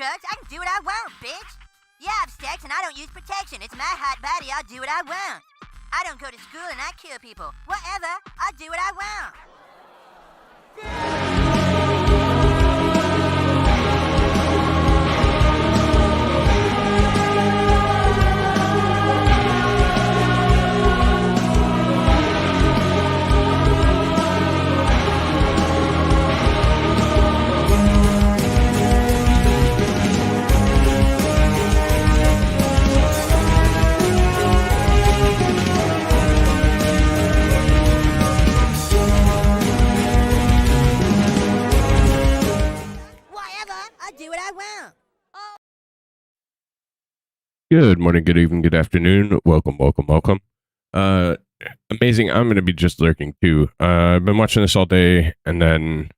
drugs, I can do what I want, bitch. Yeah, I have sex and I don't use protection. It's my hot body, I'll do what I want. I don't go to school and I kill people. Whatever, I'll do what I want. Good morning, good evening, good afternoon. Welcome. Amazing. I'm going to be just lurking too. I've been watching this all day and then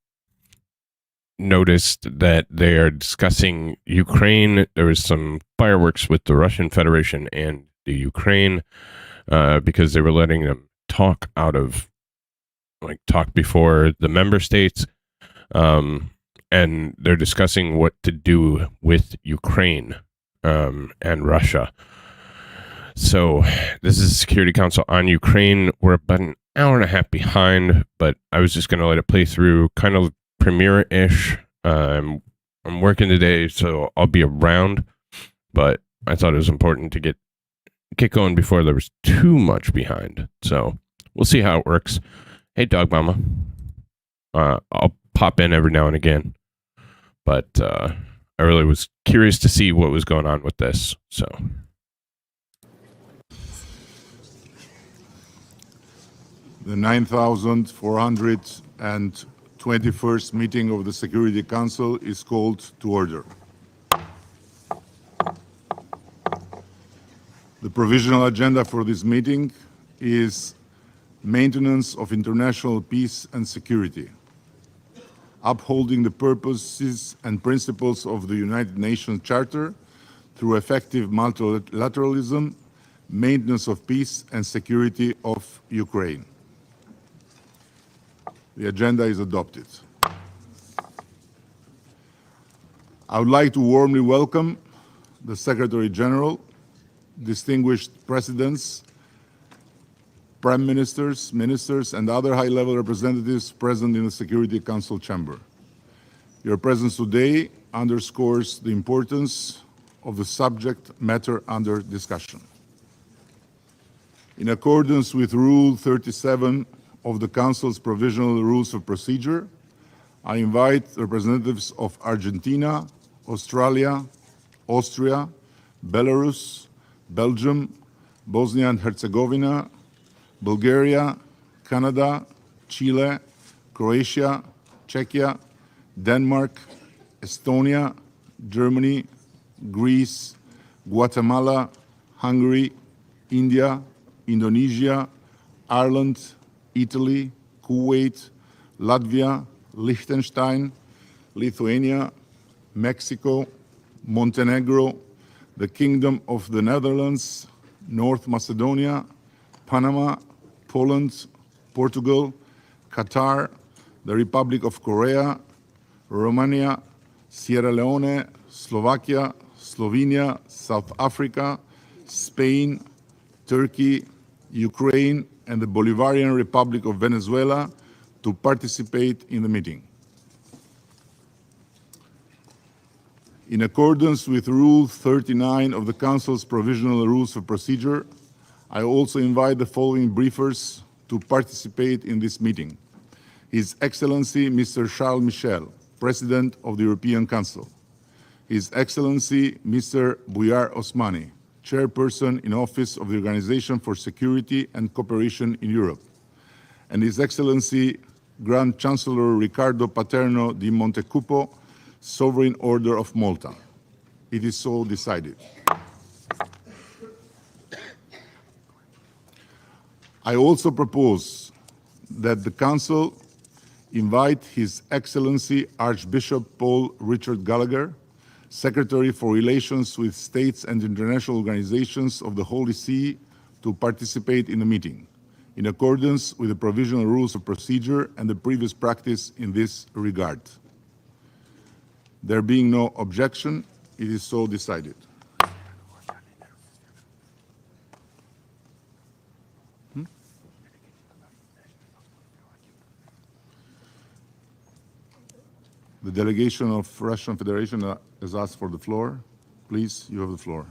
noticed that they are discussing Ukraine. There was some fireworks with the Russian Federation and the Ukraine because they were letting them talk before the member states. And they're discussing what to do with Ukraine. And Russia. So this is the Security Council on Ukraine. We're about an hour and a half behind, but I was just going to let it play through, kind of premiere-ish. I'm working today, so I'll be around, but I thought it was important to get going before there was too much behind. So we'll see how it works. Hey, Dog Mama. I'll pop in every now and again, but I really was curious to see what was going on with this. So, the 9,421st meeting of the Security Council is called to order. The provisional agenda for this meeting is maintenance of international peace and security, upholding the purposes and principles of the United Nations Charter through effective multilateralism, maintenance of peace and security of Ukraine. The agenda is adopted. I would like to warmly welcome the Secretary General, distinguished presidents, prime ministers, ministers, and other high-level representatives present in the Security Council chamber. Your presence today underscores the importance of the subject matter under discussion. In accordance with Rule 37 of the Council's Provisional Rules of Procedure, I invite representatives of Argentina, Australia, Austria, Belarus, Belgium, Bosnia and Herzegovina, Bulgaria, Canada, Chile, Croatia, Czechia, Denmark, Estonia, Germany, Greece, Guatemala, Hungary, India, Indonesia, Ireland, Italy, Kuwait, Latvia, Liechtenstein, Lithuania, Mexico, Montenegro, the Kingdom of the Netherlands, North Macedonia, Panama, Poland, Portugal, Qatar, the Republic of Korea, Romania, Sierra Leone, Slovakia, Slovenia, South Africa, Spain, Turkey, Ukraine, and the Bolivarian Republic of Venezuela to participate in the meeting. In accordance with Rule 39 of the Council's Provisional Rules of Procedure, I also invite the following briefers to participate in this meeting. His Excellency Mr. Charles Michel, President of the European Council. His Excellency Mr. Bujar Osmani, Chairperson in Office of the Organization for Security and Cooperation in Europe. And His Excellency Grand Chancellor Riccardo Paterno di Montecupo, Sovereign Order of Malta. It is so decided. I also propose that the Council invite His Excellency Archbishop Paul Richard Gallagher, Secretary for Relations with States and International Organizations of the Holy See, to participate in the meeting, in accordance with the Provisional Rules of Procedure and the previous practice in this regard. There being no objection, it is so decided. The delegation of Russian Federation has asked for the floor. Please, you have the floor.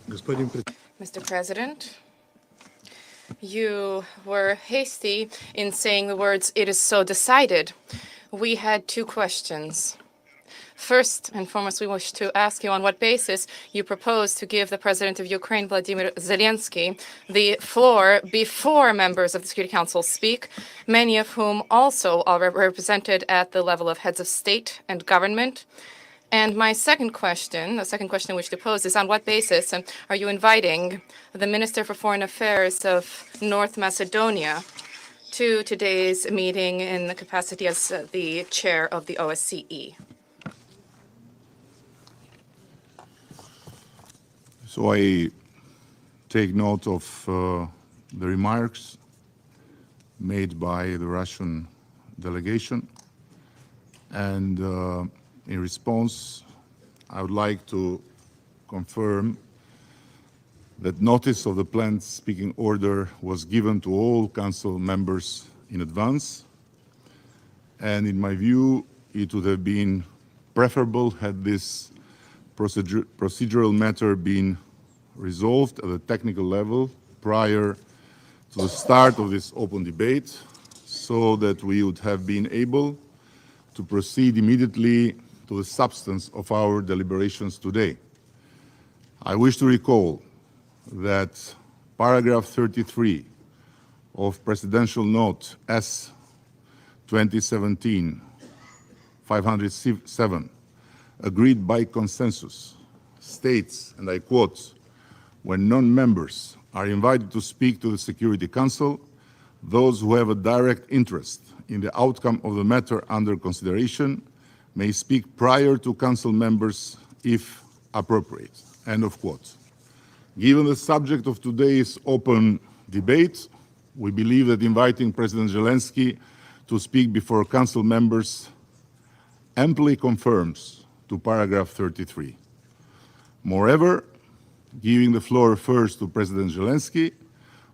Mr. President, you were hasty in saying the words, "it is so decided." We had two questions. First and foremost, we wish to ask you on what basis you propose to give the President of Ukraine, Vladimir Zelensky, the floor before members of the Security Council speak, many of whom also are represented at the level of heads of state and government. And my second question, the second question I wish to pose is on what basis are you inviting the Minister for Foreign Affairs of North Macedonia to today's meeting in the capacity as the chair of the OSCE? So I take note of the remarks made by the Russian delegation, and in response, I would like to confirm that notice of the planned speaking order was given to all Council members in advance, and in my view, it would have been preferable had this procedural matter been resolved at a technical level prior to the start of this open debate, so that we would have been able to proceed immediately to the substance of our deliberations today. I wish to recall that paragraph 33 of Presidential Note S 2017-507, agreed by consensus, states, and I quote, "When non-members are invited to speak to the Security Council, those who have a direct interest in the outcome of the matter under consideration may speak prior to Council members if appropriate." End of quote. Given the subject of today's open debate, we believe that inviting President Zelensky to speak before Council members amply confirms to paragraph 33. Moreover, giving the floor first to President Zelensky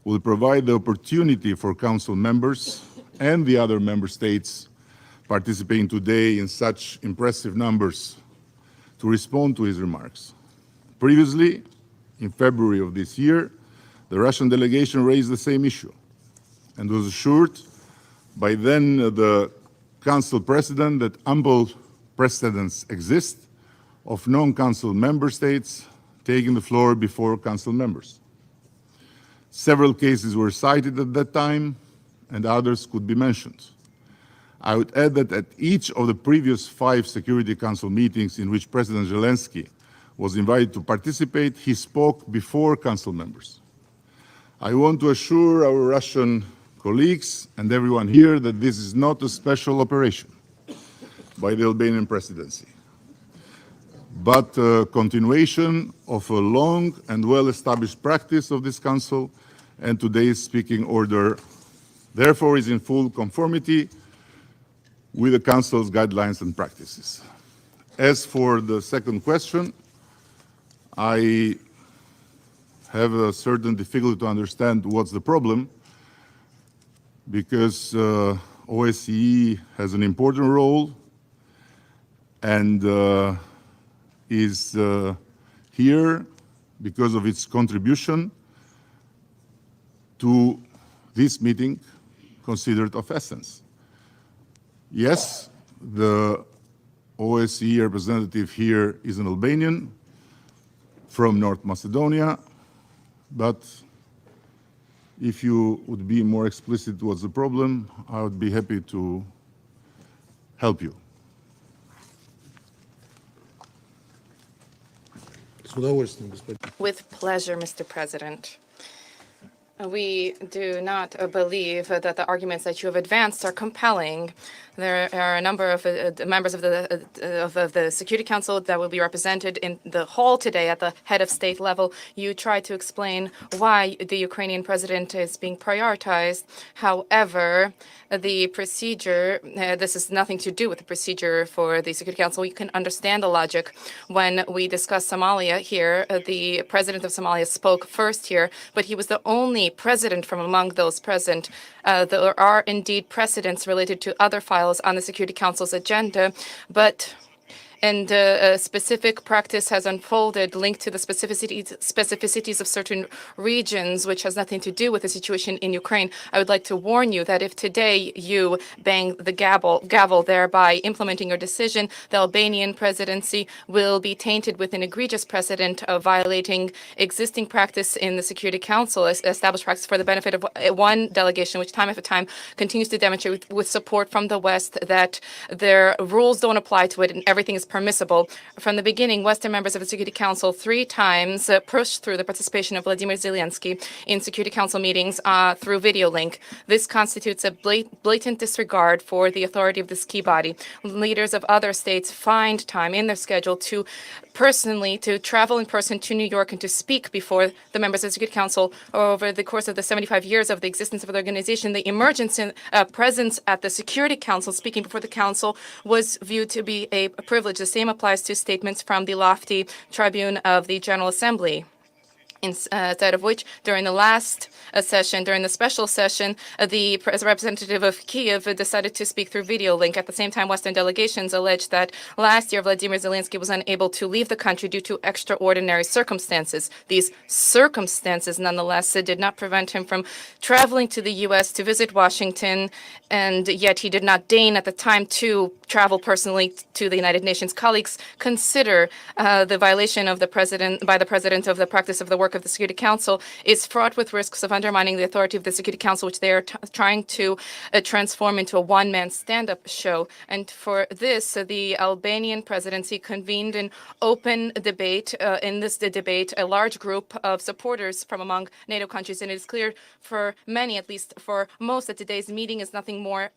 will provide the opportunity for Council members and the other member states participating today in such impressive numbers to respond to his remarks. Previously, in February of this year, the Russian delegation raised the same issue and was assured by then the Council President that ample precedents exist of non-Council member states taking the floor before Council members. Several cases were cited at that time, and others could be mentioned. I would add that at each of the previous 5 Security Council meetings in which President Zelensky was invited to participate, he spoke before Council members. I want to assure our Russian colleagues and everyone here that this is not a special operation by the Albanian presidency, but a continuation of a long and well-established practice of this Council, and today's speaking order therefore is in full conformity with the Council's guidelines and practices. As for the second question, I have a certain difficulty to understand what's the problem, because OSCE has an important role and is here because of its contribution to this meeting considered of essence. Yes, the OSCE representative here is an Albanian from North Macedonia, but if you would be more explicit what's the problem, I would be happy to help you. With pleasure, Mr. President. We do not believe that the arguments that you have advanced are compelling. There are a number of members of the Security Council that will be represented in the hall today at the head of state level. You tried to explain why the Ukrainian president is being prioritized. However, the procedure, this has nothing to do with the procedure for the Security Council. You can understand the logic. When we discussed Somalia here, the president of Somalia spoke first here, but he was the only president from among those present. There are indeed precedents related to other files on the Security Council's agenda, but a specific practice has unfolded linked to the specificities of certain regions, which has nothing to do with the situation in Ukraine. I would like to warn you that if today you bang the gavel thereby implementing your decision, the Albanian presidency will be tainted with an egregious precedent of violating existing practice in the Security Council, established practice for the benefit of one delegation, which time after time continues to demonstrate with support from the West that their rules don't apply to it and everything is permissible. From the beginning, Western members of the Security Council 3 times pushed through the participation of Vladimir Zelensky in Security Council meetings through video link. This constitutes a blatant disregard for the authority of this key body. Leaders of other states find time in their schedule to travel in person to New York and to speak before the members of the Security Council. Over the course of the 75 years of the existence of the organization, the emergence and presence at the Security Council, speaking before the Council, was viewed to be a privilege. The same applies to statements from the lofty tribune of the General Assembly. Instead of which, during the last session, during the special session, the representative of Kiev decided to speak through video link. At the same time, Western delegations alleged that last year Vladimir Zelensky was unable to leave the country due to extraordinary circumstances. These circumstances, nonetheless, did not prevent him from traveling to the U.S. to visit Washington, and yet he did not deign at the time to travel personally to the United Nations. Colleagues consider the violation of the president of the practice of the work of the Security Council is fraught with risks of undermining the authority of the Security Council, which they are trying to transform into a one-man stand-up show. And for this, the Albanian presidency convened an open debate. In this debate, a large group of supporters from among NATO countries, and it is clear for many, at least for most, that today's meeting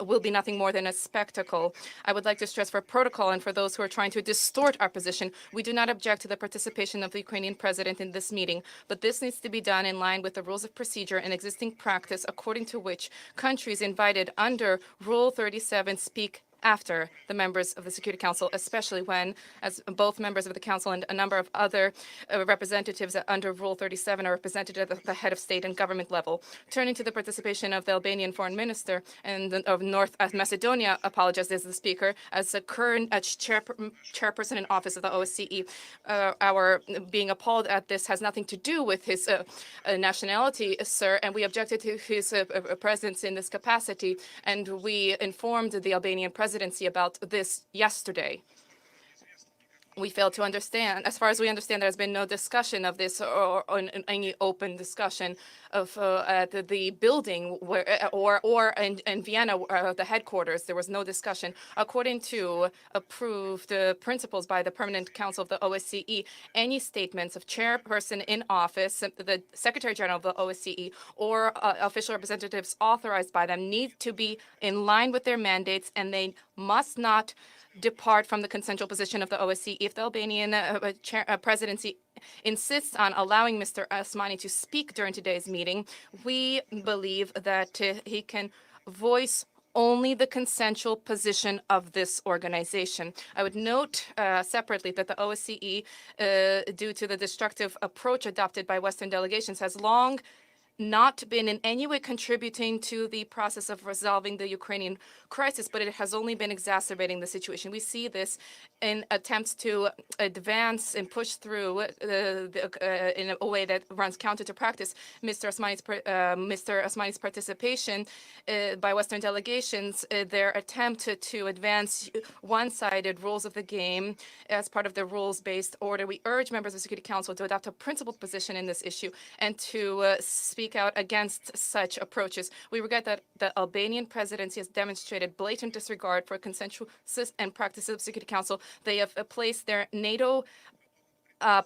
will be nothing more than a spectacle. I would like to stress for protocol and for those who are trying to distort our position, we do not object to the participation of the Ukrainian president in this meeting, but this needs to be done in line with the rules of procedure and existing practice, according to which countries invited under Rule 37 speak after the members of the Security Council, especially when, as both members of the Council and a number of other representatives under Rule 37 are represented at the head of state and government level. Turning to the participation of the Albanian foreign minister and of North Macedonia, apologizes the speaker, as a current chairperson in office of the OSCE. Our being appalled at this has nothing to do with his nationality, sir, and we objected to his presence in this capacity, and we informed the Albanian presidency about this yesterday. We fail to understand. As far as we understand, there has been no discussion of this or any open discussion of at the building or in Vienna, the headquarters. There was no discussion. According to approved principles by the Permanent Council of the OSCE, any statements of chairperson in office, the Secretary General of the OSCE, or official representatives authorized by them need to be in line with their mandates, and they must not depart from the consensual position of the OSCE. If the Albanian presidency insists on allowing Mr. Osmani to speak during today's meeting, we believe that he can voice only the consensual position of this organization. I would note separately that the OSCE, due to the destructive approach adopted by Western delegations, has long not been in any way contributing to the process of resolving the Ukrainian crisis, but it has only been exacerbating the situation. We see this in attempts to advance and push through in a way that runs counter to practice. Mr. Osmani's participation by Western delegations, their attempt to advance one-sided rules of the game as part of the rules-based order. We urge members of the Security Council to adopt a principled position in this issue and to speak out against such approaches. We regret that the Albanian presidency has demonstrated blatant disregard for consensus and practices of the Security Council. They have placed their NATO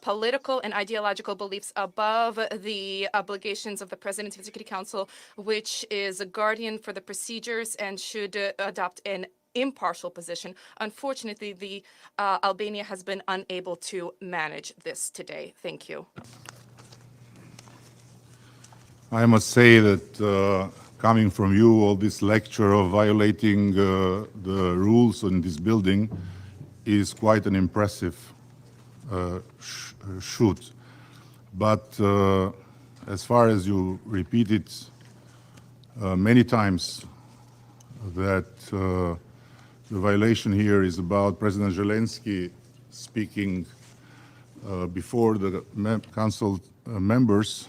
political and ideological beliefs above the obligations of the President of the Security Council, which is a guardian for the procedures and should adopt an impartial position. Unfortunately, Albania has been unable to manage this today. Thank you. I must say that coming from you, all this lecture of violating the rules in this building is quite an impressive shoot. But as far as you repeated many times that the violation here is about President Zelensky speaking before the Council members,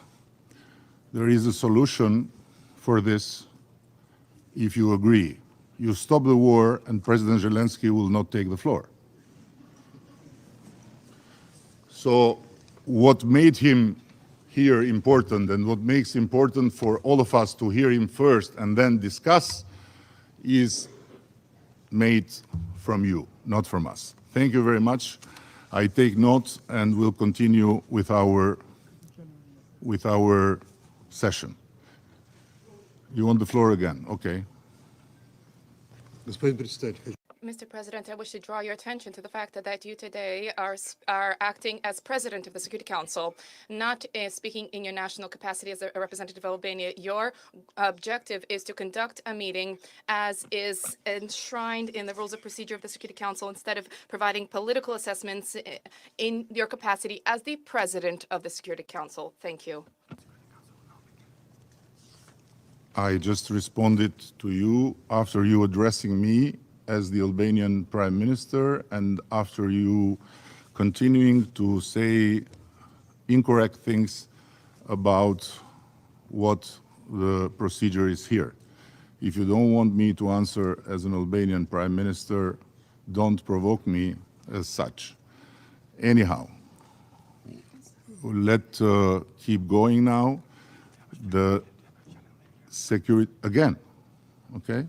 there is a solution for this if you agree. You stop the war and President Zelensky will not take the floor. So what made him here important and what makes important for all of us to hear him first and then discuss is made from you, not from us. Thank you very much. I take note and will continue with our session. You want the floor again? Okay. Mr. President, I wish to draw your attention to the fact that you today are acting as President of the Security Council, not speaking in your national capacity as a representative of Albania. Your objective is to conduct a meeting as is enshrined in the rules of procedure of the Security Council instead of providing political assessments in your capacity as the President of the Security Council. Thank you. I just responded to you after you addressing me as the Albanian Prime Minister and after you continuing to say incorrect things about what the procedure is here. If you don't want me to answer as an Albanian Prime Minister, don't provoke me as such. Anyhow, let's keep going now. The security, again, okay?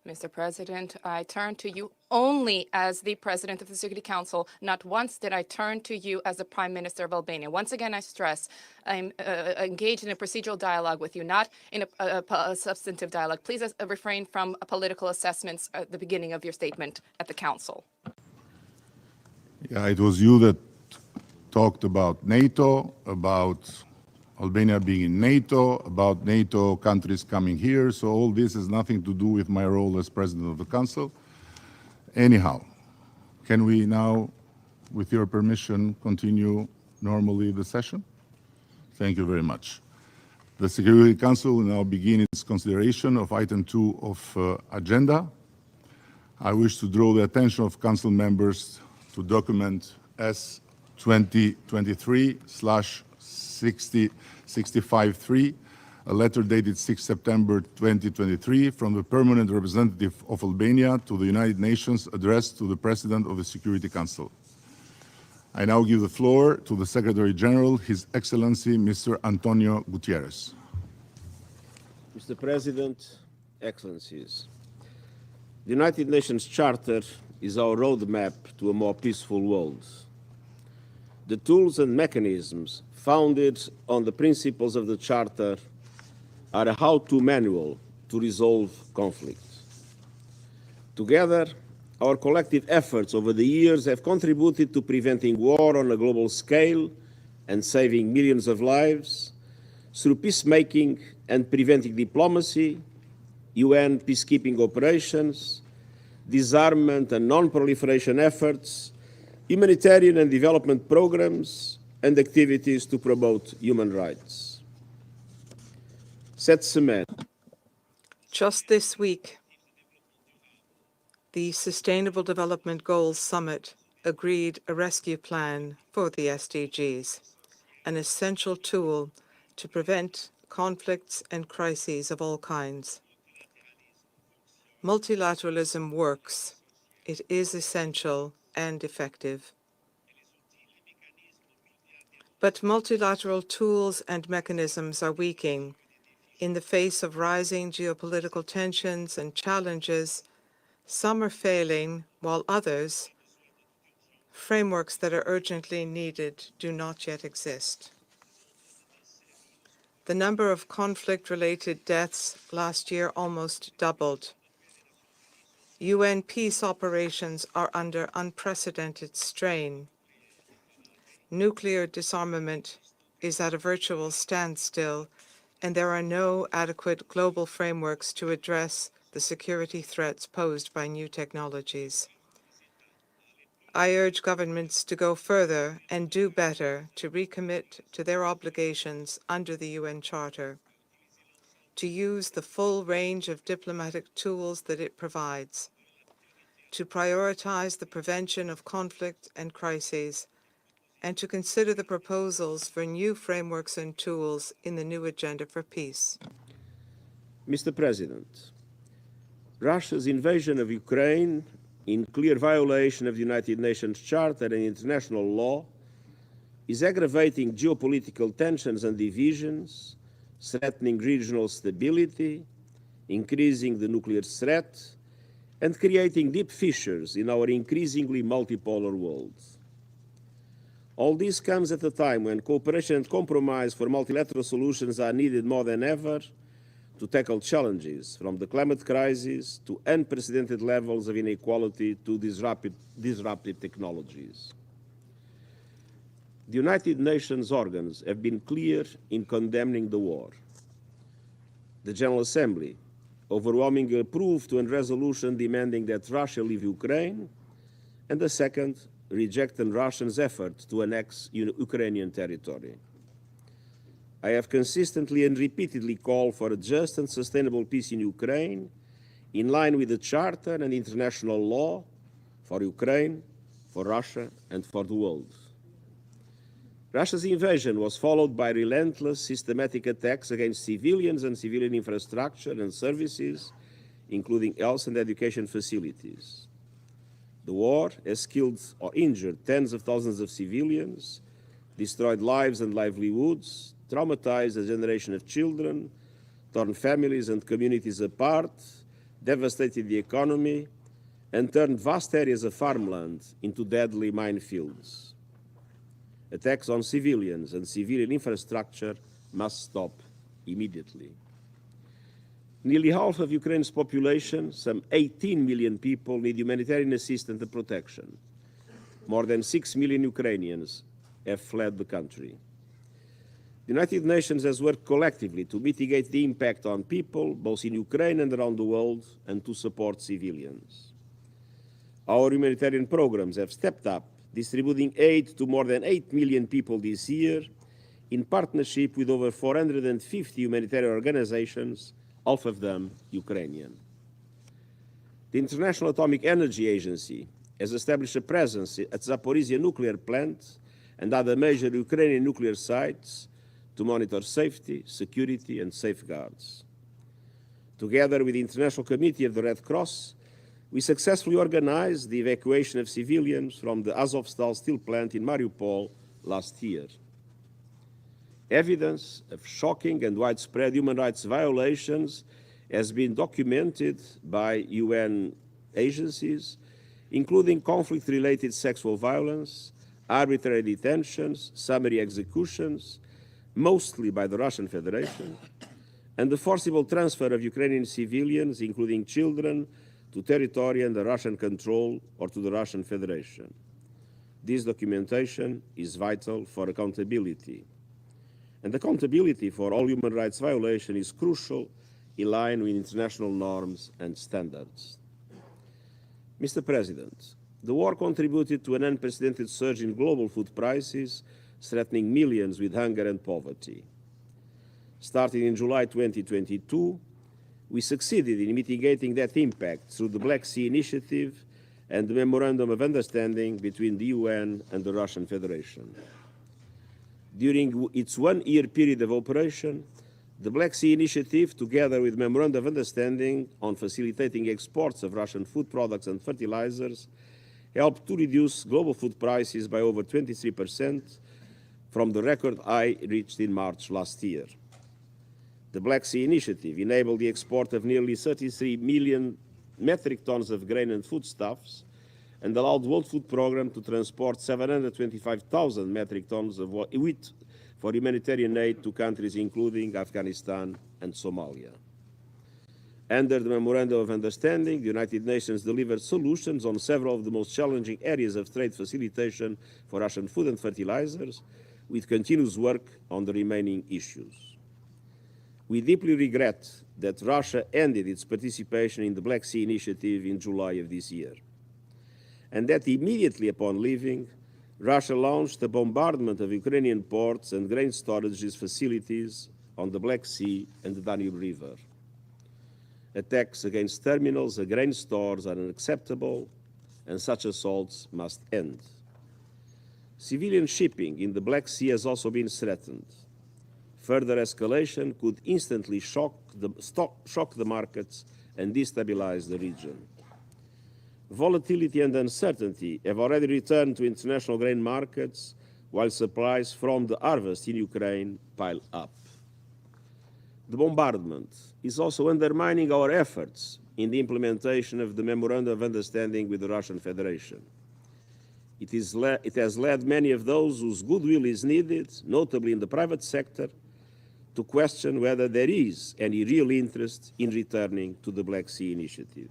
Mr. President, I turn to you only as the President of the Security Council. Not once did I turn to you as the Prime Minister of Albania. Once again, I stress, I'm engaged in a procedural dialogue with you, not in a substantive dialogue. Please refrain from political assessments at the beginning of your statement at the Council. Yeah, it was you that talked about NATO, about Albania being in NATO, about NATO countries coming here. So all this has nothing to do with my role as President of the Council. Anyhow, can we now, with your permission, continue normally the session? Thank you very much. The Security Council will now begin its consideration of item 2 of agenda. I wish to draw the attention of Council members to document S 2023/653, a letter dated 6 September 2023 from the Permanent Representative of Albania to the United Nations addressed to the President of the Security Council. I now give the floor to the Secretary General, His Excellency Mr. Antonio Gutierrez. Mr. President, Excellencies, the United Nations Charter is our roadmap to a more peaceful world. The tools and mechanisms founded on the principles of the Charter are a how-to manual to resolve conflicts. Together, our collective efforts over the years have contributed to preventing war on a global scale and saving millions of lives through peacemaking and preventing diplomacy, UN peacekeeping operations, disarmament and non-proliferation efforts, humanitarian and development programs, and activities to promote human rights. Cette semaine, just this week, the Sustainable Development Goals Summit agreed a rescue plan for the SDGs, an essential tool to prevent conflicts and crises of all kinds. Multilateralism works. It is essential and effective. But multilateral tools and mechanisms are weakening. In the face of rising geopolitical tensions and challenges, some are failing while others frameworks that are urgently needed do not yet exist. The number of conflict-related deaths last year almost doubled. UN peace operations are under unprecedented strain. Nuclear disarmament is at a virtual standstill, and there are no adequate global frameworks to address the security threats posed by new technologies. I urge governments to go further and do better to recommit to their obligations under the UN Charter, to use the full range of diplomatic tools that it provides, to prioritize the prevention of conflict and crises, and to consider the proposals for new frameworks and tools in the new agenda for peace. Mr. President, Russia's invasion of Ukraine, in clear violation of the United Nations Charter and international law, is aggravating geopolitical tensions and divisions, threatening regional stability, increasing the nuclear threat, and creating deep fissures in our increasingly multipolar world. All this comes at a time when cooperation and compromise for multilateral solutions are needed more than ever to tackle challenges from the climate crisis to unprecedented levels of inequality to disruptive technologies. The United Nations organs have been clear in condemning the war. The General Assembly overwhelmingly approved a resolution demanding that Russia leave Ukraine, and the second rejected Russia's effort to annex Ukrainian territory. I have consistently and repeatedly called for a just and sustainable peace in Ukraine, in line with the Charter and international law, for Ukraine, for Russia, and for the world. Russia's invasion was followed by relentless, systematic attacks against civilians and civilian infrastructure and services, including health and education facilities. The war has killed or injured tens of thousands of civilians, destroyed lives and livelihoods, traumatized a generation of children, torn families and communities apart, devastated the economy, and turned vast areas of farmland into deadly minefields. Attacks on civilians and civilian infrastructure must stop immediately. Nearly half of Ukraine's population, some 18 million people, need humanitarian assistance and protection. More than 6 million Ukrainians have fled the country. The United Nations has worked collectively to mitigate the impact on people, both in Ukraine and around the world, and to support civilians. Our humanitarian programs have stepped up, distributing aid to more than 8 million people this year, in partnership with over 450 humanitarian organizations, half of them Ukrainian. The International Atomic Energy Agency has established a presence at Zaporizhia nuclear plant and other major Ukrainian nuclear sites to monitor safety, security, and safeguards. Together with the International Committee of the Red Cross, we successfully organized the evacuation of civilians from the Azovstal steel plant in Mariupol last year. Evidence of shocking and widespread human rights violations has been documented by UN agencies, including conflict-related sexual violence, arbitrary detentions, summary executions, mostly by the Russian Federation, and the forcible transfer of Ukrainian civilians, including children, to territory under Russian control or to the Russian Federation. This documentation is vital for accountability. And accountability for all human rights violations is crucial, in line with international norms and standards. Mr. President, the war contributed to an unprecedented surge in global food prices, threatening millions with hunger and poverty. Starting in July 2022, we succeeded in mitigating that impact through the Black Sea Initiative and the Memorandum of Understanding between the UN and the Russian Federation. During its one-year period of operation, the Black Sea Initiative, together with Memorandum of Understanding on facilitating exports of Russian food products and fertilizers, helped to reduce global food prices by over 23% from the record high reached in March last year. The Black Sea Initiative enabled the export of nearly 33 million metric tons of grain and foodstuffs, and allowed World Food Programme to transport 725,000 metric tons of wheat for humanitarian aid to countries including Afghanistan and Somalia. Under the Memorandum of Understanding, the United Nations delivered solutions on several of the most challenging areas of trade facilitation for Russian food and fertilizers, with continuous work on the remaining issues. We deeply regret that Russia ended its participation in the Black Sea Initiative in July of this year, and that immediately upon leaving, Russia launched a bombardment of Ukrainian ports and grain storage facilities on the Black Sea and the Danube River. Attacks against terminals and grain stores are unacceptable, and such assaults must end. Civilian shipping in the Black Sea has also been threatened. Further escalation could instantly shock the markets and destabilize the region. Volatility and uncertainty have already returned to international grain markets, while supplies from the harvest in Ukraine pile up. The bombardment is also undermining our efforts in the implementation of the Memorandum of Understanding with the Russian Federation. It has led many of those whose goodwill is needed, notably in the private sector, to question whether there is any real interest in returning to the Black Sea Initiative.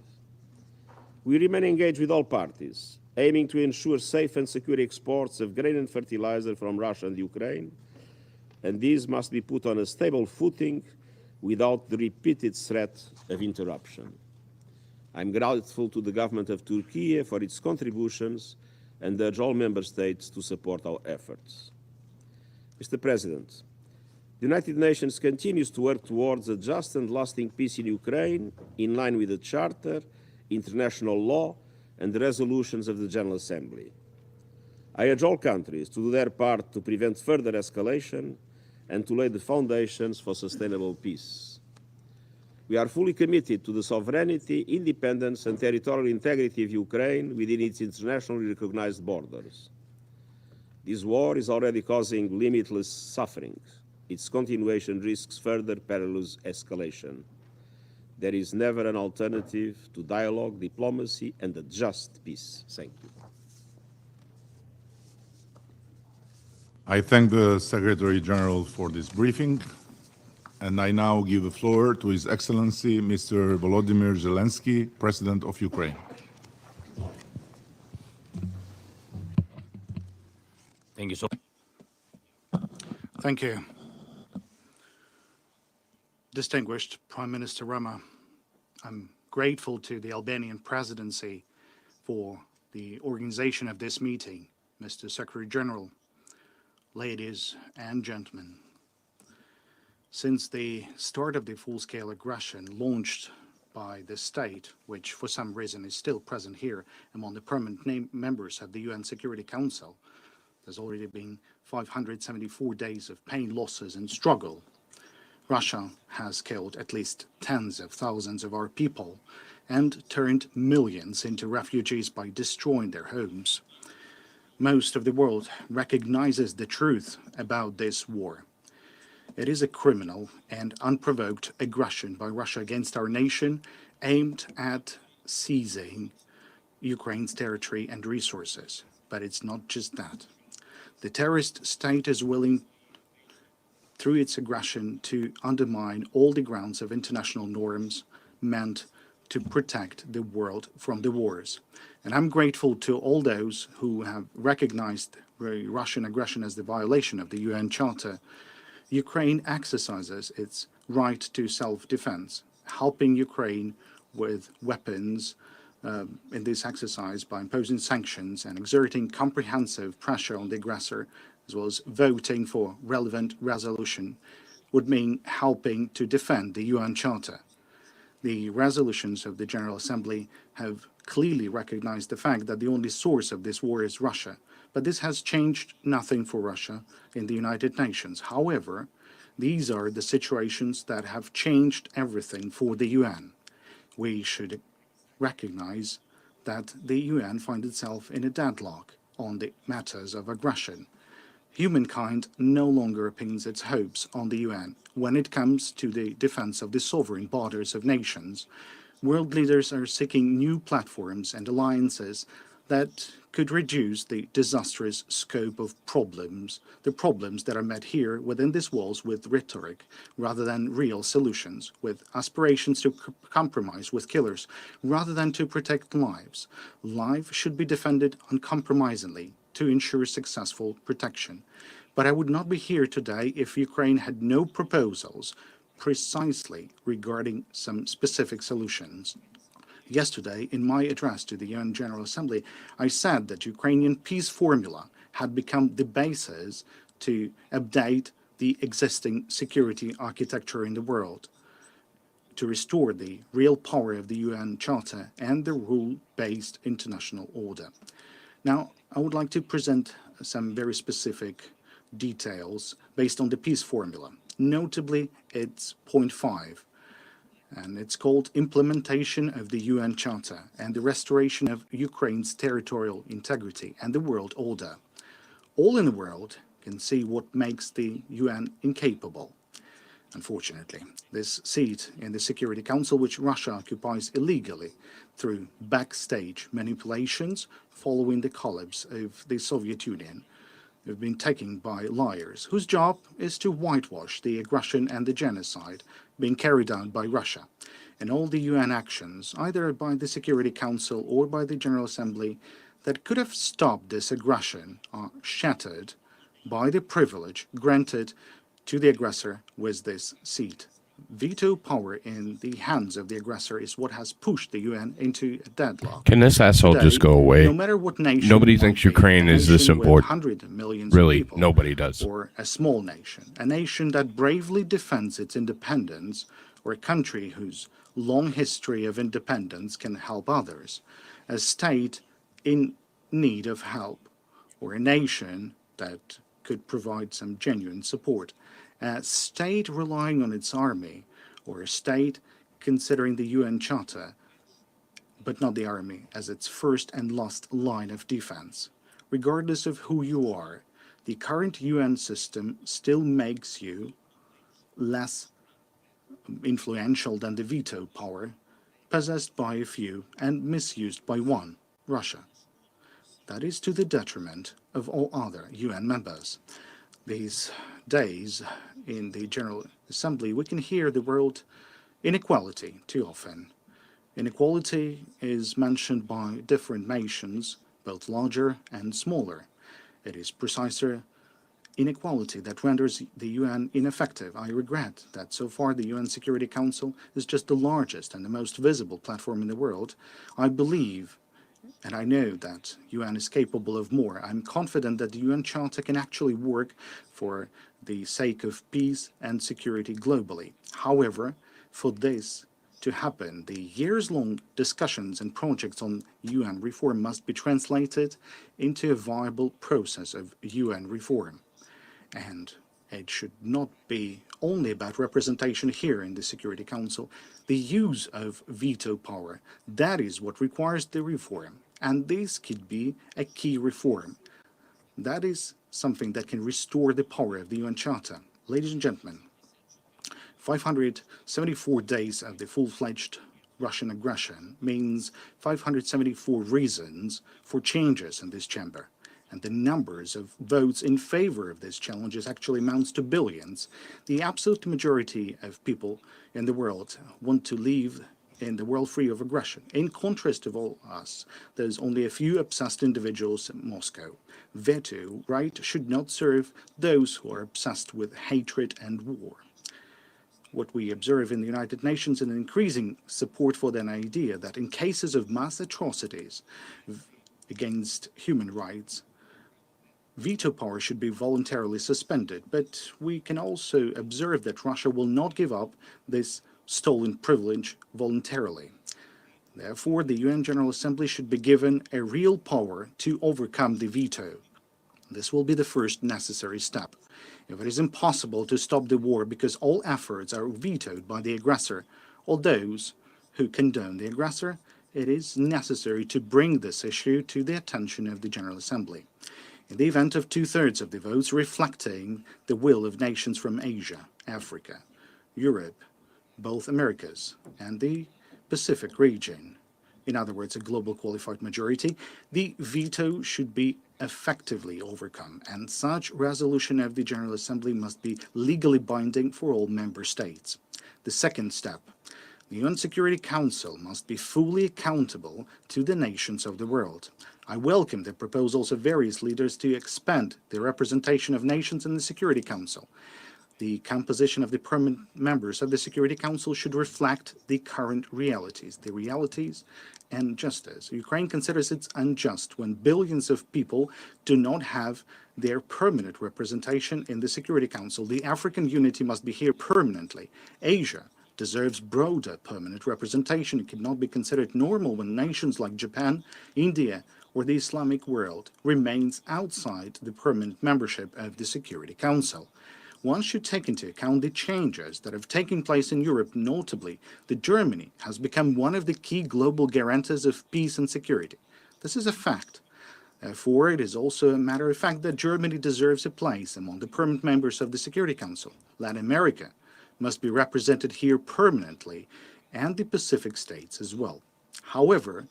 We remain engaged with all parties, aiming to ensure safe and secure exports of grain and fertilizer from Russia and Ukraine, and these must be put on a stable footing without the repeated threat of interruption. I'm grateful to the government of Turkey for its contributions and urge all member states to support our efforts. Mr. President, the United Nations continues to work towards a just and lasting peace in Ukraine, in line with the Charter, international law, and the resolutions of the General Assembly. I urge all countries to do their part to prevent further escalation and to lay the foundations for sustainable peace. We are fully committed to the sovereignty, independence, and territorial integrity of Ukraine within its internationally recognized borders. This war is already causing limitless suffering. Its continuation risks further perilous escalation. There is never an alternative to dialogue, diplomacy, and a just peace. Thank you. I thank the Secretary General for this briefing, and I now give the floor to His Excellency Mr. Volodymyr Zelensky, President of Ukraine. Thank you so much. Thank you. Distinguished Prime Minister Rama, I'm grateful to the Albanian presidency for the organization of this meeting. Mr. Secretary General, ladies and gentlemen, since the start of the full-scale aggression launched by the state, which for some reason is still present here among the permanent members of the UN Security Council, there's already been 574 days of pain, losses, and struggle. Russia has killed at least tens of thousands of our people and turned millions into refugees by destroying their homes. Most of the world recognizes the truth about this war. It is a criminal and unprovoked aggression by Russia against our nation, aimed at seizing Ukraine's territory and resources. But it's not just that. The terrorist state is willing, through its aggression, to undermine all the grounds of international norms meant to protect the world from the wars. And I'm grateful to all those who have recognized Russian aggression as the violation of the UN Charter. Ukraine exercises its right to self-defense, helping Ukraine with weapons in this exercise by imposing sanctions and exerting comprehensive pressure on the aggressor, as well as voting for relevant resolution, would mean helping to defend the UN Charter. The resolutions of the General Assembly have clearly recognized the fact that the only source of this war is Russia. But this has changed nothing for Russia in the United Nations. However, these are the situations that have changed everything for the UN. We should recognize that the UN finds itself in a deadlock on the matters of aggression. Humankind no longer pins its hopes on the UN when it comes to the defense of the sovereign borders of nations. World leaders are seeking new platforms and alliances that could reduce the disastrous scope of problems, the problems that are met here within these walls with rhetoric rather than real solutions, with aspirations to compromise with killers rather than to protect lives. Life should be defended uncompromisingly to ensure successful protection. But I would not be here today if Ukraine had no proposals precisely regarding some specific solutions. Yesterday, in my address to the UN General Assembly, I said that Ukrainian peace formula had become the basis to update the existing security architecture in the world, to restore the real power of the UN Charter and the rule-based international order. Now, I would like to present some very specific details based on the peace formula. Notably, it's point 5. And it's called Implementation of the UN Charter and the Restoration of Ukraine's Territorial Integrity and the World Order. All in the world can see what makes the UN incapable. Unfortunately, this seat in the Security Council, which Russia occupies illegally through backstage manipulations following the collapse of the Soviet Union, have been taken by liars whose job is to whitewash the aggression and the genocide being carried out by Russia. And all the UN actions, either by the Security Council or by the General Assembly, that could have stopped this aggression are shattered by the privilege granted to the aggressor with this seat. Veto power in the hands of the aggressor is what has pushed the UN into a deadlock. Can this asshole Today, just go away? No matter what nation, Nobody it thinks might be, Ukraine a is this nation with important. 100 million Really, people, nobody does. or a small nation, a nation that bravely defends its independence, or a country whose long history of independence can help others, a state in need of help, or a nation that could provide some genuine support, a state relying on its army, or a state considering the UN Charter, but not the army, as its first and last line of defense. Regardless of who you are, the current UN system still makes you less influential than the veto power possessed by a few and misused by one, Russia. That is to the detriment of all other UN members. These days in the General Assembly, we can hear the word inequality too often. Inequality is mentioned by different nations, both larger and smaller. It is precisely inequality that renders the UN ineffective. I regret that so far the UN Security Council is just the largest and the most visible platform in the world. I believe and I know that UN is capable of more. I'm confident that the UN Charter can actually work for the sake of peace and security globally. However, for this to happen, the years-long discussions and projects on UN reform must be translated into a viable process of UN reform. And it should not be only about representation here in the Security Council. The use of veto power, that is what requires the reform. And this could be a key reform. That is something that can restore the power of the UN Charter. Ladies and gentlemen, 574 days of the full-fledged Russian aggression means 574 reasons for changes in this chamber. And the numbers of votes in favor of these challenges actually amounts to billions. The absolute majority of people in the world want to live in the world free of aggression. In contrast to all us, there's only a few obsessed individuals in Moscow. Veto right should not serve those who are obsessed with hatred and war. What we observe in the United Nations is an increasing support for the idea that in cases of mass atrocities against human rights, veto power should be voluntarily suspended. But we can also observe that Russia will not give up this stolen privilege voluntarily. Therefore, the UN General Assembly should be given a real power to overcome the veto. This will be the first necessary step. If it is impossible to stop the war because all efforts are vetoed by the aggressor or those who condone the aggressor, it is necessary to bring this issue to the attention of the General Assembly. In the event of two-thirds of the votes reflecting the will of nations from Asia, Africa, Europe, both Americas, and the Pacific region, in other words, a global qualified majority, the veto should be effectively overcome, and such resolution of the General Assembly must be legally binding for all member states. The second step, the UN Security Council must be fully accountable to the nations of the world. I welcome the proposals of various leaders to expand the representation of nations in the Security Council. The composition of the permanent members of the Security Council should reflect the current realities, and justice. Ukraine considers it unjust when billions of people do not have their permanent representation in the Security Council. The African unity must be here permanently. Asia deserves broader permanent representation. It cannot be considered normal when nations like Japan, India, or the Islamic world remains outside the permanent membership of the Security Council. One should take into account the changes that have taken place in Europe, notably that Germany has become one of the key global guarantors of peace and security. This is a fact. Therefore, it is also a matter of fact that Germany deserves a place among the permanent members of the Security Council. Latin America must be represented here permanently, and the Pacific states as well. However,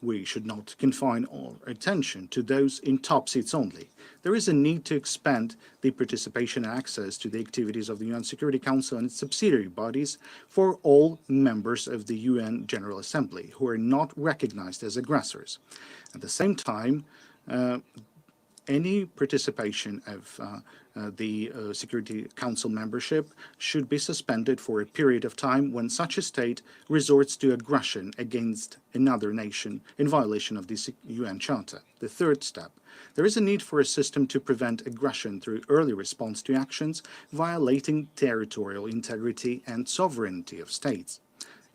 we should not confine our attention to those in top seats only. There is a need to expand the participation and access to the activities of the UN Security Council and its subsidiary bodies for all members of the UN General Assembly who are not recognized as aggressors. At the same time, any participation of the Security Council membership should be suspended for a period of time when such a state resorts to aggression against another nation in violation of the UN Charter. The third step, there is a need for a system to prevent aggression through early response to actions violating territorial integrity and sovereignty of states.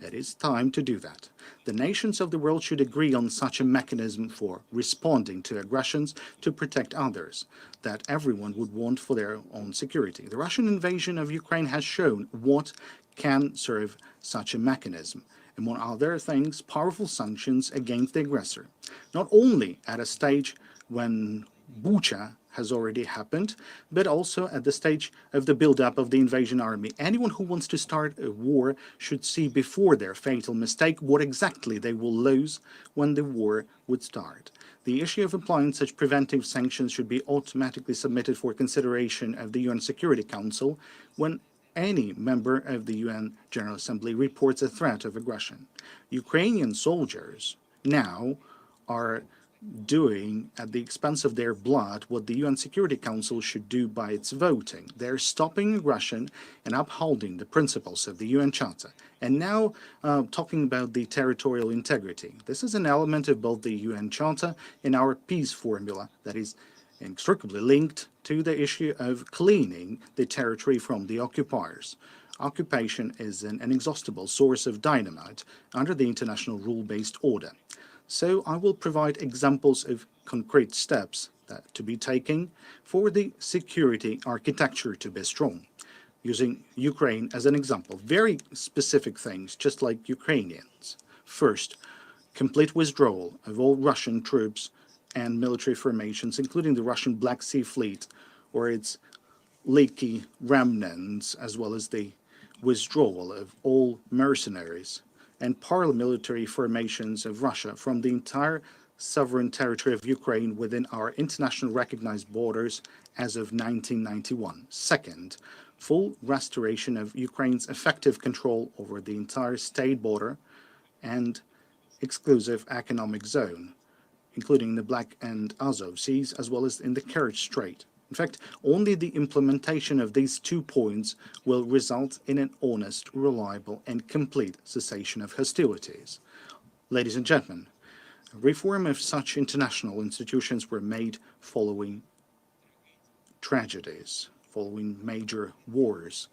It is time to do that. The nations of the world should agree on such a mechanism for responding to aggressions to protect others that everyone would want for their own security. The Russian invasion of Ukraine has shown what can serve such a mechanism. Among other things, powerful sanctions against the aggressor, not only at a stage when Bucha has already happened, but also at the stage of the build-up of the invasion army. Anyone who wants to start a war should see before their fatal mistake what exactly they will lose when the war would start. The issue of applying such preventive sanctions should be automatically submitted for consideration of the UN Security Council when any member of the UN General Assembly reports a threat of aggression. Ukrainian soldiers now are doing at the expense of their blood what the UN Security Council should do by its voting. They're stopping aggression and upholding the principles of the UN Charter. And now talking about the territorial integrity. This is an element of both the UN Charter and our peace formula that is inextricably linked to the issue of cleaning the territory from the occupiers. Occupation is an inexhaustible source of dynamite under the international rule-based order. So I will provide examples of concrete steps that to be taken for the security architecture to be strong, using Ukraine as an example. Very specific things, just like Ukrainians. First, complete withdrawal of all Russian troops and military formations, including the Russian Black Sea Fleet or its leaky remnants, as well as the withdrawal of all mercenaries and paramilitary formations of Russia from the entire sovereign territory of Ukraine within our international recognized borders as of 1991. Second, full restoration of Ukraine's effective control over the entire state border and exclusive economic zone, including the Black and Azov Seas, as well as in the Kerch Strait. In fact, only the implementation of these 2 points will result in an honest, reliable, and complete cessation of hostilities. Ladies and gentlemen, reform of such international institutions were made following tragedies, following major wars.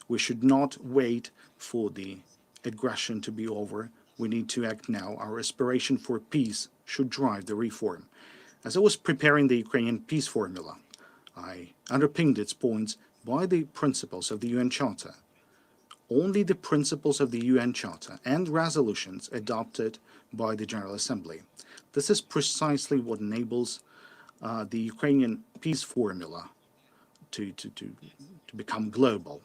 We should not wait for the aggression to be over. We need to act now. Our aspiration for peace should drive the reform. As I was preparing the Ukrainian peace formula, I underpinned its points by the principles of the UN Charter. Only the principles of the UN Charter and resolutions adopted by the General Assembly. This is precisely what enables the Ukrainian peace formula to become global.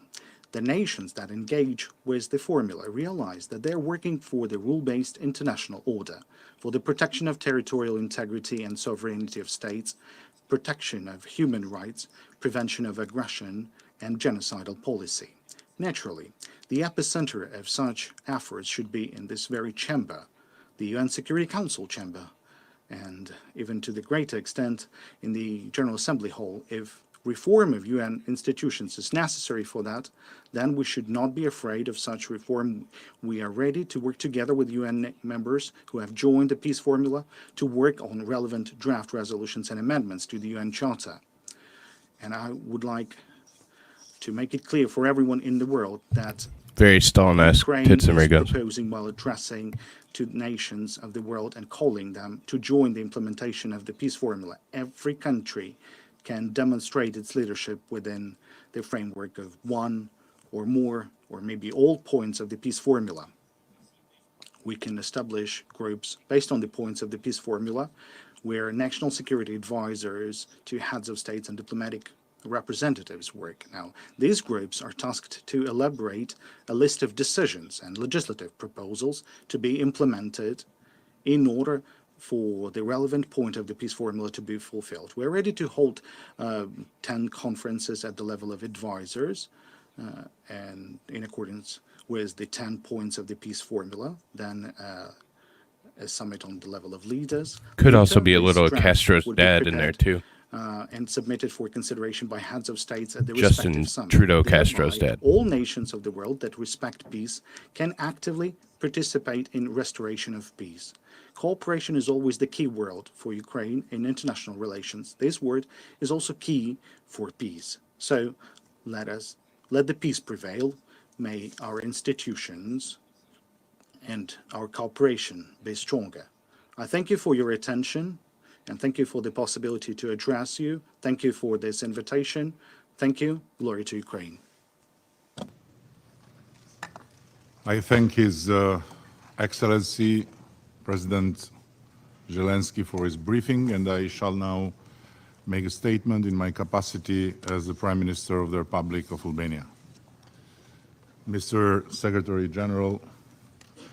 The nations that engage with the formula realize that they're working for the rule-based international order, for the protection of territorial integrity and sovereignty of states, protection of human rights, prevention of aggression, and genocidal policy. Naturally, the epicenter of such efforts should be in this very chamber, the UN Security Council chamber, and even to the greater extent in the General Assembly Hall. If reform of UN institutions is necessary for that, then we should not be afraid of such reform. We are ready to work together with UN members who have joined the peace formula to work on relevant draft resolutions and amendments to the UN Charter. And I would like to make it clear for everyone in the world that Very Stalin-esque Ukraine tits and ray is guns. proposing while addressing to nations of the world and calling them to join the implementation of the peace formula. Every country can demonstrate its leadership within the framework of one or more or maybe all points of the peace formula. We can establish groups based on the points of the peace formula where national security advisors to heads of states and diplomatic representatives work. Now, these groups are tasked to elaborate a list of decisions and legislative proposals to be implemented in order for the relevant point of the peace formula to be fulfilled. We're ready to hold 10 conferences at the level of advisors and in accordance with the 10 points of the peace formula, then a summit on the level of leaders. Could also be a These little drafts Castro's will be dad in there prepared, too. and submitted for consideration by heads of states at the Justin respective summit. Trudeau Thereby, Castro's dad. all nations of the world that respect peace can actively participate in restoration of peace. Cooperation is always the key word for Ukraine in international relations. This word is also key for peace. So let the peace prevail. May our institutions and our cooperation be stronger. I thank you for your attention and thank you for the possibility to address you. Thank you for this invitation. Thank you. Glory to Ukraine. I thank His Excellency President Zelensky for his briefing, and I shall now make a statement in my capacity as the Prime Minister of the Republic of Albania. Mr. Secretary General,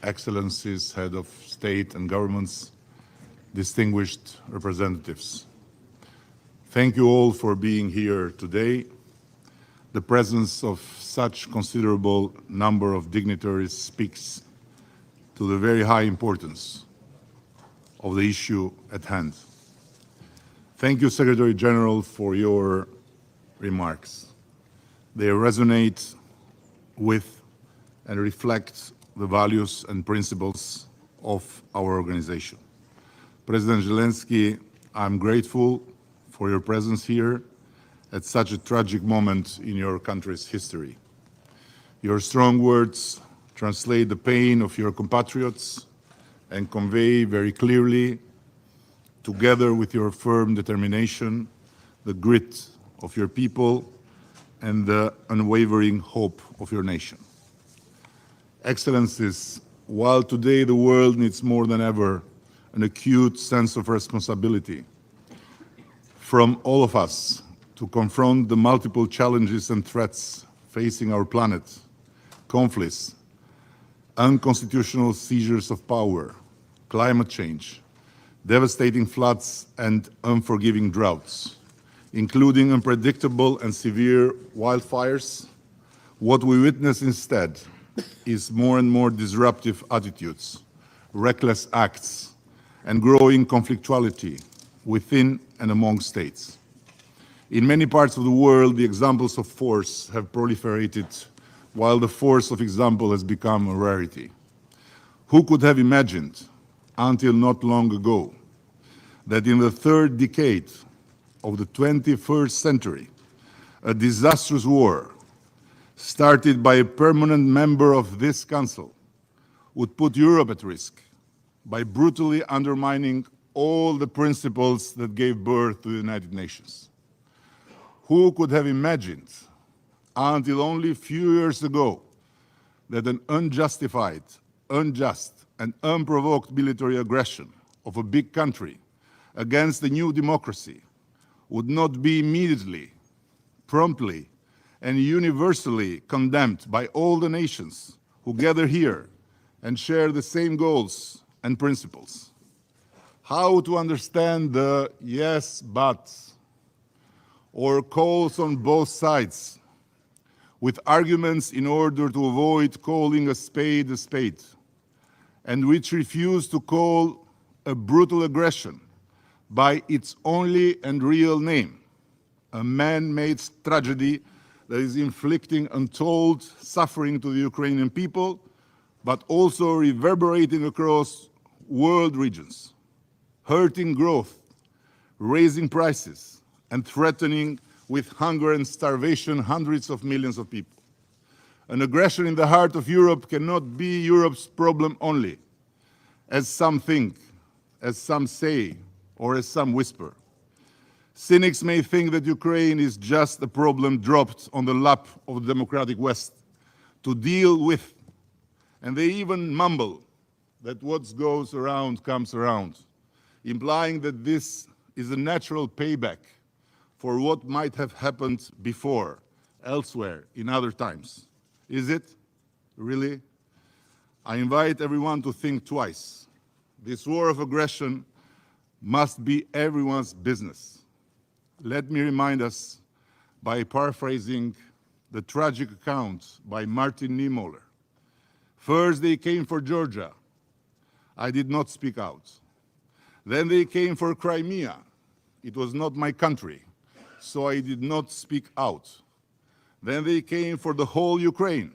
Excellencies, Head of State and Governments, distinguished representatives, thank you all for being here today. The presence of such considerable number of dignitaries speaks to the very high importance of the issue at hand. Thank you, Secretary General, for your remarks. They resonate with and reflect the values and principles of our organization. President Zelensky, I'm grateful for your presence here at such a tragic moment in your country's history. Your strong words translate the pain of your compatriots and convey very clearly, together with your firm determination, the grit of your people and the unwavering hope of your nation. Excellencies, while today the world needs more than ever an acute sense of responsibility from all of us to confront the multiple challenges and threats facing our planet, conflicts, unconstitutional seizures of power, climate change, devastating floods and unforgiving droughts, including unpredictable and severe wildfires, what we witness instead is more and more disruptive attitudes, reckless acts, and growing conflictuality within and among states. In many parts of the world, the examples of force have proliferated, while the force of example has become a rarity. Who could have imagined, until not long ago, that in the third decade of the 21st century, a disastrous war started by a permanent member of this Council would put Europe at risk by brutally undermining all the principles that gave birth to the United Nations? Who could have imagined, until only a few years ago, that an unjustified, unjust, and unprovoked military aggression of a big country against a new democracy would not be immediately, promptly, and universally condemned by all the nations who gather here and share the same goals and principles. How to understand the yes, but, or calls on both sides with arguments in order to avoid calling a spade, and which refuse to call a brutal aggression by its only and real name, a man-made tragedy that is inflicting untold suffering to the Ukrainian people, but also reverberating across world regions, hurting growth, raising prices, and threatening with hunger and starvation hundreds of millions of people. An aggression in the heart of Europe cannot be Europe's problem only, as some think, as some say, or as some whisper. Cynics may think that Ukraine is just a problem dropped on the lap of the democratic West to deal with, and they even mumble that what goes around comes around, implying that this is a natural payback for what might have happened before, elsewhere, in other times. Is it? Really? I invite everyone to think twice. This war of aggression must be everyone's business. Let me remind us by paraphrasing the tragic account by Martin Niemöller. First they came for Georgia. I did not speak out. Then they came for Crimea. It was not my country, so I did not speak out. Then they came for the whole Ukraine,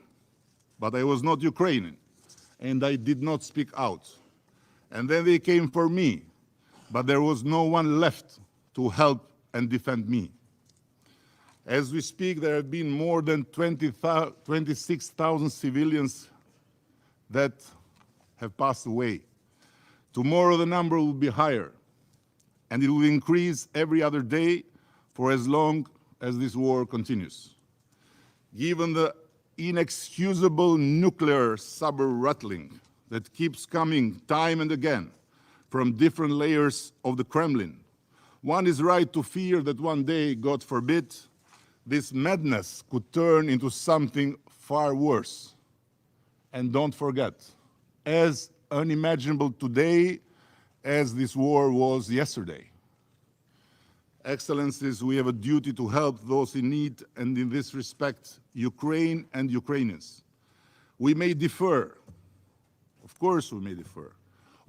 but I was not Ukrainian, and I did not speak out. And then they came for me, but there was no one left to help and defend me. As we speak, there have been more than 26,000 civilians that have passed away. Tomorrow the number will be higher, and it will increase every other day for as long as this war continues. Given the inexcusable nuclear saber rattling that keeps coming time and again from different layers of the Kremlin, one is right to fear that one day, God forbid, this madness could turn into something far worse. And don't forget, as unimaginable today as this war was yesterday. Excellencies, we have a duty to help those in need, and in this respect, Ukraine and Ukrainians. We may differ, of course we may differ,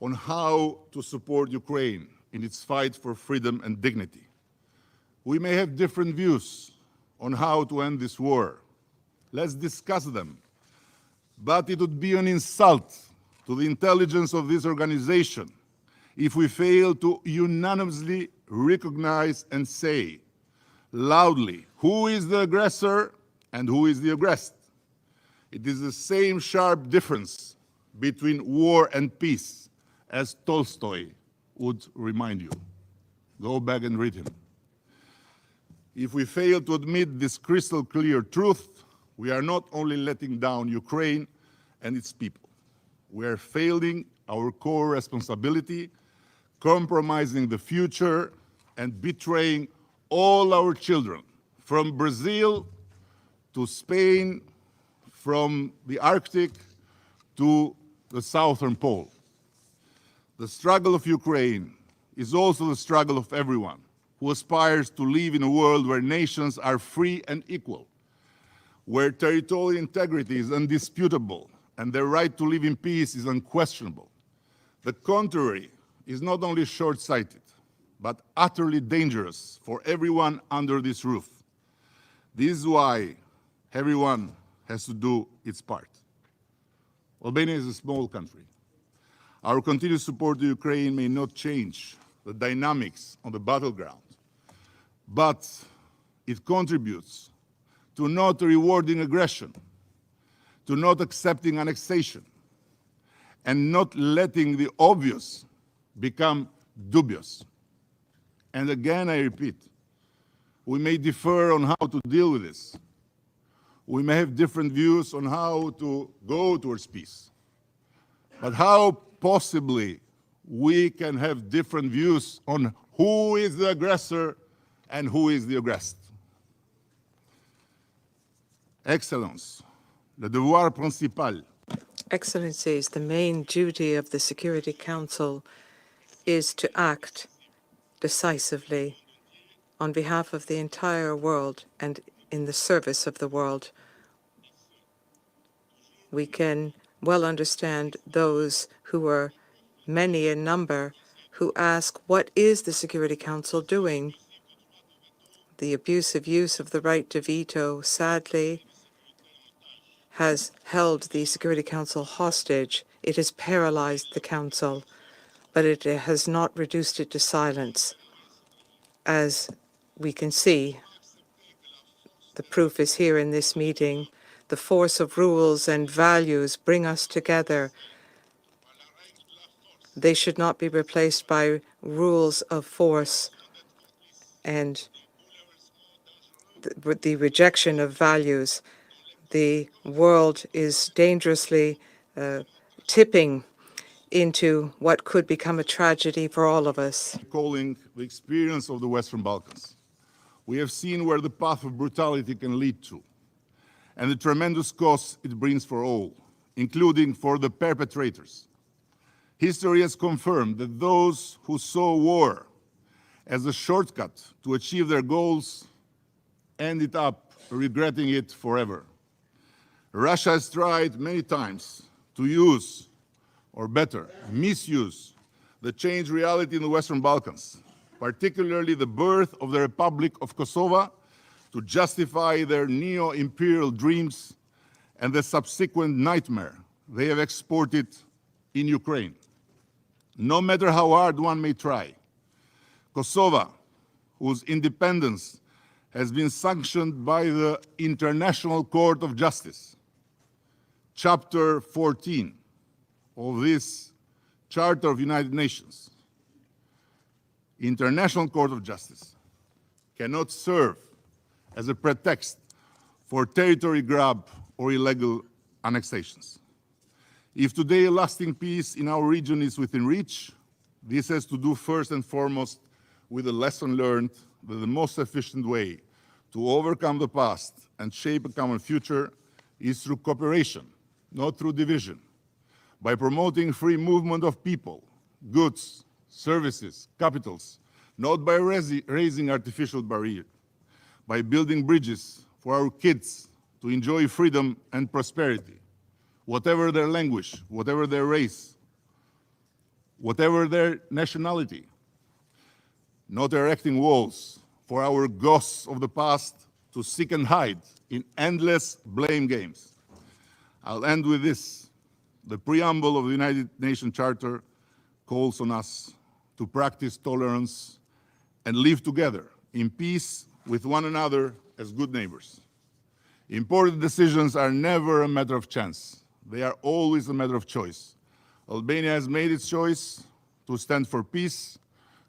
on how to support Ukraine in its fight for freedom and dignity. We may have different views on how to end this war. Let's discuss them. But it would be an insult to the intelligence of this organization if we fail to unanimously recognize and say loudly who is the aggressor and who is the aggressed. It is the same sharp difference between war and peace as Tolstoy would remind you. Go back and read him. If we fail to admit this crystal clear truth, we are not only letting down Ukraine and its people, we are failing our core responsibility, compromising the future, and betraying all our children, from Brazil to Spain, from the Arctic to the Southern Pole. The struggle of Ukraine is also the struggle of everyone who aspires to live in a world where nations are free and equal, where territorial integrity is undisputable and their right to live in peace is unquestionable. The contrary is not only short-sighted, but utterly dangerous for everyone under this roof. This is why everyone has to do its part. Albania is a small country. Our continued support to Ukraine may not change the dynamics on the battleground, but it contributes to not rewarding aggression, to not accepting annexation, and not letting the obvious become dubious. And again, I repeat, we may differ on how to deal with this. We may have different views on how to go towards peace. But how possibly we can have different views on who is the aggressor and who is the aggressed? Excellence, le devoir principal Excellencies, the main duty of the Security Council is to act decisively on behalf of the entire world and in the service of the world. We can well understand those who are many in number who ask, what is the Security Council doing? The abusive use of the right to veto, sadly, has held the Security Council hostage. It has paralyzed the Council, but it has not reduced it to silence. As we can see, the proof is here in this meeting. The force of rules and values bring us together. They should not be replaced by rules of force and the rejection of values. The world is dangerously tipping into what could become a tragedy for all of us. Calling the experience of the Western Balkans. We have seen where the path of brutality can lead to, and the tremendous costs it brings for all, including for the perpetrators. History has confirmed that those who saw war as a shortcut to achieve their goals ended up regretting it forever. Russia has tried many times to use, or better, misuse, the changed reality in the Western Balkans, particularly the birth of the Republic of Kosovo, to justify their neo-imperial dreams and the subsequent nightmare they have exported in Ukraine. No matter how hard one may try, Kosovo, whose independence has been sanctioned by the International Court of Justice, Chapter 14 of this Charter of United Nations, International Court of Justice, cannot serve as a pretext for territory grab or illegal annexations. If today a lasting peace in our region is within reach, this has to do first and foremost with the lesson learned that the most efficient way to overcome the past and shape a common future is through cooperation, not through division, by promoting free movement of people, goods, services, capitals, not by raising artificial barriers, by building bridges for our kids to enjoy freedom and prosperity, whatever their language, whatever their race, whatever their nationality, not erecting walls for our ghosts of the past to seek and hide in endless blame games. I'll end with this. The preamble of the United Nations Charter calls on us to practice tolerance and live together in peace with one another as good neighbors. Important decisions are never a matter of chance. They are always a matter of choice. Albania has made its choice to stand for peace,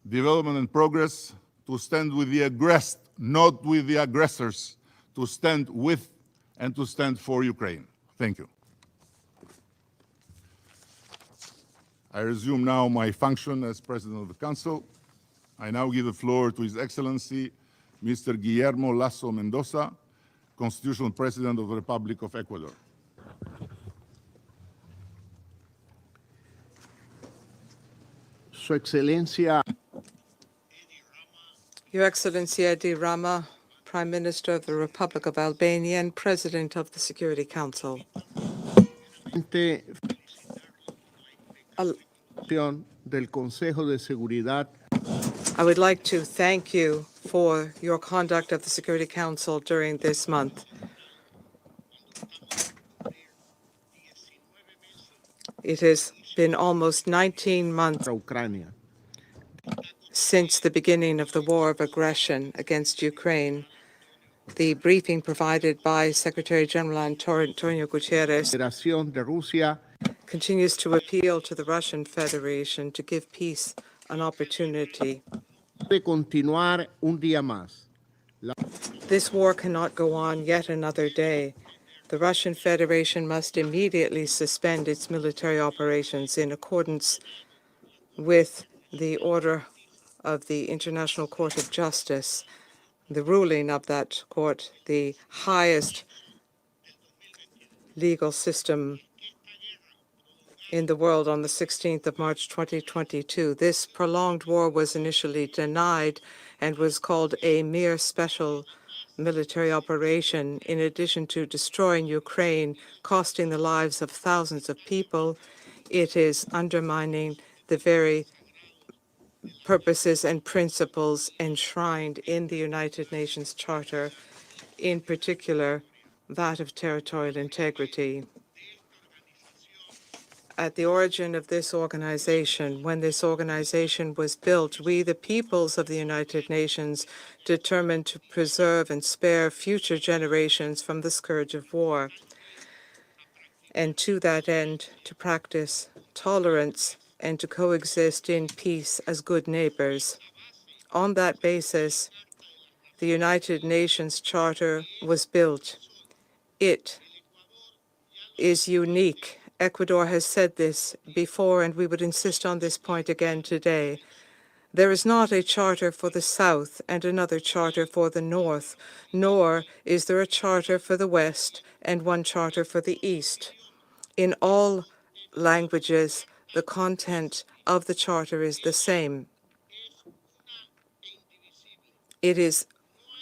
development and progress, to stand with the aggressed, not with the aggressors, to stand with and to stand for Ukraine. Thank you. I resume now my function as President of the Council. I now give the floor to His Excellency, Mr. Guillermo Lasso Mendoza, Constitutional President of the Republic of Ecuador. Su Excelencia. Your Excellency Edi Rama, Prime Minister of the Republic of Albania and President of the Security Council. Del Consejo de Seguridad. I would like to thank you for your conduct of the Security Council during this month. It has been almost 19 months since the beginning of the war of aggression against Ukraine. The briefing provided by Secretary General Antonio Guterres continues to appeal to the Russian Federation to give peace an opportunity. This war cannot go on yet another day. The Russian Federation must immediately suspend its military operations in accordance with the order of the International Court of Justice. The ruling of that court, the highest legal system in the world on the 16th of March 2022. This prolonged war was initially denied and was called a mere special military operation. In addition to destroying Ukraine, costing the lives of thousands of people, it is undermining the very purposes and principles enshrined in the United Nations Charter, in particular that of territorial integrity. At the origin of this organization, when this organization was built, we, the peoples of the United Nations, determined to preserve and spare future generations from the scourge of war, and to that end, to practice tolerance and to coexist in peace as good neighbors. On that basis, the United Nations Charter was built. It is unique. Ecuador has said this before, and we would insist on this point again today. There is not a charter for the South and another charter for the North, nor is there a charter for the West and one charter for the East. In all languages, the content of the charter is the same. It is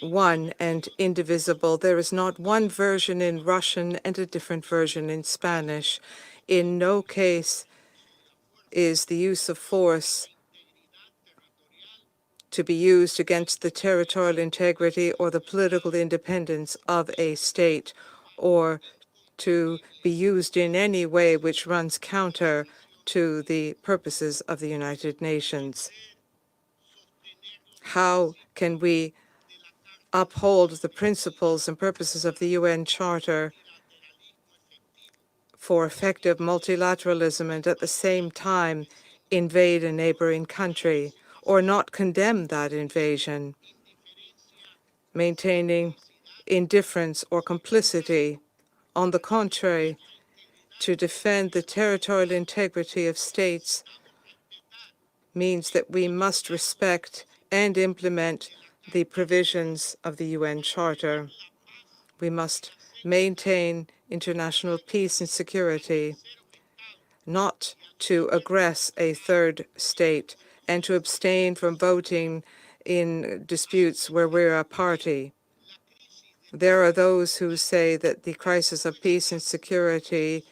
one and indivisible. There is not one version in Russian and a different version in Spanish. In no case is the use of force to be used against the territorial integrity or the political independence of a state, or to be used in any way which runs counter to the purposes of the United Nations. How can we uphold the principles and purposes of the UN Charter for effective multilateralism and at the same time invade a neighboring country, or not condemn that invasion, maintaining indifference or complicity? On the contrary, to defend the territorial integrity of states means that we must respect and implement the provisions of the UN Charter. We must maintain international peace and security, not to aggress a third state, and to abstain from voting in disputes where we're a party. There are those who say that the crisis of peace and security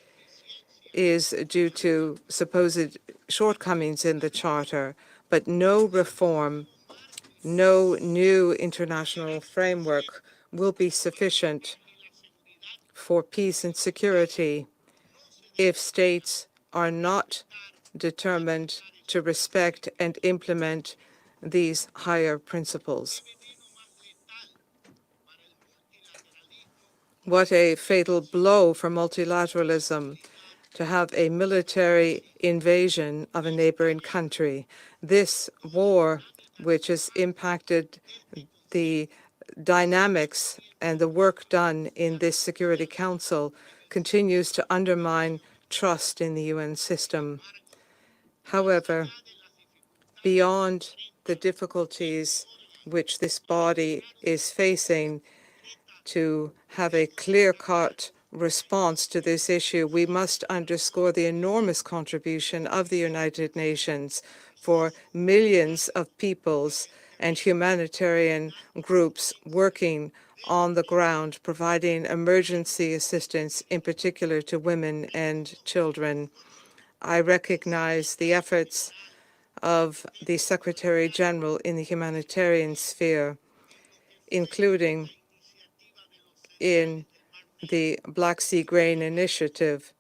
is due to supposed shortcomings in the Charter, but no reform, no new international framework will be sufficient for peace and security if states are not determined to respect and implement these higher principles. What a fatal blow for multilateralism to have a military invasion of a neighboring country. This war, which has impacted the dynamics and the work done in this Security Council, continues to undermine trust in the UN system. However, beyond the difficulties which this body is facing to have a clear-cut response to this issue, we must underscore the enormous contribution of the United Nations for millions of peoples and humanitarian groups working on the ground, providing emergency assistance, in particular to women and children. I recognize the efforts of the Secretary General in the humanitarian sphere, including in the Black Sea Grain Initiative,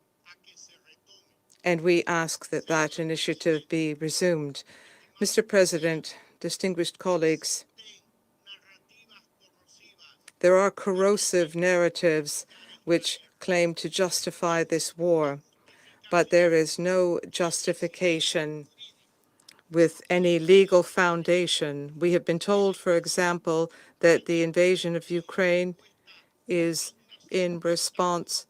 and we ask that that initiative be resumed. Mr. President, distinguished colleagues, there are corrosive narratives which claim to justify this war, but there is no justification with any legal foundation. We have been told, for example, that the invasion of Ukraine is in response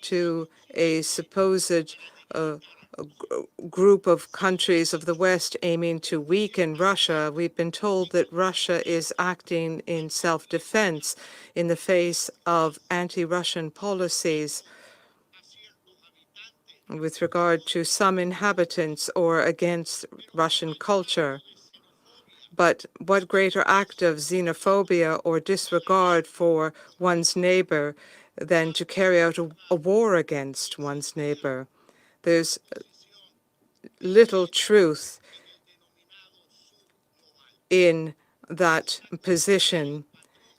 to a supposed group of countries of the West aiming to weaken Russia. We've been told that Russia is acting in self-defense in the face of anti-Russian policies. with regard to some inhabitants or against Russian culture. But what greater act of xenophobia or disregard for one's neighbor than to carry out a war against one's neighbor? There's little truth in that position.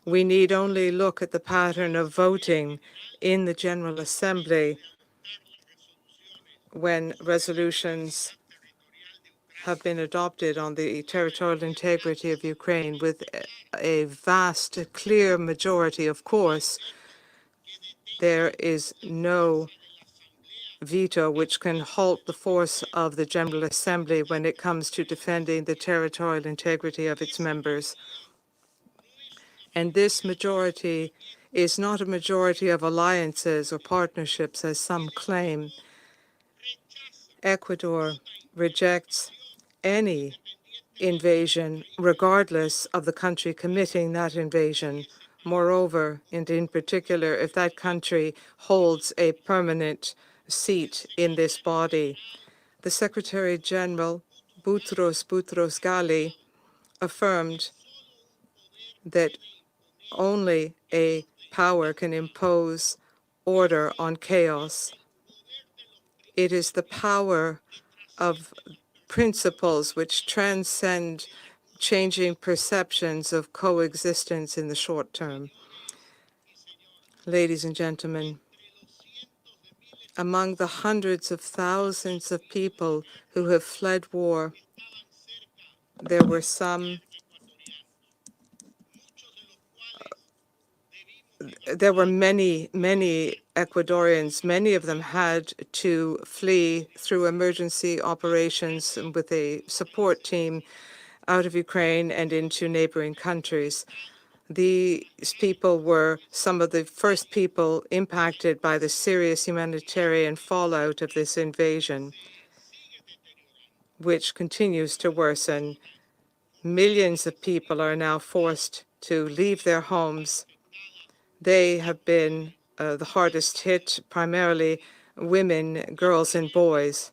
We need only look at the pattern of voting in the General Assembly when resolutions have been adopted on the territorial integrity of Ukraine with a vast, clear majority. Of course, there is no veto which can halt the force of the General Assembly when it comes to defending the territorial integrity of its members. And this majority is not a majority of alliances or partnerships, as some claim. Ecuador rejects any invasion, regardless of the country committing that invasion. Moreover, and in particular, if that country holds a permanent seat in this body. The Secretary General, Boutros Boutros-Ghali, affirmed that only a power can impose order on chaos. It is the power of principles which transcend changing perceptions of coexistence in the short term. Ladies and gentlemen, among the hundreds of thousands of people who have fled war, there were many Ecuadorians. Many of them had to flee through emergency operations with a support team out of Ukraine and into neighboring countries. These people were some of the first people impacted by the serious humanitarian fallout of this invasion, which continues to worsen. Millions of people are now forced to leave their homes. They have been the hardest hit. Primarily women, girls, and boys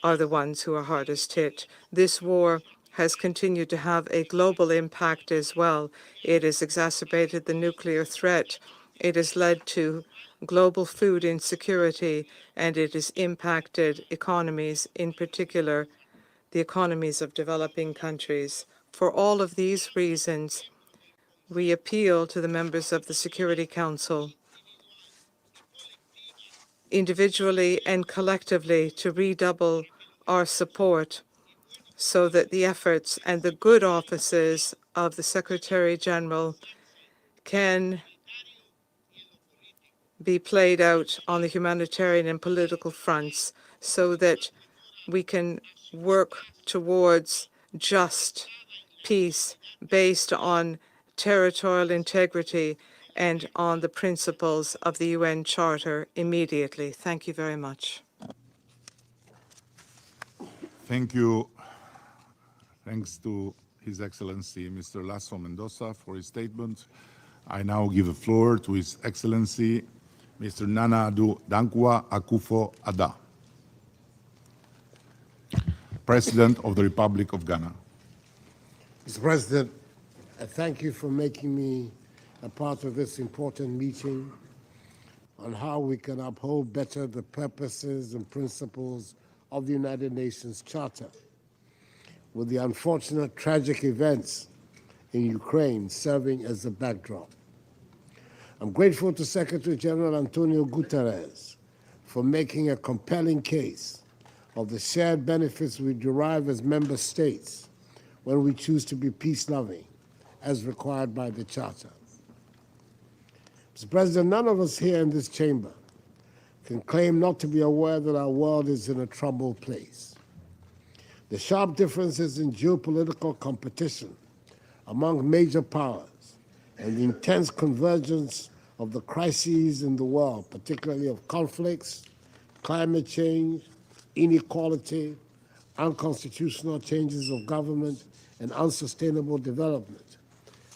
are the ones who are hardest hit. This war has continued to have a global impact as well. It has exacerbated the nuclear threat. It has led to global food insecurity, and it has impacted economies, in particular the economies of developing countries. For all of these reasons, we appeal to the members of the Security Council, individually and collectively, to redouble our support so that the efforts and the good offices of the Secretary General can be played out on the humanitarian and political fronts so that we can work towards just peace based on territorial integrity and on the principles of the UN Charter immediately. Thank you very much. Thank you. Thanks to His Excellency Mr. Lasso Mendoza for his statement. I now give the floor to His Excellency Mr. Nana Addo Dankwa Akufo-Addo, President of the Republic of Ghana. Mr. President, I thank you for making me a part of this important meeting on how we can uphold better the purposes and principles of the United Nations Charter, with the unfortunate tragic events in Ukraine serving as a backdrop. I'm grateful to Secretary General Antonio Guterres for making a compelling case of the shared benefits we derive as member states when we choose to be peace-loving, as required by the Charter. Mr. President, none of us here in this chamber can claim not to be aware that our world is in a troubled place. The sharp differences in geopolitical competition among major powers and the intense convergence of the crises in the world, particularly of conflicts, climate change, inequality, unconstitutional changes of government, and unsustainable development,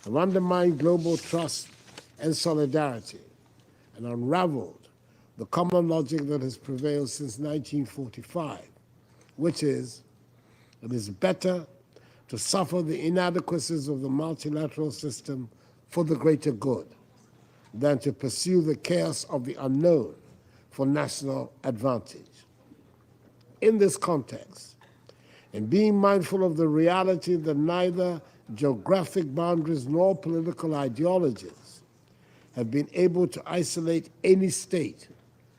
have undermined global trust and solidarity and unraveled the common logic that has prevailed since 1945, which is, it is better to suffer the inadequacies of the multilateral system for the greater good than to pursue the chaos of the unknown for national advantage. In this context, and being mindful of the reality that neither geographic boundaries nor political ideologies have been able to isolate any state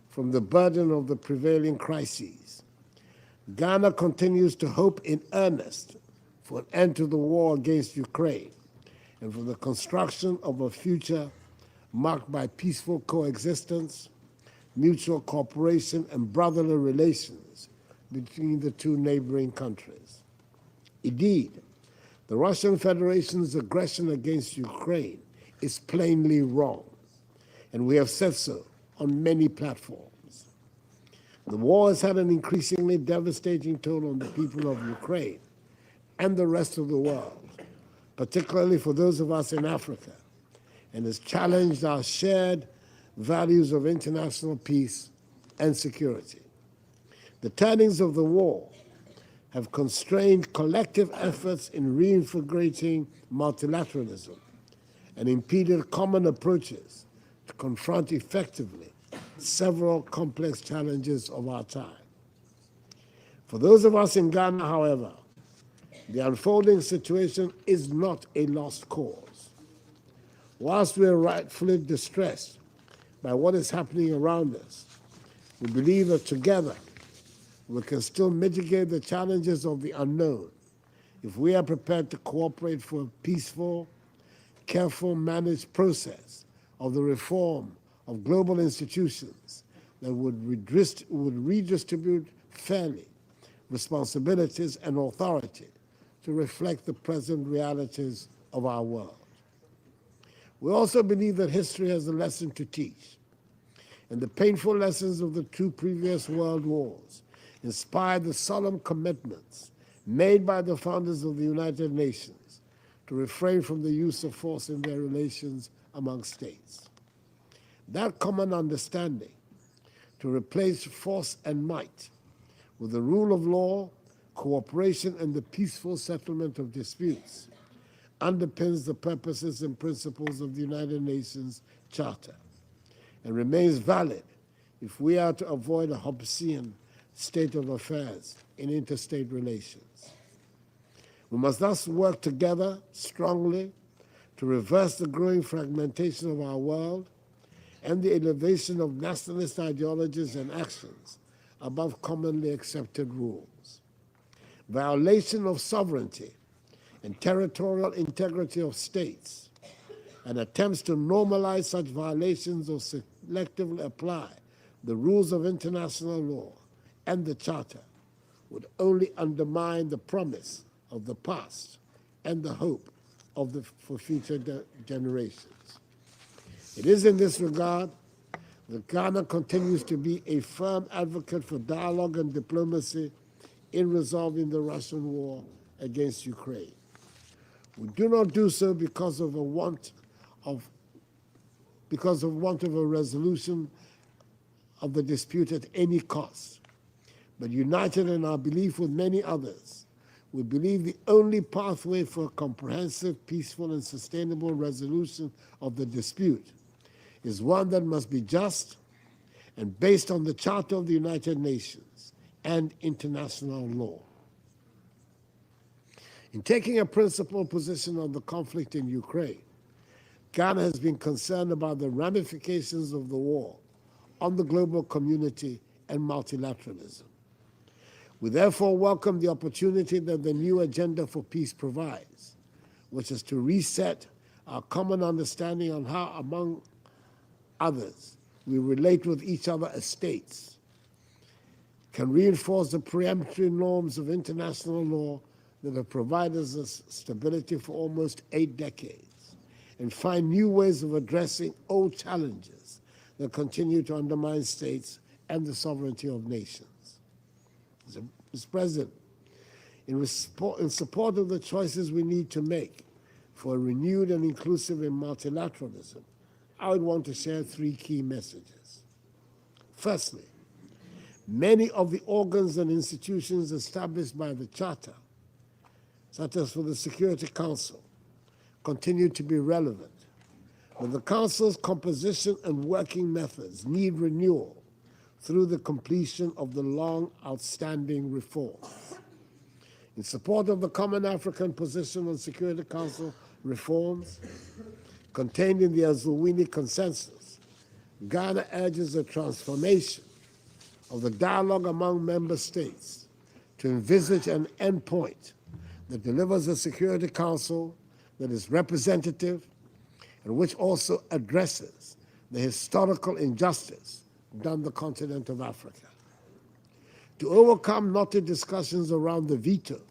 from the burden of the prevailing crises, Ghana continues to hope in earnest for an end to the war against Ukraine and for the construction of a future marked by peaceful coexistence, mutual cooperation, and brotherly relations between the two neighboring countries. Indeed, the Russian Federation's aggression against Ukraine is plainly wrong, and we have said so on many platforms. The war has had an increasingly devastating toll on the people of Ukraine and the rest of the world, particularly for those of us in Africa, and has challenged our shared values of international peace and security. The turnings of the war have constrained collective efforts in reintegrating multilateralism and impeded common approaches to confront effectively several complex challenges of our time. For those of us in Ghana, however, the unfolding situation is not a lost cause. Whilst we are rightfully distressed by what is happening around us, we believe that together we can still mitigate the challenges of the unknown if we are prepared to cooperate for a peaceful, careful, managed process of the reform of global institutions that would redistribute fairly responsibilities and authority to reflect the present realities of our world. We also believe that history has a lesson to teach, and the painful lessons of the two previous world wars inspired the solemn commitments made by the founders of the United Nations to refrain from the use of force in their relations among states. That common understanding to replace force and might with the rule of law, cooperation, and the peaceful settlement of disputes underpins the purposes and principles of the United Nations Charter and remains valid if we are to avoid a Hobbesian state of affairs in interstate relations. We must thus work together strongly to reverse the growing fragmentation of our world and the elevation of nationalist ideologies and actions above commonly accepted rules. Violation of sovereignty and territorial integrity of states and attempts to normalize such violations or selectively apply the rules of international law and the Charter would only undermine the promise of the past and the hope for future generations. It is in this regard that Ghana continues to be a firm advocate for dialogue and diplomacy in resolving the Russian war against Ukraine. We do not do so because of want of a resolution of the dispute at any cost, but united in our belief with many others, we believe the only pathway for a comprehensive, peaceful, and sustainable resolution of the dispute is one that must be just and based on the Charter of the United Nations and international law. In taking a principled position on the conflict in Ukraine, Ghana has been concerned about the ramifications of the war on the global community and multilateralism. We therefore welcome the opportunity that the new Agenda for Peace provides, which is to reset our common understanding on how, among others, we relate with each other as states, can reinforce the preemptory norms of international law that have provided us stability for almost 8 decades, and find new ways of addressing old challenges that continue to undermine states and the sovereignty of nations. Mr. President, in support of the choices we need to make for a renewed and inclusive in multilateralism, I would want to share 3 key messages. Firstly, many of the organs and institutions established by the Charter, such as for the Security Council, continue to be relevant, but the Council's composition and working methods need renewal through the completion of the long outstanding reforms. In support of the Common African Position on Security Council reforms contained in the Azulwini Consensus, Ghana urges a transformation of the dialogue among member states to envisage an endpoint that delivers a Security Council that is representative and which also addresses the historical injustice done the continent of Africa. To overcome knotty discussions around the veto,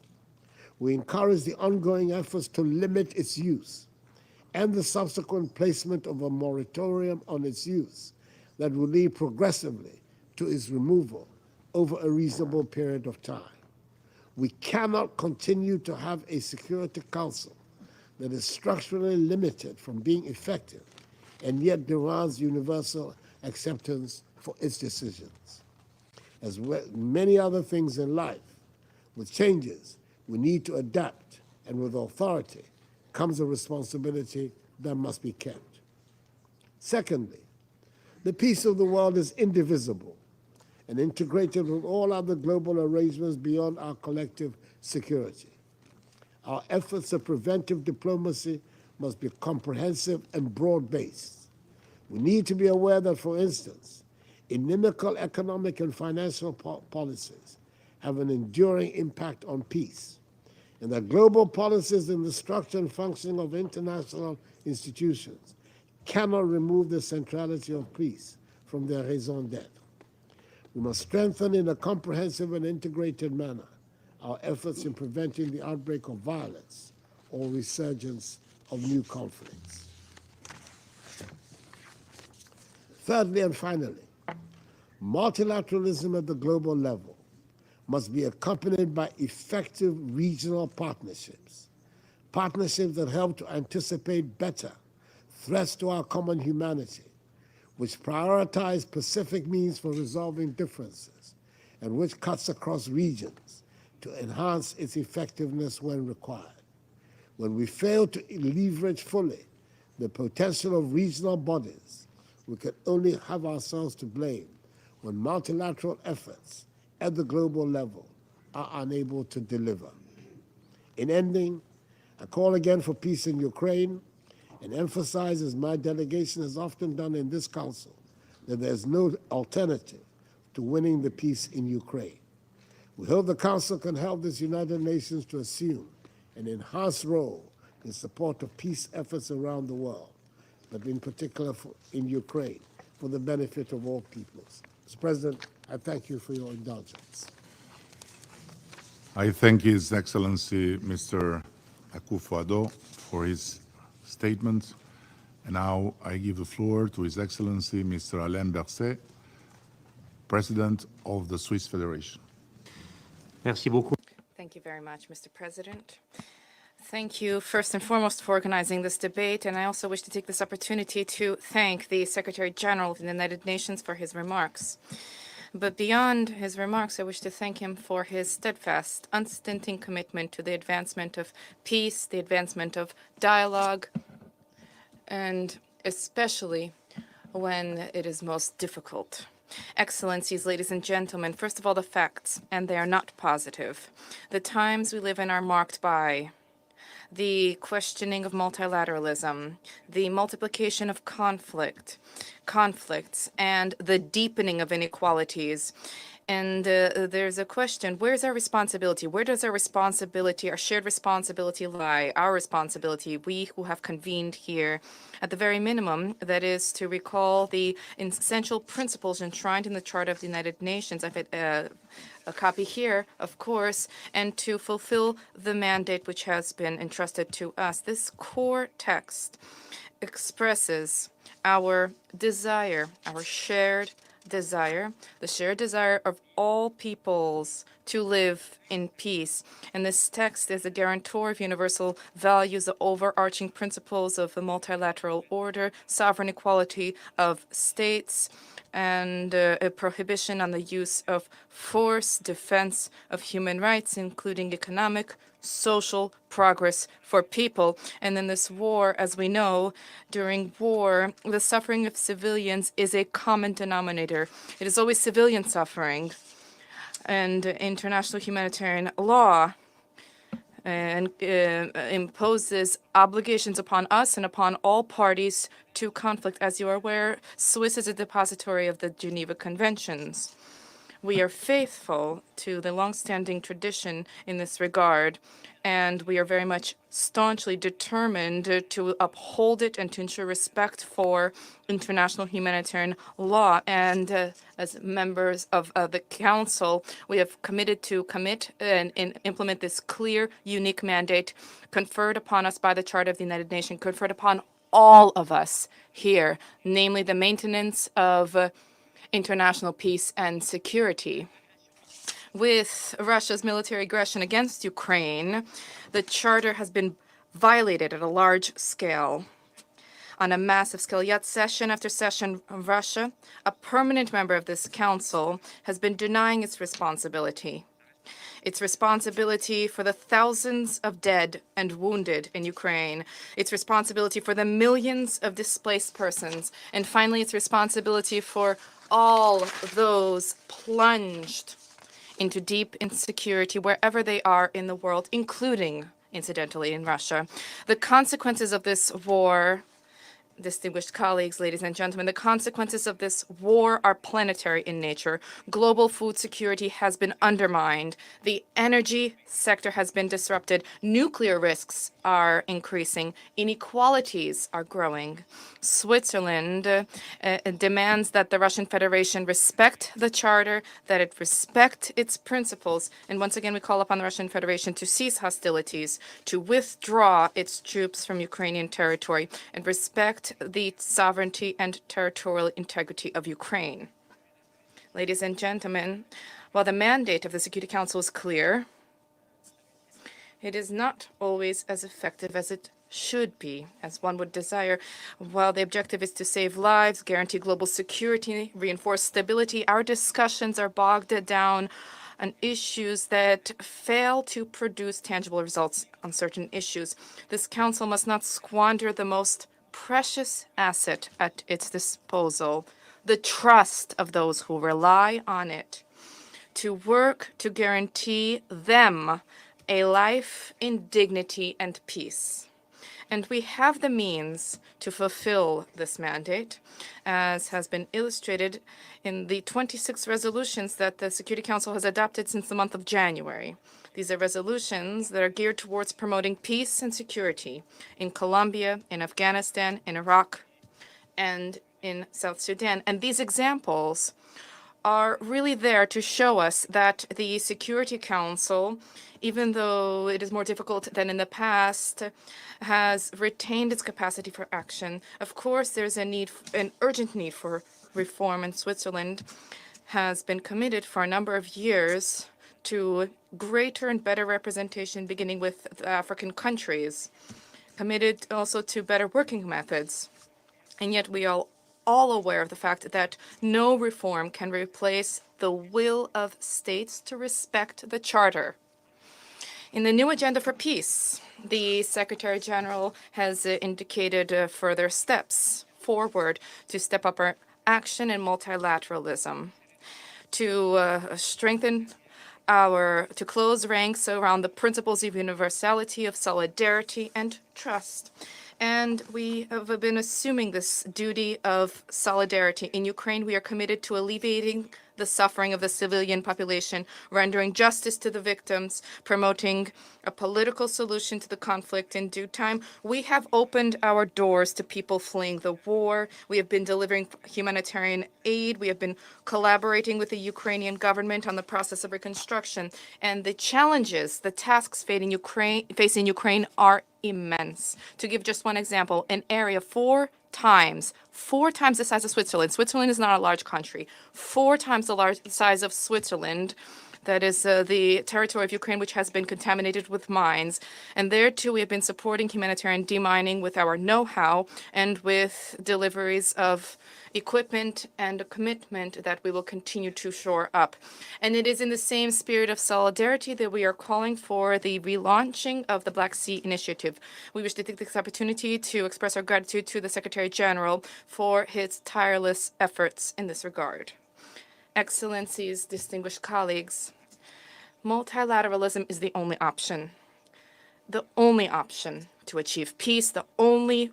we encourage the ongoing efforts to limit its use and the subsequent placement of a moratorium on its use that will lead progressively to its removal over a reasonable period of time. We cannot continue to have a Security Council that is structurally limited from being effective and yet demands universal acceptance for its decisions. As with many other things in life, with changes, we need to adapt, and with authority comes a responsibility that must be kept. Secondly, the peace of the world is indivisible and integrated with all other global arrangements beyond our collective security. Our efforts of preventive diplomacy must be comprehensive and broad-based. We need to be aware that, for instance, inimical economic and financial policies have an enduring impact on peace, and that global policies in the structure and functioning of international institutions cannot remove the centrality of peace from their raison d'etre. We must strengthen in a comprehensive and integrated manner our efforts in preventing the outbreak of violence or resurgence of new conflicts. Thirdly and finally, multilateralism at the global level must be accompanied by effective regional partnerships, partnerships that help to anticipate better threats to our common humanity, which prioritize specific means for resolving differences, and which cuts across regions to enhance its effectiveness when required. When we fail to leverage fully the potential of regional bodies, we can only have ourselves to blame when multilateral efforts at the global level are unable to deliver. In ending, I call again for peace in Ukraine and emphasize, as my delegation has often done in this council, that there is no alternative to winning the peace in Ukraine. We hope the Council can help this United Nations to assume an enhanced role in support of peace efforts around the world, but in particular in Ukraine, for the benefit of all peoples. Mr. President, I thank you for your indulgence. I thank His Excellency Mr. Akufo-Addo for his statement. And now I give the floor to His Excellency Mr. Alain Berset, President of the Swiss Federation. Merci beaucoup. Thank you very much, Mr. President. Thank you, first and foremost, for organizing this debate, and I also wish to take this opportunity to thank the Secretary General of the United Nations for his remarks. But beyond his remarks, I wish to thank him for his steadfast, unstinting commitment to the advancement of peace, the advancement of dialogue, and especially when it is most difficult. Excellencies, ladies and gentlemen, first of all, the facts, and they are not positive. The times we live in are marked by the questioning of multilateralism, the multiplication of conflicts, and the deepening of inequalities. And there's a question, where's our responsibility? Where does our responsibility, our shared responsibility lie? Our responsibility, we who have convened here, at the very minimum, that is to recall the essential principles enshrined in the Charter of the United Nations. I've had a copy here, of course, and to fulfill the mandate which has been entrusted to us. This core text expresses our desire, our shared desire, the shared desire of all peoples to live in peace. And this text is a guarantor of universal values, the overarching principles of the multilateral order, sovereign equality of states, and a prohibition on the use of force, defense of human rights, including economic, social progress for people. And in this war, as we know, during war, the suffering of civilians is a common denominator. It is always civilian suffering. And international humanitarian law and imposes obligations upon us and upon all parties to conflict. As you are aware, Swiss is a depository of the Geneva Conventions. We are faithful to the longstanding tradition in this regard, and we are very much staunchly determined to uphold it and to ensure respect for international humanitarian law. And as members of the Council, we have committed to commit and implement this clear, unique mandate conferred upon us by the Charter of the United Nations, conferred upon all of us here, namely the maintenance of international peace and security. With Russia's military aggression against Ukraine, the Charter has been violated at a large scale. On a massive scale, yet session after session, Russia, a permanent member of this Council, has been denying its responsibility for the thousands of dead and wounded in Ukraine, its responsibility for the millions of displaced persons, and finally its responsibility for all those plunged into deep insecurity wherever they are in the world, including, incidentally, in Russia. The consequences of this war, distinguished colleagues, ladies and gentlemen, the consequences of this war are planetary in nature. Global food security has been undermined. The energy sector has been disrupted. Nuclear risks are increasing. Inequalities are growing. Switzerland demands that the Russian Federation respect the Charter, that it respect its principles. And once again, we call upon the Russian Federation to cease hostilities, to withdraw its troops from Ukrainian territory, and respect the sovereignty and territorial integrity of Ukraine. Ladies and gentlemen, while the mandate of the Security Council is clear, it is not always as effective as it should be, as one would desire. While the objective is to save lives, guarantee global security, reinforce stability, our discussions are bogged down on issues that fail to produce tangible results on certain issues. This Council must not squander the most precious asset at its disposal, the trust of those who rely on it, to work to guarantee them a life in dignity and peace. And we have the means to fulfill this mandate, as has been illustrated in the 26 resolutions that the Security Council has adopted since the month of January. These are resolutions that are geared towards promoting peace and security in Colombia, in Afghanistan, in Iraq, and in South Sudan. And these examples are really there to show us that the Security Council, even though it is more difficult than in the past, has retained its capacity for action. Of course, there's an urgent need for reform, and Switzerland has been committed for a number of years to greater and better representation, beginning with the African countries, committed also to better working methods. And yet we are all aware of the fact that no reform can replace the will of states to respect the Charter. In the new agenda for peace, the Secretary General has indicated further steps forward to step up our action in multilateralism, to strengthen to close ranks around the principles of universality, of solidarity, and trust. And we have been assuming this duty of solidarity. In Ukraine, we are committed to alleviating the suffering of the civilian population, rendering justice to the victims, promoting a political solution to the conflict in due time. We have opened our doors to people fleeing the war. We have been delivering humanitarian aid. We have been collaborating with the Ukrainian government on the process of reconstruction. And the challenges, the tasks facing Ukraine are immense. To give just one example, an area four times the size of Switzerland. Switzerland is not a large country. 4 times the size of Switzerland That is the territory of Ukraine, which has been contaminated with mines. And there, too, we have been supporting humanitarian demining with our know-how and with deliveries of equipment and a commitment that we will continue to shore up. And it is in the same spirit of solidarity that we are calling for the relaunching of the Black Sea Initiative. We wish to take this opportunity to express our gratitude to the Secretary General for his tireless efforts in this regard. Excellencies, distinguished colleagues, multilateralism is the only option to achieve peace, the only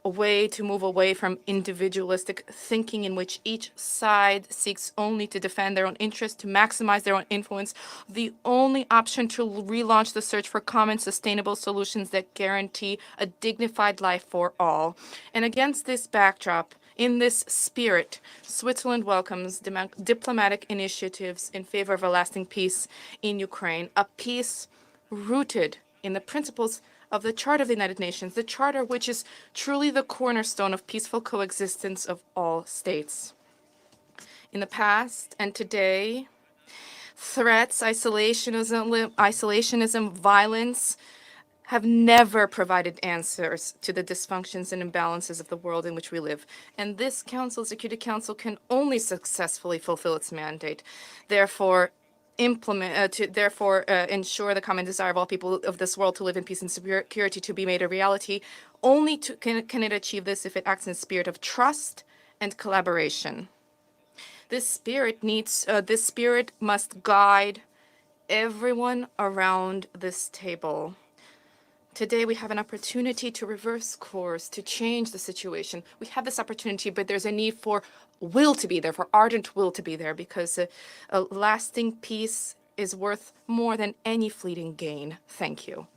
way to move away from individualistic thinking in which each side seeks only to defend their own interests, to maximize their own influence, the only option to relaunch the search for common sustainable solutions that guarantee a dignified life for all. And against this backdrop, in this spirit, Switzerland welcomes diplomatic initiatives in favor of a lasting peace in Ukraine, a peace rooted in the principles of the Charter of the United Nations, the Charter which is truly the cornerstone of peaceful coexistence of all states. In the past and today, threats, isolationism, violence have never provided answers to the dysfunctions and imbalances of the world in which we live. And this Council, Security Council, can only successfully fulfill its mandate. Therefore, ensure the common desire of all people of this world to live in peace and security to be made a reality. Only can it achieve this if it acts in a spirit of trust and collaboration. This spirit must guide everyone around this table. Today, we have an opportunity to reverse course, to change the situation. We have this opportunity, but there's a need for will to be there, for ardent will to be there, because a lasting peace is worth more than any fleeting gain. Thank you.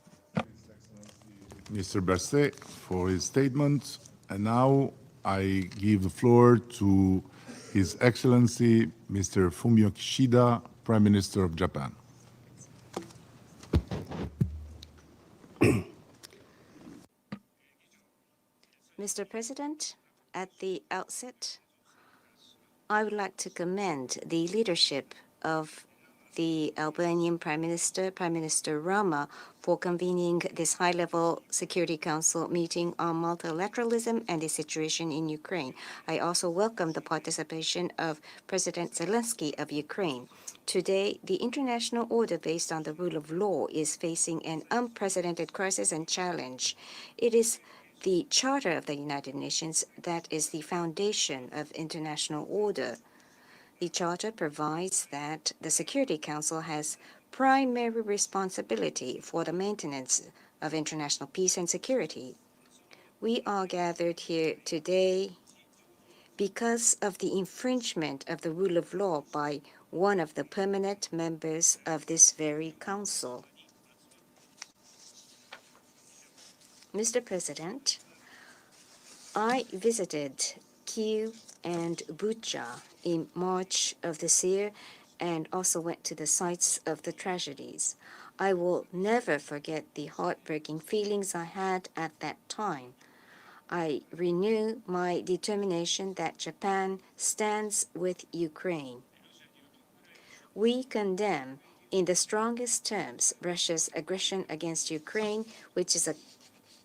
Mr. Berset for his statement. And now I give the floor to His Excellency Mr. Fumio Kishida, Prime Minister of Japan. Mr. President, at the outset, I would like to commend the leadership of the Albanian Prime Minister Rama, for convening this high-level Security Council meeting on multilateralism and the situation in Ukraine. I also welcome the participation of President Zelensky of Ukraine. Today, the international order based on the rule of law is facing an unprecedented crisis and challenge. It is the Charter of the United Nations that is the foundation of international order. The Charter provides that the Security Council has primary responsibility for the maintenance of international peace and security. We are gathered here today because of the infringement of the rule of law by one of the permanent members of this very council. Mr. President, I visited Kyiv and Bucha in March of this year and also went to the sites of the tragedies. I will never forget the heartbreaking feelings I had at that time. I renew my determination that Japan stands with Ukraine. We condemn in the strongest terms Russia's aggression against Ukraine, which is a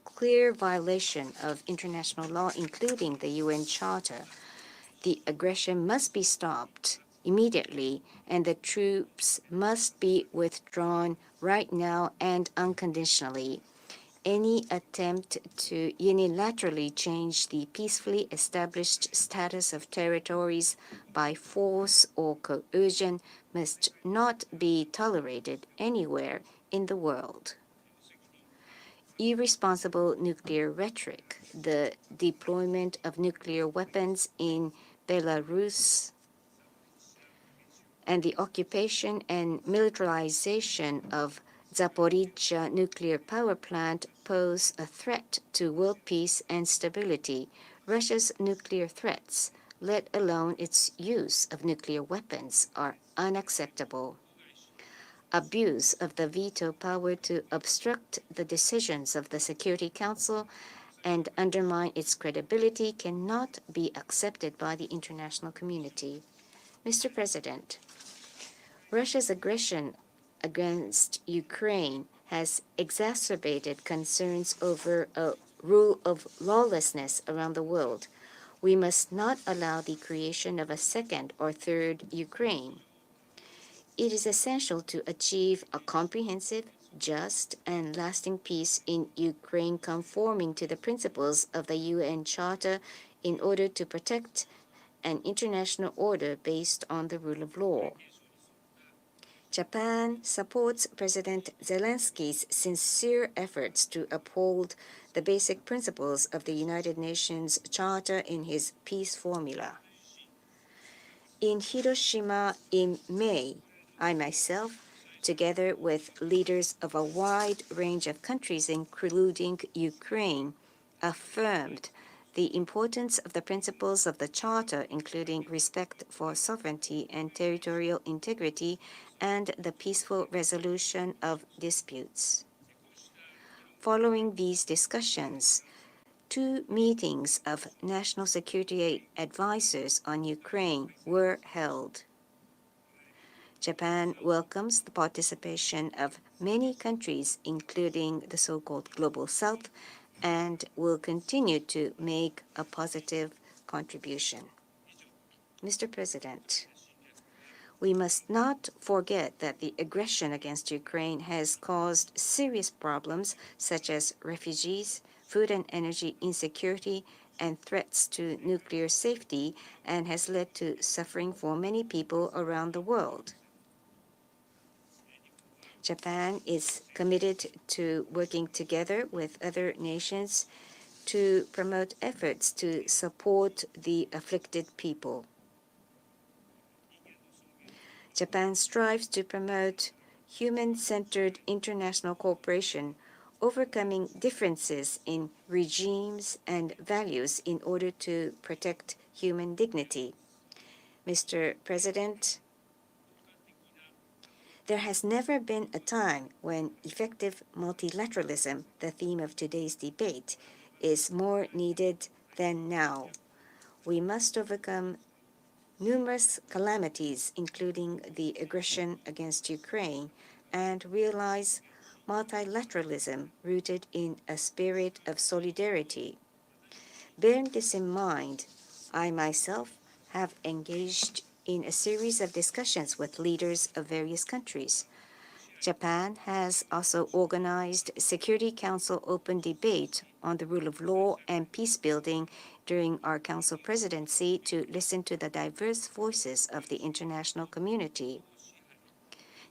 clear violation of international law, including the UN Charter. The aggression must be stopped immediately, and the troops must be withdrawn right now and unconditionally. Any attempt to unilaterally change the peacefully established status of territories by force or coercion must not be tolerated anywhere in the world. Irresponsible nuclear rhetoric, the deployment of nuclear weapons in Belarus, and the occupation and militarization of Zaporizhzhia nuclear power plant pose a threat to world peace and stability. Russia's nuclear threats, let alone its use of nuclear weapons, are unacceptable. Abuse of the veto power to obstruct the decisions of the Security Council and undermine its credibility cannot be accepted by the international community. Mr. President, Russia's aggression against Ukraine has exacerbated concerns over a rule of lawlessness around the world. We must not allow the creation of a second or third Ukraine. It is essential to achieve a comprehensive, just, and lasting peace in Ukraine conforming to the principles of the UN Charter in order to protect an international order based on the rule of law. Japan supports President Zelensky's sincere efforts to uphold the basic principles of the United Nations Charter in his peace formula. In Hiroshima in May, I myself, together with leaders of a wide range of countries, including Ukraine, affirmed the importance of the principles of the Charter, including respect for sovereignty and territorial integrity and the peaceful resolution of disputes. Following these discussions, 2 meetings of National Security Advisors on Ukraine were held. Japan welcomes the participation of many countries, including the so-called Global South, and will continue to make a positive contribution. Mr. President, we must not forget that the aggression against Ukraine has caused serious problems such as refugees, food and energy insecurity, and threats to nuclear safety, and has led to suffering for many people around the world. Japan is committed to working together with other nations to promote efforts to support the afflicted people. Japan strives to promote human-centered international cooperation, overcoming differences in regimes and values in order to protect human dignity. Mr. President, there has never been a time when effective multilateralism, the theme of today's debate, is more needed than now. We must overcome numerous calamities, including the aggression against Ukraine, and realize multilateralism rooted in a spirit of solidarity. Bearing this in mind, I myself have engaged in a series of discussions with leaders of various countries. Japan has also organized Security Council open debate on the rule of law and peace building during our Council presidency to listen to the diverse voices of the international community.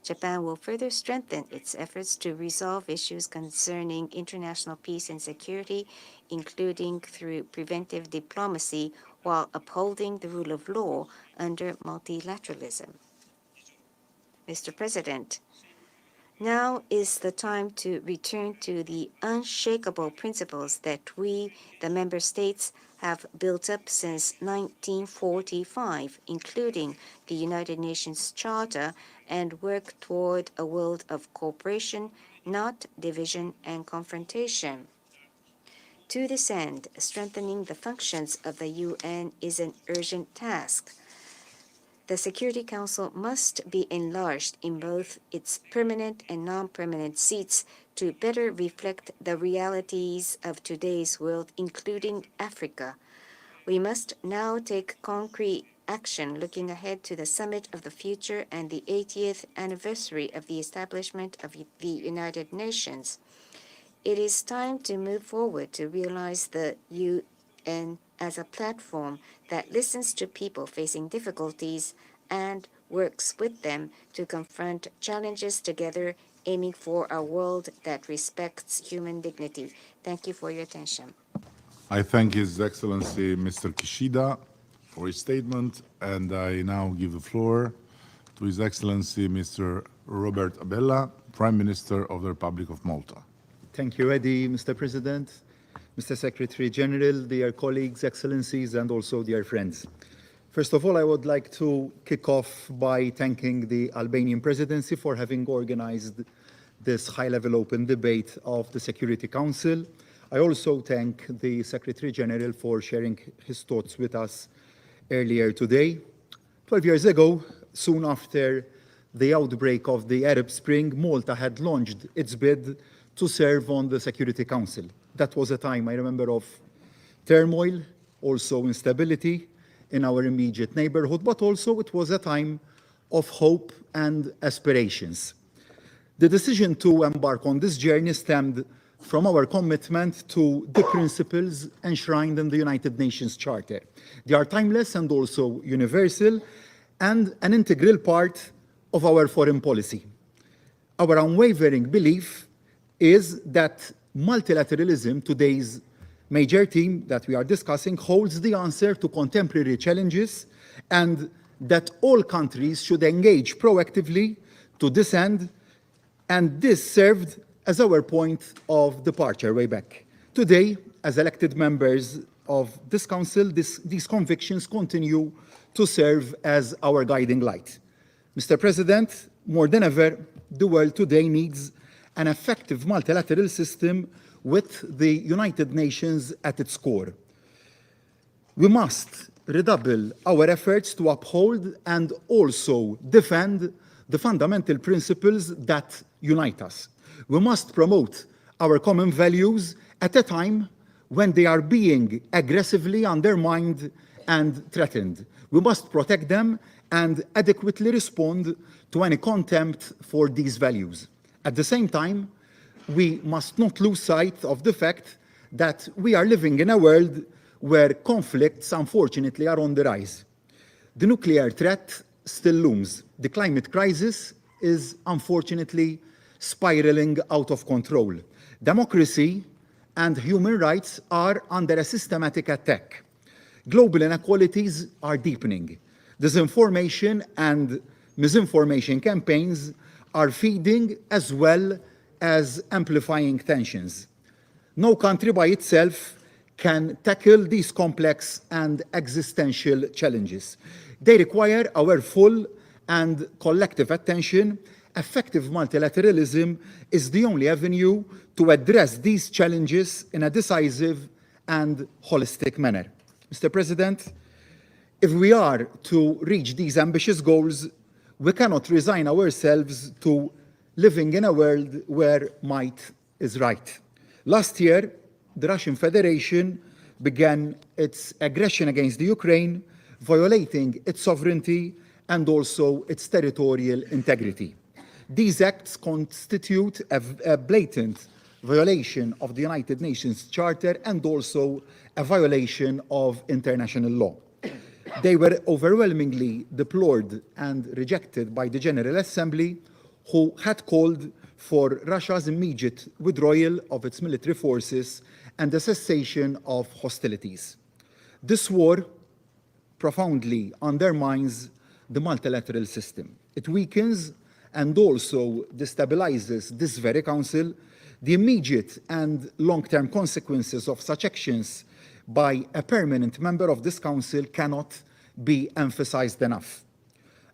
Japan will further strengthen its efforts to resolve issues concerning international peace and security, including through preventive diplomacy, while upholding the rule of law under multilateralism. Mr. President, now is the time to return to the unshakable principles that we, the member states, have built up since 1945, including the United Nations Charter, and work toward a world of cooperation, not division and confrontation. To this end, strengthening the functions of the UN is an urgent task. The Security Council must be enlarged in both its permanent and non-permanent seats to better reflect the realities of today's world, including Africa. We must now take concrete action looking ahead to the Summit of the Future and the 80th anniversary of the establishment of the United Nations. It is time to move forward to realize the UN as a platform that listens to people facing difficulties and works with them to confront challenges together, aiming for a world that respects human dignity. Thank you for your attention. I thank His Excellency Mr. Kishida for his statement, and I now give the floor to His Excellency Mr. Robert Abella, Prime Minister of the Republic of Malta. Thank you, Eddie, Mr. President, Mr. Secretary General, dear colleagues, excellencies, and also dear friends. First of all, I would like to kick off by thanking the Albanian presidency for having organized this high-level open debate of the Security Council. I also thank the Secretary General for sharing his thoughts with us earlier today. 12 years ago, soon after the outbreak of the Arab Spring, Malta had launched its bid to serve on the Security Council. That was a time, I remember, of turmoil, also instability in our immediate neighborhood, but also it was a time of hope and aspirations. The decision to embark on this journey stemmed from our commitment to the principles enshrined in the United Nations Charter. They are timeless and also universal and an integral part of our foreign policy. Our unwavering belief is that multilateralism, today's major theme that we are discussing, holds the answer to contemporary challenges, and that all countries should engage proactively to this end, and this served as our point of departure way back. Today, as elected members of this council, these convictions continue to serve as our guiding light. Mr. President, more than ever, the world today needs an effective multilateral system with the United Nations at its core. We must redouble our efforts to uphold and also defend the fundamental principles that unite us. We must promote our common values at a time when they are being aggressively undermined and threatened. We must protect them and adequately respond to any contempt for these values. At the same time, we must not lose sight of the fact that we are living in a world where conflicts, unfortunately, are on the rise. The nuclear threat still looms. The climate crisis is, unfortunately, spiraling out of control. Democracy and human rights are under a systematic attack. Global inequalities are deepening. Disinformation and misinformation campaigns are feeding as well as amplifying tensions. No country by itself can tackle these complex and existential challenges. They require our full and collective attention. Effective multilateralism is the only avenue to address these challenges in a decisive and holistic manner. Mr. President, if we are to reach these ambitious goals, we cannot resign ourselves to living in a world where might is right. Last year, the Russian Federation began its aggression against the Ukraine, violating its sovereignty and also its territorial integrity. These acts constitute a blatant violation of the United Nations Charter and also a violation of international law. They were overwhelmingly deplored and rejected by the General Assembly, who had called for Russia's immediate withdrawal of its military forces and the cessation of hostilities. This war profoundly undermines the multilateral system. It weakens and also destabilizes this very council. The immediate and long-term consequences of such actions by a permanent member of this council cannot be emphasized enough.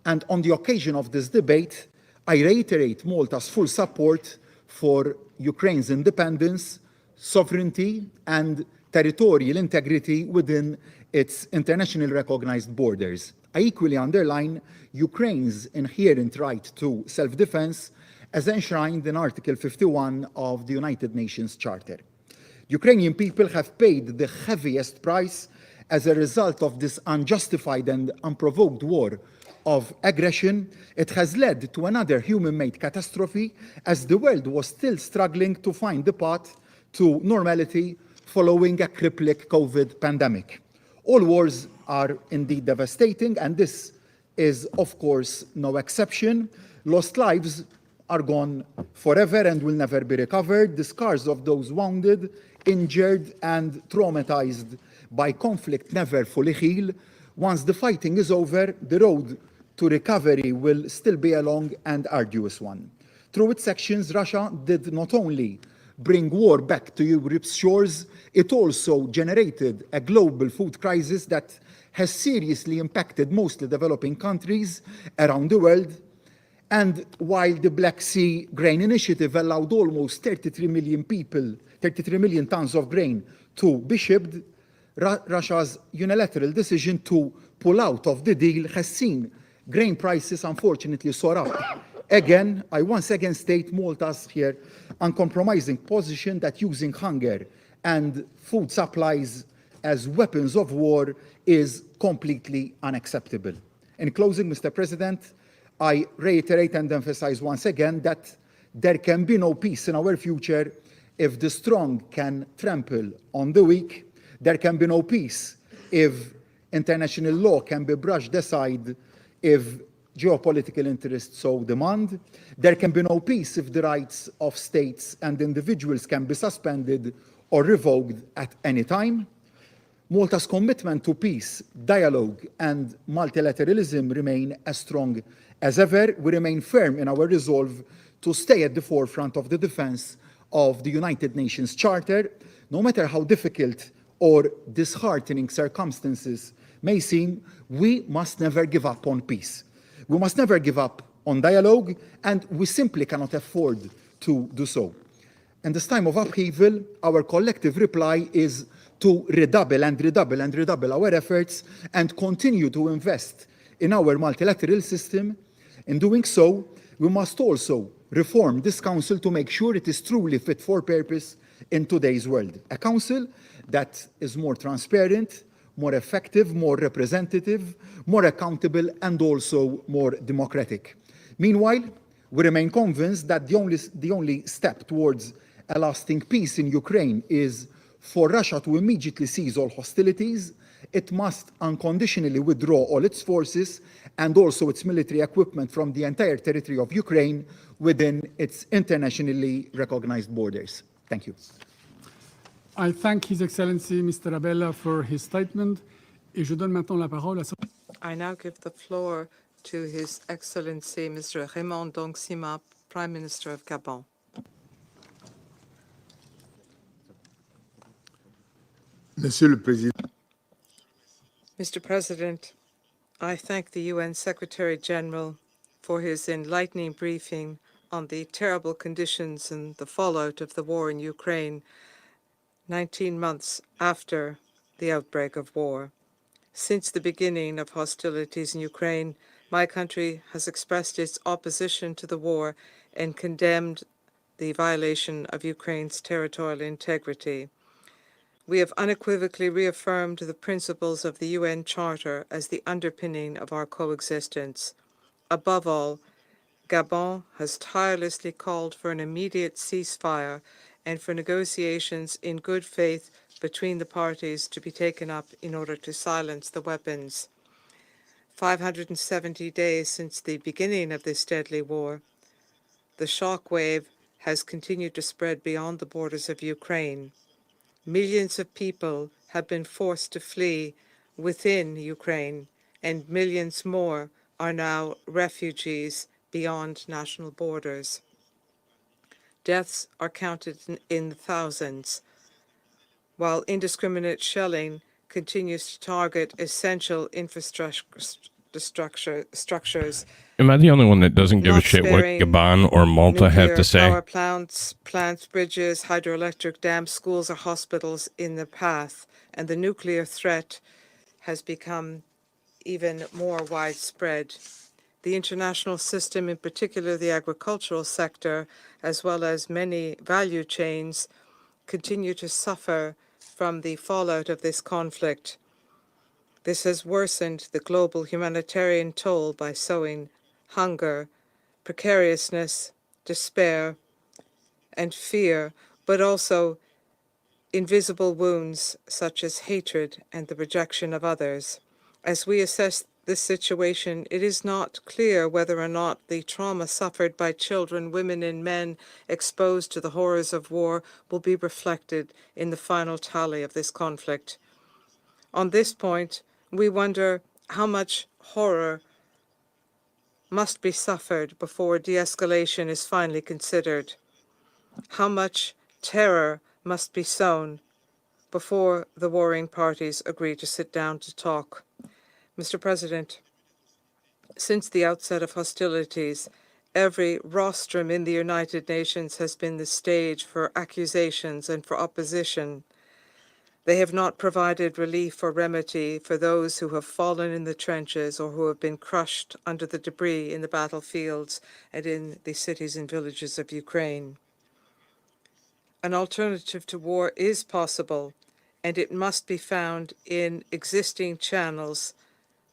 And on the occasion of this debate, I reiterate Malta's full support for Ukraine's independence, sovereignty, and territorial integrity within its internationally recognized borders. I equally underline Ukraine's inherent right to self-defense as enshrined in Article 51 of the United Nations Charter. Ukrainian people have paid the heaviest price as a result of this unjustified and unprovoked war of aggression. It has led to another human-made catastrophe as the world was still struggling to find the path to normality following a crippling COVID pandemic. All wars are indeed devastating, and this is, of course, no exception. Lost lives are gone forever and will never be recovered. The scars of those wounded, injured, and traumatized by conflict never fully heal. Once the fighting is over, the road to recovery will still be a long and arduous one. Through its actions, Russia did not only bring war back to Europe's shores, it also generated a global food crisis that has seriously impacted mostly developing countries around the world. And while the Black Sea Grain Initiative allowed almost 33 million tons of grain to be shipped, Russia's unilateral decision to pull out of the deal has seen grain prices unfortunately soar up. Again, I once again state Malta's here uncompromising position that using hunger and food supplies as weapons of war is completely unacceptable. In closing, Mr. President, I reiterate and emphasize once again that there can be no peace in our future if the strong can trample on the weak. There can be no peace if international law can be brushed aside, if geopolitical interests so demand. There can be no peace if the rights of states and individuals can be suspended or revoked at any time. Malta's commitment to peace, dialogue, and multilateralism remain as strong as ever. We remain firm in our resolve to stay at the forefront of the defense of the United Nations Charter, no matter how difficult or disheartening circumstances may seem. We must never give up on peace. We must never give up on dialogue, and we simply cannot afford to do so. In this time of upheaval, our collective reply is to redouble and redouble and redouble our efforts and continue to invest in our multilateral system. In doing so, we must also reform this council to make sure it is truly fit for purpose in today's world. A council that is more transparent, more effective, more representative, more accountable, and also more democratic. Meanwhile, we remain convinced that the only step towards a lasting peace in Ukraine is for Russia to immediately cease all hostilities. It must unconditionally withdraw all its forces and also its military equipment from the entire territory of Ukraine within its internationally recognized borders. Thank you. I thank His Excellency Mr. Abella for his statement. Et je donne maintenant la parole à I now give the floor to His Excellency Mr. Raymond Dongsima, Prime Minister of Gabon. Monsieur le Président, Mr. President, I thank the UN Secretary General for his enlightening briefing on the terrible conditions and the fallout of the war in Ukraine 19 months after the outbreak of war. Since the beginning of hostilities in Ukraine, my country has expressed its opposition to the war and condemned the violation of Ukraine's territorial integrity. We have unequivocally reaffirmed the principles of the UN Charter as the underpinning of our coexistence. Above all, Gabon has tirelessly called for an immediate ceasefire and for negotiations in good faith between the parties to be taken up in order to silence the weapons. 570 days since the beginning of this deadly war, the shock wave has continued to spread beyond the borders of Ukraine. Millions of people have been forced to flee within Ukraine, and millions more are now refugees beyond national borders. Deaths are counted in thousands, while indiscriminate shelling continues to target essential structures. Am I the only one that doesn't give a shit what Gabon or Malta have to say? Power plants, bridges, hydroelectric dams, schools, or hospitals in the path, and the nuclear threat has become even more widespread. The international system, in particular the agricultural sector, as well as many value chains, continue to suffer from the fallout of this conflict. This has worsened the global humanitarian toll by sowing hunger, precariousness, despair, and fear, but also invisible wounds such as hatred and the rejection of others. As we assess this situation, it is not clear whether or not the trauma suffered by children, women, and men exposed to the horrors of war will be reflected in the final tally of this conflict. On this point, we wonder how much horror must be suffered before de-escalation is finally considered. How much terror must be sown before the warring parties agree to sit down to talk. Mr. President, since the outset of hostilities, every rostrum in the United Nations has been the stage for accusations and for opposition. They have not provided relief or remedy for those who have fallen in the trenches or who have been crushed under the debris in the battlefields and in the cities and villages of Ukraine. An alternative to war is possible, and it must be found in existing channels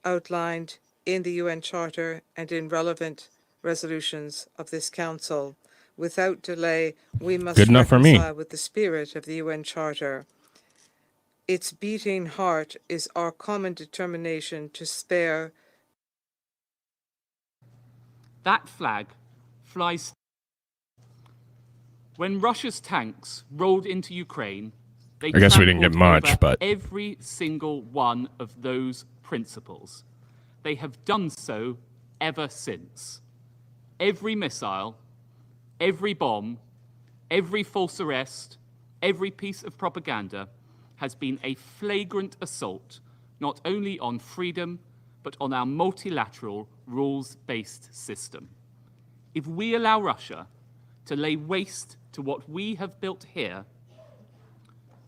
outlined in the UN Charter and in relevant resolutions of this Council. Without delay, we must Good enough for me. reconcile with the spirit of the UN Charter. Its beating heart is our common determination to spare. That flag flies. When Russia's tanks rolled into Ukraine, they I guess we didn't get trampled much, over but every single one of those principles. They have done so ever since. Every missile, every bomb, every false arrest, every piece of propaganda has been a flagrant assault not only on freedom, but on our multilateral rules-based system. If we allow Russia to lay waste to what we have built here,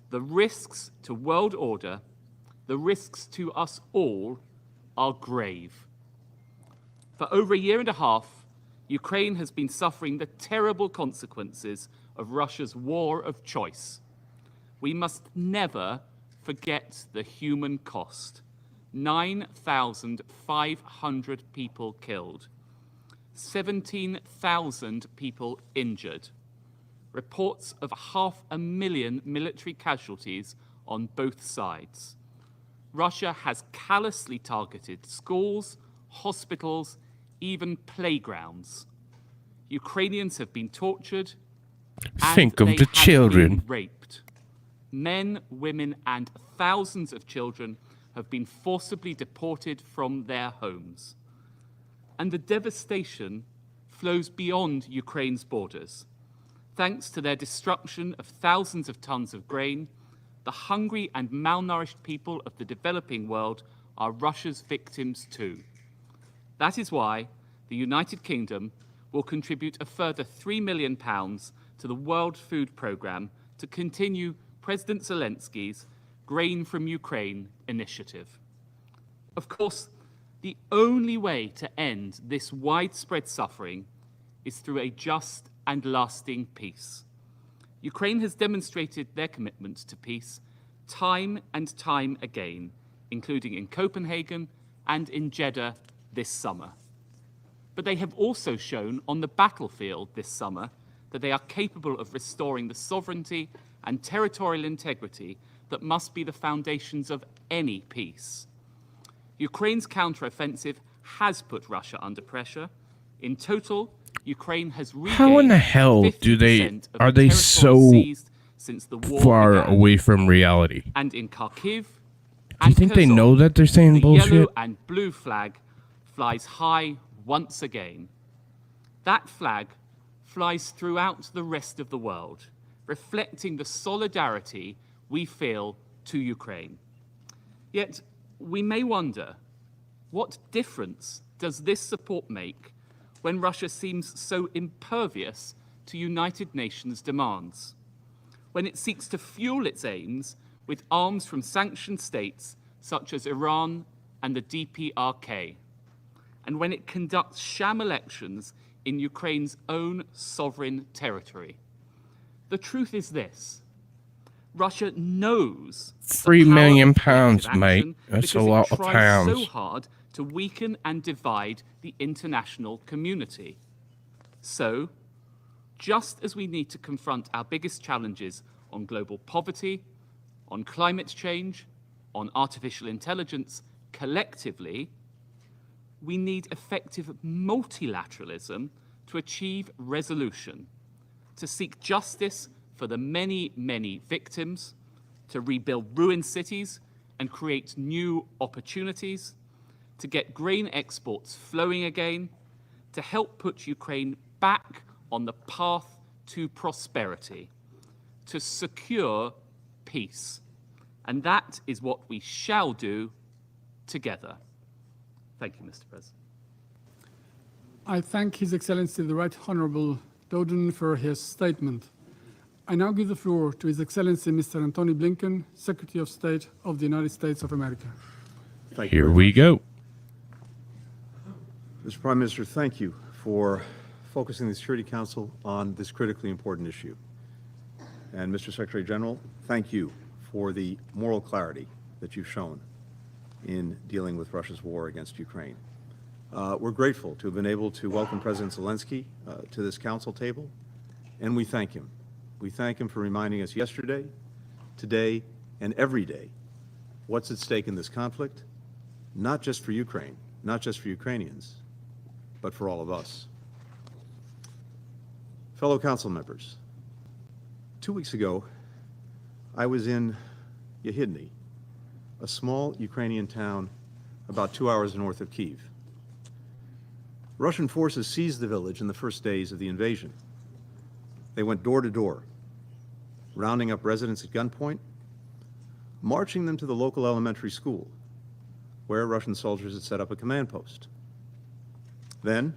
the risks to world order, the risks to us all, are grave. For over a year and a half, Ukraine has been suffering the terrible consequences of Russia's war of choice. We must never forget the human cost. 9,500 people killed, 17,000 people injured, reports of 500,000 military casualties on both sides. Russia has callously targeted schools, hospitals, even playgrounds. Ukrainians have been tortured. Think of the children. Raped. Men, women, and thousands of children have been forcibly deported from their homes. And the devastation flows beyond Ukraine's borders. Thanks to their destruction of thousands of tons of grain, the hungry and malnourished people of the developing world are Russia's victims too. That is why the United Kingdom will contribute a further £3 million to the World Food Programme to continue President Zelensky's Grain from Ukraine initiative. Of course, the only way to end this widespread suffering is through a just and lasting peace. Ukraine has demonstrated their commitment to peace time and time again, including in Copenhagen and in Jeddah this summer. But they have also shown on the battlefield this summer that they are capable of restoring the sovereignty and territorial integrity that must be the foundations of any peace. Ukraine's counteroffensive has put Russia under pressure. In total, Ukraine has regained how in the hell do are they so since the war far began. away from reality? And in Kharkiv, Do you think they know that they're saying the bullshit? yellow and blue flag flies high once again. That flag flies throughout the rest of the world, reflecting the solidarity we feel to Ukraine. Yet, we may wonder, what difference does this support make when Russia seems so impervious to United Nations demands? When it seeks to fuel its aims with arms from sanctioned states such as Iran and the DPRK, and when it conducts sham elections in Ukraine's own sovereign territory. The truth is this: Russia knows £3 million, collective mate. action That's a because lot it of tries pounds. so hard to weaken and divide the international community. So, just as we need to confront our biggest challenges on global poverty, on climate change, on artificial intelligence collectively, we need effective multilateralism to achieve resolution, to seek justice for the many, many victims, to rebuild ruined cities and create new opportunities, to get grain exports flowing again, to help put Ukraine back on the path to prosperity, to secure peace. And that is what we shall do together. Thank you, Mr. President. I thank His Excellency the Right Honourable Dowden for his statement. I now give the floor to His Excellency Mr. Antony Blinken, Secretary of State of the United States of America. Thank you Here very we much. go. Mr. Prime Minister, thank you for focusing the Security Council on this critically important issue. And Mr. Secretary General, thank you for the moral clarity that you've shown in dealing with Russia's war against Ukraine. We're grateful to have been able to welcome President Zelensky to this council table, and we thank him. We thank him for reminding us yesterday, today, and every day what's at stake in this conflict, not just for Ukraine, not just for Ukrainians, but for all of us. Fellow council members, 2 weeks ago, I was in Yehidny, a small Ukrainian town about 2 hours north of Kyiv. Russian forces seized the village in the first days of the invasion. They went door to door, rounding up residents at gunpoint, marching them to the local elementary school, where Russian soldiers had set up a command post. Then,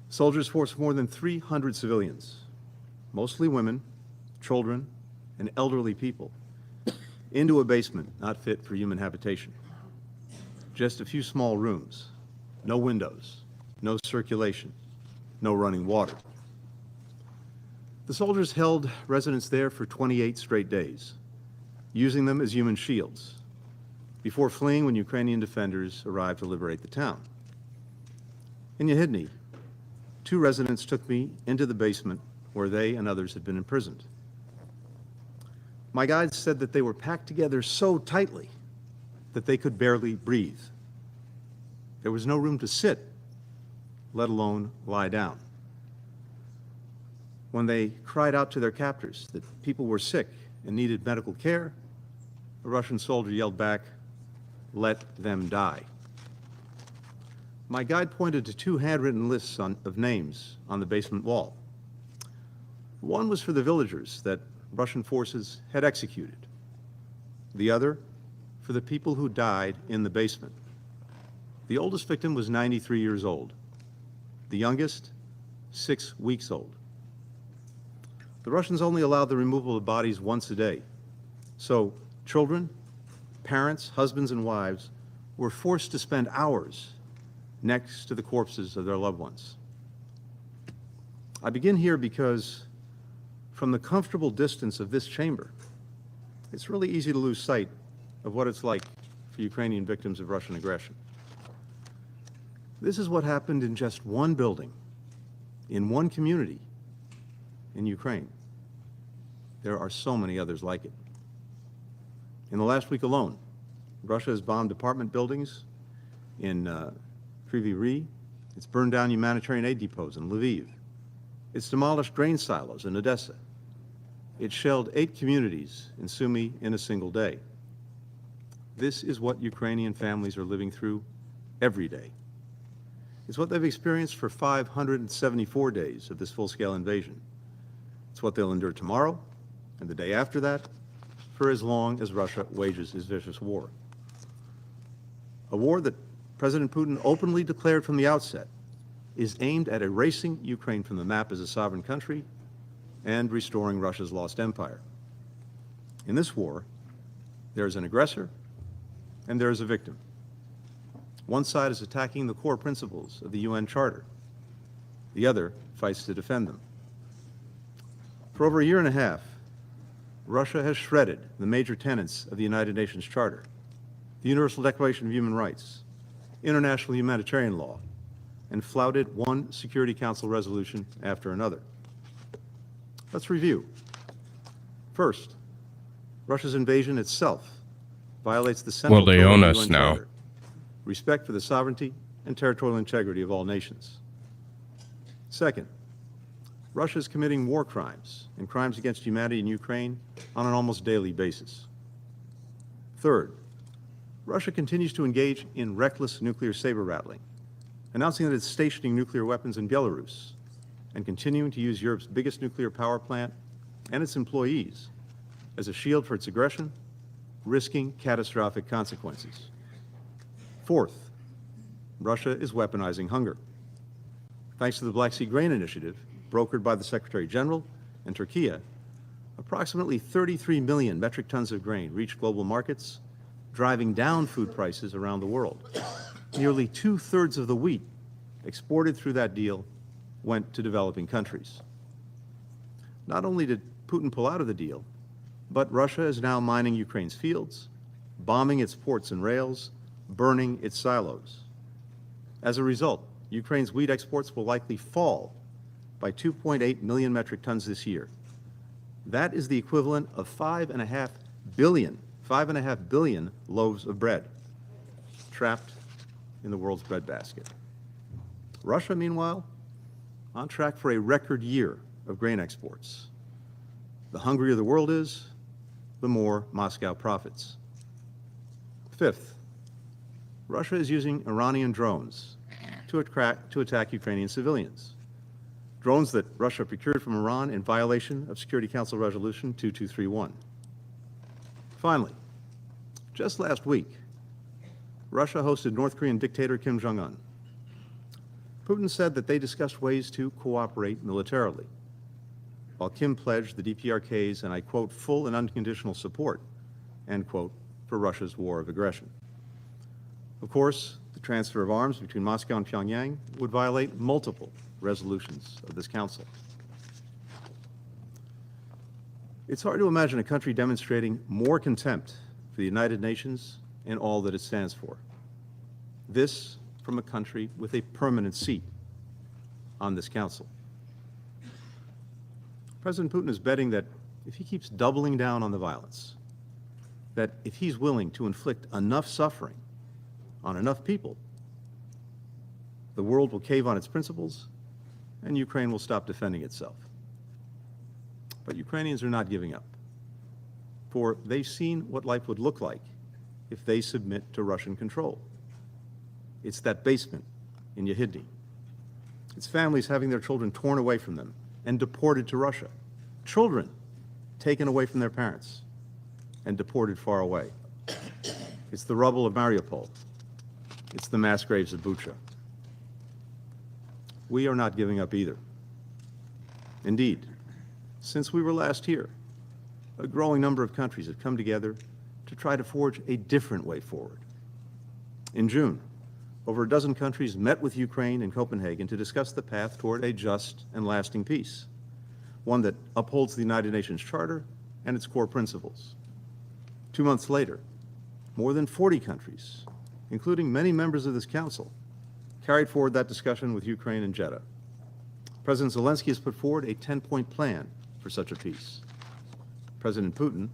soldiers forced more than 300 civilians, mostly women, children, and elderly people, into a basement not fit for human habitation. Just a few small rooms, no windows, no circulation, no running water. The soldiers held residents there for 28 straight days, using them as human shields, before fleeing when Ukrainian defenders arrived to liberate the town. In Yehidny, 2 residents took me into the basement where they and others had been imprisoned. My guides said that they were packed together so tightly that they could barely breathe. There was no room to sit, let alone lie down. When they cried out to their captors that people were sick and needed medical care, a Russian soldier yelled back, "Let them die." My guide pointed to 2 handwritten lists of names on the basement wall. One was for the villagers that Russian forces had executed. The other for the people who died in the basement. The oldest victim was 93 years old. The youngest, 6 weeks old. The Russians only allowed the removal of bodies once a day. So children, parents, husbands, and wives were forced to spend hours next to the corpses of their loved ones. I begin here because from the comfortable distance of this chamber, it's really easy to lose sight of what it's like for Ukrainian victims of Russian aggression. This is what happened in just one building, in one community in Ukraine. There are so many others like it. In the last week alone, Russia has bombed apartment buildings in Kryvyi Rih. It's burned down humanitarian aid depots in Lviv. It's demolished grain silos in Odessa. It shelled 8 communities in Sumy in a single day. This is what Ukrainian families are living through every day. It's what they've experienced for 574 days of this full-scale invasion. It's what they'll endure tomorrow and the day after that, for as long as Russia wages its vicious war. A war that President Putin openly declared from the outset is aimed at erasing Ukraine from the map as a sovereign country and restoring Russia's lost empire. In this war, there is an aggressor and there is a victim. One side is attacking the core principles of the UN Charter. The other fights to defend them. For over a year and a half, Russia has shredded the major tenets of the United Nations Charter, the Universal Declaration of Human Rights, international humanitarian law, and flouted one Security Council resolution after another. Let's review. First, Russia's invasion itself violates the central Well, they pillar of own the us UN now. Charter, respect for the sovereignty and territorial integrity of all nations. Second, Russia is committing war crimes and crimes against humanity in Ukraine on an almost daily basis. Third, Russia continues to engage in reckless nuclear saber-rattling, announcing that it's stationing nuclear weapons in Belarus and continuing to use Europe's biggest nuclear power plant and its employees as a shield for its aggression, risking catastrophic consequences. Fourth, Russia is weaponizing hunger. Thanks to the Black Sea Grain Initiative, brokered by the Secretary General and Turkey, Approximately 33 million metric tons of grain reached global markets, driving down food prices around the world. Nearly 2/3 of the wheat exported through that deal went to developing countries. Not only did Putin pull out of the deal, but Russia is now mining Ukraine's fields, bombing its ports and rails, burning its silos. As a result, Ukraine's wheat exports will likely fall by 2.8 million metric tons this year. That is the equivalent of 5.5 billion loaves of bread trapped in the world's breadbasket. Russia, meanwhile, on track for a record year of grain exports. The hungrier the world is, the more Moscow profits. Fifth, Russia is using Iranian drones to attack Ukrainian civilians. Drones that Russia procured from Iran in violation of Security Council Resolution 2231. Finally, just last week, Russia hosted North Korean dictator Kim Jong-un. Putin said that they discussed ways to cooperate militarily, while Kim pledged the DPRK's, and I quote, full and unconditional support, end quote, for Russia's war of aggression. Of course, the transfer of arms between Moscow and Pyongyang would violate multiple resolutions of this council. It's hard to imagine a country demonstrating more contempt for the United Nations and all that it stands for. This from a country with a permanent seat on this council. President Putin is betting that if he keeps doubling down on the violence, that if he's willing to inflict enough suffering on enough people, the world will cave on its principles and Ukraine will stop defending itself. But Ukrainians are not giving up, for they've seen what life would look like if they submit to Russian control. It's that basement in Yehidny. It's families having their children torn away from them and deported to Russia. Children taken away from their parents and deported far away. It's the rubble of Mariupol. It's the mass graves of Bucha. We are not giving up either. Indeed, since we were last here, a growing number of countries have come together to try to forge a different way forward. In June, over a dozen countries met with Ukraine in Copenhagen to discuss the path toward a just and lasting peace, one that upholds the United Nations Charter and its core principles. 2 months later, more than 40 countries, including many members of this council, carried forward that discussion with Ukraine and Jeddah. President Zelensky has put forward a 10-point plan for such a peace. President Putin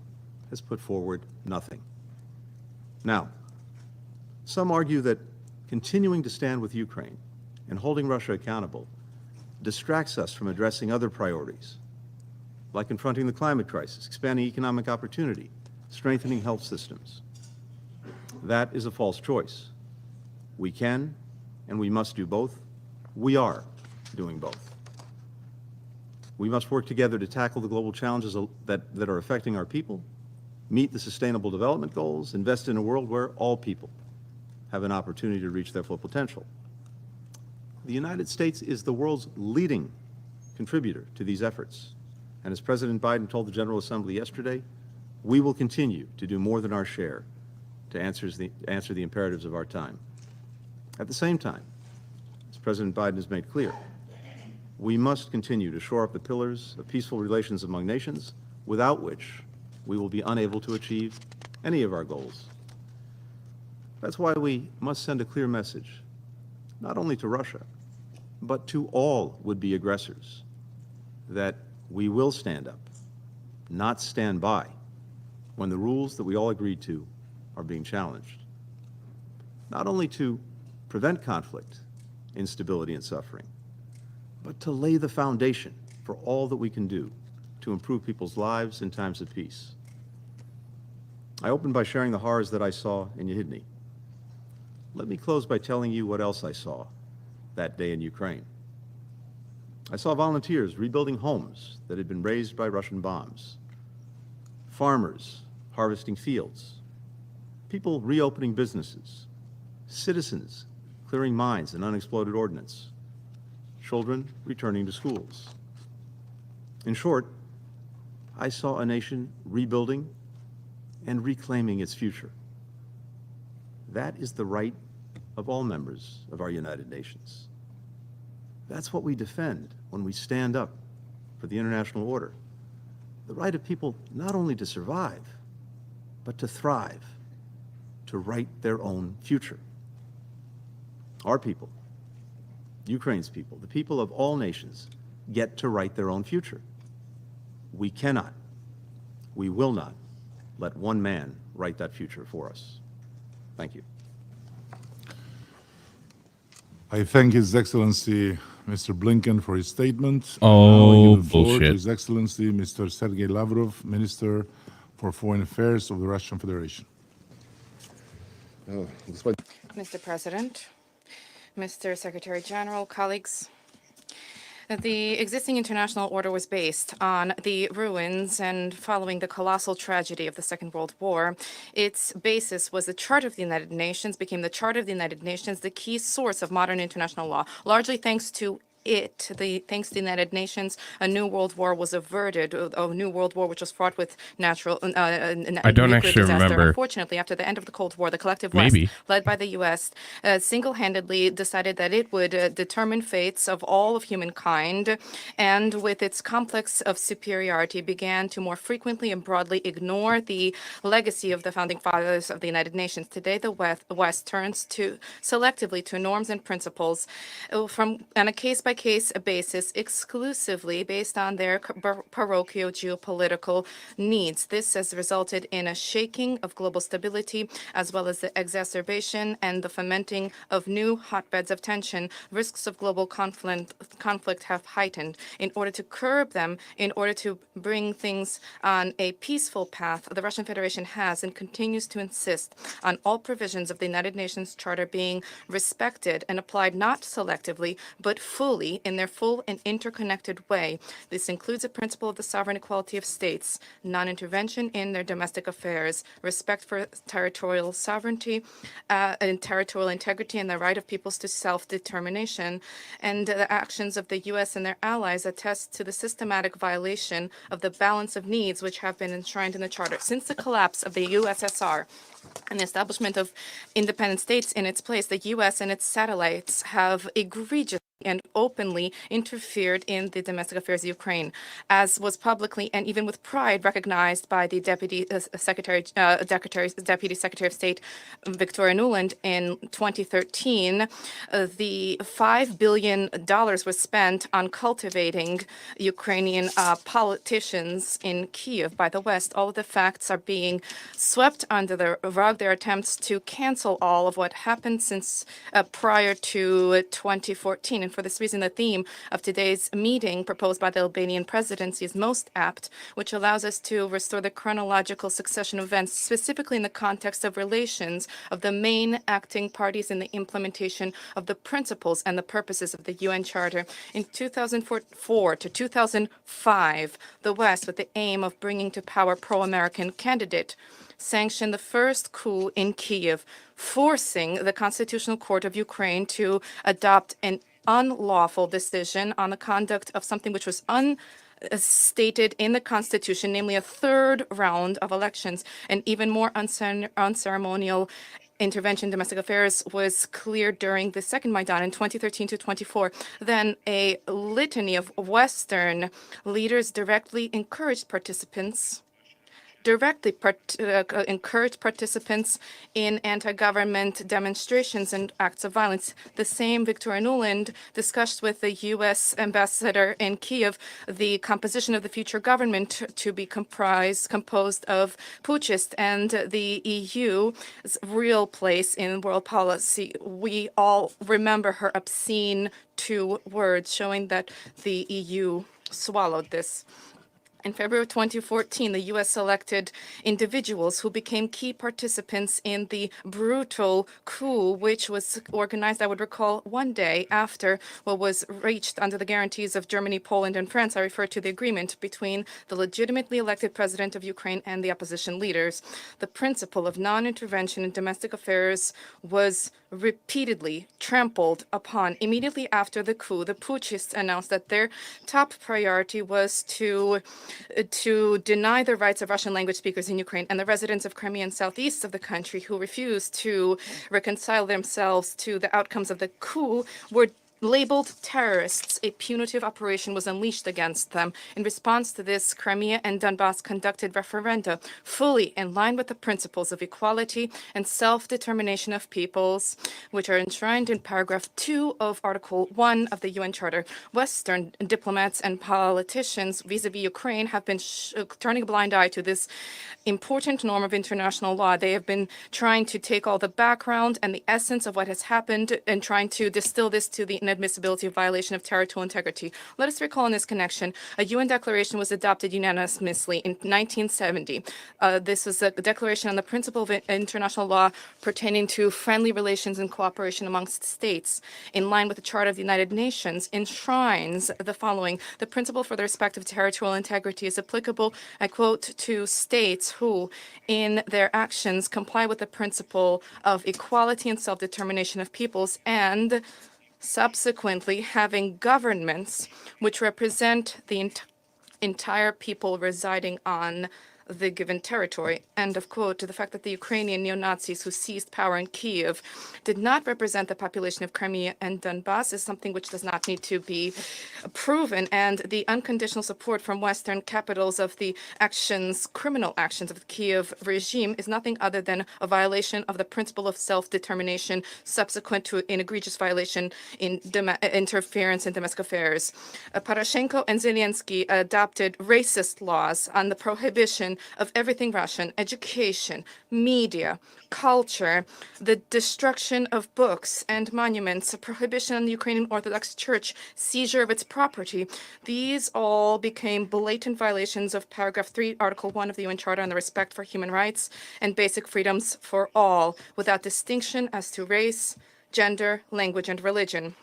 has put forward nothing. Now, some argue that continuing to stand with Ukraine and holding Russia accountable distracts us from addressing other priorities, like confronting the climate crisis, expanding economic opportunity, strengthening health systems. That is a false choice. We can and we must do both. We are doing both. We must work together to tackle the global challenges that are affecting our people, meet the Sustainable Development Goals, invest in a world where all people have an opportunity to reach their full potential. The United States is the world's leading contributor to these efforts. And as President Biden told the General Assembly yesterday, we will continue to do more than our share to answer the imperatives of our time. At the same time, as President Biden has made clear, we must continue to shore up the pillars of peaceful relations among nations, without which we will be unable to achieve any of our goals. That's why we must send a clear message, not only to Russia, but to all would-be aggressors, that we will stand up, not stand by, when the rules that we all agreed to are being challenged. Not only to prevent conflict, instability, and suffering, but to lay the foundation for all that we can do to improve people's lives in times of peace. I opened by sharing the horrors that I saw in Yehidny. Let me close by telling you what else I saw that day in Ukraine. I saw volunteers rebuilding homes that had been razed by Russian bombs, farmers harvesting fields, people reopening businesses, citizens clearing mines and unexploded ordnance, children returning to schools. In short, I saw a nation rebuilding and reclaiming its future. That is the right of all members of our United Nations. That's what we defend when we stand up for the international order. The right of people not only to survive, but to thrive, to write their own future. Our people, Ukraine's people, the people of all nations, get to write their own future. We cannot, we will not let one man write that future for us. Thank you. I thank His Excellency Mr. Blinken for his statement. Oh, Now I give the floor bullshit. to His Excellency Mr. Sergei Lavrov, Minister for Foreign Affairs of the Russian Federation. Mr. President, Mr. Secretary General, colleagues, the existing international order was based on the ruins and following the colossal tragedy of the Second World War. Its basis was the Charter of the United Nations, became the Charter of the United Nations, the key source of modern international law, largely thanks to thanks to the United Nations, a new world war was averted, a new world war which was fraught with natural I don't nuclear actually disaster. remember. Unfortunately, after the end of the Cold War, the collective Maybe. West, led by the U.S., single-handedly decided that it would determine fates of all of humankind, and with its complex of superiority, began to more frequently and broadly ignore the legacy of the founding fathers of the United Nations. Today, the West turns to selectively to norms and principles from on a case-by-case basis, exclusively based on their parochial geopolitical needs. This has resulted in a shaking of global stability, as well as the exacerbation and the fomenting of new hotbeds of tension. Risks of global conflict have heightened. In order to curb them, in order to bring things on a peaceful path, the Russian Federation has and continues to insist on all provisions of the United Nations Charter being respected and applied not selectively, but fully in their full and interconnected way. This includes a principle of the sovereign equality of states, non-intervention in their domestic affairs, respect for territorial sovereignty and territorial integrity, and the right of peoples to self-determination. And the actions of the U.S. and their allies attest to the systematic violation of the balance of needs which have been enshrined in the Charter. Since the collapse of the USSR and the establishment of independent states in its place, the U.S. and its satellites have egregiously and openly interfered in the domestic affairs of Ukraine, as was publicly and even with pride recognized by the Deputy Secretary of State Victoria Nuland in 2013. The $5 billion was spent on cultivating Ukrainian politicians in Kyiv by the West. All of the facts are being swept under the rug. Their attempts to cancel all of what happened since prior to 2014. And for this reason, the theme of today's meeting proposed by the Albanian presidency is most apt, which allows us to restore the chronological succession of events, specifically in the context of relations of the main acting parties in the implementation of the principles and the purposes of the UN Charter. In 2004 to 2005, the West, with the aim of bringing to power pro-American candidate, sanctioned the first coup in Kyiv, forcing the Constitutional Court of Ukraine to adopt an unlawful decision on the conduct of something which was stated in the Constitution, namely a third round of elections. And even more unceremonial intervention in domestic affairs was cleared during the second Maidan in 2013 to 24. Then a litany of Western leaders directly encouraged participants in anti-government demonstrations and acts of violence. The same Victoria Nuland discussed with the U.S. ambassador in Kyiv the composition of the future government to be composed of putschists and the EU's real place in world policy. We all remember her obscene 2 words, showing that the EU swallowed this. In February 2014, the U.S. selected individuals who became key participants in the brutal coup, which was organized, I would recall, one day after what was reached under the guarantees of Germany, Poland, and France. I refer to the agreement between the legitimately elected president of Ukraine and the opposition leaders. The principle of non-intervention in domestic affairs was repeatedly trampled upon. Immediately after the coup, the putschists announced that their top priority was to deny the rights of Russian language speakers in Ukraine, and the residents of Crimea and southeast of the country who refused to reconcile themselves to the outcomes of the coup were labeled terrorists. A punitive operation was unleashed against them. In response to this, Crimea and Donbass conducted referenda fully in line with the principles of equality and self-determination of peoples, which are enshrined in paragraph 2 of Article 1 of the UN Charter. Western diplomats and politicians vis-à-vis Ukraine have been turning a blind eye to this important norm of international law. They have been trying to take all the background and the essence of what has happened and trying to distill this to the inadmissibility of violation of territorial integrity. Let us recall in this connection, a UN declaration was adopted unanimously in 1970. This was a declaration on the principle of international law pertaining to friendly relations and cooperation amongst states. In line with the Charter of the United Nations, enshrines the following: the principle for the respect of territorial integrity is applicable, I quote, to states who, in their actions, comply with the principle of equality and self-determination of peoples, and subsequently having governments which represent the entire people residing on the given territory. End of quote. To the fact that the Ukrainian neo-Nazis who seized power in Kyiv did not represent the population of Crimea and Donbass is something which does not need to be proven, and the unconditional support from Western capitals of the criminal actions of the Kyiv regime is nothing other than a violation of the principle of self-determination subsequent to an egregious violation in interference in domestic affairs. Poroshenko and Zelensky adopted racist laws on the prohibition of everything Russian: education, media, culture, the destruction of books and monuments, a prohibition on the Ukrainian Orthodox Church, seizure of its property. These all became blatant violations of paragraph 3, Article 1 of the UN Charter on the respect for human rights and basic freedoms for all, without distinction as to race, gender, language, and religion.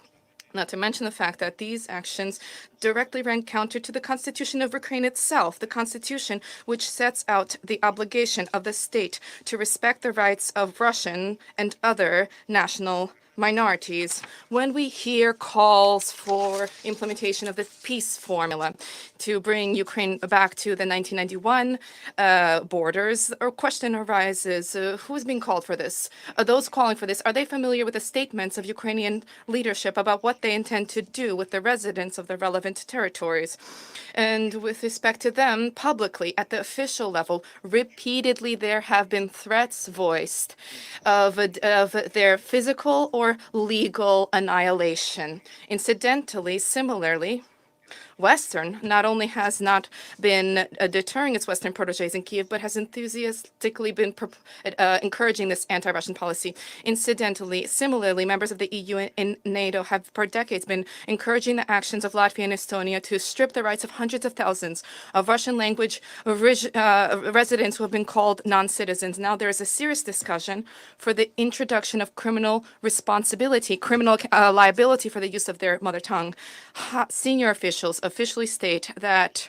Not to mention the fact that these actions directly ran counter to the Constitution of Ukraine itself, the Constitution which sets out the obligation of the state to respect the rights of Russian and other national minorities. When we hear calls for implementation of the peace formula to bring Ukraine back to the 1991 borders, a question arises, who is being called for this? Those calling for this, are they familiar with the statements of Ukrainian leadership about what they intend to do with the residents of the relevant territories? And with respect to them, publicly, at the official level, repeatedly there have been threats voiced of their physical or legal annihilation. Incidentally, similarly, Western not only has not been deterring its Western proteges in Kyiv, but has enthusiastically been encouraging this anti-Russian policy. Incidentally, similarly, members of the EU and NATO have for decades been encouraging the actions of Latvia and Estonia to strip the rights of hundreds of thousands of Russian language residents who have been called non-citizens. Now there is a serious discussion for the introduction of criminal responsibility, criminal liability for the use of their mother tongue. Senior officials officially state that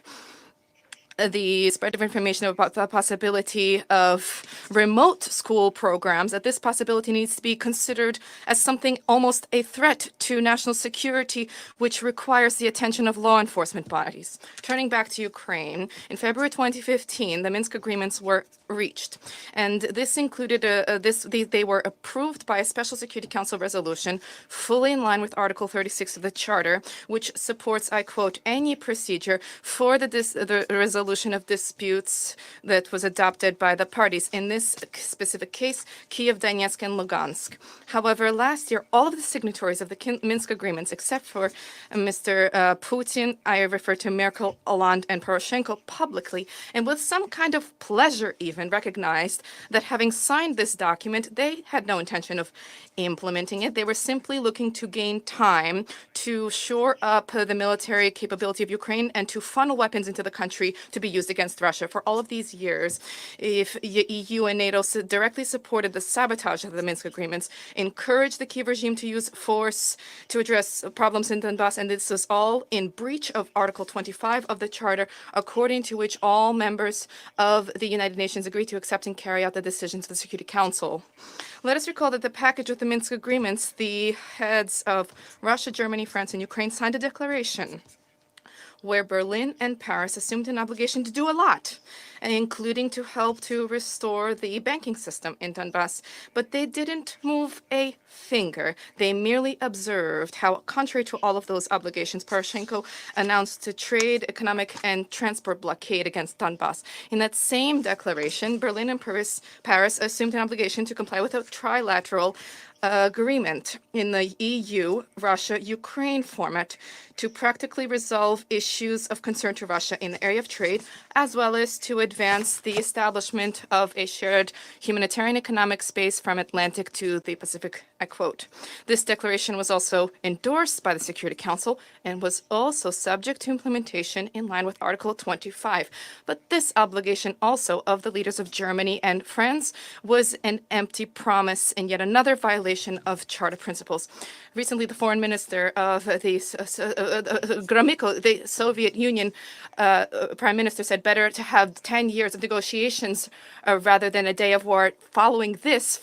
the spread of information about the possibility of remote school programs, that this possibility needs to be considered as something almost a threat to national security, which requires the attention of law enforcement bodies. Turning back to Ukraine, in February 2015, the Minsk agreements were reached, and this included they were approved by a Special Security Council resolution fully in line with Article 36 of the Charter, which supports, I quote, any procedure for the resolution of disputes that was adopted by the parties. In this specific case, Kyiv, Donetsk, and Lugansk. However, last year, all of the signatories of the Minsk agreements, except for Mr. Putin, I refer to Merkel, Hollande, and Poroshenko, publicly, and with some kind of pleasure even, recognized that having signed this document, they had no intention of implementing it. They were simply looking to gain time to shore up the military capability of Ukraine and to funnel weapons into the country to be used against Russia. For all of these years, if EU and NATO directly supported the sabotage of the Minsk agreements, encouraged the Kyiv regime to use force to address problems in Donbass, and this was all in breach of Article 25 of the Charter, according to which all members of the United Nations agree to accept and carry out the decisions of the Security Council. Let us recall that the package with the Minsk agreements, the heads of Russia, Germany, France, and Ukraine signed a declaration where Berlin and Paris assumed an obligation to do a lot, including to help to restore the banking system in Donbass. But they didn't move a finger. They merely observed how, contrary to all of those obligations, Poroshenko announced a trade, economic, and transport blockade against Donbass. In that same declaration, Berlin and Paris assumed an obligation to comply with a trilateral agreement in the EU, Russia, Ukraine format to practically resolve issues of concern to Russia in the area of trade, as well as to advance the establishment of a shared humanitarian economic space from Atlantic to the Pacific, I quote. This declaration was also endorsed by the Security Council and was also subject to implementation in line with Article 25. But this obligation also of the leaders of Germany and France was an empty promise and yet another violation of Charter principles. Recently, the foreign minister of Gromyko, the Soviet Union prime minister, said better to have 10 years of negotiations rather than a day of war. Following this,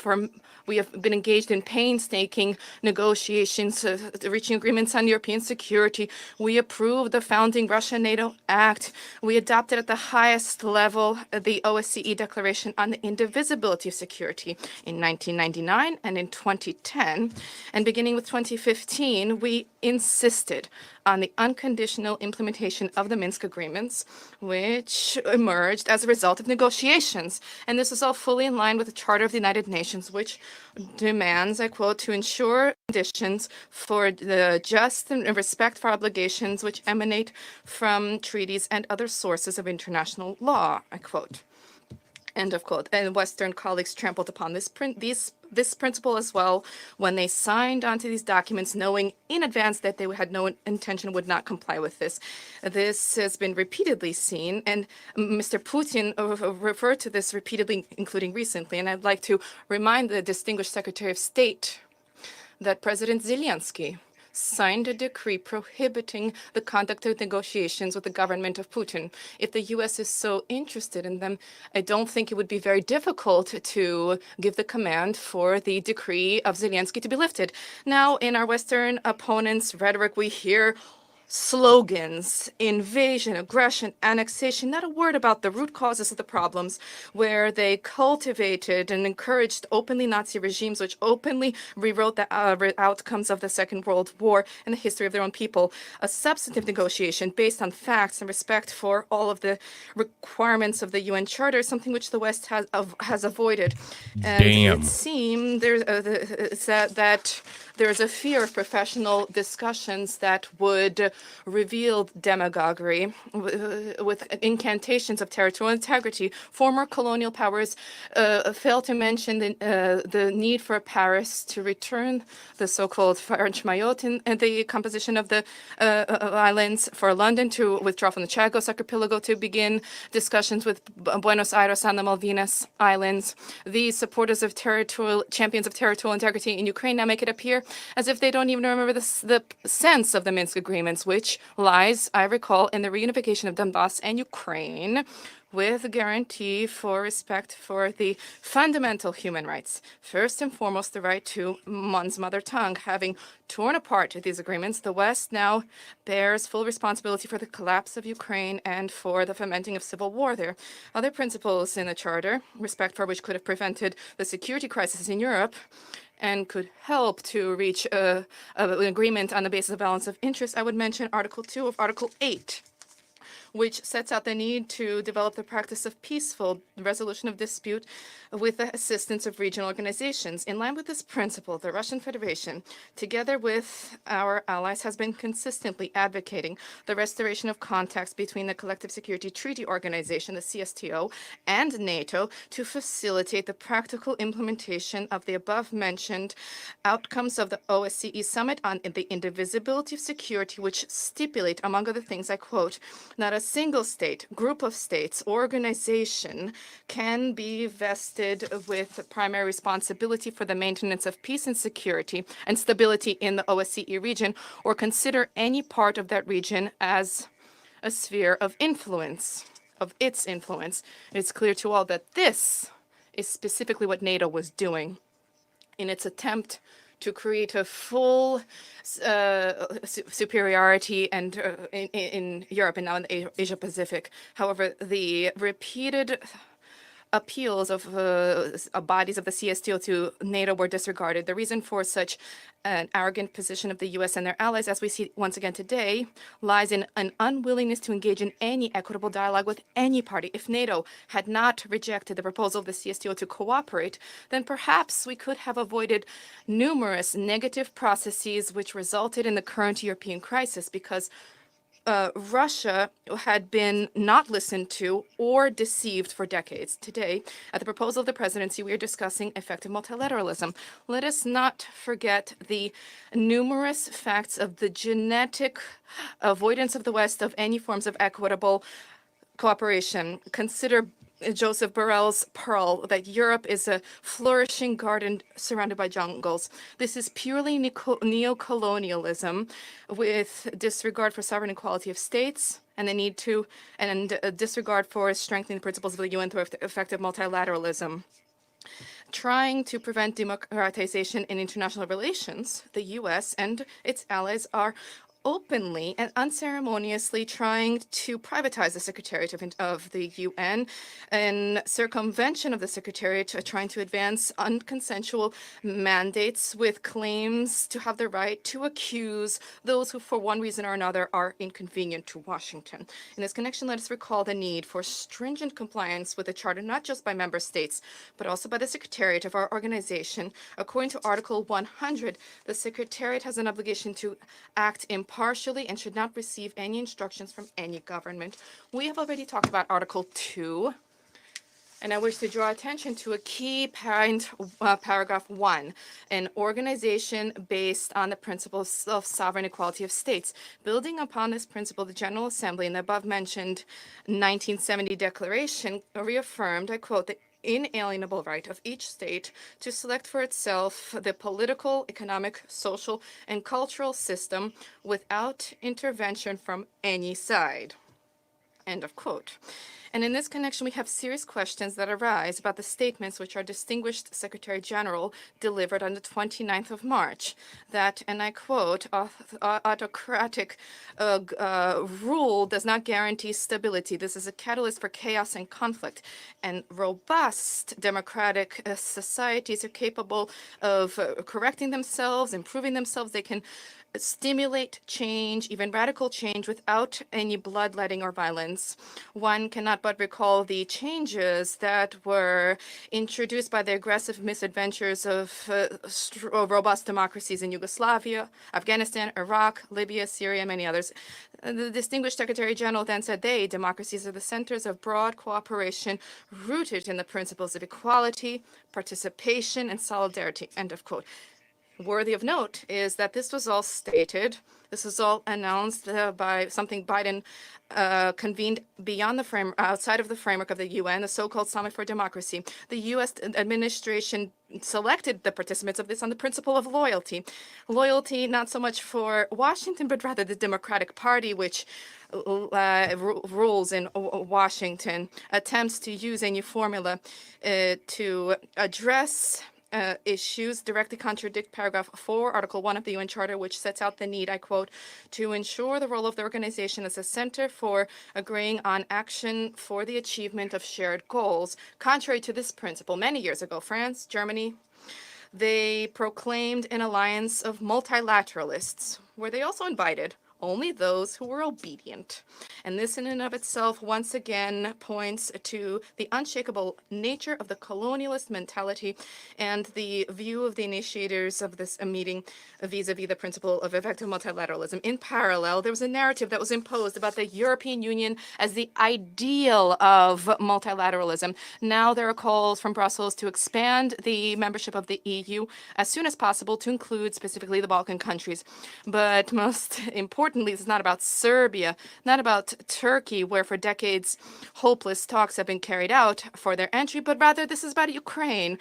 we have been engaged in painstaking negotiations, reaching agreements on European security. We approved the founding Russia-NATO Act. We adopted at the highest level the OSCE Declaration on the Indivisibility of Security in 1999 and in 2010. And beginning with 2015, we insisted on the unconditional implementation of the Minsk agreements, which emerged as a result of negotiations. And this is all fully in line with the Charter of the United Nations, which demands, I quote, to ensure conditions for the just and respect for obligations which emanate from treaties and other sources of international law, I quote. End of quote. And Western colleagues trampled upon this principle as well when they signed onto these documents, knowing in advance that they had no intention, would not comply with this. This has been repeatedly seen, and Mr. Putin referred to this repeatedly, including recently. And I'd like to remind the distinguished Secretary of State that President Zelensky signed a decree prohibiting the conduct of negotiations with the government of Putin. If the U.S. is so interested in them, I don't think it would be very difficult to give the command for the decree of Zelensky to be lifted. Now, in our Western opponents' rhetoric, we hear slogans, invasion, aggression, annexation, not a word about the root causes of the problems, where they cultivated and encouraged openly Nazi regimes, which openly rewrote the outcomes of the Second World War and the history of their own people. A substantive negotiation based on facts and respect for all of the requirements of the UN Charter, something which the West has avoided. And Damn. it seems that there's a fear of professional discussions that would reveal demagoguery with incantations of territorial integrity. Former colonial powers failed to mention the need for Paris to return the so-called French Mayotte and the composition of the islands, for London to withdraw from the Chagos archipelago, to begin discussions with Buenos Aires on the Malvinas Islands. The supporters of champions of territorial integrity in Ukraine now make it appear as if they don't even remember the sense of the Minsk agreements, which lies, I recall, in the reunification of Donbass and Ukraine, with a guarantee for respect for the fundamental human rights. First and foremost, the right to one's mother tongue. Having torn apart these agreements, the West now bears full responsibility for the collapse of Ukraine and for the fomenting of civil war there. Other principles in the Charter, respect for which could have prevented the security crisis in Europe, and could help to reach an agreement on the basis of balance of interest, I would mention Article 2 of Article 8, which sets out the need to develop the practice of peaceful resolution of dispute with the assistance of regional organizations. In line with this principle, the Russian Federation, together with our allies, has been consistently advocating the restoration of contacts between the Collective Security Treaty Organization, the CSTO, and NATO to facilitate the practical implementation of the above-mentioned outcomes of the OSCE Summit on the Indivisibility of Security, which stipulate, among other things, I quote, not a a single state, group of states, organization can be vested with primary responsibility for the maintenance of peace and security and stability in the OSCE region, or consider any part of that region as a sphere of influence, of its influence. It's clear to all that this is specifically what NATO was doing in its attempt to create a full superiority and in Europe and now in the Asia Pacific. However, the repeated appeals of bodies of the CSTO to NATO were disregarded. The reason for such an arrogant position of the US and their allies, as we see once again today, lies in an unwillingness to engage in any equitable dialogue with any party. If NATO had not rejected the proposal of the CSTO to cooperate, then perhaps we could have avoided numerous negative processes which resulted in the current European crisis, because Russia had been not listened to or deceived for decades. Today, at the proposal of the presidency, we are discussing effective multilateralism. Let us not forget the numerous facts of the genetic avoidance of the West of any forms of equitable cooperation. Consider Joseph Borrell's Pearl, that Europe is a flourishing garden surrounded by jungles. This is purely neo-colonialism with disregard for sovereign equality of states and the need to, and disregard for strengthening the principles of the UN through effective multilateralism. Trying to prevent democratization in international relations, the US and its allies are openly and unceremoniously trying to privatize the Secretariat of the UN in circumvention of the Secretariat, trying to advance unconsensual mandates with claims to have the right to accuse those who, for one reason or another, are inconvenient to Washington. In this connection, let us recall the need for stringent compliance with the Charter, not just by member states, but also by the Secretariat of our organization. According to Article 100, the Secretariat has an obligation to act impartially and should not receive any instructions from any government. We have already talked about Article 2, and I wish to draw attention to a key point, paragraph 1, an organization based on the principles of sovereign equality of states. Building upon this principle, the General Assembly in the above-mentioned 1970 declaration reaffirmed, I quote, the inalienable right of each state to select for itself the political, economic, social, and cultural system without intervention from any side. End of quote. And in this connection, we have serious questions that arise about the statements which our distinguished Secretary General delivered on the 29th of March, that, and I quote, autocratic rule does not guarantee stability. This is a catalyst for chaos and conflict. And robust democratic societies are capable of correcting themselves, improving themselves. They can stimulate change, even radical change, without any bloodletting or violence. One cannot but recall the changes that were introduced by the aggressive misadventures of robust democracies in Yugoslavia, Afghanistan, Iraq, Libya, Syria, and many others. The distinguished Secretary General then said, democracies are the centers of broad cooperation rooted in the principles of equality, participation, and solidarity. End of quote. Worthy of note is that this was all stated, this was all announced by something Biden convened beyond the outside of the framework of the UN, the so-called Summit for Democracy. The U.S. administration selected the participants of this on the principle of loyalty. Loyalty not so much for Washington, but rather the Democratic Party, which rules in Washington, attempts to use a new formula to address issues directly contradict paragraph 4, Article 1 of the UN Charter, which sets out the need, I quote, to ensure the role of the organization as a center for agreeing on action for the achievement of shared goals. Contrary to this principle, many years ago, France, Germany, they proclaimed an alliance of multilateralists, where they also invited only those who were obedient. And this in and of itself once again points to the unshakable nature of the colonialist mentality and the view of the initiators of this meeting vis-a-vis the principle of effective multilateralism. In parallel, there was a narrative that was imposed about the European Union as the ideal of multilateralism. Now there are calls from Brussels to expand the membership of the EU as soon as possible to include specifically the Balkan countries. But most importantly, this is not about Serbia, not about Turkey, where for decades hopeless talks have been carried out for their entry, but rather this is about Ukraine.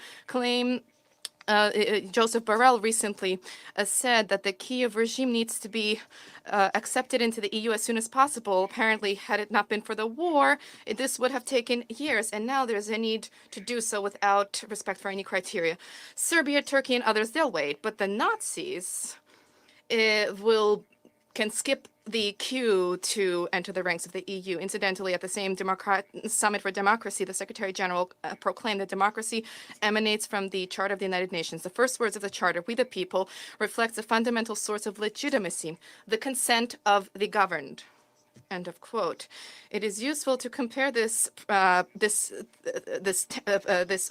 Joseph Borrell recently said that the Kyiv regime needs to be accepted into the EU as soon as possible. Apparently, had it not been for the war, this would have taken years, and now there's a need to do so without respect for any criteria. Serbia, Turkey, and others, they'll wait, but the Nazis can skip the queue to enter the ranks of the EU. Incidentally, at the same Summit for Democracy, the Secretary General proclaimed that democracy emanates from the Charter of the United Nations. The first words of the Charter, "We the people," reflects a fundamental source of legitimacy, the consent of the governed. End of quote. It is useful to compare this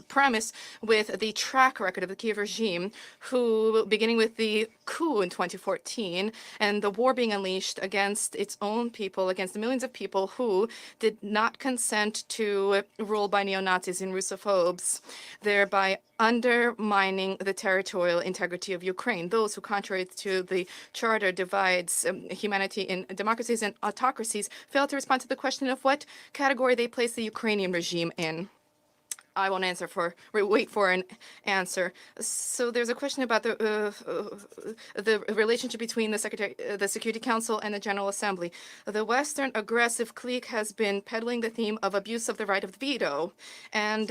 premise with the track record of the Kyiv regime, who, beginning with the coup in 2014 and the war being unleashed against its own people, against the millions of people who did not consent to rule by neo-Nazis and Russophobes, thereby undermining the territorial integrity of Ukraine. Those who, contrary to the Charter, divides humanity in democracies and autocracies, fail to respond to the question of what category they place the Ukrainian regime in. I won't wait for an answer. So there's a question about the relationship between the Security Council and the General Assembly. The Western aggressive clique has been peddling the theme of abuse of the right of veto, and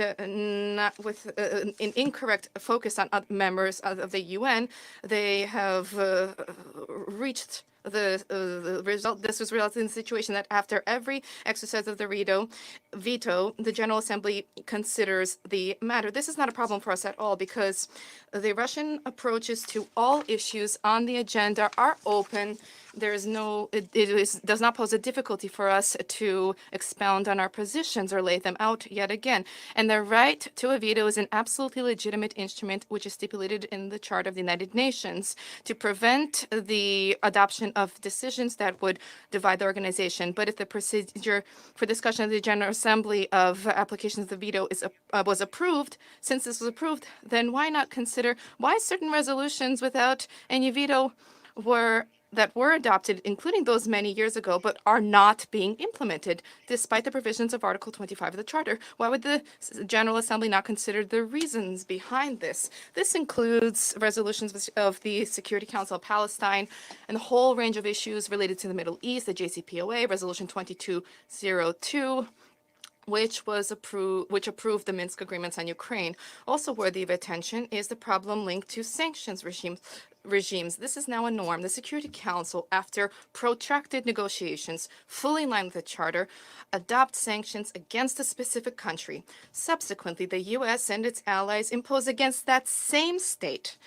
not with an incorrect focus on members of the UN. They have reached the result. This was resulted in the situation that after every exercise of the veto, the General Assembly considers the matter. This is not a problem for us at all, because the Russian approaches to all issues on the agenda are open. There is does not pose a difficulty for us to expound on our positions or lay them out yet again. And the right to a veto is an absolutely legitimate instrument which is stipulated in the Charter of the United Nations to prevent the adoption of decisions that would divide the organization. But if the procedure for discussion of the General Assembly of applications of the veto was approved, since this was approved, then why not consider why certain resolutions without any veto that were adopted, including those many years ago, but are not being implemented, despite the provisions of Article 25 of the Charter? Why would the General Assembly not consider the reasons behind this? This includes resolutions of the Security Council of Palestine and the whole range of issues related to the Middle East, the JCPOA, Resolution 2202, which approved the Minsk agreements on Ukraine. Also worthy of attention is the problem linked to sanctions regimes. This is now a norm. The Security Council, after protracted negotiations, fully in line with the Charter, adopt sanctions against a specific country. Subsequently, the U.S. and its allies impose against that same state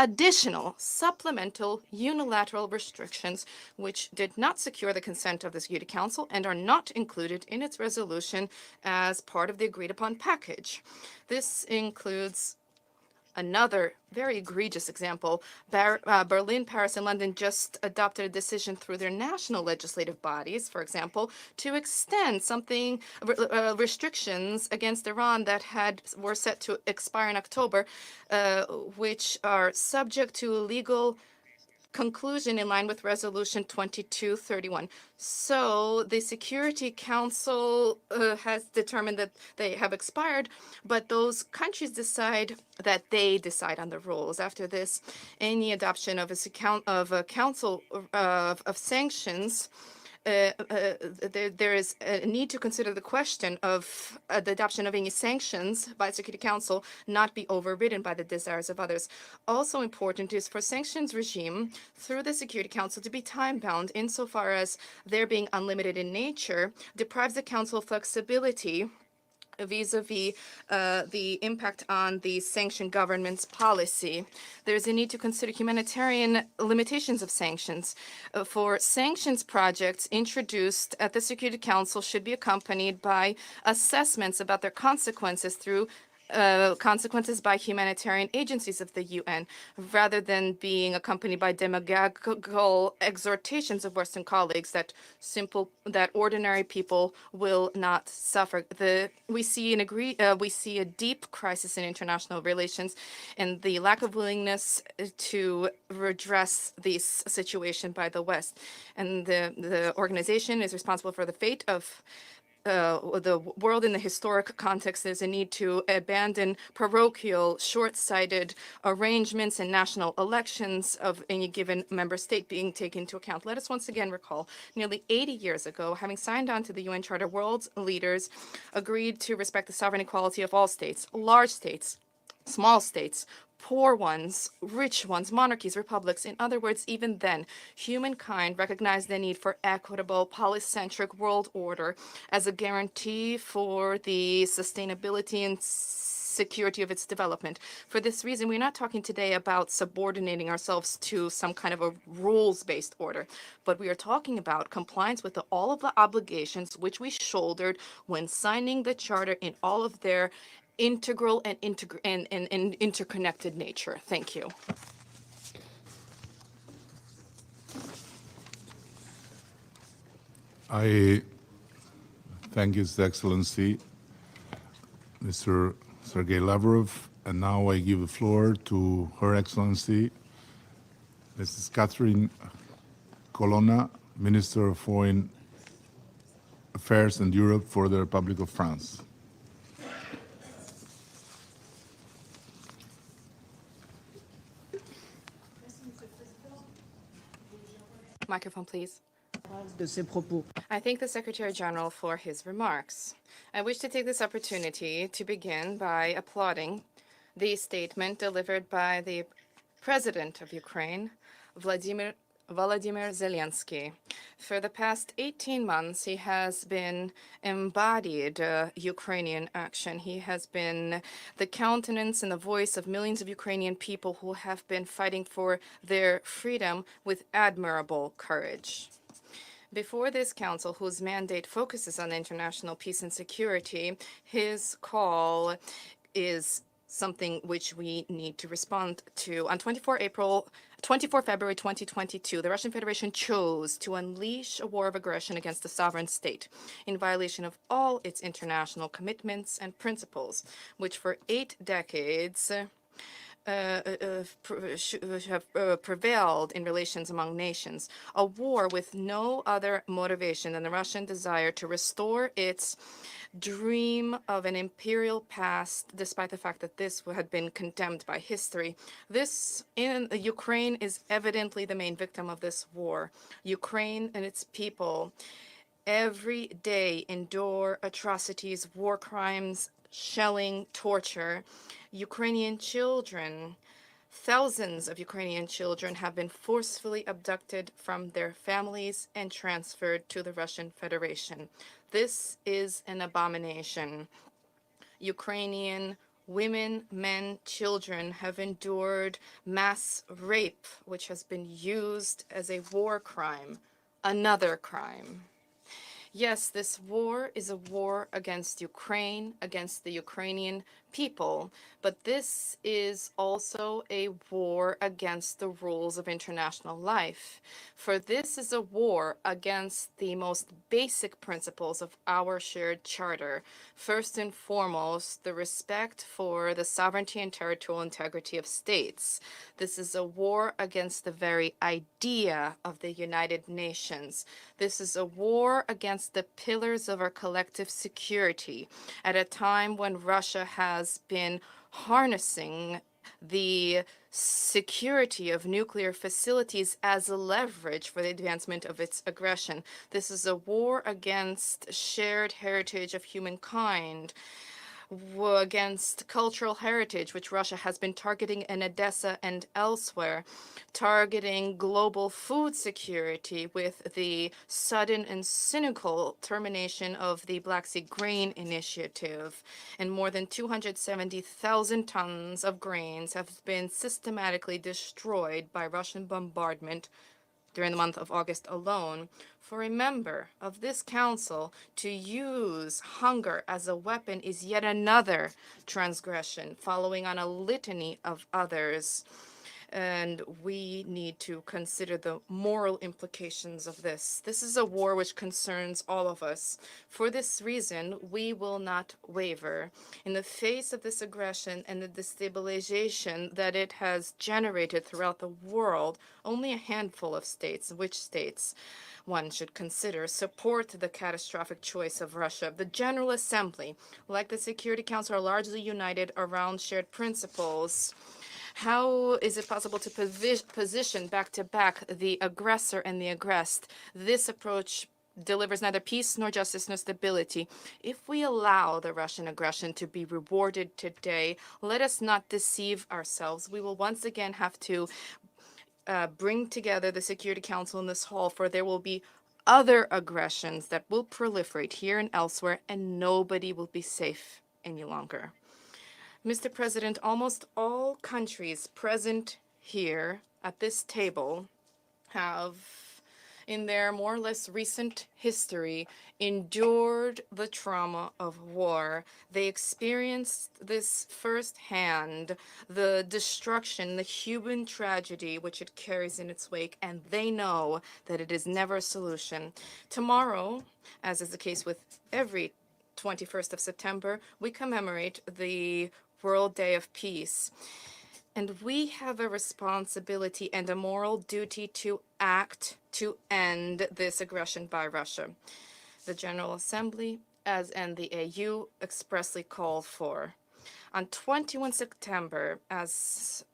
additional supplemental unilateral restrictions which did not secure the consent of the Security Council and are not included in its resolution as part of the agreed upon package. This includes another very egregious example. Berlin, Paris, and London just adopted a decision through their national legislative bodies, for example, to extend restrictions against Iran that were set to expire in October, which are subject to legal conclusion in line with Resolution 2231. So the Security Council has determined that they have expired, but those countries decide that they decide on the rules. After this, any adoption of a council of sanctions, there is a need to consider the question of the adoption of any sanctions by the Security Council not be overridden by the desires of others. Also important is for sanctions regime through the Security Council to be time-bound insofar as their being unlimited in nature deprives the Council flexibility vis-a-vis the impact on the sanctioned government's policy. There's a need to consider humanitarian limitations of sanctions. For sanctions projects introduced at the Security Council should be accompanied by assessments about their consequences through consequences by humanitarian agencies of the UN, rather than being accompanied by demagogical exhortations of Western colleagues that ordinary people will not suffer. We see a deep crisis in international relations, and the lack of willingness to redress this situation by the West. And the organization is responsible for the fate of the world in the historic context. There's a need to abandon parochial, short-sighted arrangements and national elections of any given member state being taken into account. Let us once again recall, nearly 80 years ago, having signed on to the UN Charter, world's leaders agreed to respect the sovereign equality of all states, large states, small states, poor ones, rich ones, monarchies, republics. In other words, even then, humankind recognized the need for equitable, polycentric world order as a guarantee for the sustainability and security of its development. For this reason, we're not talking today about subordinating ourselves to some kind of a rules-based order, but we are talking about compliance with all of the obligations which we shouldered when signing the Charter in all of their integral and interconnected nature. Thank you. I thank His Excellency, Mr. Sergei Lavrov, and now I give the floor to Her Excellency, Mrs. Catherine Colonna, Minister of Foreign Affairs and Europe for the Republic of France. Microphone, please. I thank the Secretary General for his remarks. I wish to take this opportunity to begin by applauding the statement delivered by the President of Ukraine, Volodymyr Zelensky. For the past 18 months, he has been embodied Ukrainian action. He has been the countenance and the voice of millions of Ukrainian people who have been fighting for their freedom with admirable courage. Before this council, whose mandate focuses on international peace and security, his call is something which we need to respond to. On 24 February 2022, the Russian Federation chose to unleash a war of aggression against a sovereign state in violation of all its international commitments and principles, which for 8 decades have prevailed in relations among nations. A war with no other motivation than the Russian desire to restore its dream of an imperial past, despite the fact that this had been condemned by history. Ukraine is evidently the main victim of this war. Ukraine and its people every day endure atrocities, war crimes, shelling, torture. Ukrainian children, thousands of Ukrainian children have been forcefully abducted from their families and transferred to the Russian Federation. This is an abomination. Ukrainian women, men, children have endured mass rape, which has been used as a war crime, another crime. Yes, this war is a war against Ukraine, against the Ukrainian people, but this is also a war against the rules of international life. For this is a war against the most basic principles of our shared charter. First and foremost, the respect for the sovereignty and territorial integrity of states. This is a war against the very idea of the United Nations. This is a war against the pillars of our collective security at a time when Russia has been harnessing the security of nuclear facilities as a leverage for the advancement of its aggression. This is a war against shared heritage of humankind, against cultural heritage, which Russia has been targeting in Odessa and elsewhere, targeting global food security with the sudden and cynical termination of the Black Sea Grain Initiative. And more than 270,000 tons of grains have been systematically destroyed by Russian bombardment during the month of August alone. For a member of this council to use hunger as a weapon is yet another transgression, following on a litany of others. And we need to consider the moral implications of this. This is a war which concerns all of us. For this reason, we will not waver. In the face of this aggression and the destabilization that it has generated throughout the world, only a handful of states, which states one should consider, support the catastrophic choice of Russia. The General Assembly, like the Security Council, are largely united around shared principles. How is it possible to position back-to-back the aggressor and the aggressed? This approach delivers neither peace nor justice nor stability. If we allow the Russian aggression to be rewarded today, let us not deceive ourselves. We will once again have to bring together the Security Council in this hall, for there will be other aggressions that will proliferate here and elsewhere, and nobody will be safe any longer. Mr. President, almost all countries present here at this table have, in their more or less recent history, endured the trauma of war. They experienced this firsthand, the destruction, the human tragedy which it carries in its wake, and they know that it is never a solution. Tomorrow, as is the case with every 21st of September, we commemorate the World Day of Peace. And we have a responsibility and a moral duty to act to end this aggression by Russia. The General Assembly, and the AU, expressly call for. On 21 September, as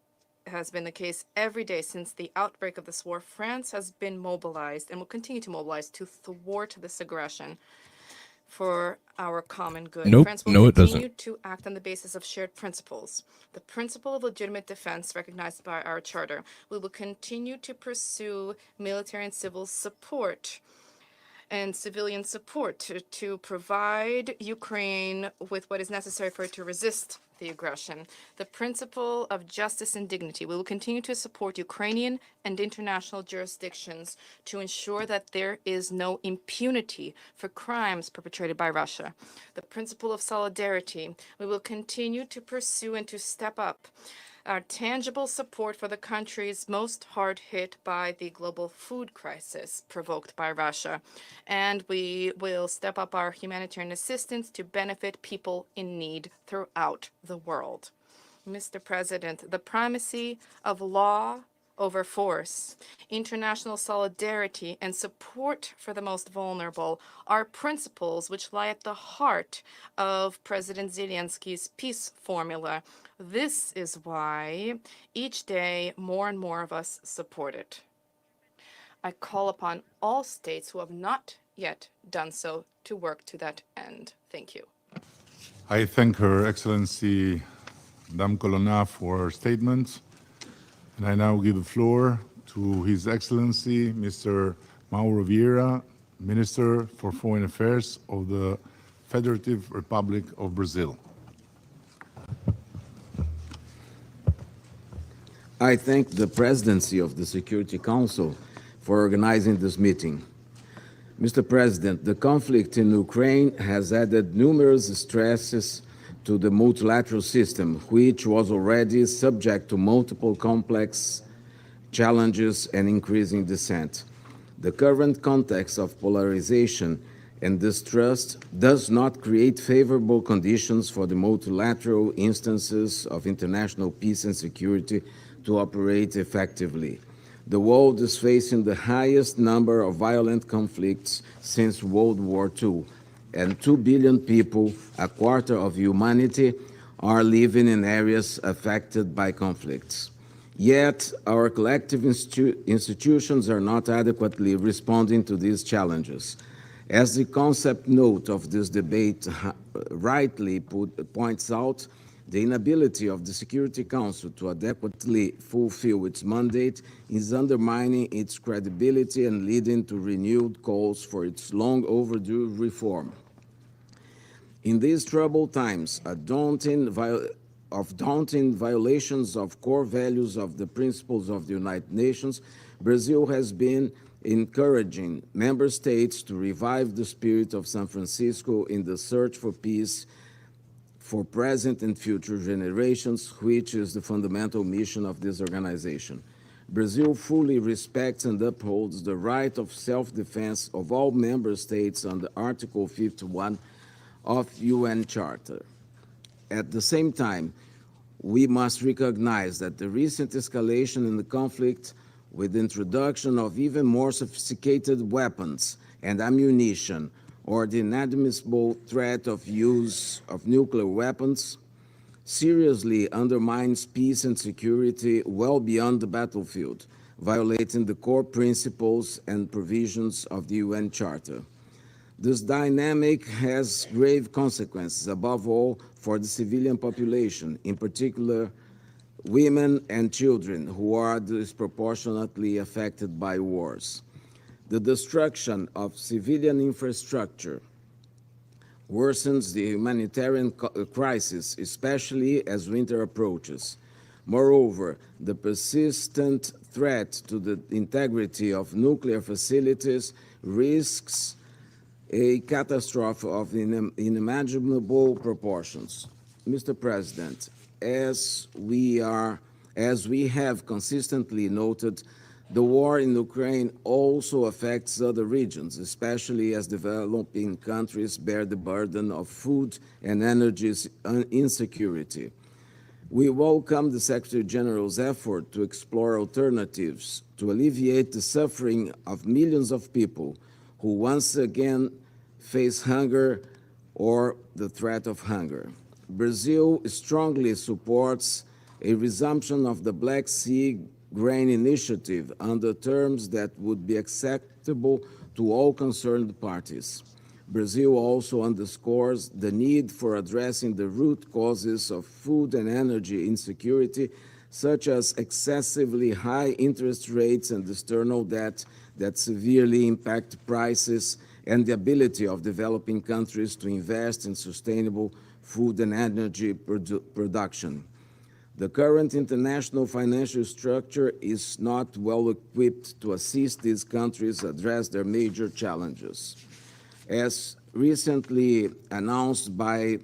has been the case every day since the outbreak of this war, France has been mobilized and will continue to mobilize to thwart this aggression for our common good. Nope, France will no, it continue doesn't. to act on the basis of shared principles. The principle of legitimate defense recognized by our charter. We will continue to pursue military and civil support and civilian support to provide Ukraine with what is necessary for it to resist the aggression. The principle of justice and dignity. We will continue to support Ukrainian and international jurisdictions to ensure that there is no impunity for crimes perpetrated by Russia. The principle of solidarity. We will continue to pursue and to step up our tangible support for the countries most hard hit by the global food crisis provoked by Russia. And we will step up our humanitarian assistance to benefit people in need throughout the world. Mr. President, the primacy of law over force, international solidarity, and support for the most vulnerable are principles which lie at the heart of President Zelensky's peace formula. This is why each day more and more of us support it. I call upon all states who have not yet done so to work to that end. Thank you. I thank Her Excellency Madame Colonna for her statement. And I now give the floor to His Excellency Mr. Mauro Vieira, Minister for Foreign Affairs of the Federative Republic of Brazil. I thank the Presidency of the Security Council for organizing this meeting. Mr. President, the conflict in Ukraine has added numerous stresses to the multilateral system, which was already subject to multiple complex challenges and increasing dissent. The current context of polarization and distrust does not create favorable conditions for the multilateral instances of international peace and security to operate effectively. The world is facing the highest number of violent conflicts since World War II, and 2 billion people, a quarter of humanity, are living in areas affected by conflicts. Yet, our collective institutions are not adequately responding to these challenges. As the concept note of this debate rightly points out, the inability of the Security Council to adequately fulfill its mandate is undermining its credibility and leading to renewed calls for its long overdue reform. In these troubled times, a daunting of daunting violations of core values of the principles of the United Nations, Brazil has been encouraging member states to revive the spirit of San Francisco in the search for peace for present and future generations, which is the fundamental mission of this organization. Brazil fully respects and upholds the right of self-defense of all member states under Article 51 of UN Charter. At the same time, we must recognize that the recent escalation in the conflict, with the introduction of even more sophisticated weapons and ammunition, or the inadmissible threat of use of nuclear weapons, seriously undermines peace and security well beyond the battlefield, violating the core principles and provisions of the UN Charter. This dynamic has grave consequences, above all for the civilian population, in particular women and children, who are disproportionately affected by wars. The destruction of civilian infrastructure worsens the humanitarian crisis, especially as winter approaches. Moreover, the persistent threat to the integrity of nuclear facilities risks a catastrophe of unimaginable proportions. Mr. President, as we have consistently noted, the war in Ukraine also affects other regions, especially as developing countries bear the burden of food and energy insecurity. We welcome the Secretary General's effort to explore alternatives to alleviate the suffering of millions of people who once again face hunger or the threat of hunger. Brazil strongly supports a resumption of the Black Sea Grain Initiative under terms that would be acceptable to all concerned parties. Brazil also underscores the need for addressing the root causes of food and energy insecurity, such as excessively high interest rates and external debt that severely impact prices and the ability of developing countries to invest in sustainable food and energy production. The current international financial structure is not well equipped to assist these countries address their major challenges. As recently announced by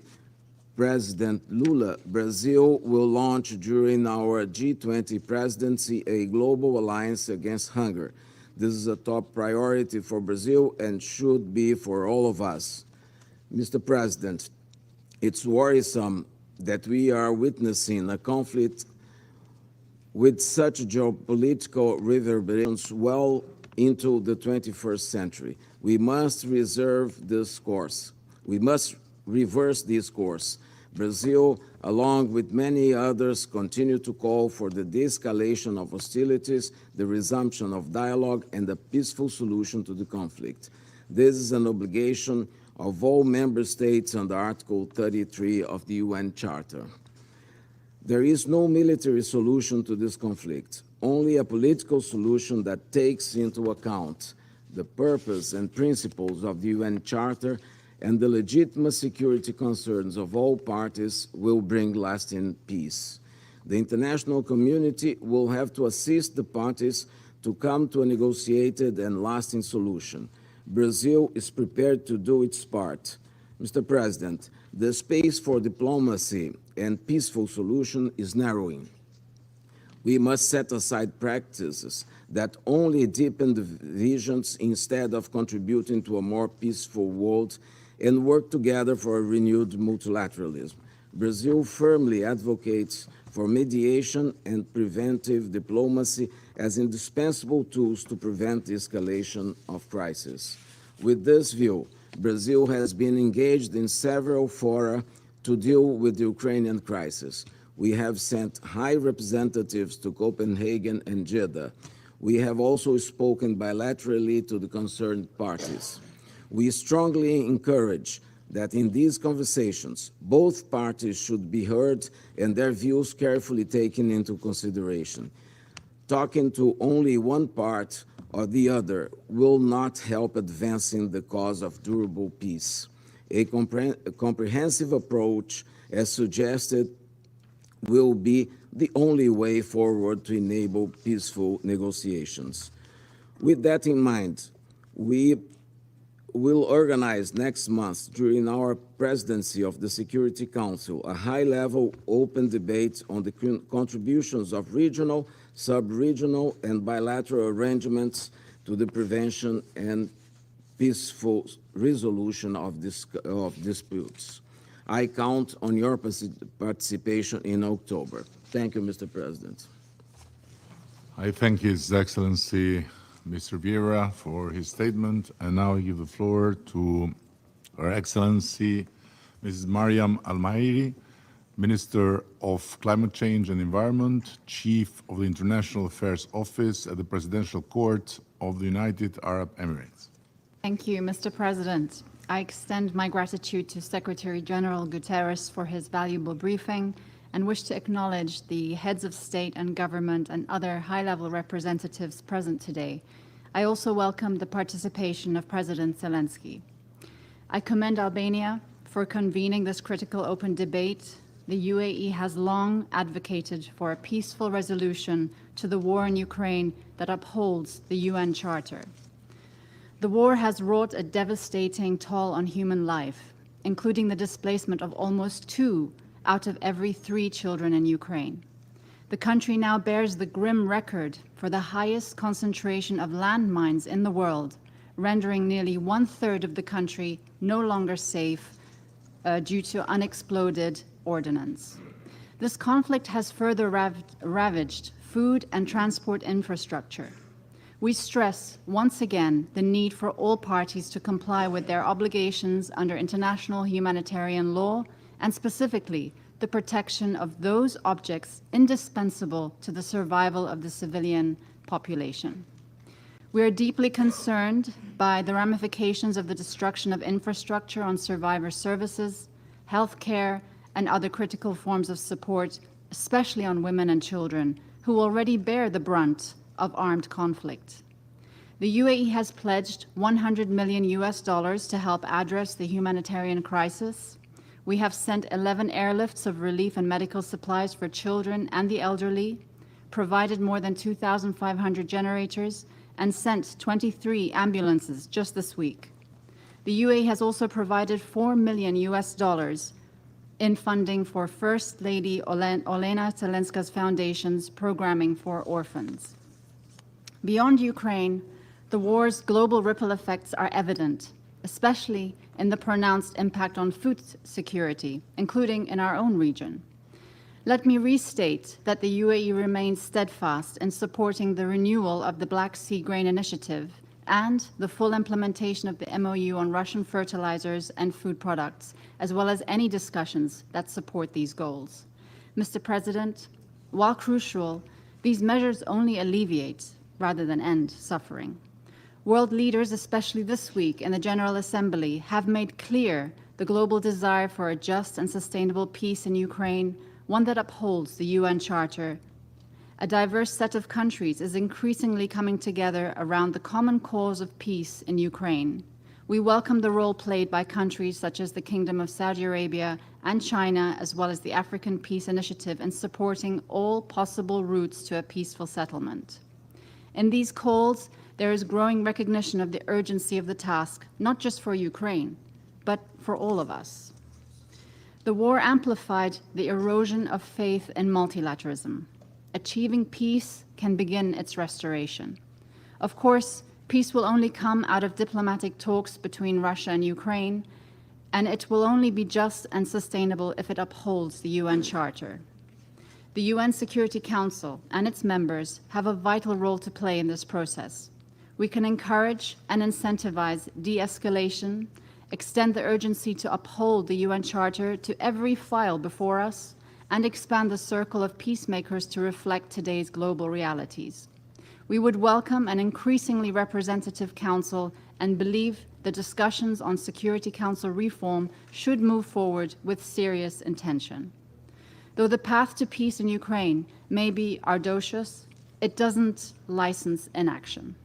President Lula, Brazil will launch during our G20 presidency a global alliance against hunger. This is a top priority for Brazil and should be for all of us. Mr. President, it's worrisome that we are witnessing a conflict with such geopolitical reverberations well into the 21st century. We must reverse this course. Brazil, along with many others, continue to call for the de-escalation of hostilities, the resumption of dialogue, and a peaceful solution to the conflict. This is an obligation of all member states under Article 33 of the UN Charter. There is no military solution to this conflict, only a political solution that takes into account the purpose and principles of the UN Charter and the legitimate security concerns of all parties will bring lasting peace. The international community will have to assist the parties to come to a negotiated and lasting solution. Brazil is prepared to do its part. Mr. President, the space for diplomacy and peaceful solution is narrowing. We must set aside practices that only deepen the divisions instead of contributing to a more peaceful world and work together for a renewed multilateralism. Brazil firmly advocates for mediation and preventive diplomacy as indispensable tools to prevent the escalation of crisis. With this view, Brazil has been engaged in several fora to deal with the Ukrainian crisis. We have sent high representatives to Copenhagen and Jeddah. We have also spoken bilaterally to the concerned parties. We strongly encourage that in these conversations, both parties should be heard and their views carefully taken into consideration. Talking to only one part or the other will not help advancing the cause of durable peace. A comprehensive approach, as suggested will be the only way forward to enable peaceful negotiations. With that in mind, we will organize next month, during our presidency of the Security Council, a high-level open debate on the contributions of regional, sub-regional, and bilateral arrangements to the prevention and peaceful resolution of disputes. I count on your participation in October. Thank you, Mr. President. I thank His Excellency Mr. Vieira for his statement, and now I give the floor to Her Excellency Mrs. Mariam Al-Mahiri, Minister of Climate Change and Environment, Chief of the International Affairs Office at the Presidential Court of the United Arab Emirates. Thank you, Mr. President. I extend my gratitude to Secretary General Guterres for his valuable briefing and wish to acknowledge the heads of state and government and other high-level representatives present today. I also welcome the participation of President Zelensky. I commend Albania for convening this critical open debate. The UAE has long advocated for a peaceful resolution to the war in Ukraine that upholds the UN Charter. The war has wrought a devastating toll on human life, including the displacement of almost 2 out of every 3 children in Ukraine. The country now bears the grim record for the highest concentration of landmines in the world, rendering nearly 1/3 of the country no longer safe due to unexploded ordnance. This conflict has further ravaged food and transport infrastructure. We stress once again the need for all parties to comply with their obligations under international humanitarian law, and specifically the protection of those objects indispensable to the survival of the civilian population. We are deeply concerned by the ramifications of the destruction of infrastructure on survivor services, healthcare, and other critical forms of support, especially on women and children, who already bear the brunt of armed conflict. The UAE has pledged $100 million to help address the humanitarian crisis. We have sent 11 airlifts of relief and medical supplies for children and the elderly, provided more than 2,500 generators, and sent 23 ambulances just this week. The UAE has also provided $4 million in funding for First Lady Olena Zelenska's foundation's programming for orphans. Beyond Ukraine, the war's global ripple effects are evident, especially in the pronounced impact on food security, including in our own region. Let me restate that the UAE remains steadfast in supporting the renewal of the Black Sea Grain Initiative and the full implementation of the MOU on Russian fertilizers and food products, as well as any discussions that support these goals. Mr. President, while crucial, these measures only alleviate rather than end suffering. World leaders, especially this week in the General Assembly, have made clear the global desire for a just and sustainable peace in Ukraine, one that upholds the UN Charter. A diverse set of countries is increasingly coming together around the common cause of peace in Ukraine. We welcome the role played by countries such as the Kingdom of Saudi Arabia and China, as well as the African Peace Initiative, in supporting all possible routes to a peaceful settlement. In these calls, there is growing recognition of the urgency of the task, not just for Ukraine, but for all of us. The war amplified the erosion of faith in multilateralism. Achieving peace can begin its restoration. Of course, peace will only come out of diplomatic talks between Russia and Ukraine, and it will only be just and sustainable if it upholds the UN Charter. The UN Security Council and its members have a vital role to play in this process. We can encourage and incentivize de-escalation, extend the urgency to uphold the UN Charter to every file before us, and expand the circle of peacemakers to reflect today's global realities. We would welcome an increasingly representative council and believe the discussions on Security Council reform should move forward with serious intention. Though the path to peace in Ukraine may be arduous, it doesn't license inaction.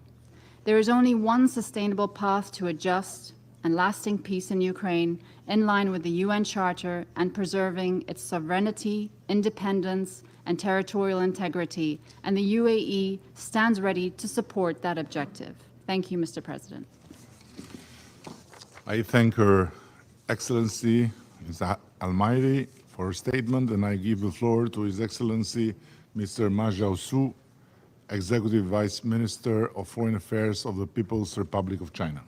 There is only one sustainable path to a just and lasting peace in Ukraine in line with the UN Charter and preserving its sovereignty, independence, and territorial integrity, and the UAE stands ready to support that objective. Thank you, Mr. President. I thank Her Excellency Ms. Almairi for her statement, and I give the floor to His Excellency Mr. Ma Jiaosu, Executive Vice Minister of Foreign Affairs of the People's Republic of China.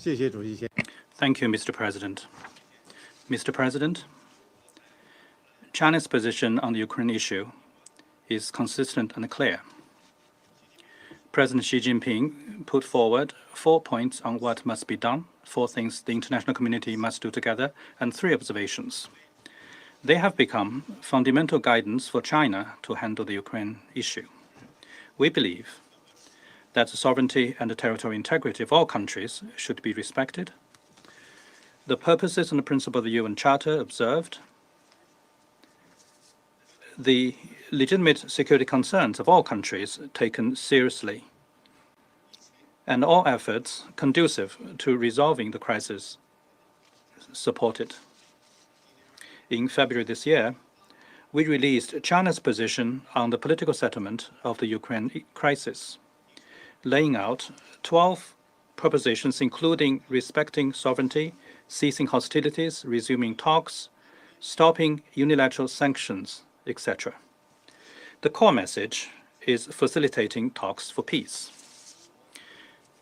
Thank you, Mr. President. Mr. President, China's position on the Ukraine issue is consistent and clear. President Xi Jinping put forward 4 points on what must be done, 4 things the international community must do together, and 3 observations. They have become fundamental guidance for China to handle the Ukraine issue. We believe that the sovereignty and the territorial integrity of all countries should be respected. The purposes and the principle of the UN Charter observed. The legitimate security concerns of all countries taken seriously, and all efforts conducive to resolving the crisis supported. In February this year, we released China's position on the political settlement of the Ukraine crisis, laying out 12 propositions, including respecting sovereignty, ceasing hostilities, resuming talks, stopping unilateral sanctions, etc. The core message is facilitating talks for peace.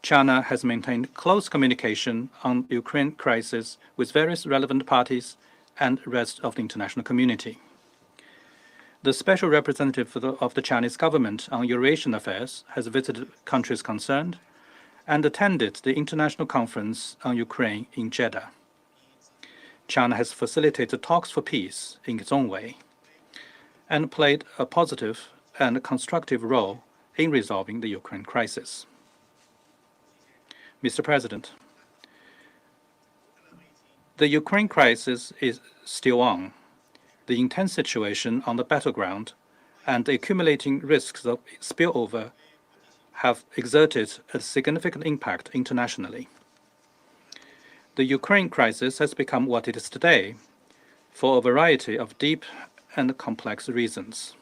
China has maintained close communication on the Ukraine crisis with various relevant parties and the rest of the international community. The special representative of the Chinese government on Eurasian affairs has visited countries concerned and attended the International Conference on Ukraine in Jeddah. China has facilitated talks for peace in its own way and played a positive and constructive role in resolving the Ukraine crisis. Mr. President, the Ukraine crisis is still on. The intense situation on the battleground and the accumulating risks of spillover have exerted a significant impact internationally. The Ukraine crisis has become what it is today for a variety of deep and complex reasons.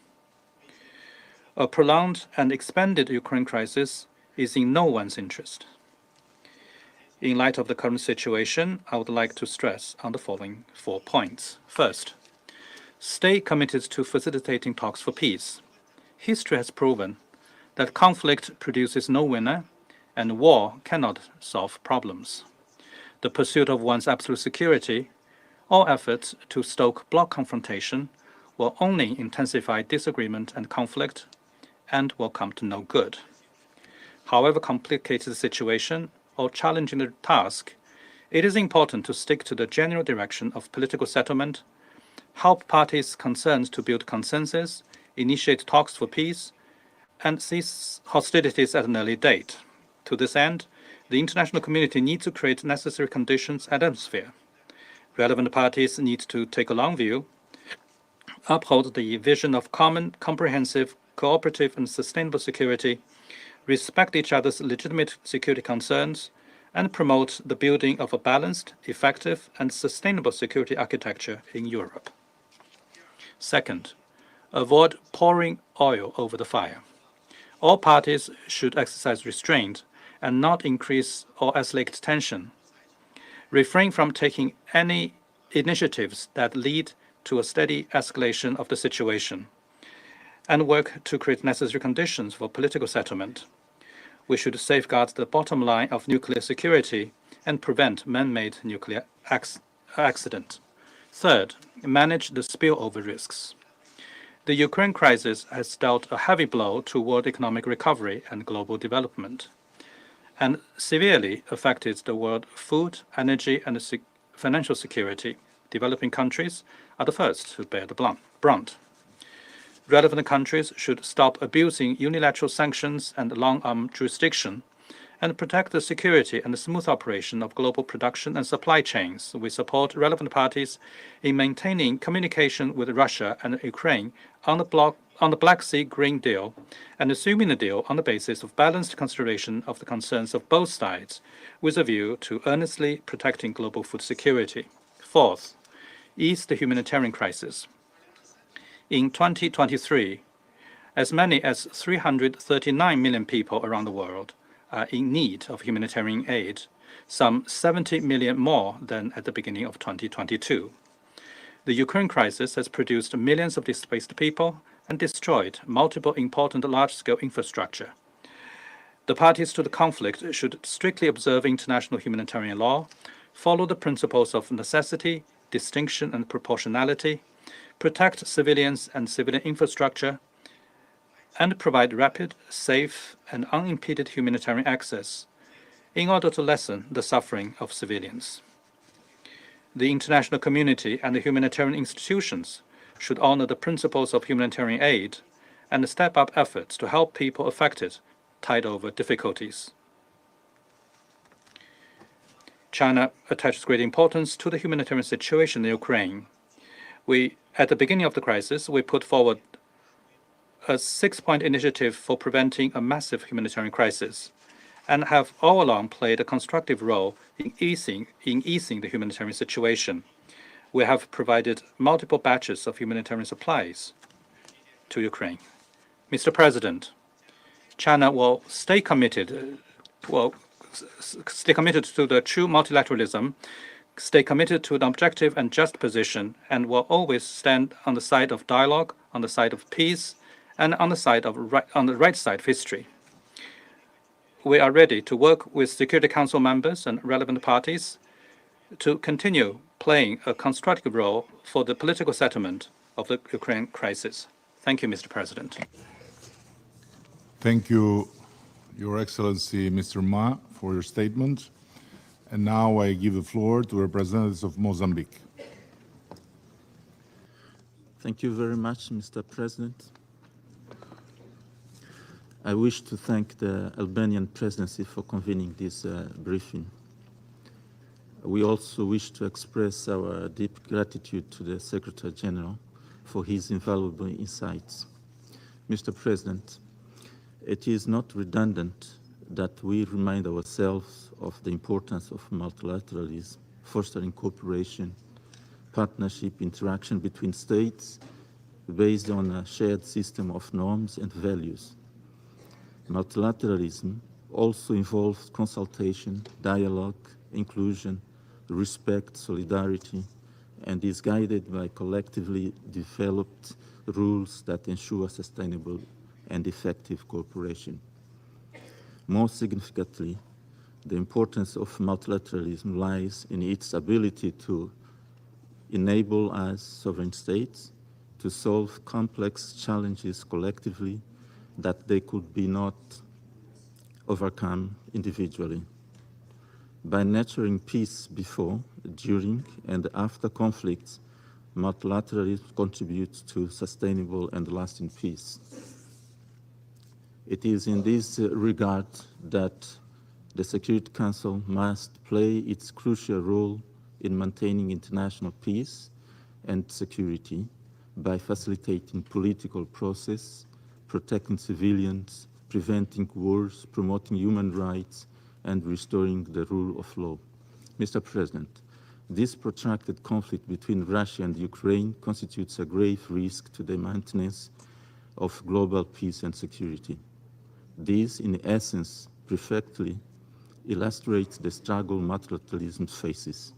A prolonged and expanded Ukraine crisis is in no one's interest. In light of the current situation, I would like to stress on the following 4 points. First, stay committed to facilitating talks for peace. History has proven that conflict produces no winner and war cannot solve problems. The pursuit of one's absolute security, all efforts to stoke bloc confrontation will only intensify disagreement and conflict and will come to no good. However complicated the situation or challenging the task, it is important to stick to the general direction of political settlement, help parties concerned to build consensus, initiate talks for peace, and cease hostilities at an early date. To this end, the international community needs to create necessary conditions and atmosphere. Relevant parties need to take a long view, uphold the vision of common, comprehensive, cooperative, and sustainable security, respect each other's legitimate security concerns, and promote the building of a balanced, effective, and sustainable security architecture in Europe. Second, avoid pouring oil over the fire. All parties should exercise restraint and not increase or escalate tension. Refrain from taking any initiatives that lead to a steady escalation of the situation, and work to create necessary conditions for political settlement. We should safeguard the bottom line of nuclear security and prevent man-made nuclear accident. Third, manage the spillover risks. The Ukraine crisis has dealt a heavy blow to world economic recovery and global development, and severely affected the world food, energy, and financial security. Developing countries are the first to bear the brunt. Relevant countries should stop abusing unilateral sanctions and long-arm jurisdiction and protect the security and the smooth operation of global production and supply chains. We support relevant parties in maintaining communication with Russia and Ukraine on the Black Sea Green Deal and assuming the deal on the basis of balanced consideration of the concerns of both sides, with a view to earnestly protecting global food security. Fourth, ease the humanitarian crisis. In 2023, as many as 339 million people around the world are in need of humanitarian aid, some 70 million more than at the beginning of 2022. The Ukraine crisis has produced millions of displaced people and destroyed multiple important large-scale infrastructure. The parties to the conflict should strictly observe international humanitarian law, follow the principles of necessity, distinction, and proportionality, protect civilians and civilian infrastructure, and provide rapid, safe, and unimpeded humanitarian access in order to lessen the suffering of civilians. The international community and the humanitarian institutions should honor the principles of humanitarian aid and step up efforts to help people affected, tide over difficulties. China attaches great importance to the humanitarian situation in Ukraine. At the beginning of the crisis, we put forward a 6-point initiative for preventing a massive humanitarian crisis, and have all along played a constructive role in easing the humanitarian situation. We have provided multiple batches of humanitarian supplies to Ukraine. Mr. President, China will stay committed to the true multilateralism, stay committed to an objective and just position, and will always stand on the side of dialogue, on the side of peace, and on the right side of history. We are ready to work with Security Council members and relevant parties to continue playing a constructive role for the political settlement of the Ukraine crisis. Thank you, Mr. President. Thank you, Your Excellency, Mr. Ma, for your statement. And now I give the floor to representatives of Mozambique. Thank you very much, Mr. President. I wish to thank the Albanian presidency for convening this briefing. We also wish to express our deep gratitude to the Secretary General for his invaluable insights. Mr. President, it is not redundant that we remind ourselves of the importance of multilateralism, fostering cooperation, partnership, interaction between states based on a shared system of norms and values. Multilateralism also involves consultation, dialogue, inclusion, respect, solidarity, and is guided by collectively developed rules that ensure sustainable and effective cooperation. More significantly, the importance of multilateralism lies in its ability to enable us, sovereign states, to solve complex challenges collectively that they could be not overcome individually. By nurturing peace before, during, and after conflicts, multilateralism contributes to sustainable and lasting peace. It is in this regard that the Security Council must play its crucial role in maintaining international peace and security by facilitating political process, protecting civilians, preventing wars, promoting human rights, and restoring the rule of law. Mr. President, this protracted conflict between Russia and Ukraine constitutes a grave risk to the maintenance of global peace and security. This, in essence, perfectly illustrates the struggle multilateralism faces.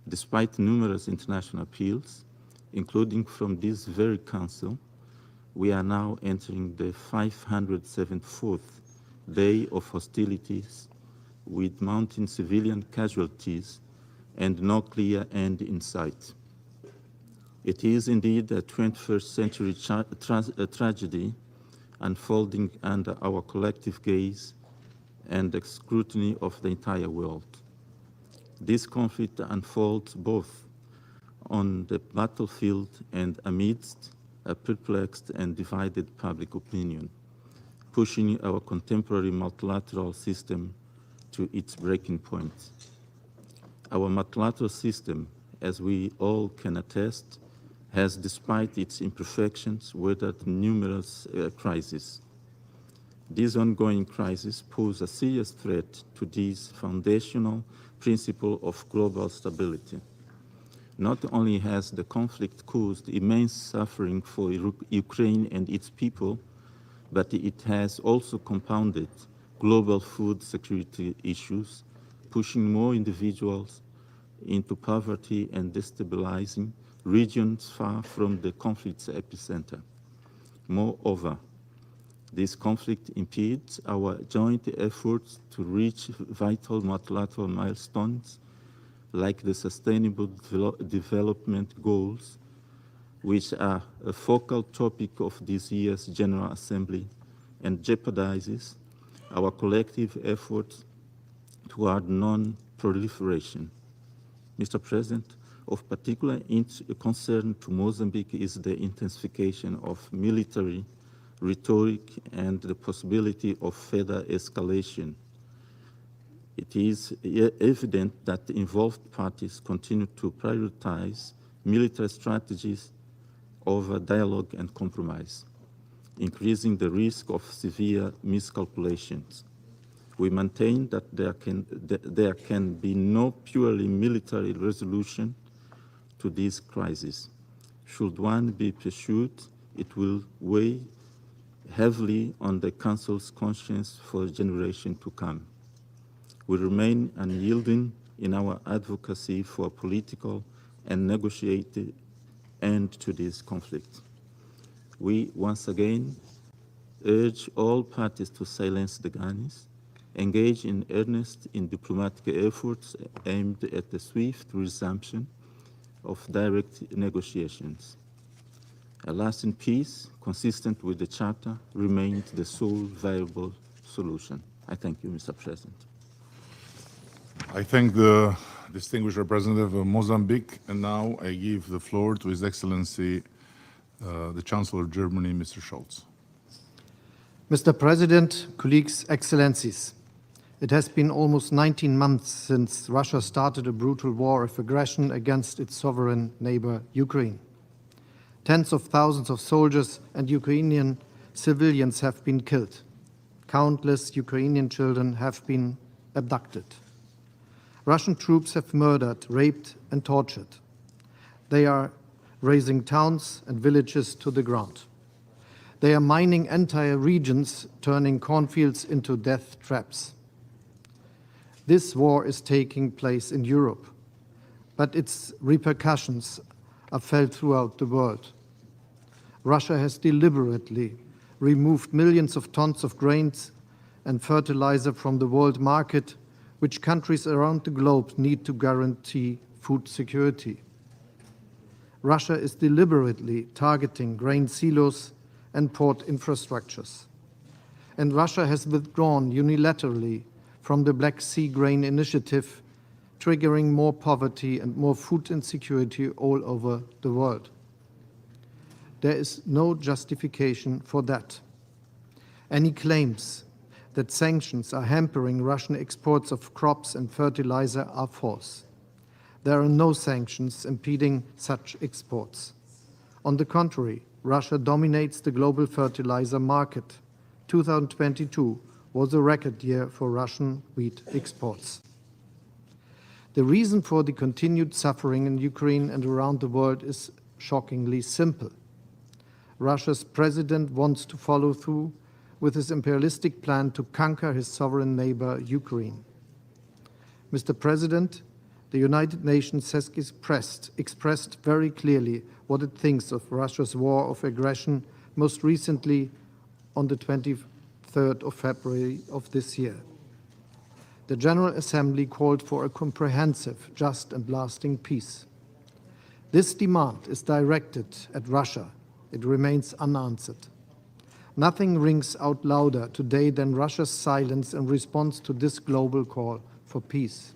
Despite numerous international appeals, including from this very Council, we are now entering the 574th day of hostilities with mounting civilian casualties and no clear end in sight. It is indeed a 21st century tragedy unfolding under our collective gaze and the scrutiny of the entire world. This conflict unfolds both on the battlefield and amidst a perplexed and divided public opinion. pushing our contemporary multilateral system to its breaking point. Our multilateral system, as we all can attest, has, despite its imperfections, weathered numerous crises. These ongoing crises pose a serious threat to this foundational principle of global stability. Not only has the conflict caused immense suffering for Ukraine and its people, but it has also compounded global food security issues, pushing more individuals into poverty and destabilizing regions far from the conflict's epicenter. Moreover, this conflict impedes our joint efforts to reach vital multilateral milestones like the Sustainable Development Goals, which are a focal topic of this year's General Assembly and jeopardizes our collective efforts toward non-proliferation. Mr. President, of particular concern to Mozambique is the intensification of military rhetoric and the possibility of further escalation. It is evident that the involved parties continue to prioritize military strategies over dialogue and compromise, increasing the risk of severe miscalculations. We maintain that there can be no purely military resolution to this crisis. Should one be pursued, it will weigh heavily on the Council's conscience for a generation to come. We remain unyielding in our advocacy for a political and negotiated end to this conflict. We once again urge all parties to silence the guns, engage in earnest in diplomatic efforts aimed at the swift resumption of direct negotiations. A lasting peace, consistent with the Charter, remains the sole viable solution. I thank you, Mr. President. I thank the distinguished representative of Mozambique, and now I give the floor to His Excellency, the Chancellor of Germany, Mr. Scholz. Mr. President, colleagues, excellencies, it has been almost 19 months since Russia started a brutal war of aggression against its sovereign neighbor, Ukraine. Tens of thousands of soldiers and Ukrainian civilians have been killed. Countless Ukrainian children have been abducted. Russian troops have murdered, raped, and tortured. They are razing towns and villages to the ground. They are mining entire regions, turning cornfields into death traps. This war is taking place in Europe, but its repercussions are felt throughout the world. Russia has deliberately removed millions of tons of grains and fertilizer from the world market, which countries around the globe need to guarantee food security. Russia is deliberately targeting grain silos and port infrastructures. And Russia has withdrawn unilaterally from the Black Sea Grain Initiative, triggering more poverty and more food insecurity all over the world. There is no justification for that. Any claims that sanctions are hampering Russian exports of crops and fertilizer are false. There are no sanctions impeding such exports. On the contrary, Russia dominates the global fertilizer market. 2022 was a record year for Russian wheat exports. The reason for the continued suffering in Ukraine and around the world is shockingly simple. Russia's president wants to follow through with his imperialistic plan to conquer his sovereign neighbor, Ukraine. Mr. President, the United Nations has expressed very clearly what it thinks of Russia's war of aggression, most recently on the 23rd of February of this year. The General Assembly called for a comprehensive, just and lasting peace. This demand is directed at Russia. It remains unanswered. Nothing rings out louder today than Russia's silence in response to this global call for peace.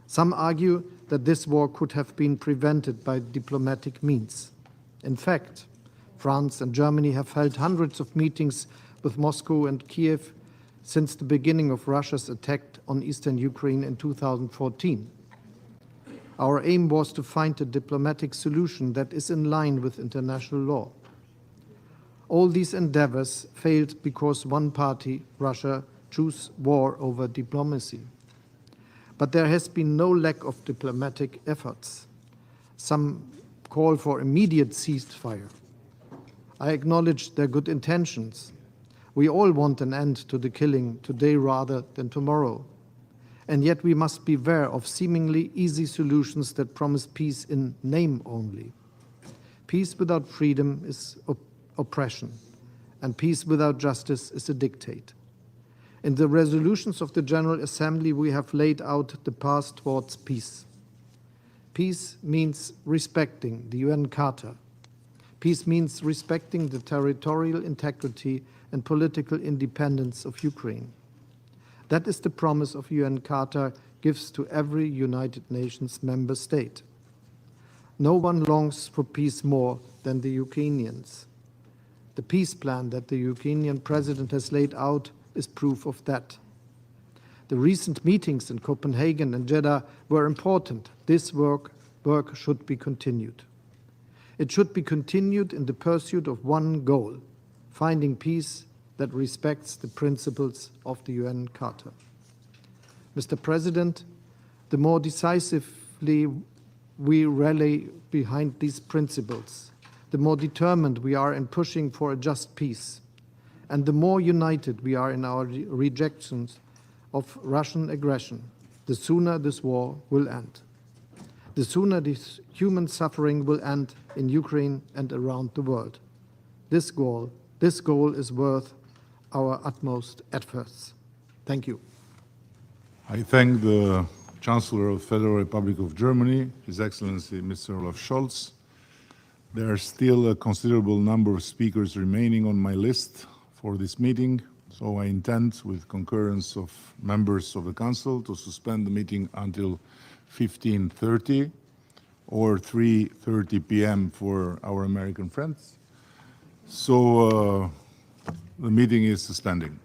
Some argue that this war could have been prevented by diplomatic means. In fact, France and Germany have held hundreds of meetings with Moscow and Kiev since the beginning of Russia's attack on eastern Ukraine in 2014. Our aim was to find a diplomatic solution that is in line with international law. All these endeavors failed because one party, Russia, chose war over diplomacy. But there has been no lack of diplomatic efforts. Some call for immediate ceasefire. I acknowledge their good intentions. We all want an end to the killing today rather than tomorrow. And yet we must beware of seemingly easy solutions that promise peace in name only. Peace without freedom is oppression, and peace without justice is a dictate. In the resolutions of the General Assembly, we have laid out the path towards peace. Peace means respecting the UN Charter. Peace means respecting the territorial integrity and political independence of Ukraine. That is the promise of UN Charter gives to every United Nations member state. No one longs for peace more than the Ukrainians. The peace plan that the Ukrainian president has laid out is proof of that. The recent meetings in Copenhagen and Jeddah were important. This work should be continued. It should be continued in the pursuit of one goal, finding peace that respects the principles of the UN Charter. Mr. President, the more decisively we rally behind these principles, the more determined we are in pushing for a just peace, and the more united we are in our rejections of Russian aggression, the sooner this war will end. The sooner this human suffering will end in Ukraine and around the world. This goal is worth our utmost efforts. Thank you. I thank the Chancellor of the Federal Republic of Germany, His Excellency Mr. Olaf Scholz. There are still a considerable number of speakers remaining on my list for this meeting, so I intend, with concurrence of members of the Council, to suspend the meeting until 15:30 or 3:30 p.m. for our American friends. So the meeting is suspending.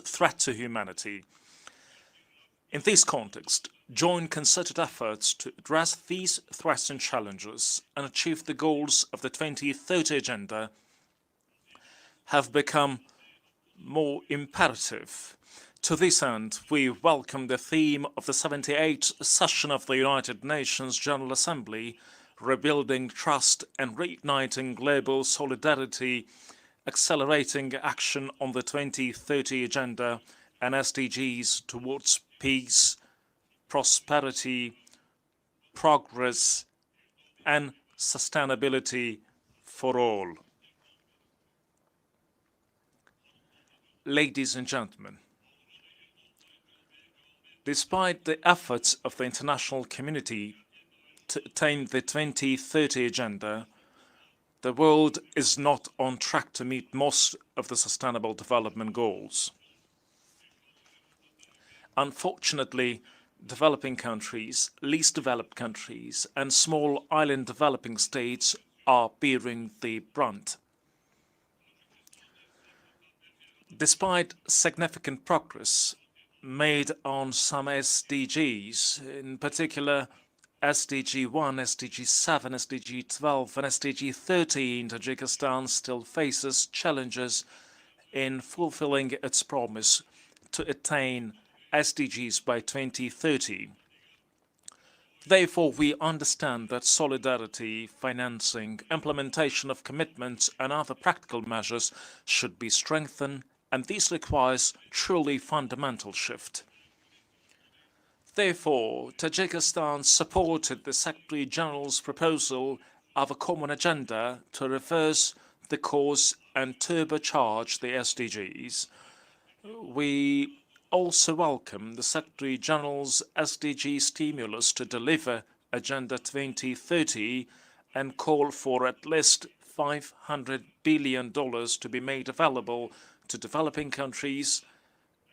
Threat to humanity. In this context, joint concerted efforts to address these threats and challenges and achieve the goals of the 2030 Agenda have become more imperative. To this end, we welcome the theme of the 78th session of the United Nations General Assembly, Rebuilding Trust and Reigniting Global Solidarity, Accelerating Action on the 2030 Agenda and SDGs towards peace, prosperity, progress, and sustainability for all. Ladies and gentlemen, despite the efforts of the international community to attain the 2030 Agenda, the world is not on track to meet most of the Sustainable Development Goals. Unfortunately, developing countries, least developed countries, and small island developing states are bearing the brunt. Despite significant progress made on some SDGs, in particular SDG 1, SDG 7, SDG 12 and SDG 13, Tajikistan still faces challenges in fulfilling its promise to attain SDGs by 2030. Therefore, we understand that solidarity, financing, implementation of commitments and other practical measures should be strengthened, and this requires truly fundamental shift. Therefore, Tajikistan supported the Secretary General's proposal of a common agenda to reverse the course and turbocharge the SDGs. We also welcome the Secretary General's SDG stimulus to deliver Agenda 2030 and call for at least $500 billion to be made available to developing countries,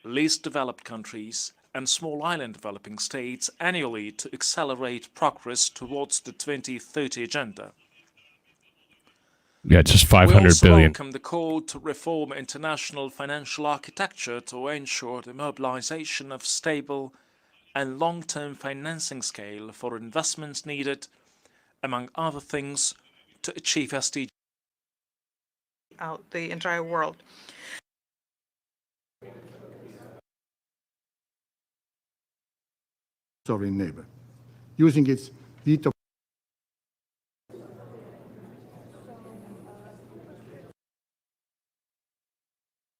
least developed countries, and small island developing states annually to accelerate progress towards the 2030 agenda. Yeah, just 500 we also billion. welcome the call to reform international financial architecture to ensure the mobilization of stable and long-term financing scale for investments needed, among other things, to achieve SDGs. Out the entire world. Sovereign neighbor, using its veto.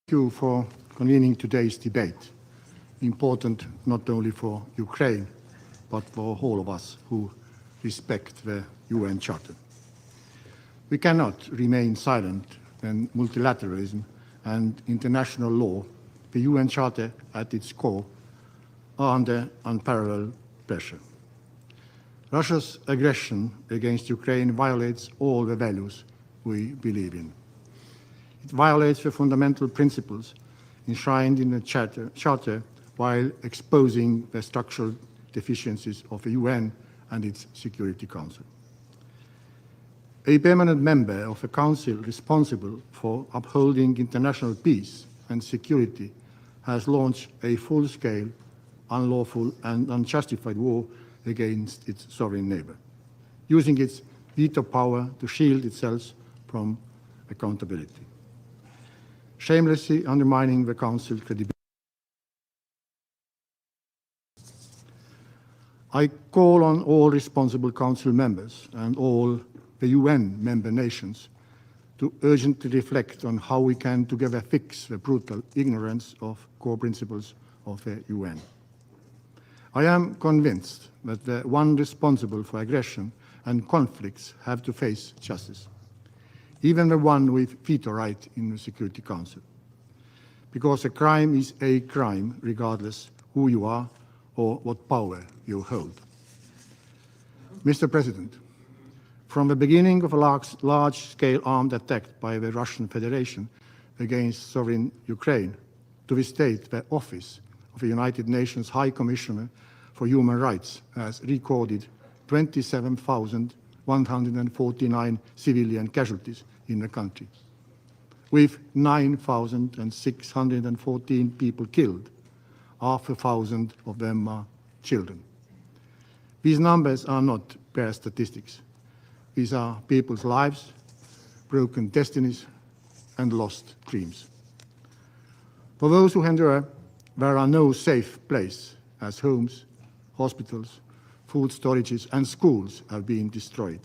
Thank you for convening today's debate, important not only for Ukraine, but for all of us who respect the UN Charter. We cannot remain silent when multilateralism and international law, the UN Charter at its core, are under unparalleled pressure. Russia's aggression against Ukraine violates all the values we believe in. It violates the fundamental principles enshrined in the Charter while exposing the structural deficiencies of the UN and its Security Council. A permanent member of the Council responsible for upholding international peace and security has launched a full-scale, unlawful and unjustified war against its sovereign neighbor, using its veto power to shield itself from accountability, shamelessly undermining the Council's credibility. I call on all responsible Council members and all the UN member nations to urgently reflect on how we can together fix the brutal ignorance of core principles of the UN. I am convinced that the one responsible for aggression and conflicts have to face justice, even the one with veto right in the Security Council, because a crime is a crime regardless who you are or what power you hold. Mr. President, from the beginning of a large-scale armed attack by the Russian Federation against sovereign Ukraine to this date, the office of the United Nations High Commissioner for Human Rights has recorded 27,149 civilian casualties in the country, with 9,614 people killed. 500,000 of them are children. These numbers are not bare statistics. These are people's lives, broken destinies, and lost dreams. For those who endure, there are no safe places, as homes, hospitals, food storages, and schools have been destroyed.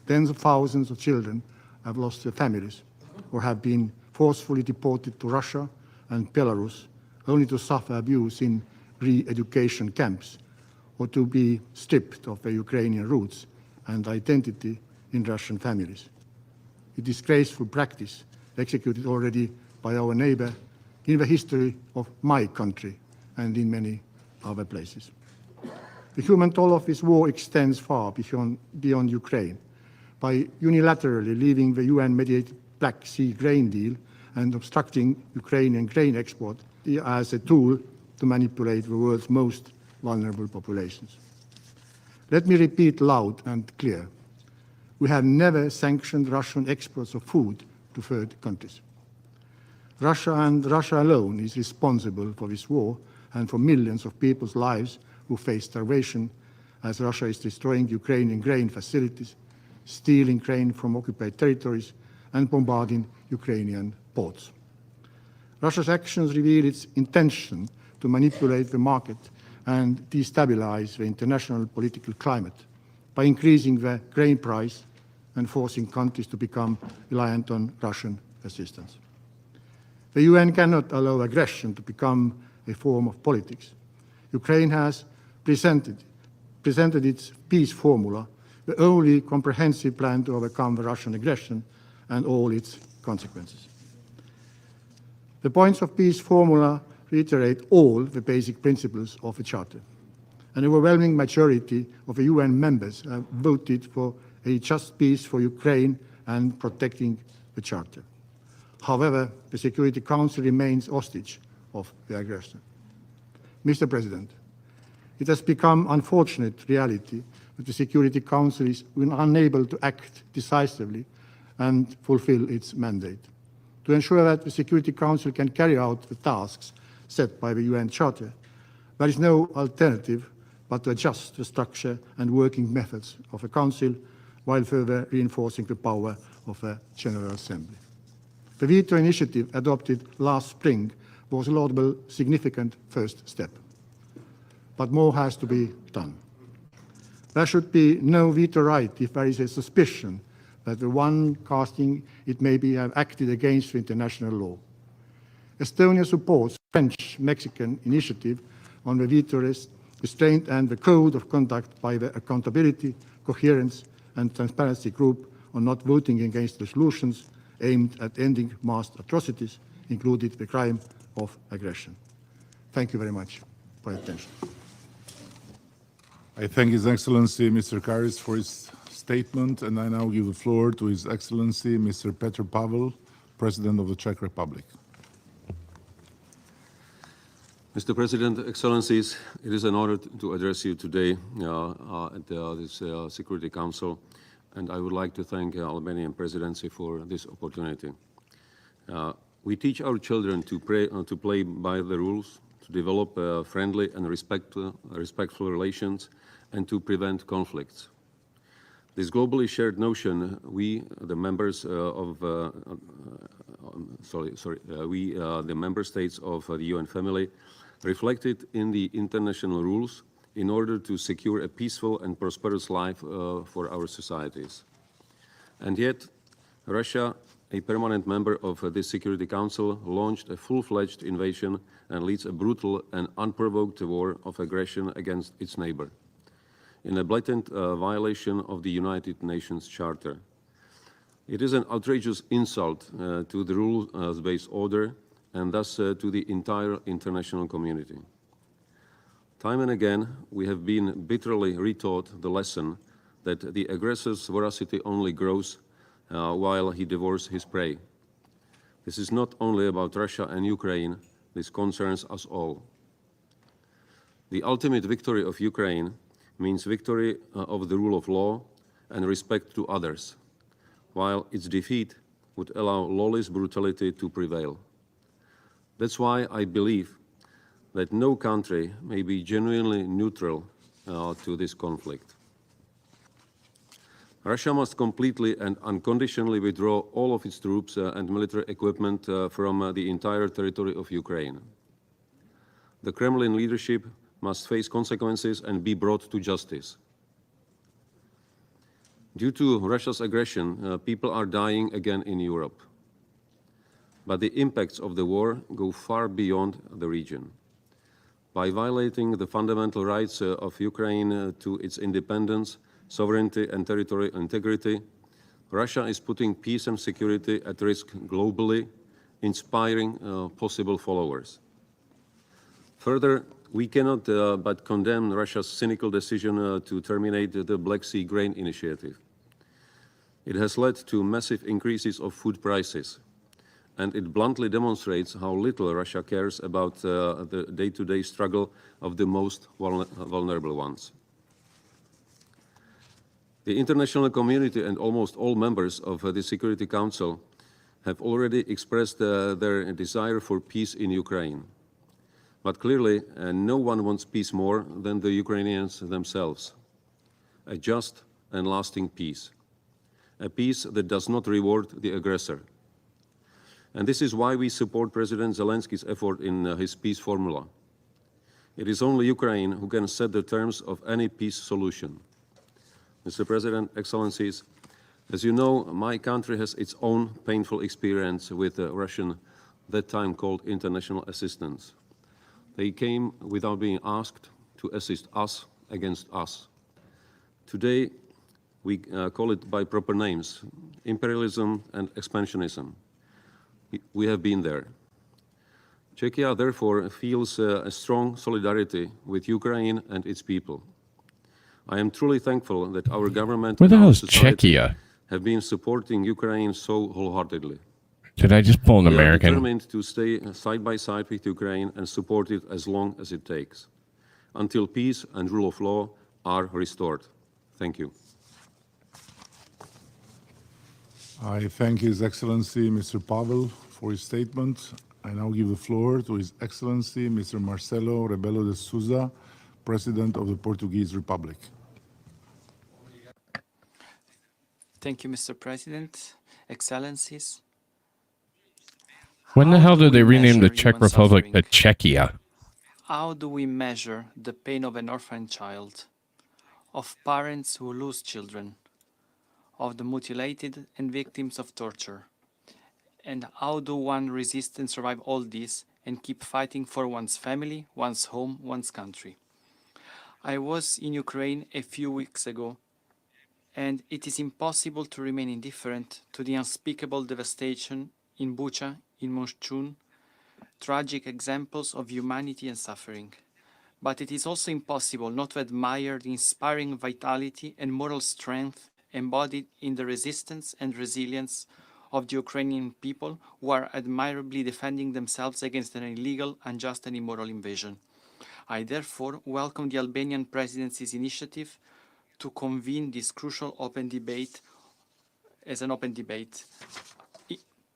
Tens of thousands of children have lost their families or have been forcefully deported to Russia and Belarus, only to suffer abuse in re-education camps or to be stripped of their Ukrainian roots and identity in Russian families. A disgraceful practice executed already by our neighbor in the history of my country and in many other places. The human toll of this war extends far beyond Ukraine. By unilaterally leaving the UN-mediated Black Sea grain deal and obstructing Ukrainian grain export as a tool to manipulate the world's most vulnerable populations. Let me repeat loud and clear. We have never sanctioned Russian exports of food to third countries. Russia and Russia alone is responsible for this war and for millions of people's lives who face starvation as Russia is destroying Ukrainian grain facilities, stealing grain from occupied territories, and bombarding Ukrainian ports. Russia's actions reveal its intention to manipulate the market and destabilize the international political climate by increasing the grain price and forcing countries to become reliant on Russian assistance. The UN cannot allow aggression to become a form of politics. Ukraine has presented its peace formula, the only comprehensive plan to overcome the Russian aggression and all its consequences. The points of peace formula reiterate all the basic principles of the Charter. An overwhelming majority of the UN members have voted for a just peace for Ukraine and protecting the Charter. However, the Security Council remains hostage of the aggressor. Mr. President, it has become an unfortunate reality that the Security Council is unable to act decisively and fulfill its mandate. To ensure that the Security Council can carry out the tasks set by the UN Charter, there is no alternative but to adjust the structure and working methods of the Council while further reinforcing the power of the General Assembly. The veto initiative adopted last spring was a laudable, significant first step. But more has to be done. There should be no veto right if there is a suspicion that the one casting it maybe have acted against the international law. Estonia supports the French-Mexican initiative on the veto restraint and the code of conduct by the Accountability, Coherence and Transparency Group on not voting against resolutions aimed at ending mass atrocities, including the crime of aggression. Thank you very much for your attention. I thank His Excellency Mr. Karas for his statement, and I now give the floor to His Excellency Mr. Petr Pavel, President of the Czech Republic. Mr. President, Excellencies, it is an honor to address you today at this Security Council, and I would like to thank the Albanian Presidency for this opportunity. We teach our children to play by the rules, to develop friendly and respectful relations, and to prevent conflicts. This globally shared notion, we, the members the member states of the UN family, reflected in the international rules in order to secure a peaceful and prosperous life for our societies. And yet, Russia, a permanent member of this Security Council, launched a full-fledged invasion and leads a brutal and unprovoked war of aggression against its neighbor, in a blatant violation of the United Nations Charter. It is an outrageous insult to the rules-based order and thus to the entire international community. Time and again, we have been bitterly retaught the lesson that the aggressor's voracity only grows while he devours his prey. This is not only about Russia and Ukraine, this concerns us all. The ultimate victory of Ukraine means victory of the rule of law and respect to others, while its defeat would allow lawless brutality to prevail. That's why I believe that no country may be genuinely neutral to this conflict. Russia must completely and unconditionally withdraw all of its troops and military equipment from the entire territory of Ukraine. The Kremlin leadership must face consequences and be brought to justice. Due to Russia's aggression, people are dying again in Europe. But the impacts of the war go far beyond the region. By violating the fundamental rights of Ukraine to its independence, sovereignty and territorial integrity, Russia is putting peace and security at risk globally, inspiring possible followers. Further, we cannot but condemn Russia's cynical decision to terminate the Black Sea Grain Initiative. It has led to massive increases of food prices, and it bluntly demonstrates how little Russia cares about the day-to-day struggle of the most vulnerable ones. The international community and almost all members of the Security Council have already expressed their desire for peace in Ukraine. But clearly, no one wants peace more than the Ukrainians themselves. a just and lasting peace, a peace that does not reward the aggressor. And this is why we support President Zelensky's effort in his peace formula. It is only Ukraine who can set the terms of any peace solution. Mr. President, Excellencies, as you know, my country has its own painful experience with Russian, that time called international assistance. They came without being asked to assist us against us. Today, we call it by proper names, imperialism and expansionism. We have been there. Czechia, therefore, feels a strong solidarity with Ukraine and its people. I am truly thankful that our government Where the and hell our is society Czechia? have been supporting Ukraine so wholeheartedly. Did I just pull an We are American? determined to stay side by side with Ukraine and support it as long as it takes, until peace and rule of law are restored. Thank you. I thank His Excellency Mr. Pavel for his statement. I now give the floor to His Excellency Mr. Marcelo Rebelo de Sousa, President of the Portuguese Republic. Thank you, Mr. President, Excellencies. When the hell did they rename the measure Czech human Republic to suffering? Czechia? How do we measure the pain of an orphan child, of parents who lose children, of the mutilated and victims of torture? And how do one resist and survive all this and keep fighting for one's family, one's home, one's country? I was in Ukraine a few weeks ago, and it is impossible to remain indifferent to the unspeakable devastation in Bucha, in Moshchun, tragic examples of humanity and suffering. But it is also impossible not to admire the inspiring vitality and moral strength embodied in the resistance and resilience of the Ukrainian people, who are admirably defending themselves against an illegal, unjust and immoral invasion. I therefore welcome the Albanian presidency's initiative to convene this crucial open debate as an open debate.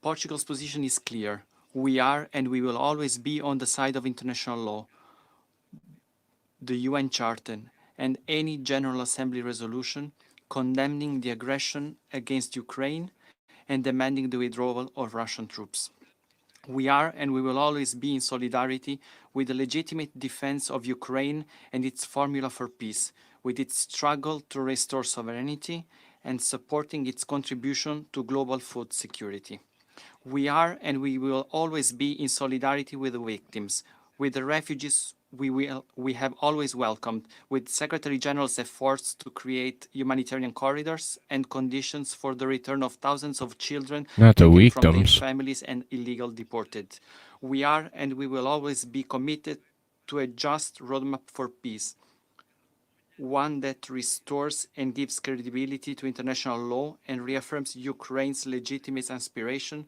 Portugal's position is clear. We are and we will always be on the side of international law, the UN Charter, and any General Assembly resolution condemning the aggression against Ukraine and demanding the withdrawal of Russian troops. We are and we will always be in solidarity with the legitimate defense of Ukraine and its formula for peace, with its struggle to restore sovereignty and supporting its contribution to global food security. We are and we will always be in solidarity with the victims, with the refugees we have always welcomed, with Secretary General's efforts to create humanitarian corridors and conditions for the return of thousands of children Not the taken from their victims. families and illegal deported. We are and we will always be committed to a just roadmap for peace, one that restores and gives credibility to international law and reaffirms Ukraine's legitimate aspiration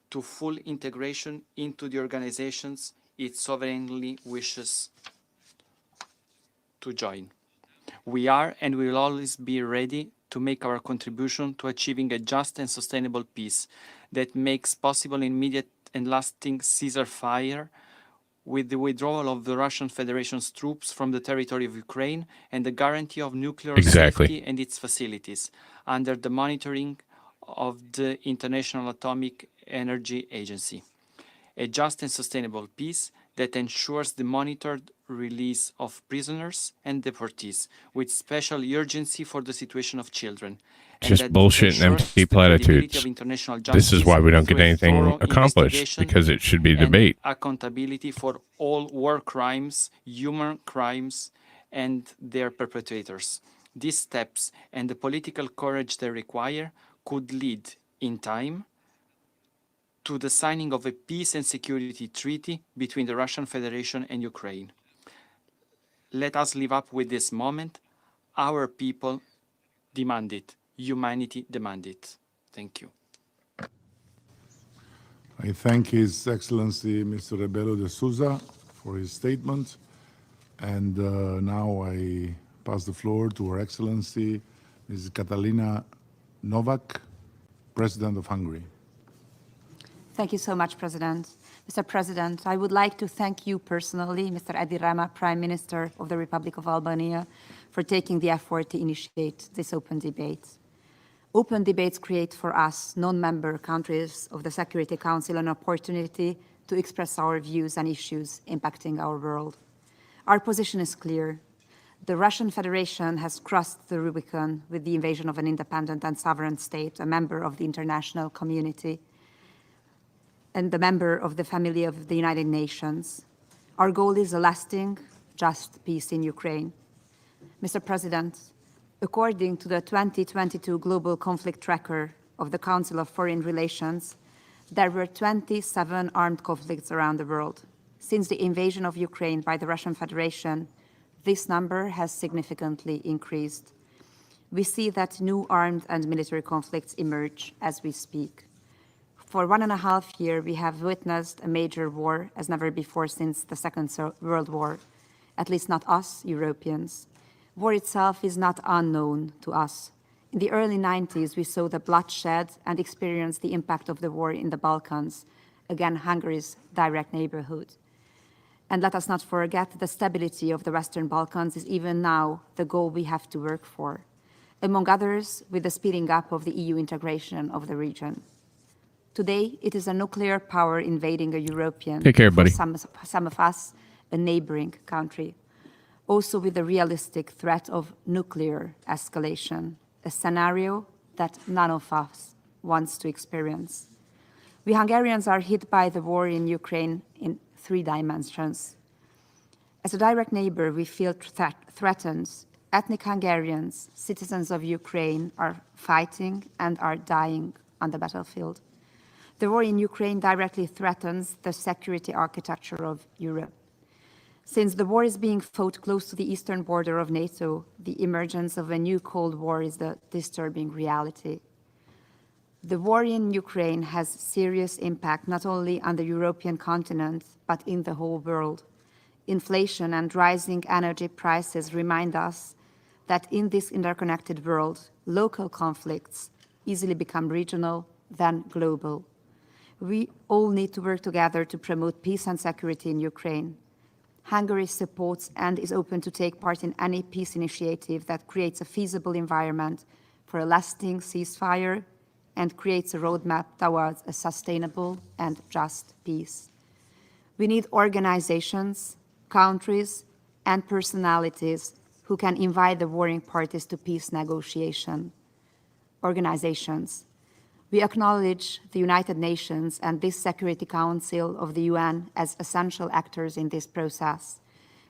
to full integration into the organizations it sovereignly wishes to join. We are and we will always be ready to make our contribution to achieving a just and sustainable peace that makes possible immediate and lasting ceasefire with the withdrawal of the Russian Federation's troops from the territory of Ukraine and the guarantee of nuclear safety and its facilities under the monitoring of the International Atomic Energy Agency. A just and sustainable peace that ensures the monitored release of prisoners and deportees with special urgency for the situation of children. and Just that bullshit and ensures empty the credibility platitudes. of international This is justice why we don't get through a anything thorough accomplished, investigation because it should be and debate. accountability for all war crimes, human crimes, and their perpetrators. These steps and the political courage they require could lead, in time, to the signing of a peace and security treaty between the Russian Federation and Ukraine. Let us live up with this moment. Our people demand it. Humanity demand it. Thank you. I thank His Excellency Mr. Rebelo de Sousa for his statement. And now I pass the floor to Her Excellency Ms. Catalina Novak, President of Hungary. Thank you so much, President. Mr. President, I would like to thank you personally, Mr. Edi Rama, Prime Minister of the Republic of Albania, for taking the effort to initiate this open debate. Open debates create for us, non-member countries of the Security Council, an opportunity to express our views on issues impacting our world. Our position is clear. The Russian Federation has crossed the Rubicon with the invasion of an independent and sovereign state, a member of the international community, and the member of the family of the United Nations. Our goal is a lasting, just peace in Ukraine. Mr. President, according to the 2022 Global Conflict Tracker of the Council of Foreign Relations, there were 27 armed conflicts around the world. Since the invasion of Ukraine by the Russian Federation, this number has significantly increased. We see that new armed and military conflicts emerge as we speak. For 1.5 years, we have witnessed a major war as never before since the Second World War, at least not us, Europeans. War itself is not unknown to us. In the early 90s, we saw the bloodshed and experienced the impact of the war in the Balkans, again, Hungary's direct neighborhood. And let us not forget the stability of the Western Balkans is even now the goal we have to work for, among others, with the speeding up of the EU integration of the region. Today, it is a nuclear power invading a European, Take care, buddy. for some of us, a neighboring country, also with the realistic threat of nuclear escalation, a scenario that none of us wants to experience. We Hungarians are hit by the war in Ukraine in 3 dimensions. As a direct neighbor, we feel threatened. Ethnic Hungarians, citizens of Ukraine, are fighting and are dying on the battlefield. The war in Ukraine directly threatens the security architecture of Europe. Since the war is being fought close to the eastern border of NATO, the emergence of a new Cold War is the disturbing reality. The war in Ukraine has serious impact not only on the European continent, but in the whole world. Inflation and rising energy prices remind us that in this interconnected world, local conflicts easily become regional, then global. We all need to work together to promote peace and security in Ukraine. Hungary supports and is open to take part in any peace initiative that creates a feasible environment for a lasting ceasefire and creates a roadmap towards a sustainable and just peace. We need organizations, countries, and personalities who can invite the warring parties to peace negotiation. Organizations. We acknowledge the United Nations and this Security Council of the UN as essential actors in this process.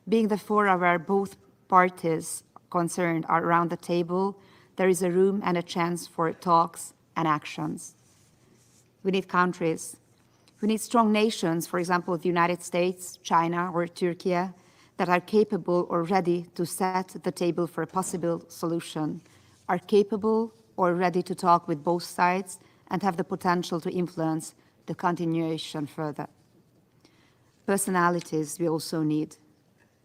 Being the fora where both parties concerned are around the table, there is a room and a chance for talks and actions. We need countries. We need strong nations, for example, the United States, China, or Turkey, that are capable or ready to set the table for a possible solution, are capable or ready to talk with both sides and have the potential to influence the continuation further. Personalities we also need.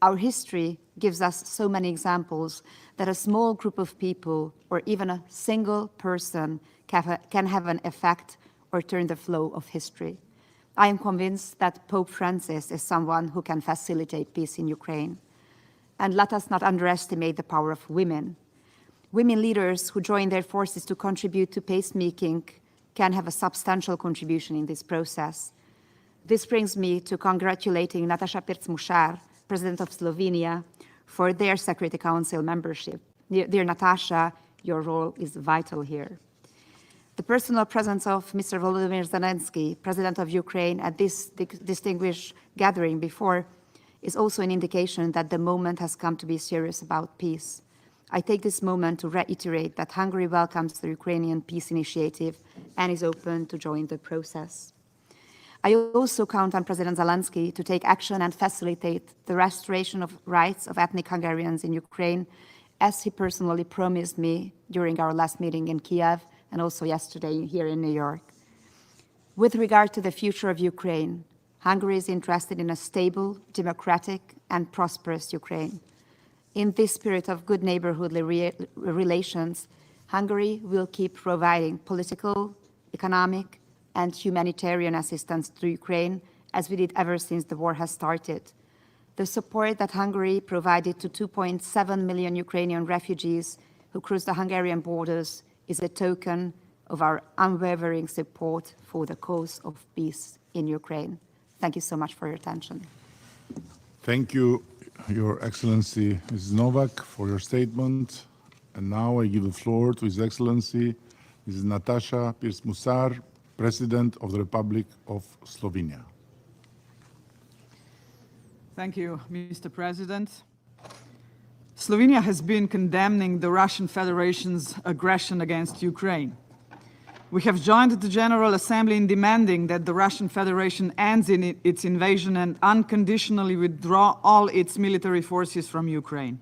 Our history gives us so many examples that a small group of people or even a single person can have an effect or turn the flow of history. I am convinced that Pope Francis is someone who can facilitate peace in Ukraine. And let us not underestimate the power of women. Women leaders who join their forces to contribute to peacemaking can have a substantial contribution in this process. This brings me to congratulating Nataša Pirc-Musar, President of Slovenia, for their Security Council membership. Dear Natasha, your role is vital here. The personal presence of Mr. Volodymyr Zelensky, President of Ukraine, at this distinguished gathering before is also an indication that the moment has come to be serious about peace. I take this moment to reiterate that Hungary welcomes the Ukrainian peace initiative and is open to join the process. I also count on President Zelensky to take action and facilitate the restoration of rights of ethnic Hungarians in Ukraine, as he personally promised me during our last meeting in Kiev and also yesterday here in New York. With regard to the future of Ukraine, Hungary is interested in a stable, democratic, and prosperous Ukraine. In this spirit of good neighborhoodly relations, Hungary will keep providing political, economic, and humanitarian assistance to Ukraine, as we did ever since the war has started. The support that Hungary provided to 2.7 million Ukrainian refugees who crossed the Hungarian borders is a token of our unwavering support for the cause of peace in Ukraine. Thank you so much for your attention. Thank you, Your Excellency Ms. Novak, for your statement. And now I give the floor to His Excellency Ms. Natasha Pirc-Musar, President of the Republic of Slovenia. Thank you, Mr. President. Slovenia has been condemning the Russian Federation's aggression against Ukraine. We have joined the General Assembly in demanding that the Russian Federation ends in its invasion and unconditionally withdraw all its military forces from Ukraine.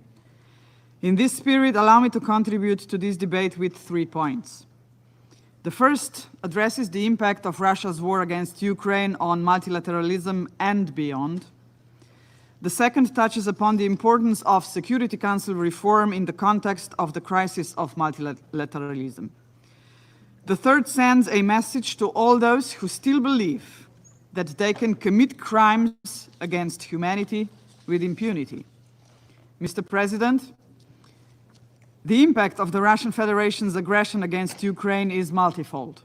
In this spirit, allow me to contribute to this debate with 3 points. The first addresses the impact of Russia's war against Ukraine on multilateralism and beyond. The second touches upon the importance of Security Council reform in the context of the crisis of multilateralism. The third sends a message to all those who still believe that they can commit crimes against humanity with impunity. Mr. President, the impact of the Russian Federation's aggression against Ukraine is multifold.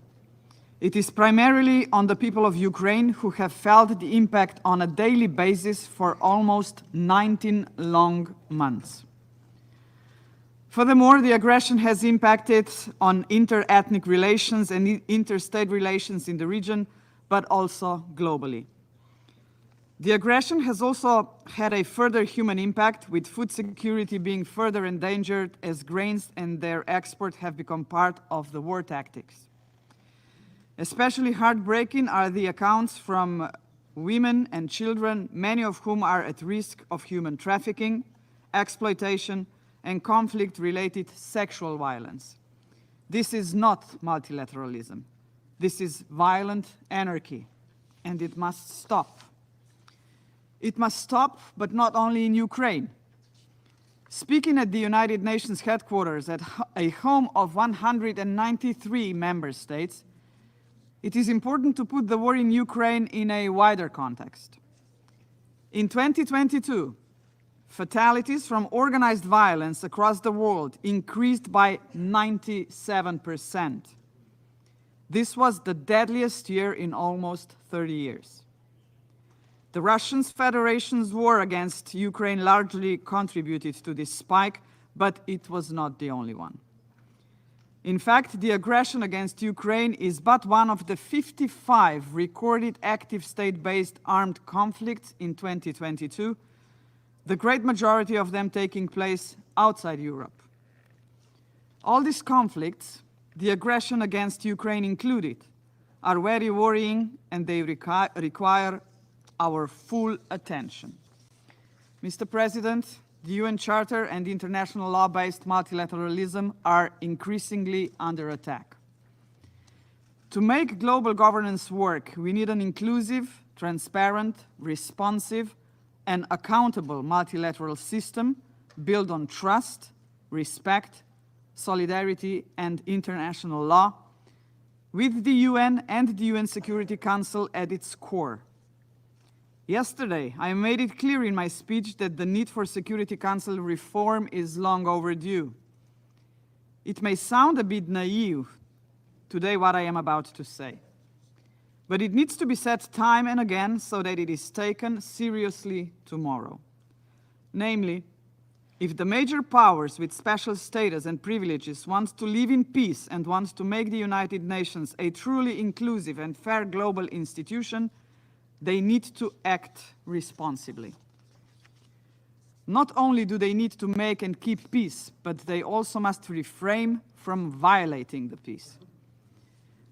It is primarily on the people of Ukraine who have felt the impact on a daily basis for almost 19 long months. Furthermore, the aggression has impacted on inter-ethnic relations and interstate relations in the region, but also globally. The aggression has also had a further human impact, with food security being further endangered as grains and their export have become part of the war tactics. Especially heartbreaking are the accounts from women and children, many of whom are at risk of human trafficking, exploitation, and conflict-related sexual violence. This is not multilateralism. This is violent anarchy, and it must stop. It must stop, but not only in Ukraine. Speaking at the United Nations headquarters at a home of 193 member states, it is important to put the war in Ukraine in a wider context. In 2022, fatalities from organized violence across the world increased by 97%. This was the deadliest year in almost 30 years. The Russian Federation's war against Ukraine largely contributed to this spike, but it was not the only one. In fact, the aggression against Ukraine is but one of the 55 recorded active state-based armed conflicts in 2022, the great majority of them taking place outside Europe. All these conflicts, the aggression against Ukraine included, are very worrying, and they require our full attention. Mr. President, the UN Charter and international law-based multilateralism are increasingly under attack. To make global governance work, we need an inclusive, transparent, responsive, and accountable multilateral system built on trust, respect, solidarity, and international law, with the UN and the UN Security Council at its core. Yesterday, I made it clear in my speech that the need for Security Council reform is long overdue. It may sound a bit naive today what I am about to say, but it needs to be said time and again so that it is taken seriously tomorrow. Namely, if the major powers with special status and privileges want to live in peace and want to make the United Nations a truly inclusive and fair global institution, they need to act responsibly. Not only do they need to make and keep peace, but they also must refrain from violating the peace.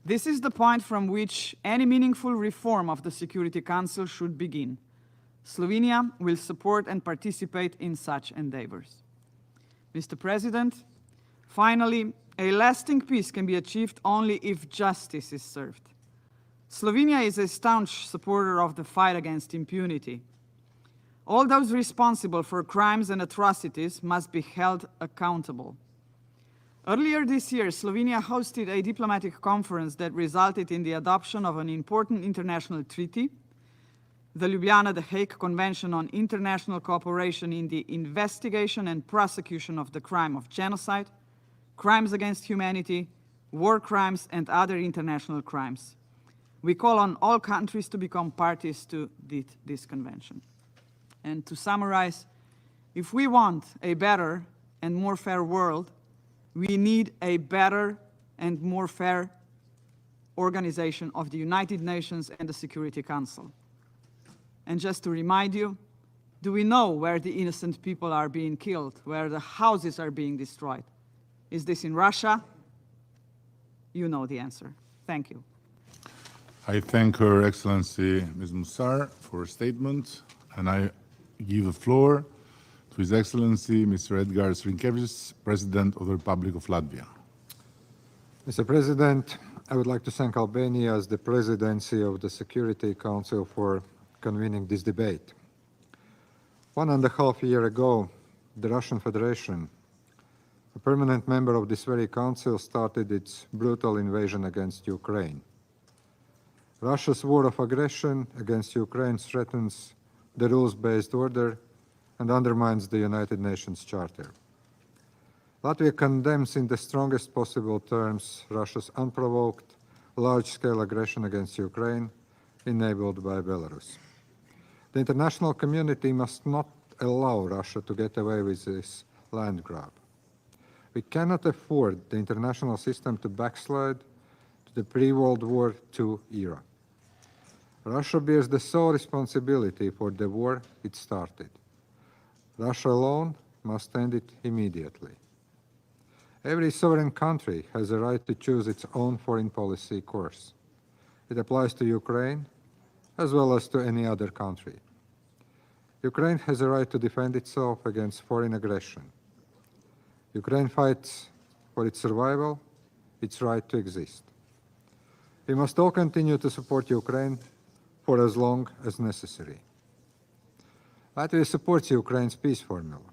This is the point from which any meaningful reform of the Security Council should begin. Slovenia will support and participate in such endeavors. Mr. President, finally, a lasting peace can be achieved only if justice is served. Slovenia is a staunch supporter of the fight against impunity. All those responsible for crimes and atrocities must be held accountable. Earlier this year, Slovenia hosted a diplomatic conference that resulted in the adoption of an important international treaty, the Ljubljana-The Hague Convention on International Cooperation in the Investigation and Prosecution of the Crime of Genocide, Crimes against Humanity, War crimes, and other international crimes. We call on all countries to become parties to this convention. And to summarize, if we want a better and more fair world, we need a better and more fair organization of the United Nations and the Security Council. And just to remind you, do we know where the innocent people are being killed, where the houses are being destroyed? Is this in Russia? You know the answer. Thank you. I thank Her Excellency Ms. Musar for her statement, and I give the floor to His Excellency Mr. Edgars Rinkēvičs, President of the Republic of Latvia. Mr. President, I would like to thank Albania as the presidency of the Security Council for convening this debate. 1.5 years ago, the Russian Federation, a permanent member of this very council, started its brutal invasion against Ukraine. Russia's war of aggression against Ukraine threatens the rules-based order and undermines the United Nations Charter. Latvia condemns in the strongest possible terms Russia's unprovoked, large-scale aggression against Ukraine, enabled by Belarus. The international community must not allow Russia to get away with this land grab. We cannot afford the international system to backslide to the pre-World War II era. Russia bears the sole responsibility for the war it started. Russia alone must end it immediately. Every sovereign country has a right to choose its own foreign policy course. It applies to Ukraine as well as to any other country. Ukraine has a right to defend itself against foreign aggression. Ukraine fights for its survival, its right to exist. We must all continue to support Ukraine for as long as necessary. Latvia supports Ukraine's peace formula.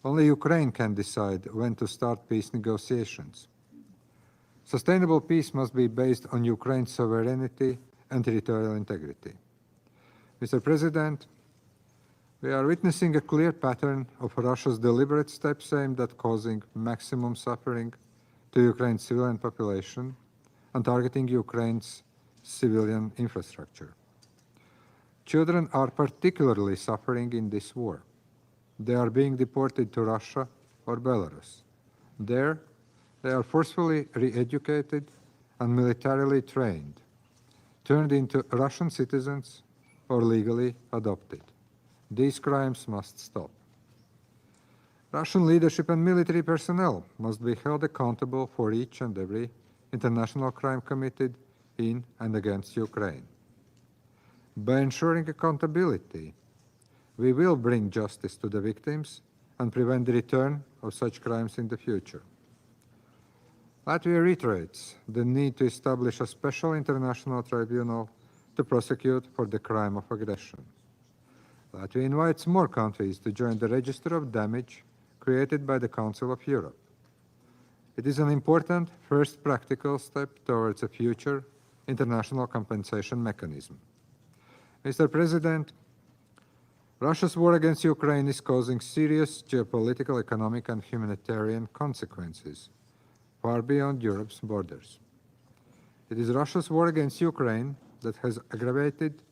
Only Ukraine can decide when to start peace negotiations. Sustainable peace must be based on Ukraine's sovereignty and territorial integrity. Mr. President, we are witnessing a clear pattern of Russia's deliberate steps aimed at causing maximum suffering to Ukraine's civilian population and targeting Ukraine's civilian infrastructure. Children are particularly suffering in this war. They are being deported to Russia or Belarus. There, they are forcefully re-educated and militarily trained, turned into Russian citizens or legally adopted. These crimes must stop. Russian leadership and military personnel must be held accountable for each and every international crime committed in and against Ukraine. By ensuring accountability, we will bring justice to the victims and prevent the return of such crimes in the future. Latvia reiterates the need to establish a special international tribunal to prosecute for the crime of aggression. Latvia invites more countries to join the register of damage created by the Council of Europe. It is an important first practical step towards a future international compensation mechanism. Mr. President, Russia's war against Ukraine is causing serious geopolitical, economic, and humanitarian consequences far beyond Europe's borders. It is Russia's war against Ukraine that has aggravated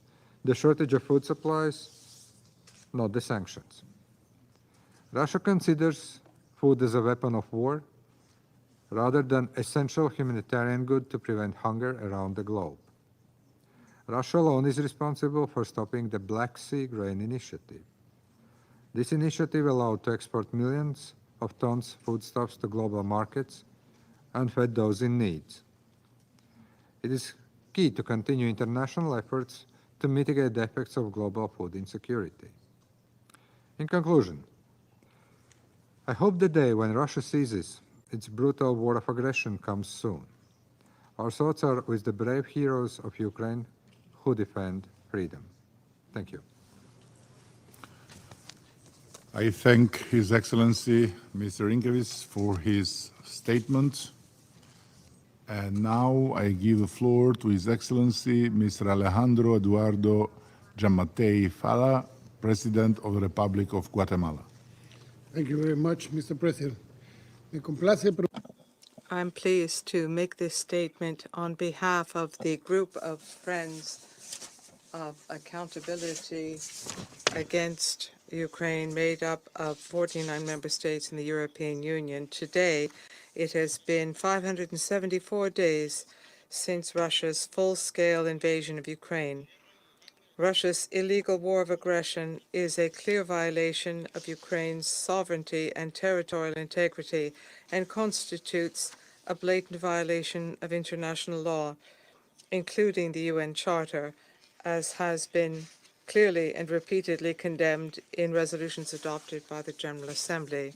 the shortage of food supplies, not the sanctions. Russia considers food as a weapon of war rather than essential humanitarian good to prevent hunger around the globe. Russia alone is responsible for stopping the Black Sea Grain Initiative. This initiative allowed to export millions of tons of foodstuffs to global markets and fed those in need. It is key to continue international efforts to mitigate the effects of global food insecurity. In conclusion, I hope the day when Russia ceases its brutal war of aggression comes soon. Our thoughts are with the brave heroes of Ukraine who defend freedom. Thank you. I thank His Excellency, Mr. Rinkevics, for his statement. And now I give the floor to His Excellency, Mr. Alejandro Eduardo Giammattei Falla, President of the Republic of Guatemala. Thank you very much, Mr. President. Me complace I'm pleased to make this statement on behalf of the group of Friends of Accountability Against Ukraine, made up of 49 member states in the European Union. Today, it has been 574 days since Russia's full-scale invasion of Ukraine. Russia's illegal war of aggression is a clear violation of Ukraine's sovereignty and territorial integrity and constitutes a blatant violation of international law, including the UN Charter, as has been clearly and repeatedly condemned in resolutions adopted by the General Assembly.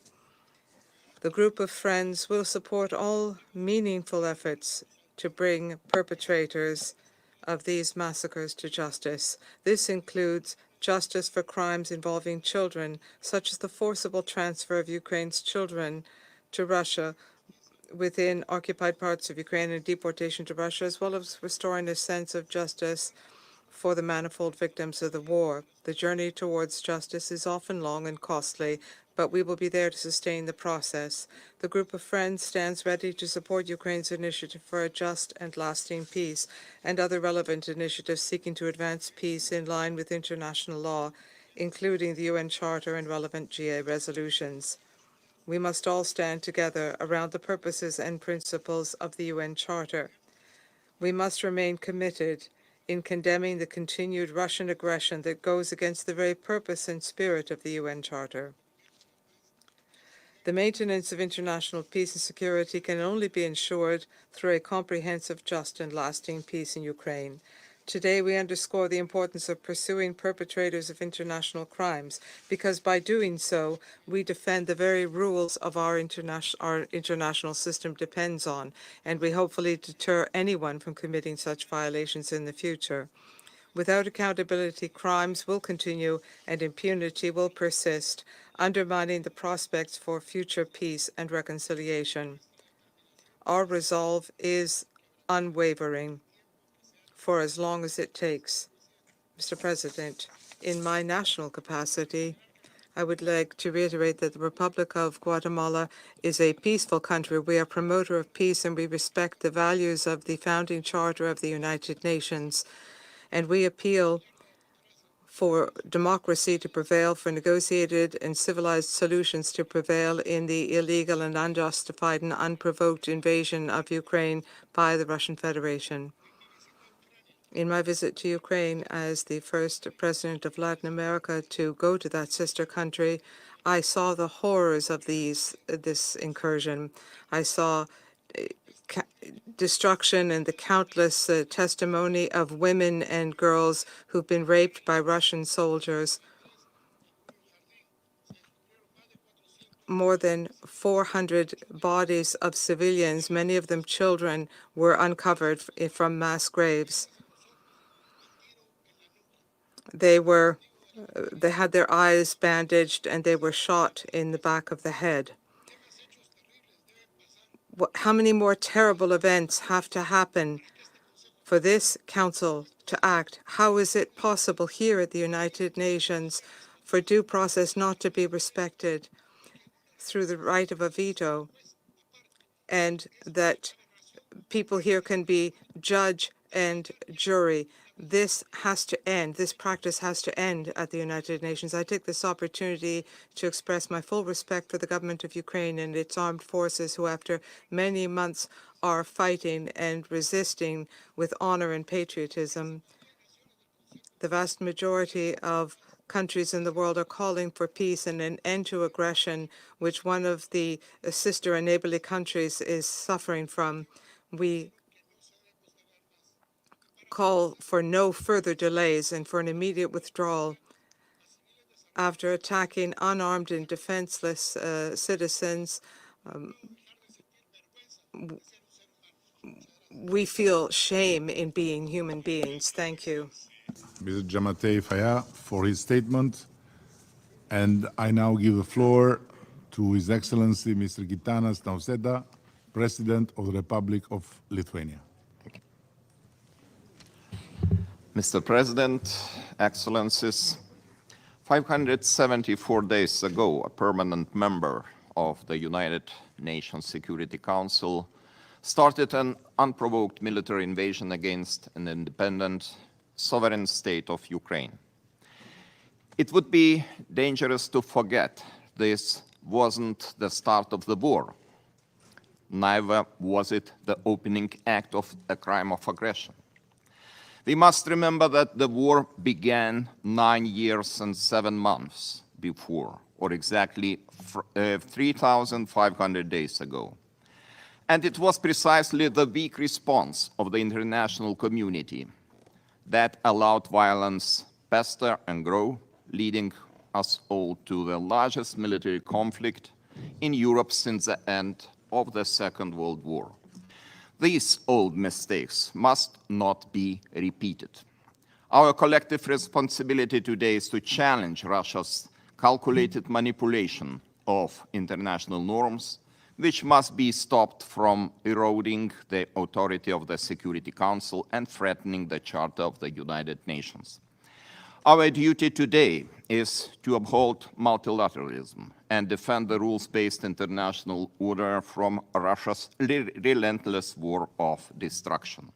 The group of Friends will support all meaningful efforts to bring perpetrators of these massacres to justice. This includes justice for crimes involving children, such as the forcible transfer of Ukraine's children to Russia within occupied parts of Ukraine and deportation to Russia, as well as restoring a sense of justice for the manifold victims of the war. The journey towards justice is often long and costly, but we will be there to sustain the process. The group of Friends stands ready to support Ukraine's initiative for a just and lasting peace and other relevant initiatives seeking to advance peace in line with international law, including the UN Charter and relevant GA resolutions. We must all stand together around the purposes and principles of the UN Charter. We must remain committed in condemning the continued Russian aggression that goes against the very purpose and spirit of the UN Charter. The maintenance of international peace and security can only be ensured through a comprehensive, just, and lasting peace in Ukraine. Today, we underscore the importance of pursuing perpetrators of international crimes, because by doing so, we defend the very rules of our international system depends on, and we hopefully deter anyone from committing such violations in the future. Without accountability, crimes will continue and impunity will persist, undermining the prospects for future peace and reconciliation. Our resolve is unwavering for as long as it takes. Mr. President, in my national capacity, I would like to reiterate that the Republic of Guatemala is a peaceful country. We are a promoter of peace and we respect the values of the founding charter of the United Nations. And we appeal for democracy to prevail, for negotiated and civilized solutions to prevail in the illegal and unjustified and unprovoked invasion of Ukraine by the Russian Federation. In my visit to Ukraine as the first president of Latin America to go to that sister country, I saw the horrors of this incursion. I saw destruction and the countless testimony of women and girls who've been raped by Russian soldiers. More than 400 bodies of civilians, many of them children, were uncovered from mass graves. They had their eyes bandaged and they were shot in the back of the head. How many more terrible events have to happen for this Council to act? How is it possible here at the United Nations for due process not to be respected through the right of a veto, and that people here can be judge and jury? This has to end. This practice has to end at the United Nations. I take this opportunity to express my full respect for the government of Ukraine and its armed forces, who after many months are fighting and resisting with honor and patriotism. The vast majority of countries in the world are calling for peace and an end to aggression, which one of the sister and neighborly countries is suffering from. We call for no further delays and for an immediate withdrawal. After attacking unarmed and defenseless citizens, we feel shame in being human beings. Thank you. Mr. Giammattei Falla for his statement. And I now give the floor to His Excellency Mr. Gitanas Nausėda, President of the Republic of Lithuania. Mr. President, Excellencies, 574 days ago, a permanent member of the United Nations Security Council started an unprovoked military invasion against an independent, sovereign state of Ukraine. It would be dangerous to forget this wasn't the start of the war. Neither was it the opening act of a crime of aggression. We must remember that the war began 9 years and 7 months before, or exactly 3,500 days ago. And it was precisely the weak response of the international community that allowed violence fester and grow, leading us all to the largest military conflict in Europe since the end of the Second World War. These old mistakes must not be repeated. Our collective responsibility today is to challenge Russia's calculated manipulation of international norms, which must be stopped from eroding the authority of the Security Council and threatening the Charter of the United Nations. Our duty today is to uphold multilateralism and defend the rules-based international order from Russia's relentless war of destruction.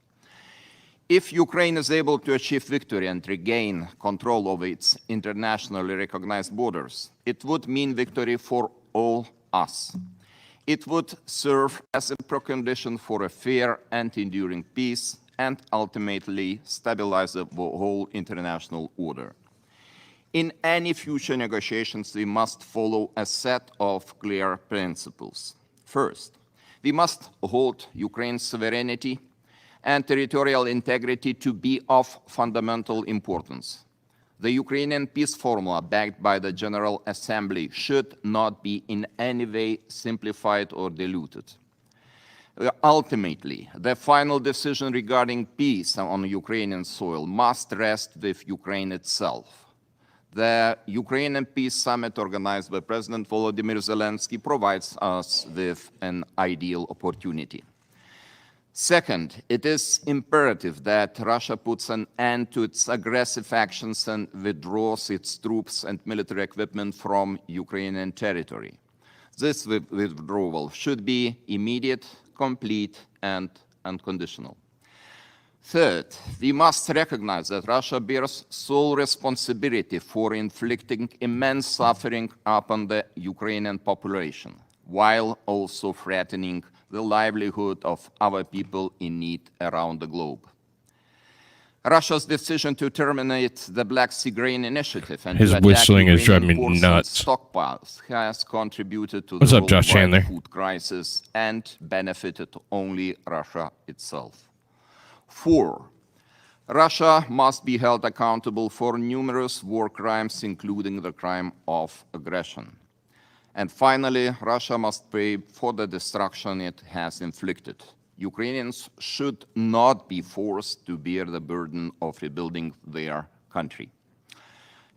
If Ukraine is able to achieve victory and regain control of its internationally recognized borders, it would mean victory for all us. It would serve as a precondition for a fair and enduring peace and ultimately stabilize the whole international order. In any future negotiations, we must follow a set of clear principles. First, we must hold Ukraine's sovereignty and territorial integrity to be of fundamental importance. The Ukrainian peace formula backed by the General Assembly should not be in any way simplified or diluted. Ultimately, the final decision regarding peace on Ukrainian soil must rest with Ukraine itself. The Ukrainian Peace Summit organized by President Volodymyr Zelensky provides us with an ideal opportunity. Second, it is imperative that Russia puts an end to its aggressive actions and withdraws its troops and military equipment from Ukrainian territory. This withdrawal should be immediate, complete, and unconditional. Third, we must recognize that Russia bears sole responsibility for inflicting immense suffering upon the Ukrainian population, while also threatening the livelihood of our people in need around the globe. Russia's decision to terminate the Black Sea Grain Initiative and His to attack whistling is driving me Ukrainian ports and nuts. stockpiles has contributed to What's the up, Josh worldwide Chandler? food crisis and benefited only Russia itself. 4. Russia must be held accountable for numerous war crimes, including the crime of aggression. And finally, Russia must pay for the destruction it has inflicted. Ukrainians should not be forced to bear the burden of rebuilding their country.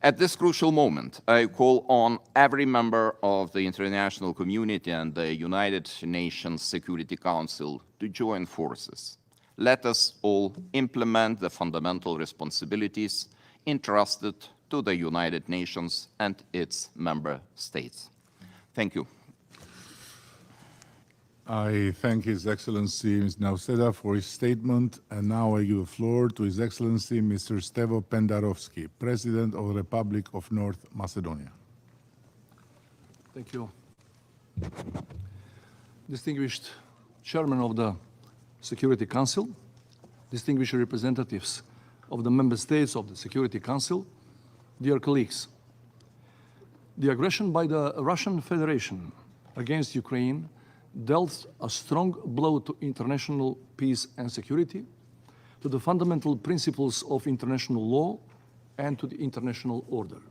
At this crucial moment, I call on every member of the international community and the United Nations Security Council to join forces. Let us all implement the fundamental responsibilities entrusted to the United Nations and its member states. Thank you. I thank His Excellency Ms. Nausėda for his statement, and now I give the floor to His Excellency Mr. Stevo Pendarovsky, President of the Republic of North Macedonia. Thank you. Distinguished Chairman of the Security Council, distinguished representatives of the member states of the Security Council, dear colleagues, the aggression by the Russian Federation against Ukraine dealt a strong blow to international peace and security, to the fundamental principles of international law, and to the international order.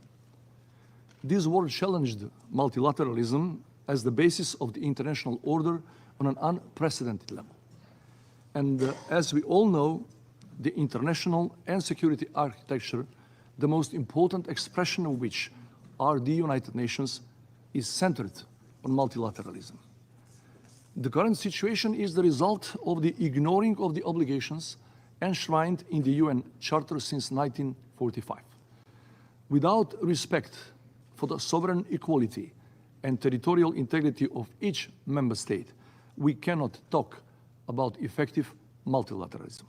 This war challenged multilateralism as the basis of the international order on an unprecedented level. And as we all know, the international and security architecture, the most important expression of which the United Nations is centered on multilateralism. The current situation is the result of the ignoring of the obligations enshrined in the UN Charter since 1945. Without respect for the sovereign equality and territorial integrity of each member state, we cannot talk about effective multilateralism.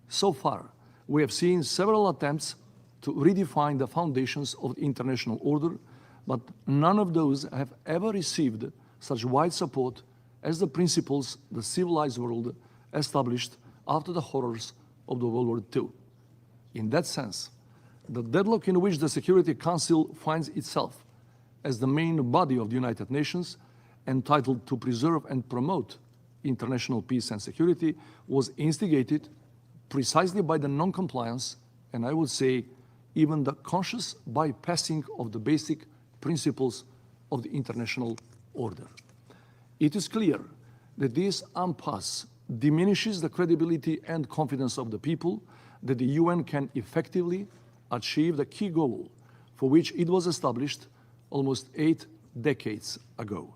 So far, we have seen several attempts to redefine the foundations of the international order, but none of those have ever received such wide support as the principles the civilized world established after the horrors of the World War II. In that sense, the deadlock in which the Security Council finds itself as the main body of the United Nations, entitled to preserve and promote international peace and security, was instigated precisely by the non-compliance, and I would say even the conscious bypassing of the basic principles of the international order. It is clear that this impasse diminishes the credibility and confidence of the people that the UN can effectively achieve the key goal for which it was established almost 8 decades ago.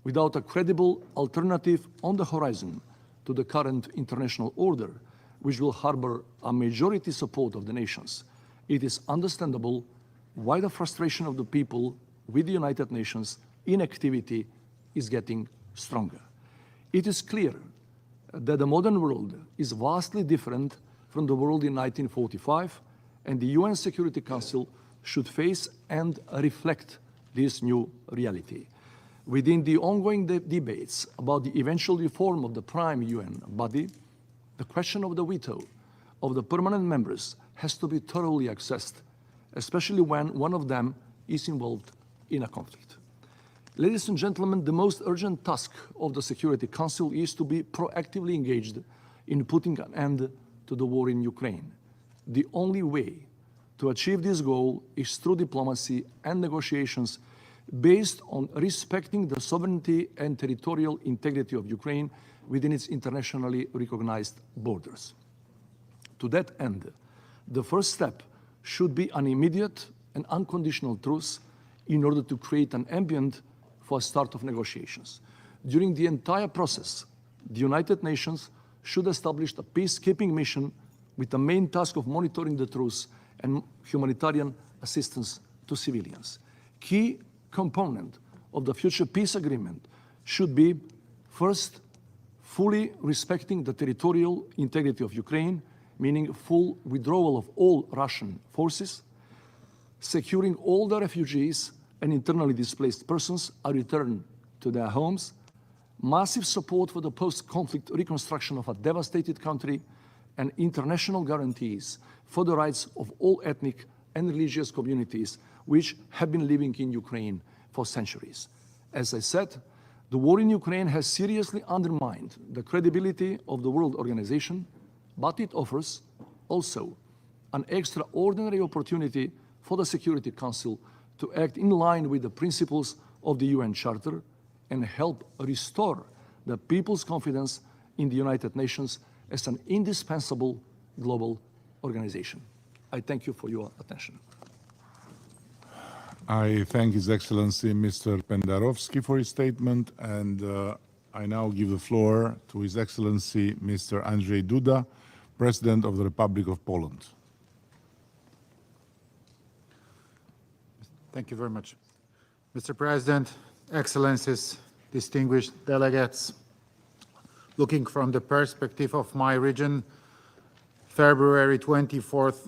Without a credible alternative on the horizon to the current international order, which will harbor a majority support of the nations, it is understandable why the frustration of the people with the United Nations inactivity is getting stronger. It is clear that the modern world is vastly different from the world in 1945, and the UN Security Council should face and reflect this new reality. Within the ongoing debates about the eventual reform of the prime UN body, the question of the veto of the permanent members has to be thoroughly assessed, especially when one of them is involved in a conflict. Ladies and gentlemen, the most urgent task of the Security Council is to be proactively engaged in putting an end to the war in Ukraine. The only way to achieve this goal is through diplomacy and negotiations based on respecting the sovereignty and territorial integrity of Ukraine within its internationally recognized borders. To that end, the first step should be an immediate and unconditional truce in order to create an ambient for a start of negotiations. During the entire process, the United Nations should establish a peacekeeping mission with the main task of monitoring the truce and humanitarian assistance to civilians. Key component of the future peace agreement should be, first, fully respecting the territorial integrity of Ukraine, meaning full withdrawal of all Russian forces, securing all the refugees and internally displaced persons are returned to their homes, massive support for the post-conflict reconstruction of a devastated country, and international guarantees for the rights of all ethnic and religious communities which have been living in Ukraine for centuries. As I said, the war in Ukraine has seriously undermined the credibility of the World Organization, but it offers also an extraordinary opportunity for the Security Council to act in line with the principles of the UN Charter and help restore the people's confidence in the United Nations as an indispensable global organization. I thank you for your attention. I thank His Excellency Mr. Pendarovsky for his statement, and I now give the floor to His Excellency Mr. Andrzej Duda, President of the Republic of Poland. Thank you very much. Mr. President, Excellencies, distinguished delegates, looking from the perspective of my region, February 24th,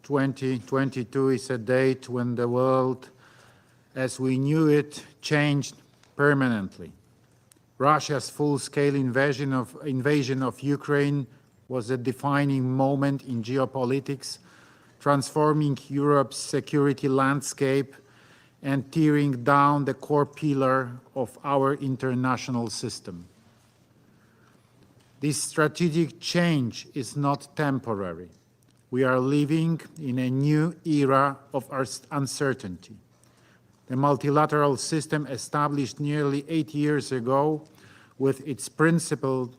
2022 is a date when the world, as we knew it, changed permanently. Russia's full-scale invasion of Ukraine was a defining moment in geopolitics, transforming Europe's security landscape and tearing down the core pillar of our international system. This strategic change is not temporary. We are living in a new era of uncertainty. The multilateral system established nearly 8 years ago, with its principles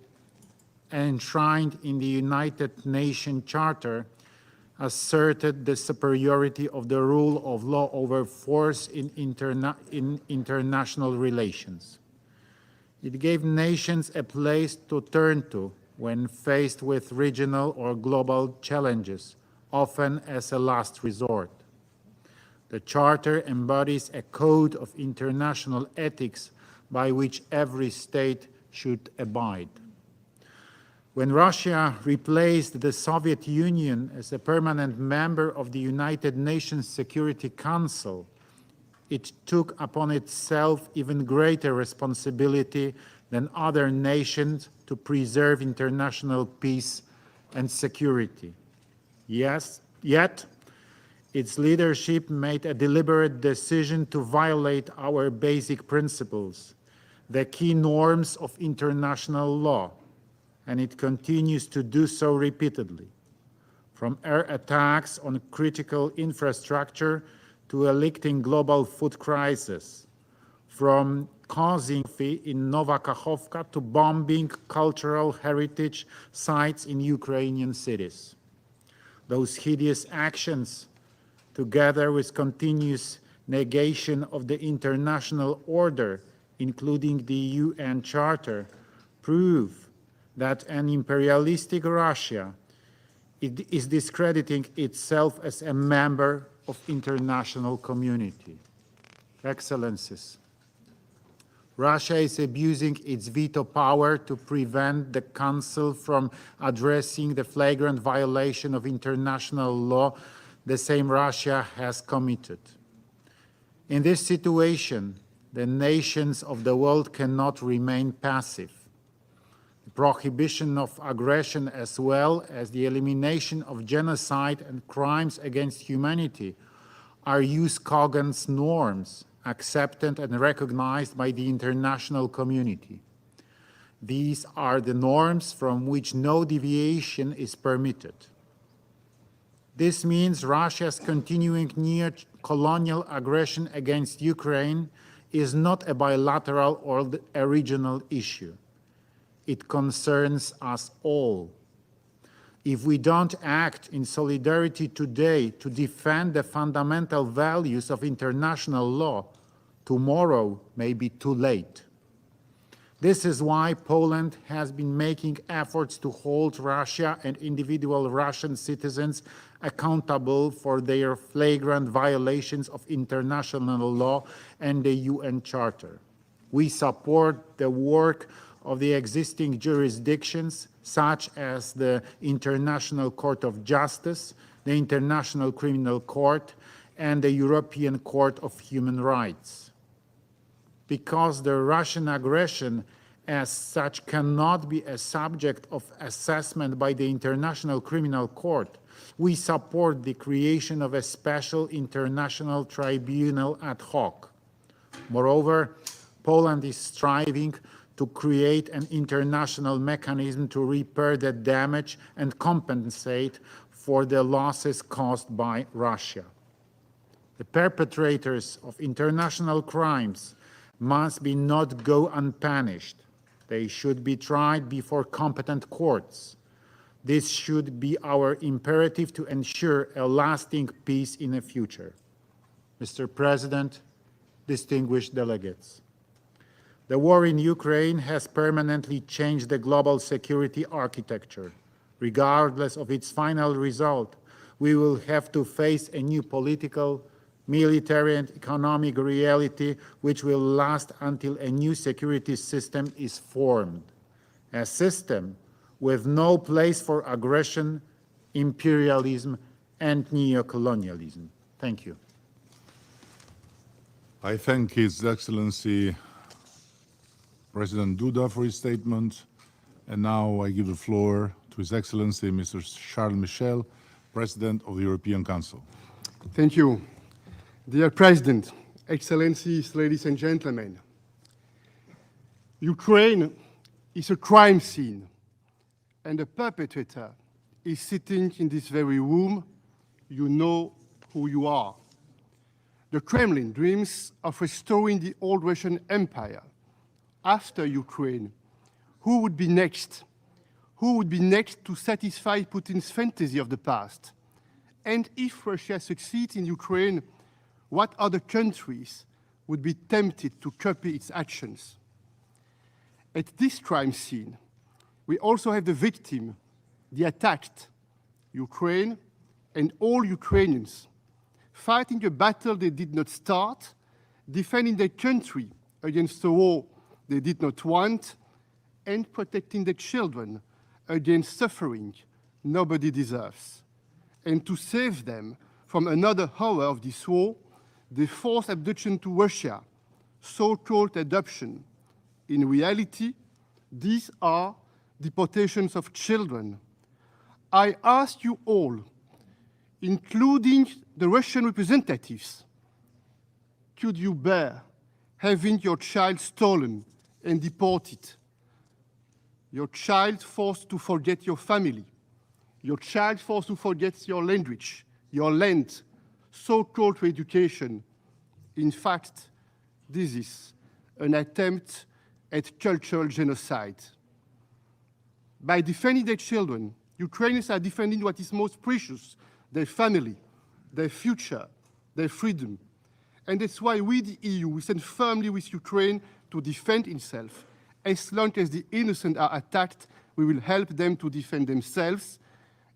enshrined in the United Nations Charter, asserted the superiority of the rule of law over force in international relations. It gave nations a place to turn to when faced with regional or global challenges, often as a last resort. The Charter embodies a code of international ethics by which every state should abide. When Russia replaced the Soviet Union as a permanent member of the United Nations Security Council, it took upon itself even greater responsibility than other nations to preserve international peace and security. Yet, its leadership made a deliberate decision to violate our basic principles, the key norms of international law, and it continues to do so repeatedly, from air attacks on critical infrastructure to electing global food crisis, from causing in Nova Kakhovka to bombing cultural heritage sites in Ukrainian cities. Those hideous actions, together with continuous negation of the international order, including the UN Charter, prove that an imperialistic Russia is discrediting itself as a member of international community. Excellencies, Russia is abusing its veto power to prevent the Council from addressing the flagrant violation of international law the same Russia has committed. In this situation, the nations of the world cannot remain passive. The prohibition of aggression, as well as the elimination of genocide and crimes against humanity, are jus cogens norms accepted and recognized by the international community. These are the norms from which no deviation is permitted. This means Russia's continuing neo-colonial aggression against Ukraine is not a bilateral or a regional issue. It concerns us all. If we don't act in solidarity today to defend the fundamental values of international law, tomorrow may be too late. This is why Poland has been making efforts to hold Russia and individual Russian citizens accountable for their flagrant violations of international law and the UN Charter. We support the work of the existing jurisdictions, such as the International Court of Justice, the International Criminal Court, and the European Court of Human Rights. Because the Russian aggression as such cannot be a subject of assessment by the International Criminal Court, we support the creation of a special international tribunal ad hoc. Moreover, Poland is striving to create an international mechanism to repair the damage and compensate for the losses caused by Russia. The perpetrators of international crimes must not go unpunished. They should be tried before competent courts. This should be our imperative to ensure a lasting peace in the future. Mr. President, distinguished delegates, the war in Ukraine has permanently changed the global security architecture. Regardless of its final result, we will have to face a new political, military and economic reality which will last until a new security system is formed. A system with no place for aggression, imperialism, and neocolonialism. Thank you. I thank His Excellency President Duda for his statement. And now I give the floor to His Excellency Mr. Charles Michel, President of the European Council. Thank you. Dear President, Excellencies, ladies and gentlemen, Ukraine is a crime scene, and the perpetrator is sitting in this very room. You know who you are. The Kremlin dreams of restoring the old Russian Empire. After Ukraine, who would be next? Who would be next to satisfy Putin's fantasy of the past? And if Russia succeeds in Ukraine, what other countries would be tempted to copy its actions? At this crime scene, we also have the victim, the attacked, Ukraine and all Ukrainians, fighting a battle they did not start, defending their country against a war they did not want, and protecting their children against suffering nobody deserves. And to save them from another horror of this war, the forced abduction to Russia, so-called adoption. In reality, these are deportations of children. I ask you all, including the Russian representatives, could you bear having your child stolen and deported? Your child forced to forget your family, your child forced to forget your language, your land, so-called education. In fact, this is an attempt at cultural genocide. By defending their children, Ukrainians are defending what is most precious, their family, their future, their freedom. And that's why we, the EU, we stand firmly with Ukraine to defend itself. As long as the innocent are attacked, we will help them to defend themselves,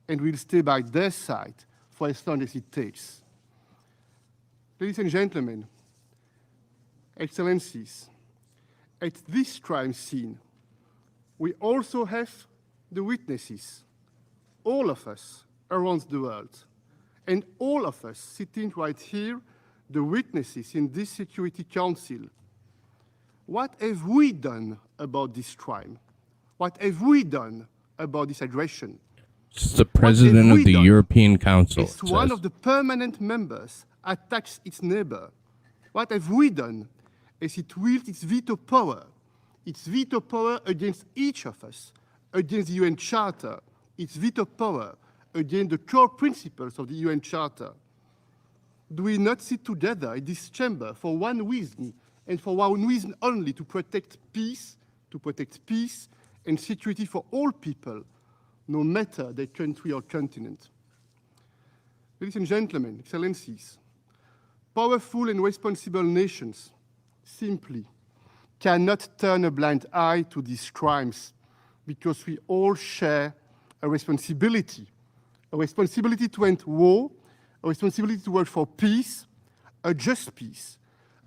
and we'll stay by their side for as long as it takes. Ladies and gentlemen, Excellencies, at this crime scene, we also have the witnesses, all of us around the world, and all of us sitting right here, the witnesses in this Security Council. What have we done about this crime? What have we done about this aggression? It's the president of the European Council. As one of the permanent members attacks its neighbor, what have we done as it wields its veto power against each of us, against the UN Charter, its veto power against the core principles of the UN Charter? Do we not sit together in this chamber for one reason, and for one reason only, to protect peace and security for all people, no matter their country or continent? Ladies and gentlemen, Excellencies, powerful and responsible nations simply cannot turn a blind eye to these crimes, because we all share a responsibility to end war, a responsibility to work for peace, a just peace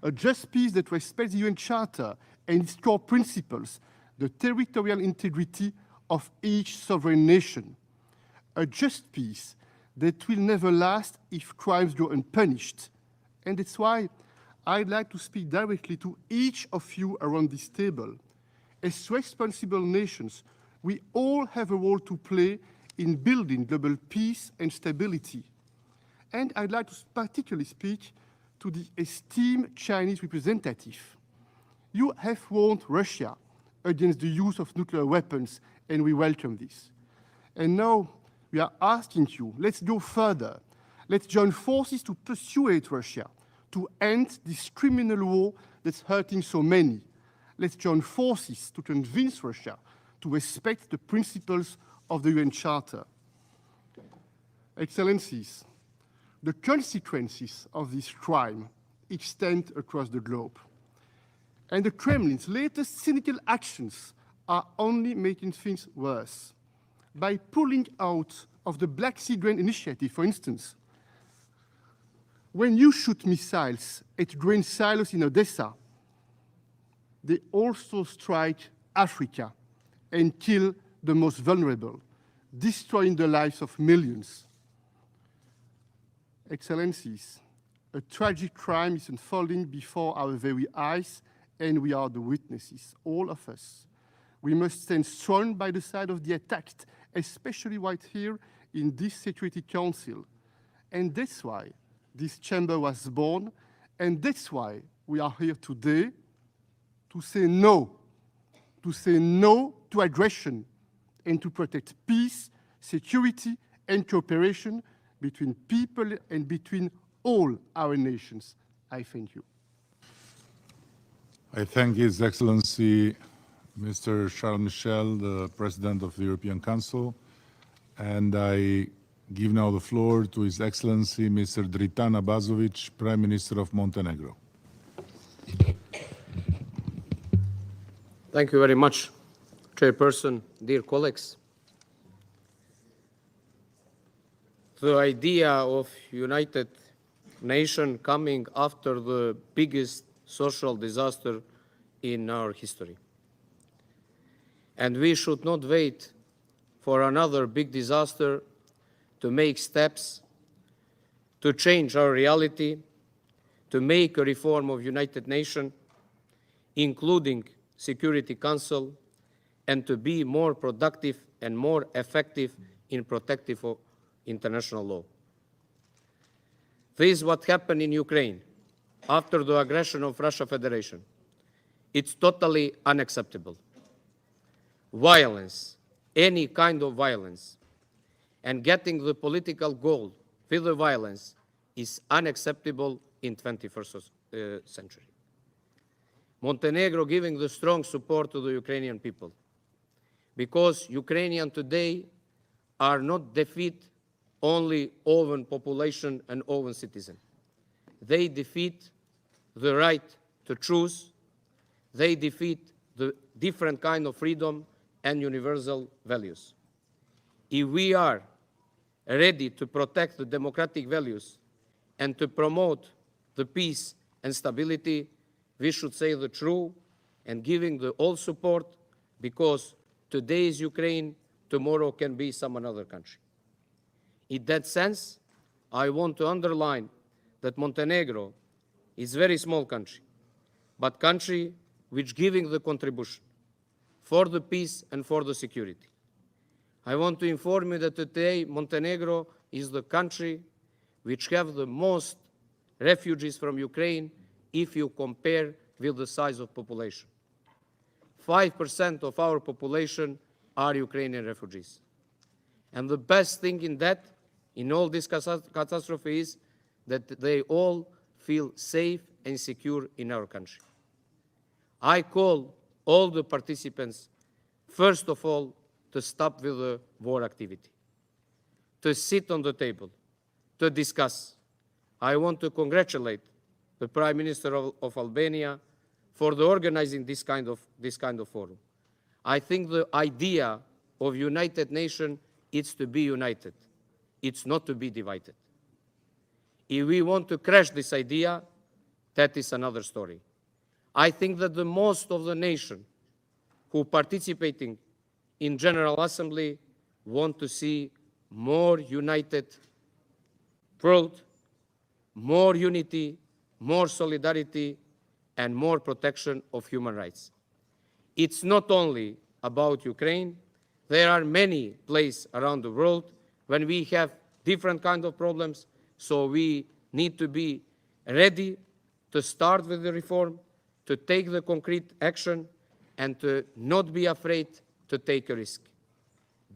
that respects the UN Charter and its core principles, the territorial integrity of each sovereign nation, a just peace that will never last if crimes go unpunished. And that's why I'd like to speak directly to each of you around this table. As responsible nations, we all have a role to play in building global peace and stability. And I'd like to particularly speak to the esteemed Chinese representative. You have warned Russia against the use of nuclear weapons, and we welcome this. And now we are asking you, let's go further. Let's join forces to persuade Russia to end this criminal war that's hurting so many. Let's join forces to convince Russia to respect the principles of the UN Charter. Excellencies, the consequences of this crime extend across the globe. And the Kremlin's latest cynical actions are only making things worse. By pulling out of the Black Sea Grain Initiative, for instance, when you shoot missiles at grain silos in Odessa, they also strike Africa and kill the most vulnerable, destroying the lives of millions. Excellencies, a tragic crime is unfolding before our very eyes, and we are the witnesses, all of us. We must stand strong by the side of the attacked, especially right here in this Security Council. And that's why this chamber was born, and that's why we are here today to say no to aggression, and to protect peace, security, and cooperation between people and between all our nations. I thank you. I thank His Excellency Mr. Charles Michel, the President of the European Council, and I give now the floor to His Excellency Mr. Dritan Abazovic, Prime Minister of Montenegro. Thank you very much, Chairperson, dear colleagues. The idea of United Nations coming after the biggest social disaster in our history. And we should not wait for another big disaster to make steps to change our reality, to make a reform of United Nations, including Security Council, and to be more productive and more effective in protective of international law. This is what happened in Ukraine after the aggression of Russia Federation. It's totally unacceptable. Violence, any kind of violence, and getting the political goal with the violence is unacceptable in 21st century. Montenegro giving the strong support to the Ukrainian people, because Ukrainians today are not defeat only own population and own citizen. They defeat the right to choose. They defeat the different kind of freedom and universal values. If we are ready to protect the democratic values and to promote the peace and stability, we should say the truth and giving the all support, because today is Ukraine, tomorrow can be some another country. In that sense, I want to underline that Montenegro is a very small country, but country which giving the contribution for the peace and for the security. I want to inform you that today Montenegro is the country which have the most refugees from Ukraine if you compare with the size of population. 5% of our population are Ukrainian refugees. And the best thing in that, in all this catastrophe, is that they all feel safe and secure in our country. I call all the participants, first of all, to stop with the war activity, to sit on the table, to discuss. I want to congratulate the Prime Minister of Albania for the organizing this kind of forum. I think the idea of United Nations is to be united. It's not to be divided. If we want to crash this idea, that is another story. I think that the most of the nation who participating in General Assembly want to see more united world, more unity, more solidarity, and more protection of human rights. It's not only about Ukraine. There are many places around the world when we have different kinds of problems, so we need to be ready to start with the reform, to take the concrete action, and to not be afraid to take a risk.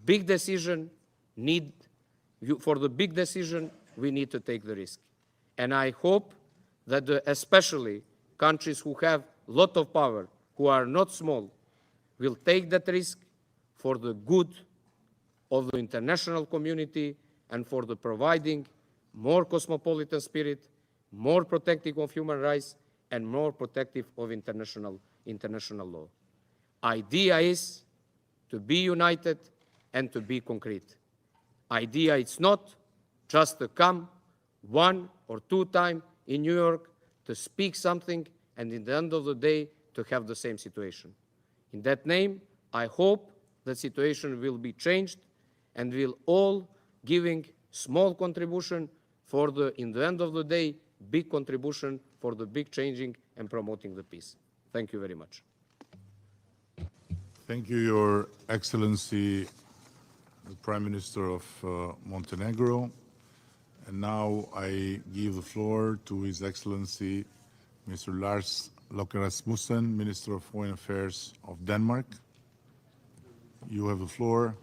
Big decision for the big decision, we need to take the risk. And I hope that especially countries who have a lot of power, who are not small, will take that risk for the good of the international community and for the providing more cosmopolitan spirit, more protective of human rights, and more protective of international law. Idea is to be united and to be concrete. Idea is not just to come 1 or 2 times in New York to speak something and in the end of the day to have the same situation. In that name, I hope the situation will be changed and we'll all giving small contribution for in the end of the day, big contribution for the big changing and promoting the peace. Thank you very much. Thank you, Your Excellency, the Prime Minister of Montenegro. And now I give the floor to His Excellency, Mr. Lars Løkke Rasmussen, Minister of Foreign Affairs of Denmark. You have the floor.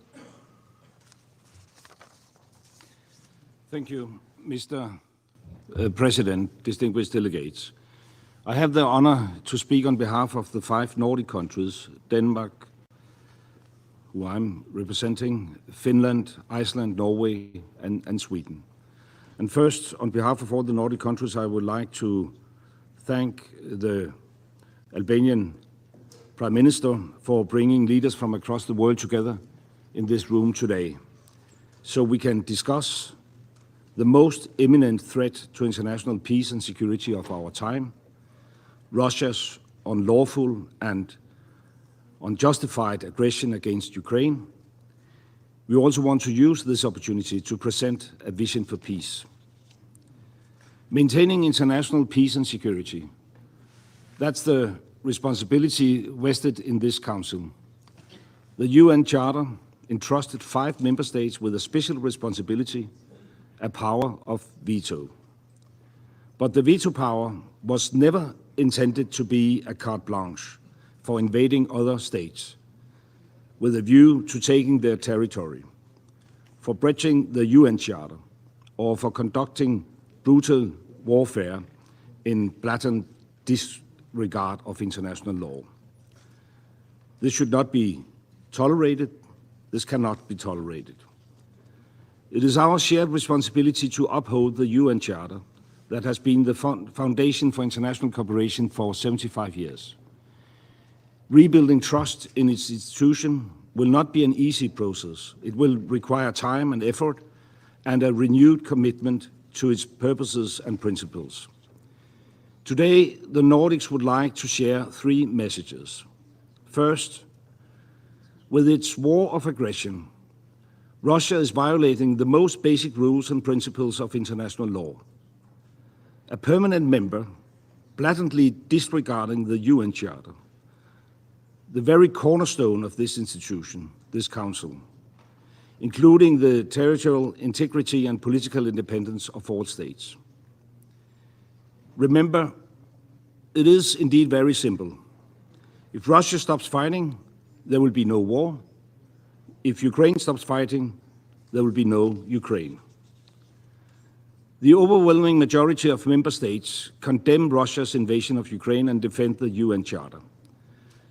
Thank you, Mr. President, distinguished delegates. I have the honor to speak on behalf of the 5 Nordic countries, Denmark, who I'm representing, Finland, Iceland, Norway, and Sweden. And first, on behalf of all the Nordic countries, I would like to thank the Albanian Prime Minister for bringing leaders from across the world together in this room today, so we can discuss the most imminent threat to international peace and security of our time, Russia's unlawful and unjustified aggression against Ukraine. We also want to use this opportunity to present a vision for peace. Maintaining international peace and security, that's the responsibility vested in this Council. The UN Charter entrusted 5 member states with a special responsibility, a power of veto. But the veto power was never intended to be a carte blanche for invading other states with a view to taking their territory, for breaching the UN Charter, or for conducting brutal warfare in blatant disregard of international law. This should not be tolerated. This cannot be tolerated. It is our shared responsibility to uphold the UN Charter that has been the foundation for international cooperation for 75 years. Rebuilding trust in its institution will not be an easy process. It will require time and effort and a renewed commitment to its purposes and principles. Today, the Nordics would like to share 3 messages. First, with its war of aggression, Russia is violating the most basic rules and principles of international law. A permanent member blatantly disregarding the UN Charter, the very cornerstone of this institution, this Council, including the territorial integrity and political independence of all states. Remember, it is indeed very simple. If Russia stops fighting, there will be no war. If Ukraine stops fighting, there will be no Ukraine. The overwhelming majority of member states condemn Russia's invasion of Ukraine and defend the UN Charter.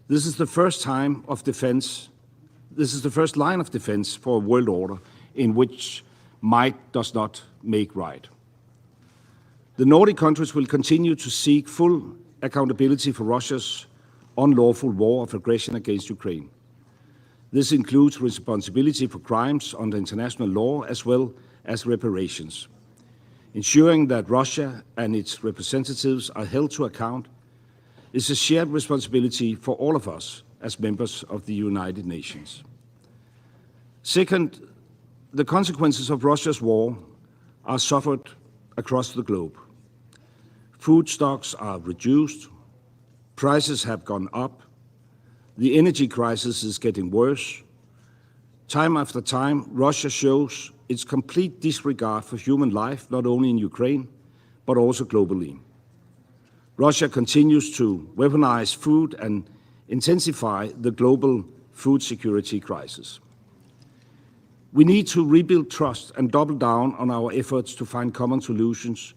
This is the first line of defense for a world order in which might does not make right. The Nordic countries will continue to seek full accountability for Russia's unlawful war of aggression against Ukraine. This includes responsibility for crimes under international law as well as reparations. Ensuring that Russia and its representatives are held to account is a shared responsibility for all of us as members of the United Nations. Second, the consequences of Russia's war are suffered across the globe. Food stocks are reduced, prices have gone up, the energy crisis is getting worse. Time after time, Russia shows its complete disregard for human life, not only in Ukraine, but also globally. Russia continues to weaponize food and intensify the global food security crisis. We need to rebuild trust and double down on our efforts to find common solutions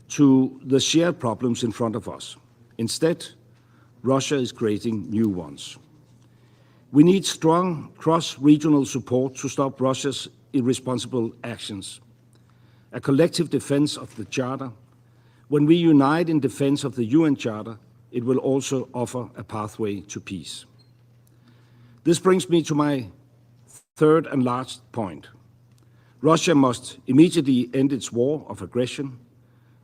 to the shared problems in front of us. Instead, Russia is creating new ones. We need strong cross-regional support to stop Russia's irresponsible actions, a collective defense of the Charter. When we unite in defense of the UN Charter, it will also offer a pathway to peace. This brings me to my third and last point. Russia must immediately end its war of aggression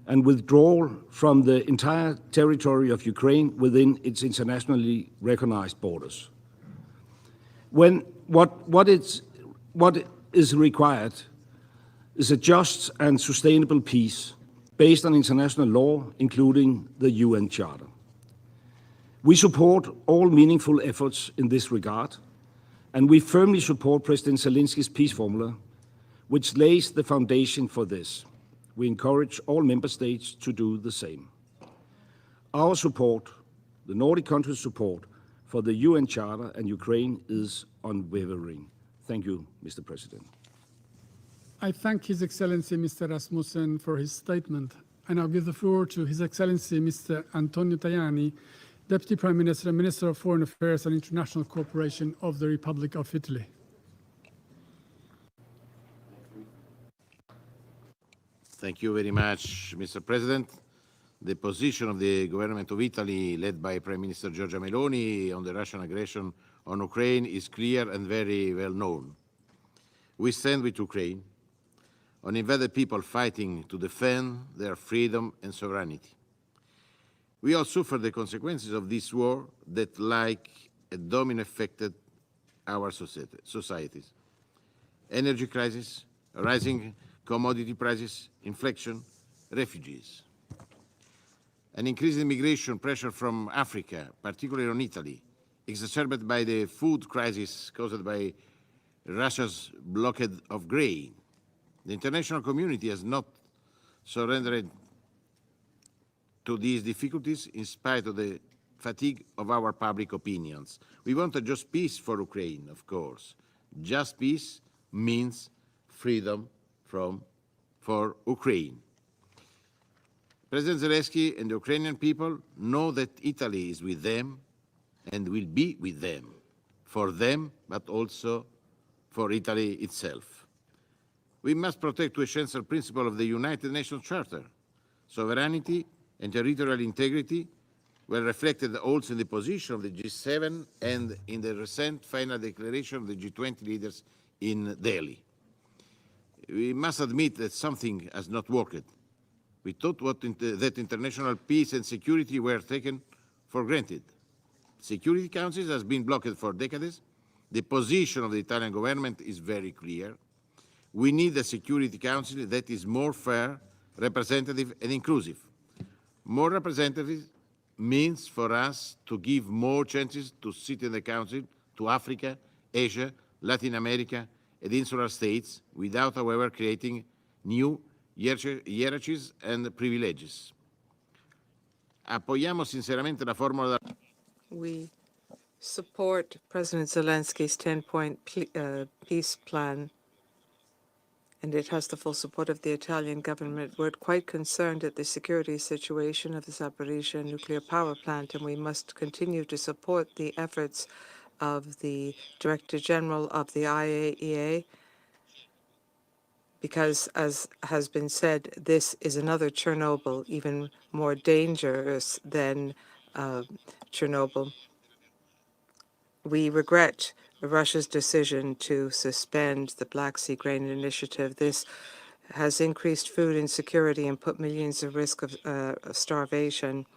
and withdraw from the entire territory of Ukraine within its internationally recognized borders. What is required is a just and sustainable peace based on international law, including the UN Charter. We support all meaningful efforts in this regard, and we firmly support President Zelensky's peace formula, which lays the foundation for this. We encourage all member states to do the same. Our support, the Nordic countries' support, for the UN Charter and Ukraine is unwavering. Thank you, Mr. President. I thank His Excellency Mr. Rasmussen for his statement. I now give the floor to His Excellency Mr. Antonio Tajani, Deputy Prime Minister and Minister of Foreign Affairs and International Cooperation of the Republic of Italy. Thank you very much, Mr. President. The position of the government of Italy, led by Prime Minister Giorgia Meloni, on the Russian aggression on Ukraine is clear and very well known. We stand with Ukraine on invaded people fighting to defend their freedom and sovereignty. We all suffer the consequences of this war that, like a domino, affected our societies. Energy crisis, rising commodity prices, inflation, refugees. An increased immigration pressure from Africa, particularly on Italy, exacerbated by the food crisis caused by Russia's blockade of grain. The international community has not surrendered to these difficulties in spite of the fatigue of our public opinions. We want a just peace for Ukraine, of course. Just peace means freedom for Ukraine. President Zelensky and the Ukrainian people know that Italy is with them and will be with them, for them, but also for Italy itself. We must protect the essential principle of the United Nations Charter. Sovereignty and territorial integrity were reflected also in the position of the G7 and in the recent final declaration of the G20 leaders in Delhi. We must admit that something has not worked. We thought that international peace and security were taken for granted. Security Council has been blocked for decades. The position of the Italian government is very clear. We need a Security Council that is more fair, representative and inclusive. More representative means for us to give more chances to sit in the Council to Africa, Asia, Latin America and insular states without, however, creating new hierarchies and privileges. Apoyiamo sinceramente la formula. We support President Zelensky's 10-point peace plan, and it has the full support of the Italian government. We're quite concerned at the security situation of the Zaporizhzhia nuclear power plant, and we must continue to support the efforts of the Director General of the IAEA, because, as has been said, this is another Chernobyl, even more dangerous than Chernobyl. We regret Russia's decision to suspend the Black Sea Grain Initiative. This has increased food insecurity and put millions at risk of starvation.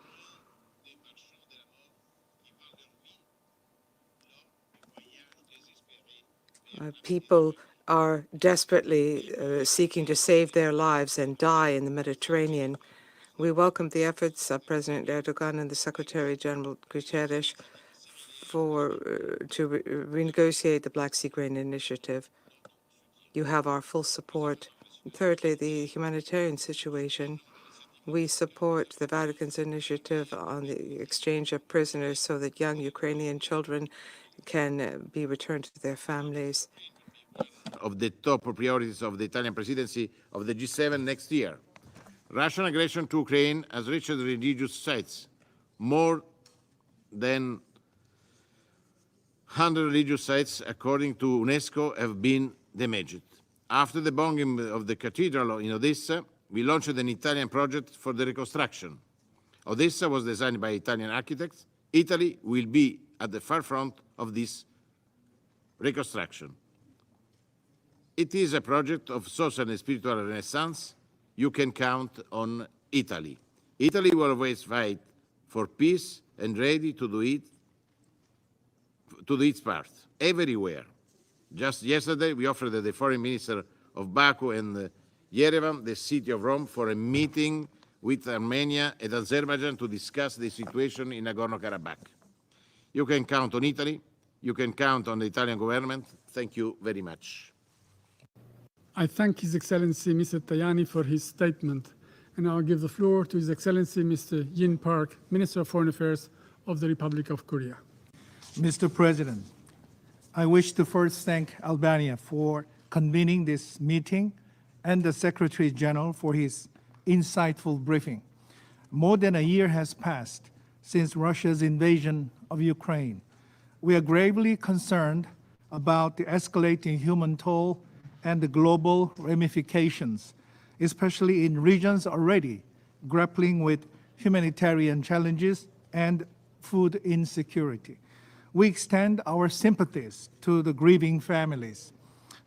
People are desperately seeking to save their lives and die in the Mediterranean. We welcome the efforts of President Erdogan and the Secretary General Guterres to renegotiate the Black Sea Grain Initiative. You have our full support. Thirdly, the humanitarian situation. We support the Vatican's initiative on the exchange of prisoners so that young Ukrainian children can be returned to their families. Of the top priorities of the Italian presidency of the G7 next year. Russian aggression to Ukraine has reached religious sites. More than 100 religious sites, according to UNESCO, have been damaged. After the bombing of the cathedral in Odessa, we launched an Italian project for the reconstruction. Odessa was designed by Italian architects. Italy will be at the forefront of this reconstruction. It is a project of social and spiritual renaissance. You can count on Italy. Italy will always fight for peace and ready to do its part, everywhere. Just yesterday, we offered the foreign minister of Baku and Yerevan, the city of Rome, for a meeting with Armenia and Azerbaijan to discuss the situation in Nagorno-Karabakh. You can count on Italy. You can count on the Italian government. Thank you very much. I thank His Excellency Mr. Tajani for his statement, and I'll give the floor to His Excellency Mr. Yin Park, Minister of Foreign Affairs of the Republic of Korea. Mr. President, I wish to first thank Albania for convening this meeting and the Secretary General for his insightful briefing. More than a year has passed since Russia's invasion of Ukraine. We are gravely concerned about the escalating human toll and the global ramifications, especially in regions already grappling with humanitarian challenges and food insecurity. We extend our sympathies to the grieving families.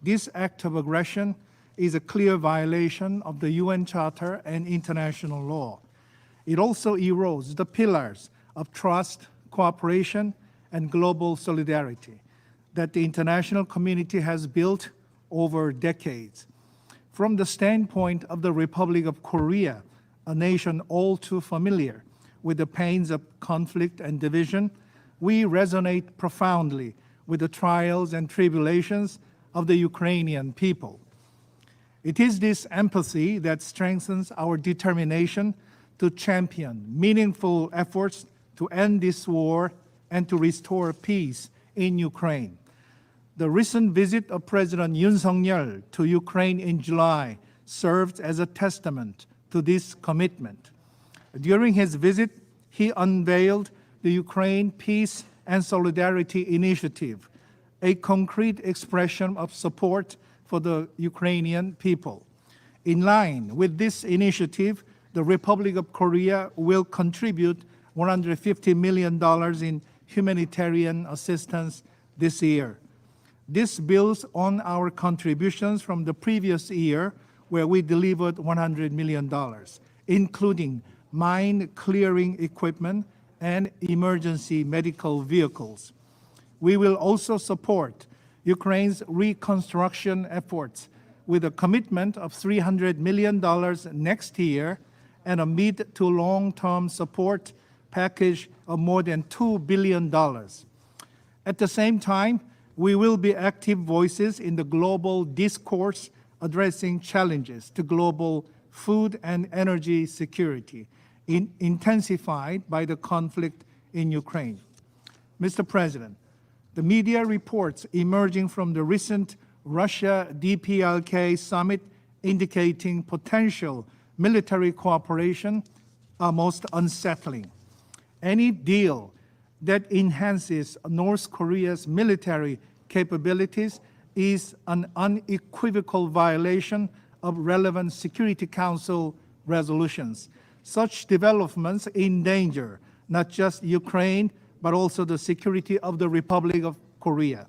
This act of aggression is a clear violation of the UN Charter and international law. It also erodes the pillars of trust, cooperation, and global solidarity that the international community has built over decades. From the standpoint of the Republic of Korea, a nation all too familiar with the pains of conflict and division, we resonate profoundly with the trials and tribulations of the Ukrainian people. It is this empathy that strengthens our determination to champion meaningful efforts to end this war and to restore peace in Ukraine. The recent visit of President Yoon Suk-yeol to Ukraine in July served as a testament to this commitment. During his visit, he unveiled the Ukraine Peace and Solidarity Initiative, a concrete expression of support for the Ukrainian people. In line with this initiative, the Republic of Korea will contribute $150 million in humanitarian assistance this year. This builds on our contributions from the previous year, where we delivered $100 million, including mine-clearing equipment and emergency medical vehicles. We will also support Ukraine's reconstruction efforts with a commitment of $300 million next year and a mid to long-term support package of more than $2 billion. At the same time, we will be active voices in the global discourse addressing challenges to global food and energy security, intensified by the conflict in Ukraine. Mr. President, the media reports emerging from the recent Russia-DPLK summit indicating potential military cooperation are most unsettling. Any deal that enhances North Korea's military capabilities is an unequivocal violation of relevant Security Council resolutions. Such developments endanger not just Ukraine, but also the security of the Republic of Korea.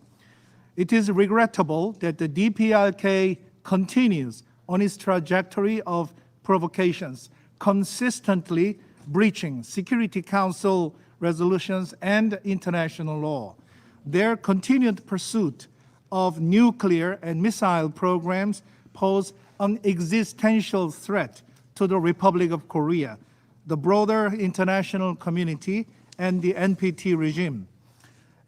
It is regrettable that the DPLK continues on its trajectory of provocations, consistently breaching Security Council resolutions and international law. Their continued pursuit of nuclear and missile programs pose an existential threat to the Republic of Korea, the broader international community, and the NPT regime.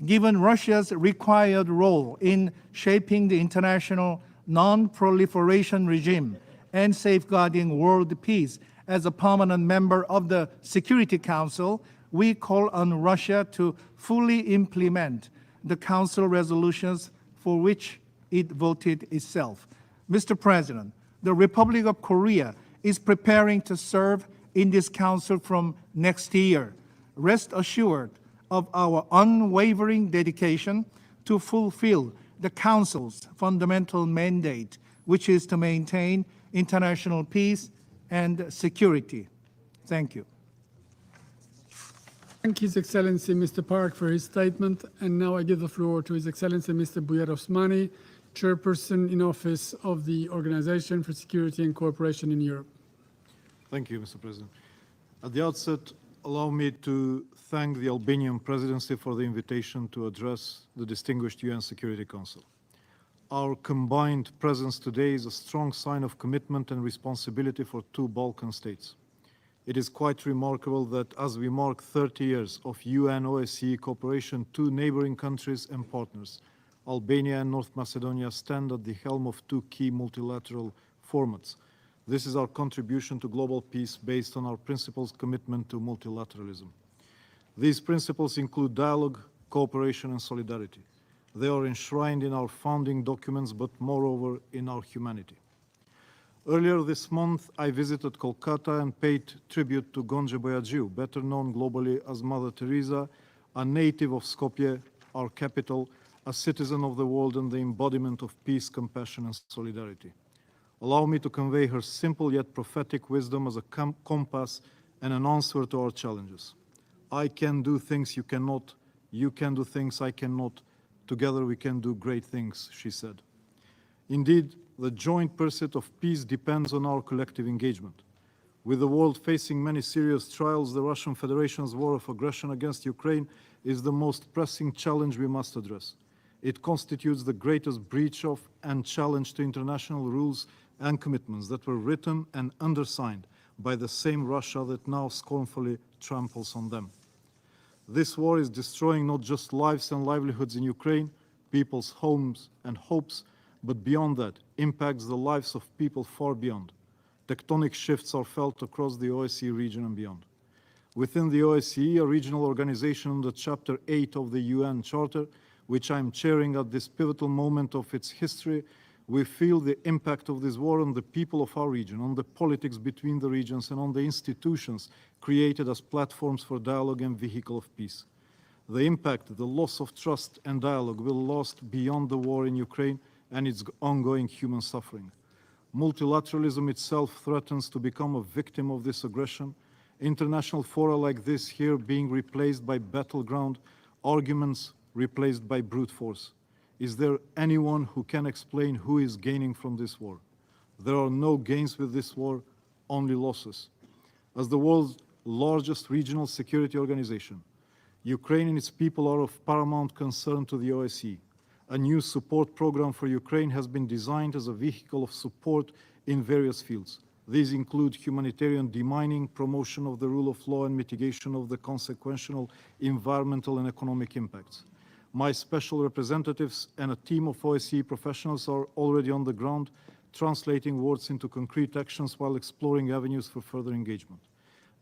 Given Russia's required role in shaping the international non-proliferation regime and safeguarding world peace as a permanent member of the Security Council, we call on Russia to fully implement the Council resolutions for which it voted itself. Mr. President, the Republic of Korea is preparing to serve in this Council from next year. Rest assured of our unwavering dedication to fulfill the Council's fundamental mandate, which is to maintain international peace and security. Thank you. Thank His Excellency Mr. Park for his statement. And now I give the floor to His Excellency Mr. Bujar Osmani, Chairperson in Office of the Organization for Security and Cooperation in Europe. Thank you, Mr. President. At the outset, allow me to thank the Albanian presidency for the invitation to address the distinguished UN Security Council. Our combined presence today is a strong sign of commitment and responsibility for two Balkan states. It is quite remarkable that as we mark 30 years of UN-OSCE cooperation, two neighboring countries and partners, Albania and North Macedonia, stand at the helm of two key multilateral formats. This is our contribution to global peace based on our principles' commitment to multilateralism. These principles include dialogue, cooperation, and solidarity. They are enshrined in our founding documents, but moreover in our humanity. Earlier this month, I visited Kolkata and paid tribute to Gonja Boyadziu, better known globally as Mother Teresa, a native of Skopje, our capital, a citizen of the world and the embodiment of peace, compassion, and solidarity. Allow me to convey her simple yet prophetic wisdom as a compass and an answer to our challenges. I can do things you cannot, you can do things I cannot, together we can do great things, she said. Indeed, the joint pursuit of peace depends on our collective engagement. With the world facing many serious trials, the Russian Federation's war of aggression against Ukraine is the most pressing challenge we must address. It constitutes the greatest breach of and challenge to international rules and commitments that were written and undersigned by the same Russia that now scornfully tramples on them. This war is destroying not just lives and livelihoods in Ukraine, people's homes and hopes, but beyond that, impacts the lives of people far beyond. Tectonic shifts are felt across the OSCE region and beyond. Within the OSCE, a regional organization under Chapter 8 of the UN Charter, which I'm chairing at this pivotal moment of its history, we feel the impact of this war on the people of our region, on the politics between the regions, and on the institutions created as platforms for dialogue and vehicle of peace. The impact, the loss of trust and dialogue will last beyond the war in Ukraine and its ongoing human suffering. Multilateralism itself threatens to become a victim of this aggression. International fora like this here being replaced by battleground arguments, replaced by brute force. Is there anyone who can explain who is gaining from this war? There are no gains with this war, only losses. As the world's largest regional security organization, Ukraine and its people are of paramount concern to the OSCE. A new support program for Ukraine has been designed as a vehicle of support in various fields. These include humanitarian demining, promotion of the rule of law, and mitigation of the consequential environmental and economic impacts. My special representatives and a team of OSCE professionals are already on the ground, translating words into concrete actions while exploring avenues for further engagement.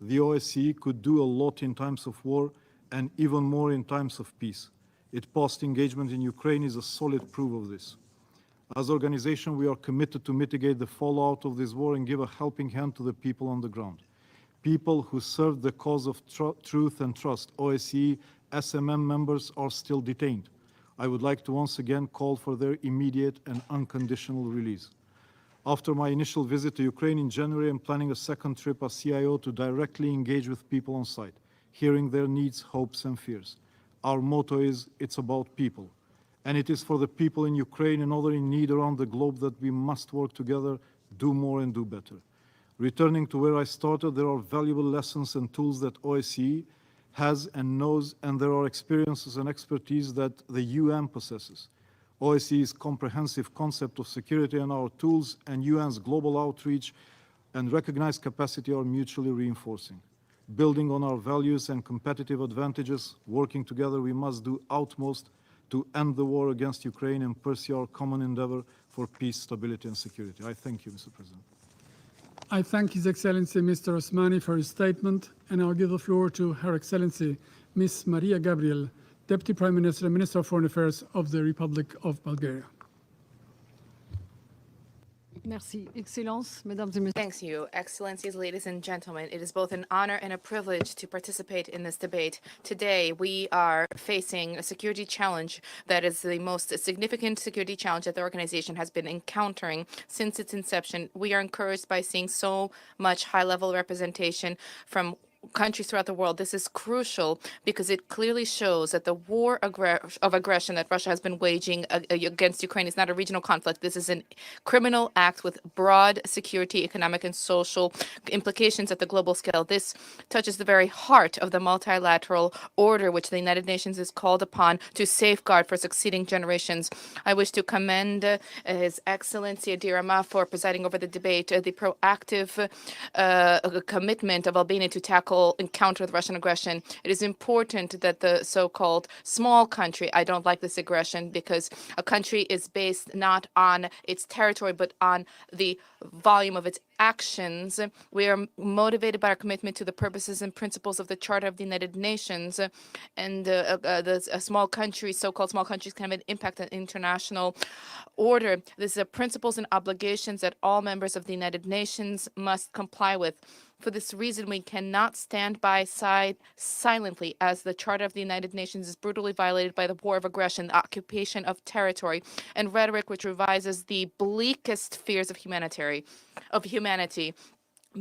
The OSCE could do a lot in times of war and even more in times of peace. Its past engagement in Ukraine is a solid proof of this. As an organization, we are committed to mitigate the fallout of this war and give a helping hand to the people on the ground. People who served the cause of truth and trust, OSCE SMM members, are still detained. I would like to once again call for their immediate and unconditional release. After my initial visit to Ukraine in January, I'm planning a second trip as CIO to directly engage with people on site, hearing their needs, hopes, and fears. Our motto is, it's about people. And it is for the people in Ukraine and others in need around the globe that we must work together, do more and do better. Returning to where I started, there are valuable lessons and tools that OSCE has and knows, and there are experiences and expertise that the UN possesses. OSCE's comprehensive concept of security and our tools and UN's global outreach and recognized capacity are mutually reinforcing. Building on our values and competitive advantages, working together, we must do utmost to end the war against Ukraine and pursue our common endeavor for peace, stability, and security. I thank you, Mr. President. I thank His Excellency Mr. Osmani for his statement, and I'll give the floor to Her Excellency Ms. Maria Gabriel, Deputy Prime Minister and Minister of Foreign Affairs of the Republic of Bulgaria. Merci, Excellences, Mesdames et Messieurs. Thanks you, Excellencies, ladies and gentlemen. It is both an honor and a privilege to participate in this debate. Today, we are facing a security challenge that is the most significant security challenge that the organization has been encountering since its inception. We are encouraged by seeing so much high-level representation from countries throughout the world. This is crucial because it clearly shows that the war of aggression that Russia has been waging against Ukraine is not a regional conflict. This is a criminal act with broad security, economic, and social implications at the global scale. This touches the very heart of the multilateral order which the United Nations is called upon to safeguard for succeeding generations. I wish to commend His Excellency Edi Rama for presiding over the debate, the proactive commitment of Albania to tackle encounter with Russian aggression, it is important that the so-called small country, I don't like this aggression because a country is based not on its territory, but on the volume of its actions. We are motivated by our commitment to the purposes and principles of the Charter of the United Nations, and a small country, so-called small countries, can have an impact on international order. These are principles and obligations that all members of the United Nations must comply with. For this reason, we cannot stand by silently as the Charter of the United Nations is brutally violated by the war of aggression, the occupation of territory, and rhetoric which revises the bleakest fears of humanity.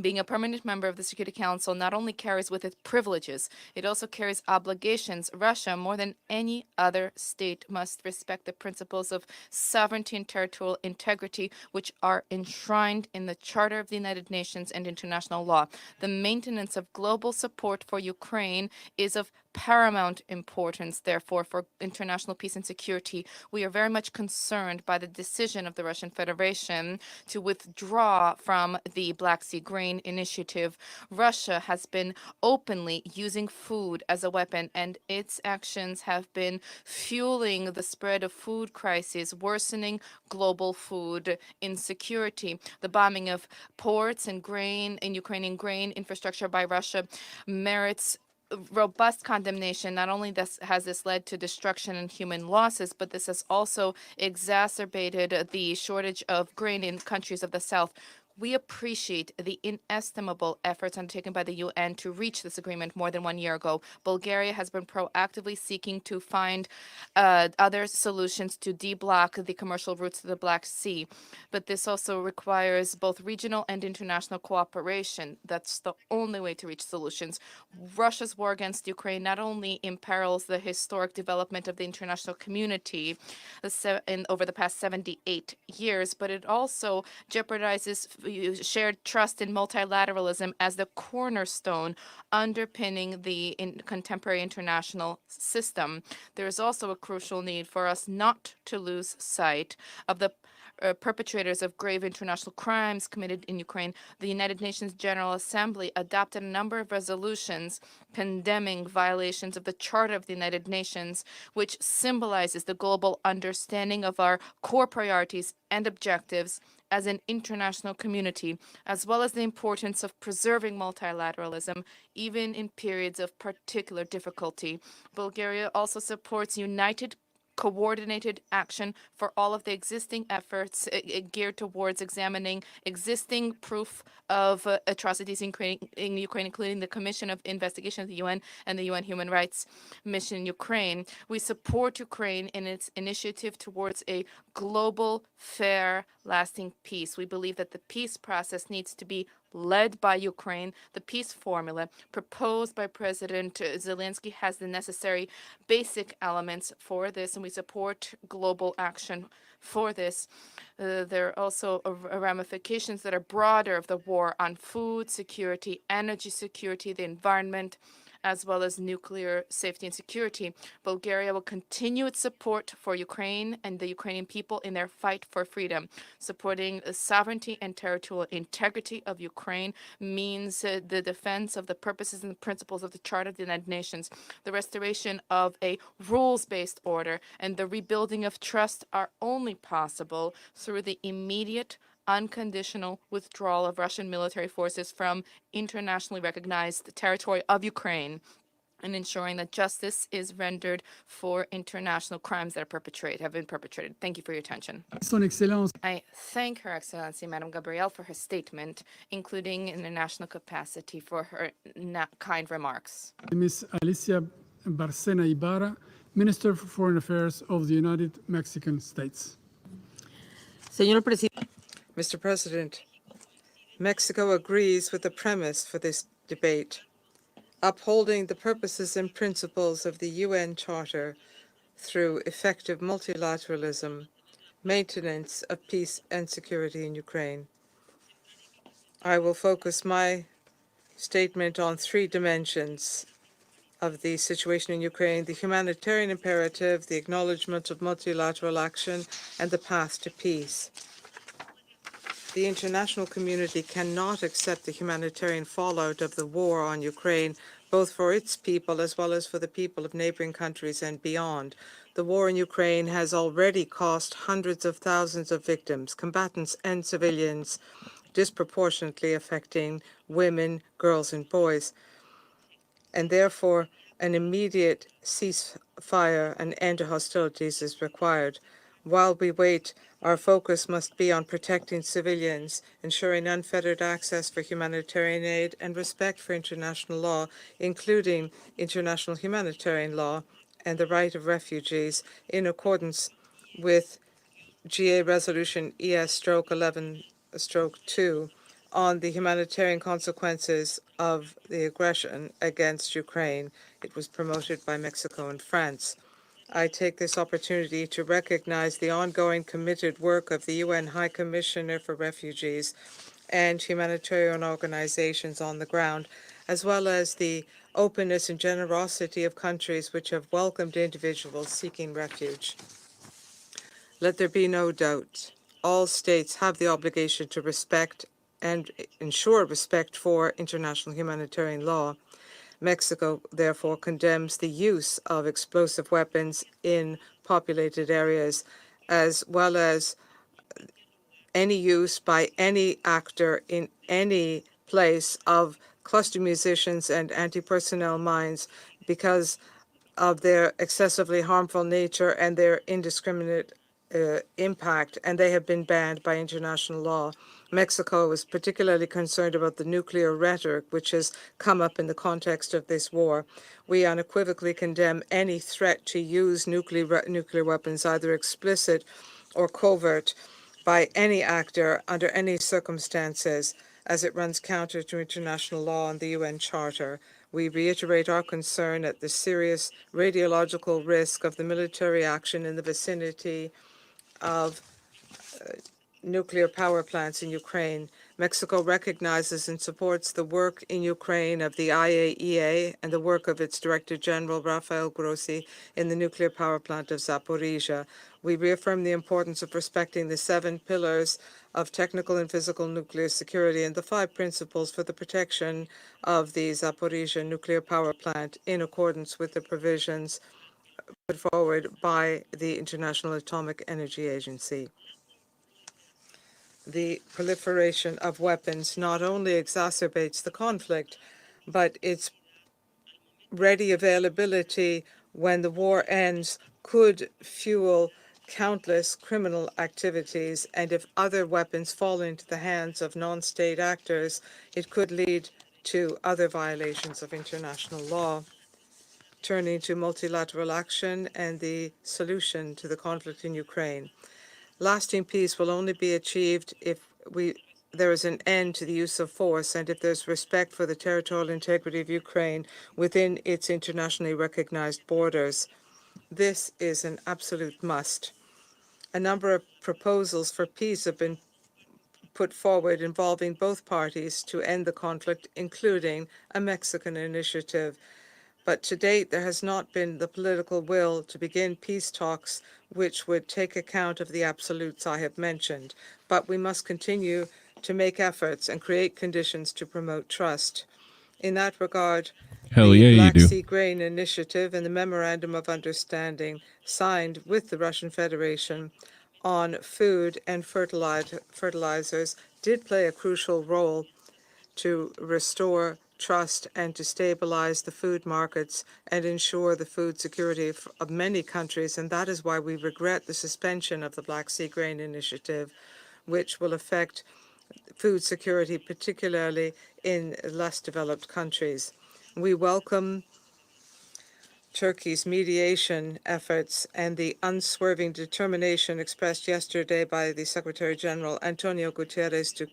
Being a permanent member of the Security Council not only carries with it privileges, it also carries obligations. Russia, more than any other state, must respect the principles of sovereignty and territorial integrity, which are enshrined in the Charter of the United Nations and international law. The maintenance of global support for Ukraine is of paramount importance, therefore, for international peace and security. We are very much concerned by the decision of the Russian Federation to withdraw from the Black Sea Grain Initiative. Russia has been openly using food as a weapon, and its actions have been fueling the spread of food crises, worsening global food insecurity. The bombing of ports and Ukrainian grain infrastructure by Russia merits robust condemnation. Not only has this led to destruction and human losses, but this has also exacerbated the shortage of grain in countries of the South. We appreciate the inestimable efforts undertaken by the UN to reach this agreement more than 1 year ago. Bulgaria has been proactively seeking to find other solutions to deblock the commercial routes to the Black Sea. But this also requires both regional and international cooperation. That's the only way to reach solutions. Russia's war against Ukraine not only imperils the historic development of the international community over the past 78 years, but it also jeopardizes shared trust in multilateralism as the cornerstone underpinning the contemporary international system. There is also a crucial need for us not to lose sight of the perpetrators of grave international crimes committed in Ukraine. The United Nations General Assembly adopted a number of resolutions condemning violations of the Charter of the United Nations, which symbolizes the global understanding of our core priorities and objectives as an international community, as well as the importance of preserving multilateralism, even in periods of particular difficulty. Bulgaria also supports united, coordinated action for all of the existing efforts geared towards examining existing proof of atrocities in Ukraine, including the Commission of Investigation of the UN and the UN Human Rights Mission in Ukraine. We support Ukraine in its initiative towards a global, fair, lasting peace. We believe that the peace process needs to be led by Ukraine. The peace formula proposed by President Zelensky has the necessary basic elements for this, and we support global action for this. There are also ramifications that are broader of the war on food security, energy security, the environment, as well as nuclear safety and security. Bulgaria will continue its support for Ukraine and the Ukrainian people in their fight for freedom. Supporting the sovereignty and territorial integrity of Ukraine means the defense of the purposes and principles of the Charter of the United Nations. The restoration of a rules-based order and the rebuilding of trust are only possible through the immediate unconditional withdrawal of Russian military forces from internationally recognized territory of Ukraine, and ensuring that justice is rendered for international crimes that have been perpetrated. Thank you for your attention. Son Excellence. I thank Her Excellency, Madame Gabriel, for her statement, including in the national capacity for her kind remarks. Ms. Alicia Barcena Ibarra, Minister for Foreign Affairs of the United Mexican States. Mr. President, Mexico agrees with the premise for this debate, upholding the purposes and principles of the UN Charter through effective multilateralism, maintenance of peace and security in Ukraine. I will focus my statement on three dimensions of the situation in Ukraine: the humanitarian imperative, the acknowledgement of multilateral action, and the path to peace. The international community cannot accept the humanitarian fallout of the war on Ukraine, both for its people as well as for the people of neighboring countries and beyond. The war in Ukraine has already cost hundreds of thousands of victims, combatants and civilians, disproportionately affecting women, girls, and boys. And therefore, an immediate ceasefire and end to hostilities is required. While we wait, our focus must be on protecting civilians, ensuring unfettered access for humanitarian aid, and respect for international law, including international humanitarian law and the right of refugees, in accordance with GA Resolution ES-11-2 on the humanitarian consequences of the aggression against Ukraine. It was promoted by Mexico and France. I take this opportunity to recognize the ongoing committed work of the UN High Commissioner for Refugees and humanitarian organizations on the ground, as well as the openness and generosity of countries which have welcomed individuals seeking refuge. Let there be no doubt, all states have the obligation to respect and ensure respect for international humanitarian law. Mexico, therefore, condemns the use of explosive weapons in populated areas, as well as any use by any actor in any place of cluster munitions and anti-personnel mines because of their excessively harmful nature and their indiscriminate impact, and they have been banned by international law. Mexico is particularly concerned about the nuclear rhetoric which has come up in the context of this war. We unequivocally condemn any threat to use nuclear weapons, either explicit or covert, by any actor under any circumstances, as it runs counter to international law and the UN Charter. We reiterate our concern at the serious radiological risk of the military action in the vicinity of nuclear power plants in Ukraine. Mexico recognizes and supports the work in Ukraine of the IAEA and the work of its Director General, Rafael Grossi, in the nuclear power plant of Zaporizhia. We reaffirm the importance of respecting the 7 pillars of technical and physical nuclear security and the 5 principles for the protection of the Zaporizhia nuclear power plant in accordance with the provisions put forward by the International Atomic Energy Agency. The proliferation of weapons not only exacerbates the conflict, but its ready availability when the war ends could fuel countless criminal activities, and if other weapons fall into the hands of non-state actors, it could lead to other violations of international law. Turning to multilateral action and the solution to the conflict in Ukraine. Lasting peace will only be achieved if there is an end to the use of force and if there's respect for the territorial integrity of Ukraine within its internationally recognized borders. This is an absolute must. A number of proposals for peace have been put forward involving both parties to end the conflict, including a Mexican initiative. But to date, there has not been the political will to begin peace talks which would take account of the absolutes I have mentioned. But we must continue to make efforts and create conditions to promote trust. In that regard, the Black Sea Grain Initiative and the Memorandum of Understanding signed with the Russian Federation on food and fertilizers did play a crucial role to restore trust and to stabilize the food markets and ensure the food security of many countries. And that is why we regret the suspension of the Black Sea Grain Initiative, which will affect food security, particularly in less developed countries. We welcome Turkey's mediation efforts and the unswerving determination expressed yesterday by the Secretary General Antonio Guterres to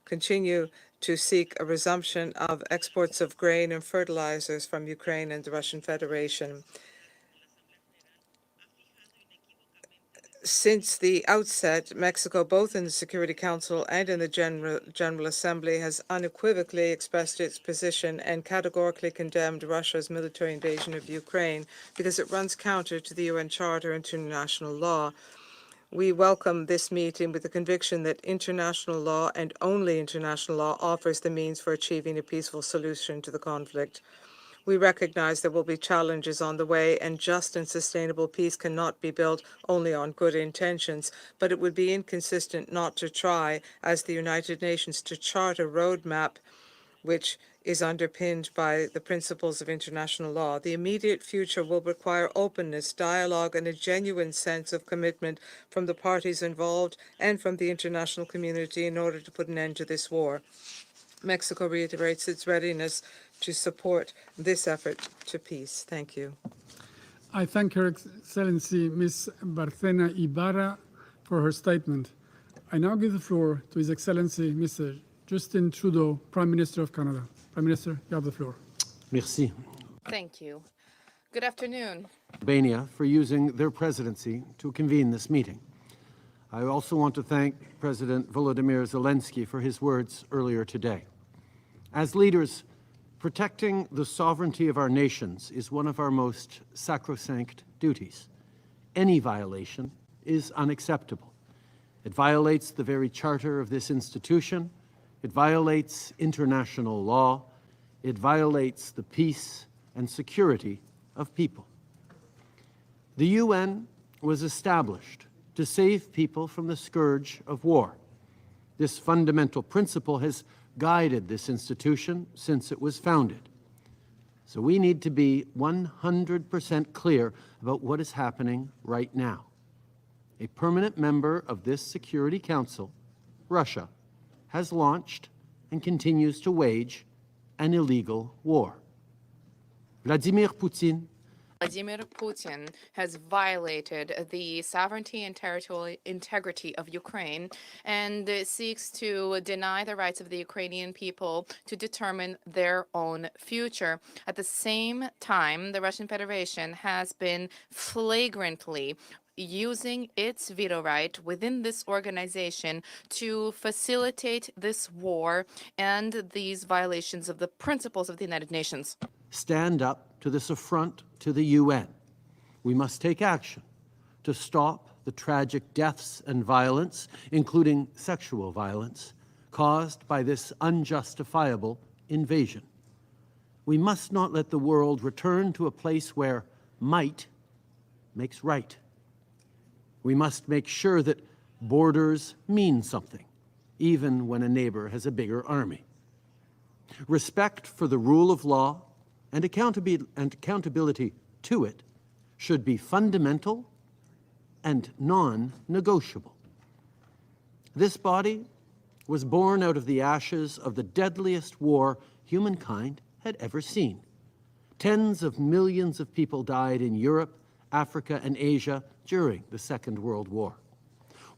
continue to seek a resumption of exports of grain and fertilizers from Ukraine and the Russian Federation. Since the outset, Mexico, both in the Security Council and in the General Assembly, has unequivocally expressed its position and categorically condemned Russia's military invasion of Ukraine because it runs counter to the UN Charter and international law. We welcome this meeting with the conviction that international law and only international law offers the means for achieving a peaceful solution to the conflict. We recognize there will be challenges on the way, and just and sustainable peace cannot be built only on good intentions, but it would be inconsistent not to try, as the United Nations, to chart a roadmap which is underpinned by the principles of international law. The immediate future will require openness, dialogue, and a genuine sense of commitment from the parties involved and from the international community in order to put an end to this war. Mexico reiterates its readiness to support this effort to peace. Thank you. I thank Her Excellency Ms. Barcena Ibarra for her statement. I now give the floor to His Excellency Mr. Justin Trudeau, Prime Minister of Canada. Prime Minister, you have the floor. Merci. Thank you. Good afternoon. Albania for using their presidency to convene this meeting. I also want to thank President Volodymyr Zelensky for his words earlier today. As leaders, protecting the sovereignty of our nations is one of our most sacrosanct duties. Any violation is unacceptable. It violates the very charter of this institution. It violates international law. It violates the peace and security of people. The UN was established to save people from the scourge of war. This fundamental principle has guided this institution since it was founded. So we need to be 100% clear about what is happening right now. A permanent member of this Security Council, Russia, has launched and continues to wage an illegal war. Vladimir Putin has violated the sovereignty and territorial integrity of Ukraine and seeks to deny the rights of the Ukrainian people to determine their own future. At the same time, the Russian Federation has been flagrantly using its veto right within this organization to facilitate this war and these violations of the principles of the United Nations. Stand up to this affront to the UN. We must take action to stop the tragic deaths and violence, including sexual violence, caused by this unjustifiable invasion. We must not let the world return to a place where might makes right. We must make sure that borders mean something, even when a neighbor has a bigger army. Respect for the rule of law and accountability to it should be fundamental and non-negotiable. This body was born out of the ashes of the deadliest war humankind had ever seen. Tens of millions of people died in Europe, Africa, and Asia during the Second World War.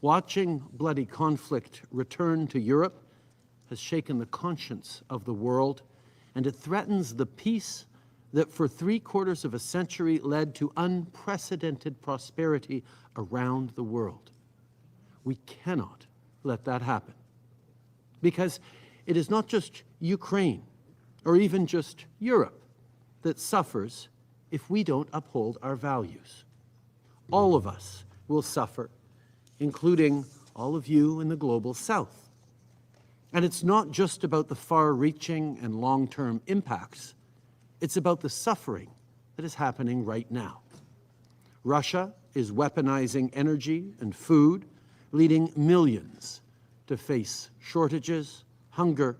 Watching bloody conflict return to Europe has shaken the conscience of the world, and it threatens the peace that for 3/4 of a century led to unprecedented prosperity around the world. We cannot let that happen, because it is not just Ukraine or even just Europe that suffers if we don't uphold our values. All of us will suffer, including all of you in the global south. And it's not just about the far-reaching and long-term impacts. It's about the suffering that is happening right now. Russia is weaponizing energy and food, leading millions to face shortages, hunger,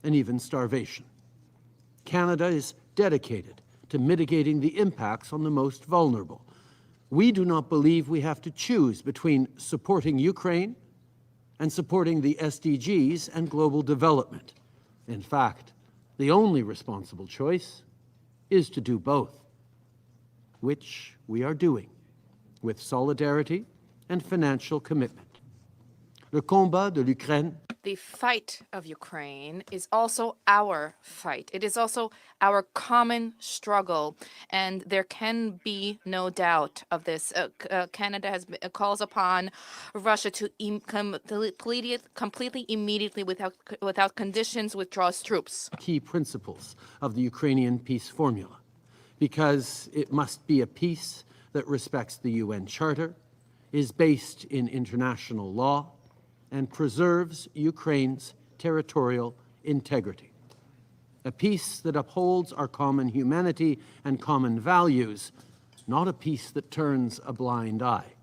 and even starvation. Canada is dedicated to mitigating the impacts on the most vulnerable. We do not believe we have to choose between supporting Ukraine and supporting the SDGs and global development. In fact, the only responsible choice is to do both, which we are doing with solidarity and financial commitment. Le combat de l'Ukraine. The fight of Ukraine is also our fight. It is also our common struggle, and there can be no doubt of this. Canada calls upon Russia to completely, immediately, without conditions, withdraw its troops. Key principles of the Ukrainian peace formula, because it must be a peace that respects the UN Charter, is based in international law and preserves Ukraine's territorial integrity. A peace that upholds our common humanity and common values, not a peace that turns a blind eye.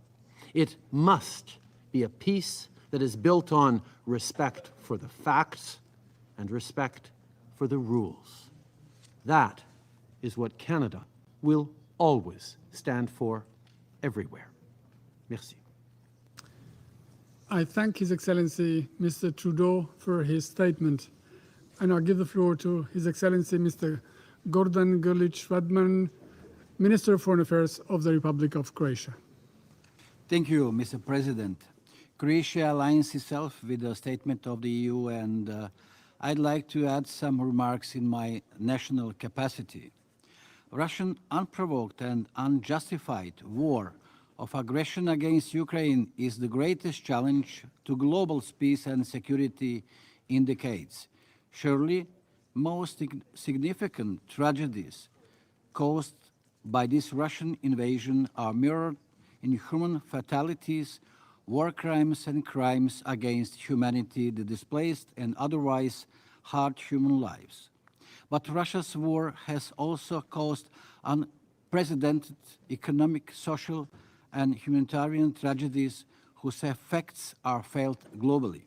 It must be a peace that is built on respect for the facts and respect for the rules. That is what Canada will always stand for everywhere. Merci. I thank His Excellency Mr. Trudeau for his statement, and I'll give the floor to His Excellency Mr. Gordon Grlic-Radman, Minister of Foreign Affairs of the Republic of Croatia. Thank you, Mr. President. Croatia aligns itself with the statement of the EU, and I'd like to add some remarks in my national capacity. Russian unprovoked and unjustified war of aggression against Ukraine is the greatest challenge to global peace and security in decades. Surely, most significant tragedies caused by this Russian invasion are mirrored in human fatalities, war crimes and crimes against humanity that displaced and otherwise hurt human lives. But Russia's war has also caused unprecedented economic, social, and humanitarian tragedies whose effects are felt globally.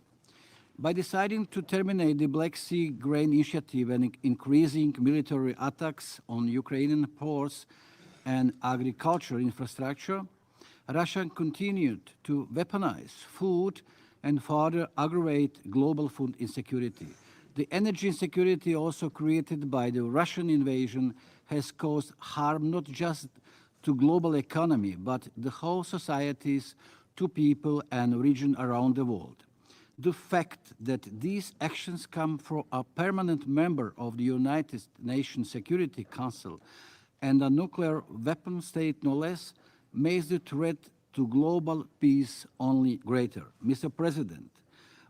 By deciding to terminate the Black Sea Grain Initiative and increasing military attacks on Ukrainian ports and agricultural infrastructure, Russia continued to weaponize food and further aggravate global food insecurity. The energy insecurity also created by the Russian invasion has caused harm not just to global economy, but the whole societies, to people and region around the world. The fact that these actions come from a permanent member of the United Nations Security Council and a nuclear weapon state no less makes the threat to global peace only greater. Mr. President,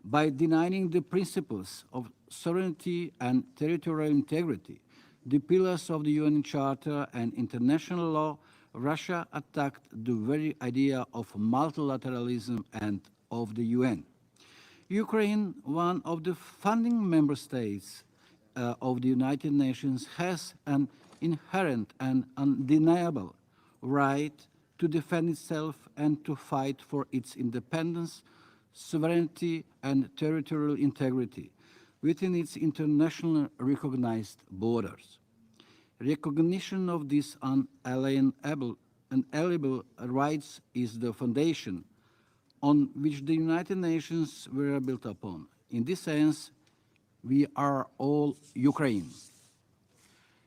by denying the principles of sovereignty and territorial integrity, the pillars of the UN Charter and international law, Russia attacked the very idea of multilateralism and of the UN. Ukraine, one of the founding member states of the United Nations, has an inherent and undeniable right to defend itself and to fight for its independence, sovereignty, and territorial integrity within its internationally recognized borders. Recognition of these unalienable rights is the foundation on which the United Nations were built upon. In this sense, we are all Ukraine.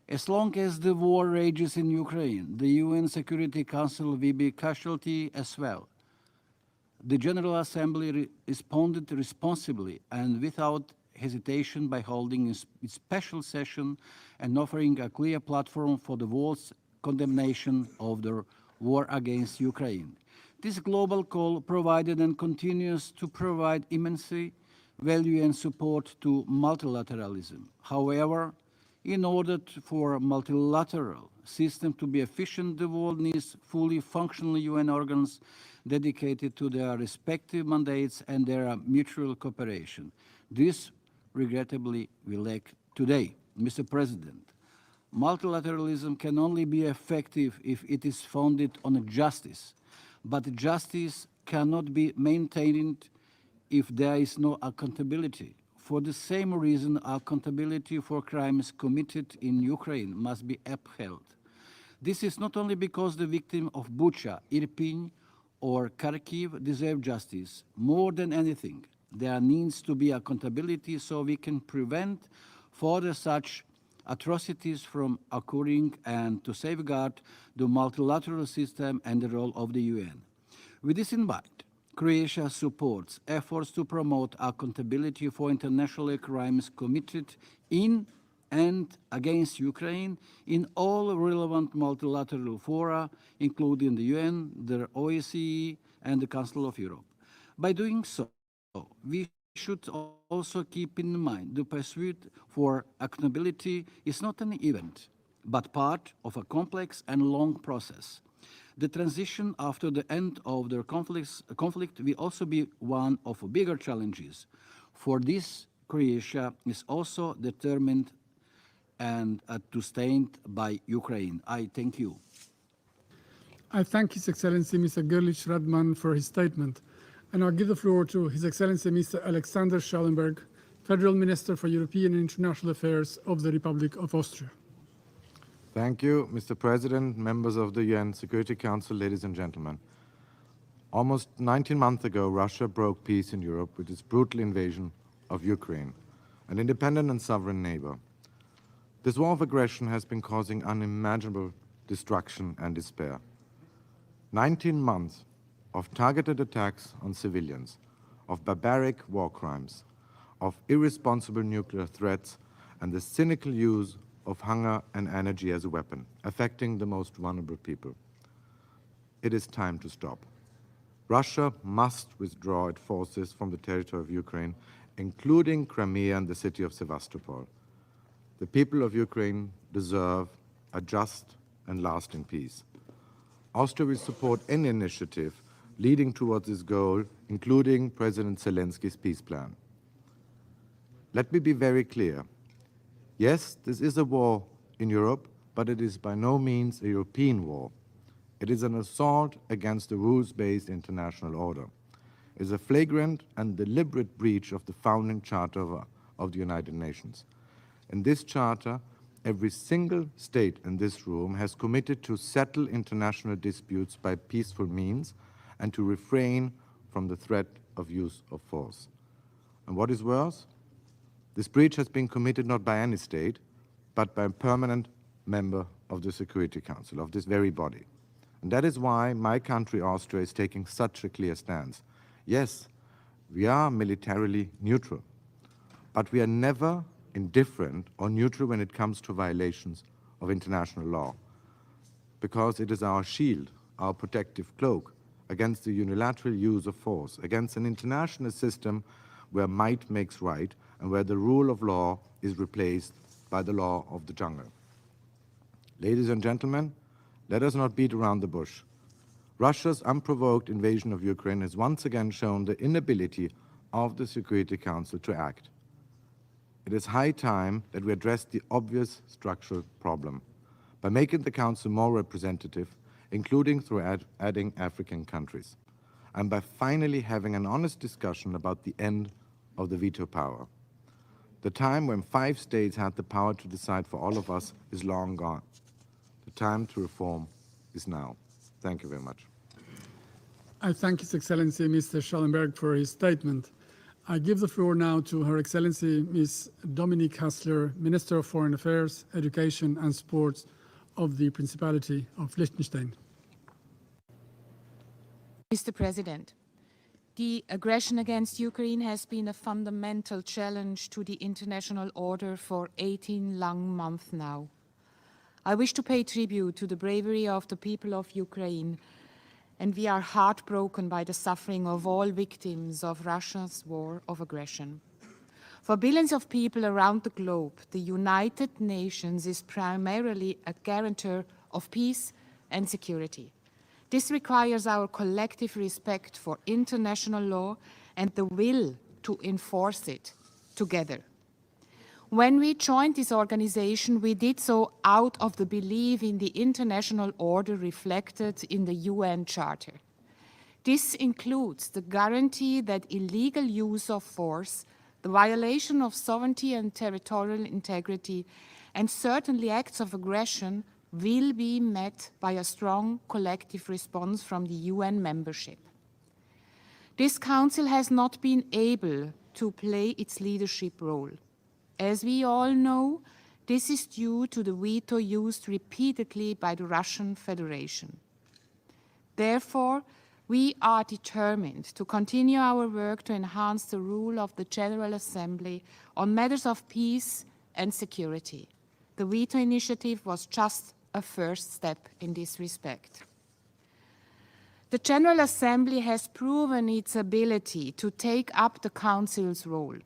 As long as the war rages in Ukraine, the UN Security Council will be casualty as well. The General Assembly responded responsibly and without hesitation by holding its special session and offering a clear platform for the world's condemnation of the war against Ukraine. This global call provided and continues to provide immense value and support to multilateralism. However, in order for a multilateral system to be efficient, the world needs fully functional UN organs dedicated to their respective mandates and their mutual cooperation. This, regrettably, we lack today. Mr. President, multilateralism can only be effective if it is founded on justice, but justice cannot be maintained if there is no accountability. For the same reason, accountability for crimes committed in Ukraine must be upheld. This is not only because the victims of Bucha, Irpin, or Kharkiv deserve justice. More than anything, there needs to be accountability so we can prevent further such atrocities from occurring and to safeguard the multilateral system and the role of the UN. With this in mind, Croatia supports efforts to promote accountability for international crimes committed in and against Ukraine in all relevant multilateral fora, including the UN, the OSCE, and the Council of Europe. By doing so, we should also keep in mind the pursuit for accountability is not an event, but part of a complex and long process. The transition after the end of the conflict will also be one of bigger challenges. For this, Croatia is also determined and to stand by Ukraine. I thank you. I thank His Excellency Mr. Gerlich Radman for his statement, and I'll give the floor to His Excellency Mr. Alexander Schallenberg, Federal Minister for European and International Affairs of the Republic of Austria. Thank you, Mr. President, members of the UN Security Council, ladies and gentlemen. Almost 19 months ago, Russia broke peace in Europe with its brutal invasion of Ukraine, an independent and sovereign neighbor. This war of aggression has been causing unimaginable destruction and despair. 19 months of targeted attacks on civilians, of barbaric war crimes, of irresponsible nuclear threats, and the cynical use of hunger and energy as a weapon, affecting the most vulnerable people. It is time to stop. Russia must withdraw its forces from the territory of Ukraine, including Crimea and the city of Sevastopol. The people of Ukraine deserve a just and lasting peace. Austria will support any initiative leading towards this goal, including President Zelensky's peace plan. Let me be very clear. Yes, this is a war in Europe, but it is by no means a European war. It is an assault against the rules-based international order. It is a flagrant and deliberate breach of the founding charter of the United Nations. In this charter, every single state in this room has committed to settle international disputes by peaceful means and to refrain from the threat of use of force. And what is worse? This breach has been committed not by any state, but by a permanent member of the Security Council, of this very body. And that is why my country, Austria, is taking such a clear stance. Yes, we are militarily neutral, but we are never indifferent or neutral when it comes to violations of international law, because it is our shield, our protective cloak against the unilateral use of force, against an international system where might makes right and where the rule of law is replaced by the law of the jungle. Ladies and gentlemen, let us not beat around the bush. Russia's unprovoked invasion of Ukraine has once again shown the inability of the Security Council to act. It is high time that we address the obvious structural problem by making the Council more representative, including through adding African countries, and by finally having an honest discussion about the end of the veto power. The time when 5 states had the power to decide for all of us is long gone. The time to reform is now. Thank you very much. I thank His Excellency Mr. Schallenberg for his statement. I give the floor now to Her Excellency Ms. Dominique Hassler, Minister of Foreign Affairs, Education and Sports of the Principality of Liechtenstein. Mr. President, the aggression against Ukraine has been a fundamental challenge to the international order for 18 long months now. I wish to pay tribute to the bravery of the people of Ukraine, and we are heartbroken by the suffering of all victims of Russia's war of aggression. For billions of people around the globe, the United Nations is primarily a guarantor of peace and security. This requires our collective respect for international law and the will to enforce it together. When we joined this organization, we did so out of the belief in the international order reflected in the UN Charter. This includes the guarantee that illegal use of force, the violation of sovereignty and territorial integrity, and certainly acts of aggression will be met by a strong collective response from the UN membership. This Council has not been able to play its leadership role. As we all know, this is due to the veto used repeatedly by the Russian Federation. Therefore, we are determined to continue our work to enhance the rule of the General Assembly on matters of peace and security. The veto initiative was just a first step in this respect. The General Assembly has proven its ability to take up the Council's role.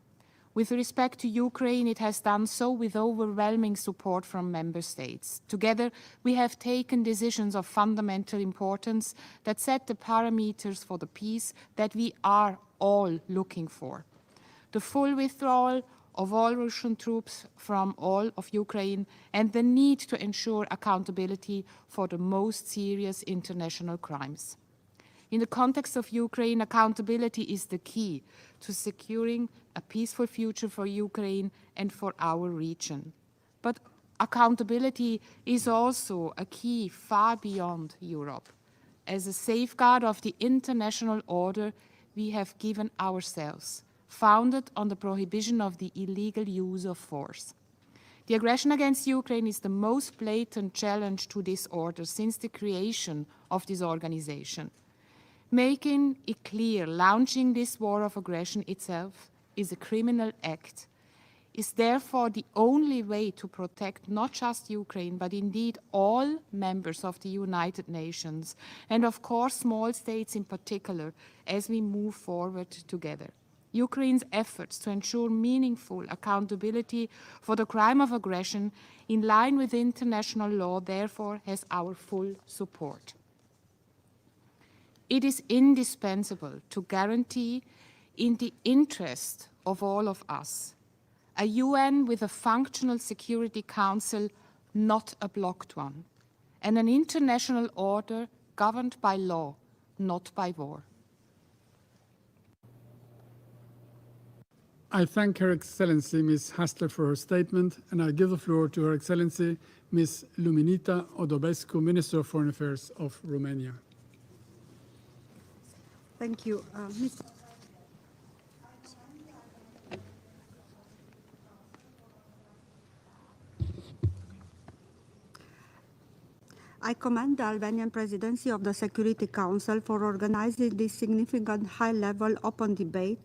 With respect to Ukraine, it has done so with overwhelming support from member states. Together, we have taken decisions of fundamental importance that set the parameters for the peace that we are all looking for. The full withdrawal of all Russian troops from all of Ukraine and the need to ensure accountability for the most serious international crimes. In the context of Ukraine, accountability is the key to securing a peaceful future for Ukraine and for our region. But accountability is also a key far beyond Europe. As a safeguard of the international order we have given ourselves, founded on the prohibition of the illegal use of force. The aggression against Ukraine is the most blatant challenge to this order since the creation of this organization. Making it clear launching this war of aggression itself is a criminal act is therefore the only way to protect not just Ukraine, but indeed all members of the United Nations, and of course small states in particular, as we move forward together. Ukraine's efforts to ensure meaningful accountability for the crime of aggression in line with international law therefore has our full support. It is indispensable to guarantee, in the interest of all of us, a UN with a functional Security Council, not a blocked one, and an international order governed by law, not by war. I thank Her Excellency Ms. Hassler for her statement, and I give the floor to Her Excellency Ms. Luminița Odobescu, Minister of Foreign Affairs of Romania. Thank you. I commend the Albanian Presidency of the Security Council for organizing this significant high-level open debate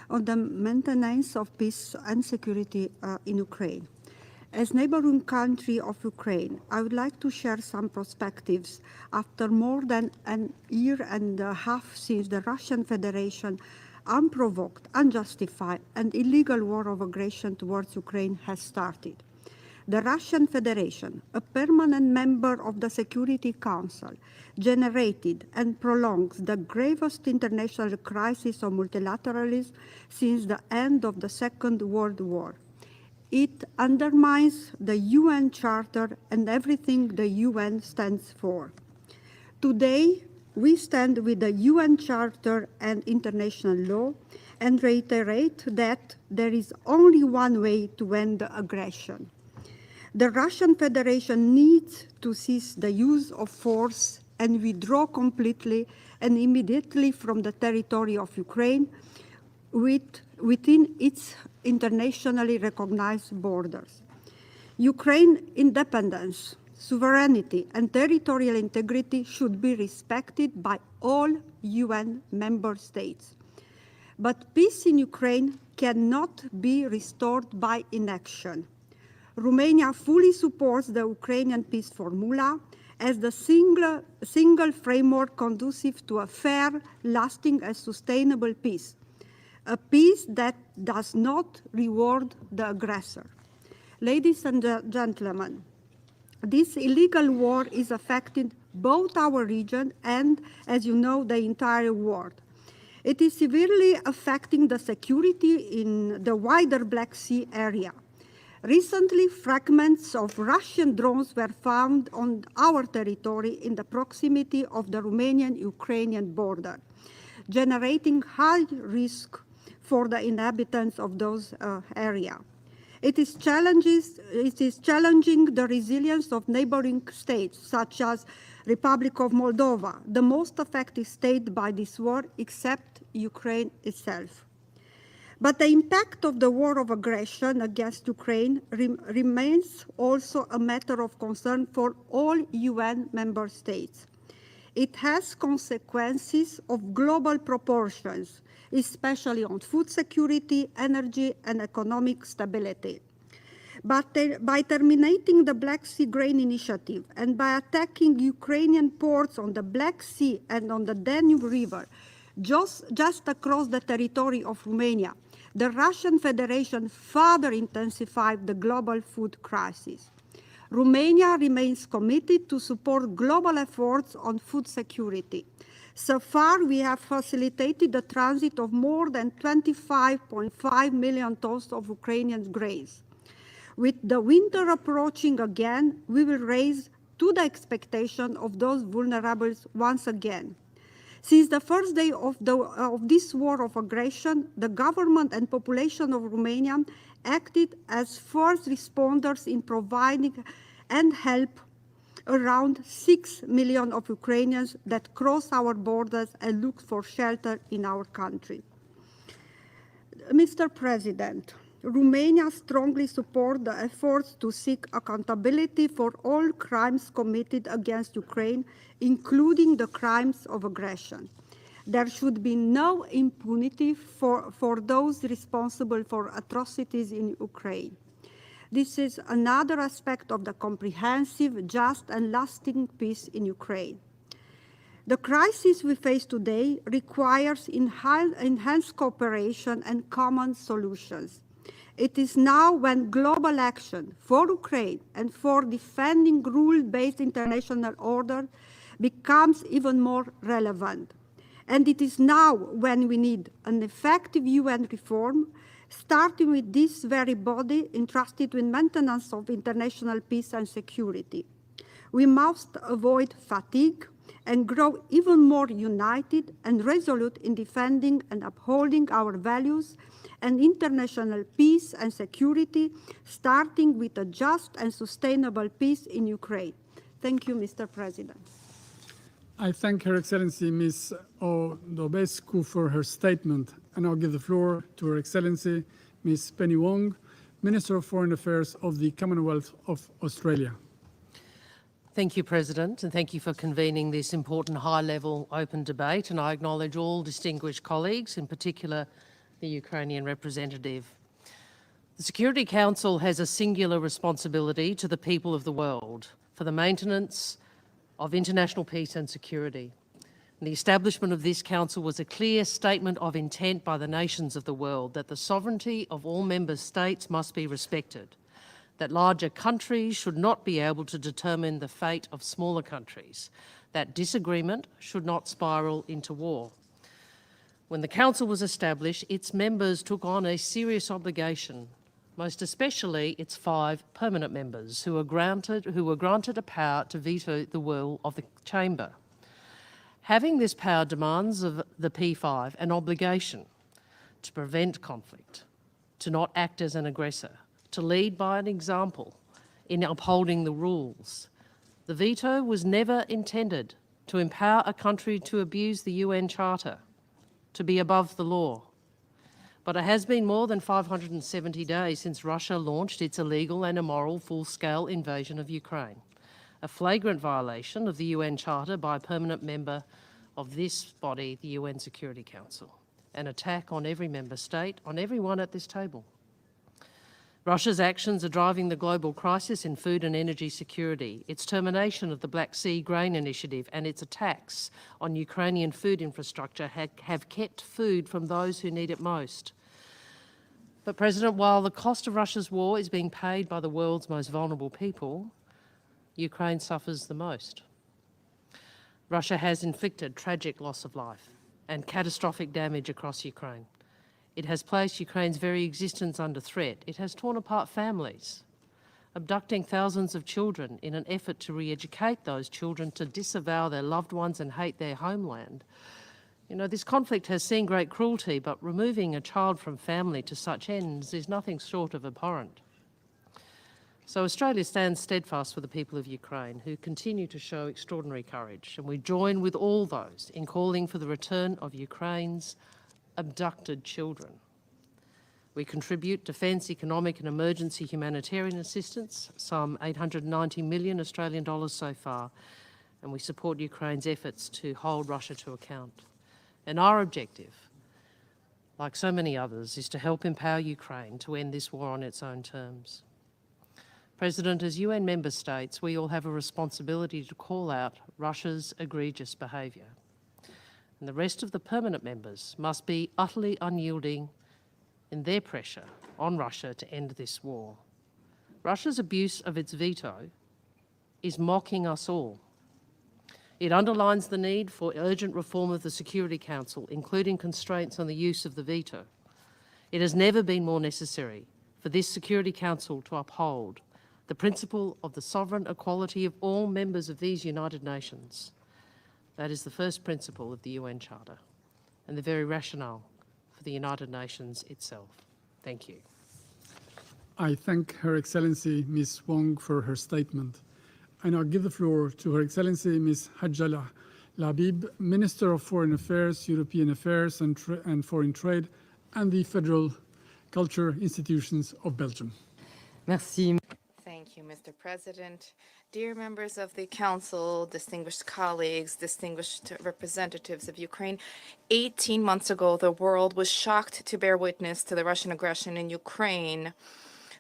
on the maintenance of peace and security in Ukraine. As neighboring country of Ukraine, I would like to share some perspectives after more than a year and a half since the Russian Federation unprovoked, unjustified, and illegal war of aggression towards Ukraine has started. The Russian Federation, a permanent member of the Security Council, generated and prolongs the gravest international crisis of multilateralism since the end of the Second World War. It undermines the UN Charter and everything the UN stands for. Today, we stand with the UN Charter and international law and reiterate that there is only one way to end the aggression. The Russian Federation needs to cease the use of force and withdraw completely and immediately from the territory of Ukraine within its internationally recognized borders. Ukraine's independence, sovereignty, and territorial integrity should be respected by all UN member states. But peace in Ukraine cannot be restored by inaction. Romania fully supports the Ukrainian peace formula as the single framework conducive to a fair, lasting, and sustainable peace, a peace that does not reward the aggressor. Ladies and gentlemen, this illegal war is affecting both our region and, as you know, the entire world. It is severely affecting the security in the wider Black Sea area. Recently, fragments of Russian drones were found on our territory in the proximity of the Romanian-Ukrainian border, generating high risk for the inhabitants of those areas. It is challenging the resilience of neighboring states, such as Republic of Moldova, the most affected state by this war, except Ukraine itself. But the impact of the war of aggression against Ukraine remains also a matter of concern for all UN member states. It has consequences of global proportions, especially on food security, energy, and economic stability. But by terminating the Black Sea Grain Initiative and by attacking Ukrainian ports on the Black Sea and on the Danube River, just across the territory of Romania, the Russian Federation further intensified the global food crisis. Romania remains committed to support global efforts on food security. So far, we have facilitated the transit of more than 25.5 million tons of Ukrainian grains. With the winter approaching again, we will raise to the expectation of those vulnerables once again. Since the first day of this war of aggression, the government and population of Romania acted as first responders in providing and help around 6 million of Ukrainians that cross our borders and look for shelter in our country. Mr. President, Romania strongly supports the efforts to seek accountability for all crimes committed against Ukraine, including the crimes of aggression. There should be no impunity for those responsible for atrocities in Ukraine. This is another aspect of the comprehensive, just, and lasting peace in Ukraine. The crisis we face today requires enhanced cooperation and common solutions. It is now when global action for Ukraine and for defending rule-based international order becomes even more relevant. And it is now when we need an effective UN reform, starting with this very body entrusted with maintenance of international peace and security. We must avoid fatigue and grow even more united and resolute in defending and upholding our values and international peace and security, starting with a just and sustainable peace in Ukraine. Thank you, Mr. President. I thank Her Excellency Ms. Odobescu for her statement, and I'll give the floor to Her Excellency Ms. Penny Wong, Minister of Foreign Affairs of the Commonwealth of Australia. Thank you, President, and thank you for convening this important high-level open debate, and I acknowledge all distinguished colleagues, in particular the Ukrainian representative. The Security Council has a singular responsibility to the people of the world for the maintenance of international peace and security. And the establishment of this council was a clear statement of intent by the nations of the world that the sovereignty of all member states must be respected, that larger countries should not be able to determine the fate of smaller countries, that disagreement should not spiral into war. When the council was established, its members took on a serious obligation, most especially its 5 permanent members who were granted a power to veto the will of the chamber. Having this power demands of the P5 an obligation to prevent conflict, to not act as an aggressor, to lead by an example in upholding the rules. The veto was never intended to empower a country to abuse the UN Charter, to be above the law. But it has been more than 570 days since Russia launched its illegal and immoral full-scale invasion of Ukraine, a flagrant violation of the UN Charter by a permanent member of this body, the UN Security Council, an attack on every member state, on everyone at this table. Russia's actions are driving the global crisis in food and energy security. Its termination of the Black Sea Grain Initiative and its attacks on Ukrainian food infrastructure have kept food from those who need it most. But, President, while the cost of Russia's war is being paid by the world's most vulnerable people, Ukraine suffers the most. Russia has inflicted tragic loss of life and catastrophic damage across Ukraine. It has placed Ukraine's very existence under threat. It has torn apart families, abducting thousands of children in an effort to re-educate those children to disavow their loved ones and hate their homeland. You know, this conflict has seen great cruelty, but removing a child from family to such ends is nothing short of abhorrent. So Australia stands steadfast with the people of Ukraine, who continue to show extraordinary courage, and we join with all those in calling for the return of Ukraine's abducted children. We contribute defence, economic and emergency humanitarian assistance, some 890 million Australian dollars so far, and we support Ukraine's efforts to hold Russia to account. And our objective, like so many others, is to help empower Ukraine to end this war on its own terms. President, as UN member states, we all have a responsibility to call out Russia's egregious behaviour. And the rest of the permanent members must be utterly unyielding in their pressure on Russia to end this war. Russia's abuse of its veto is mocking us all. It underlines the need for urgent reform of the Security Council, including constraints on the use of the veto. It has never been more necessary for this Security Council to uphold the principle of the sovereign equality of all members of these United Nations. That is the first principle of the UN Charter and the very rationale for the United Nations itself. Thank you. I thank Her Excellency Ms. Wong for her statement. I now give the floor to Her Excellency Ms. Hadja Labib, Minister of Foreign Affairs, European Affairs and Foreign Trade, and the Federal Culture Institutions of Belgium. Merci. Thank you, Mr. President. Dear members of the Council, distinguished colleagues, distinguished representatives of Ukraine, 18 months ago, the world was shocked to bear witness to the Russian aggression in Ukraine.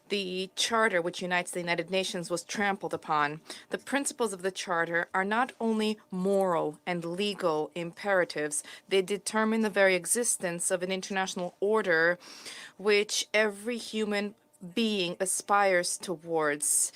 The Charter, which unites the United Nations, was trampled upon. The principles of the Charter are not only moral and legal imperatives, they determine the very existence of an international order which every human being aspires towards,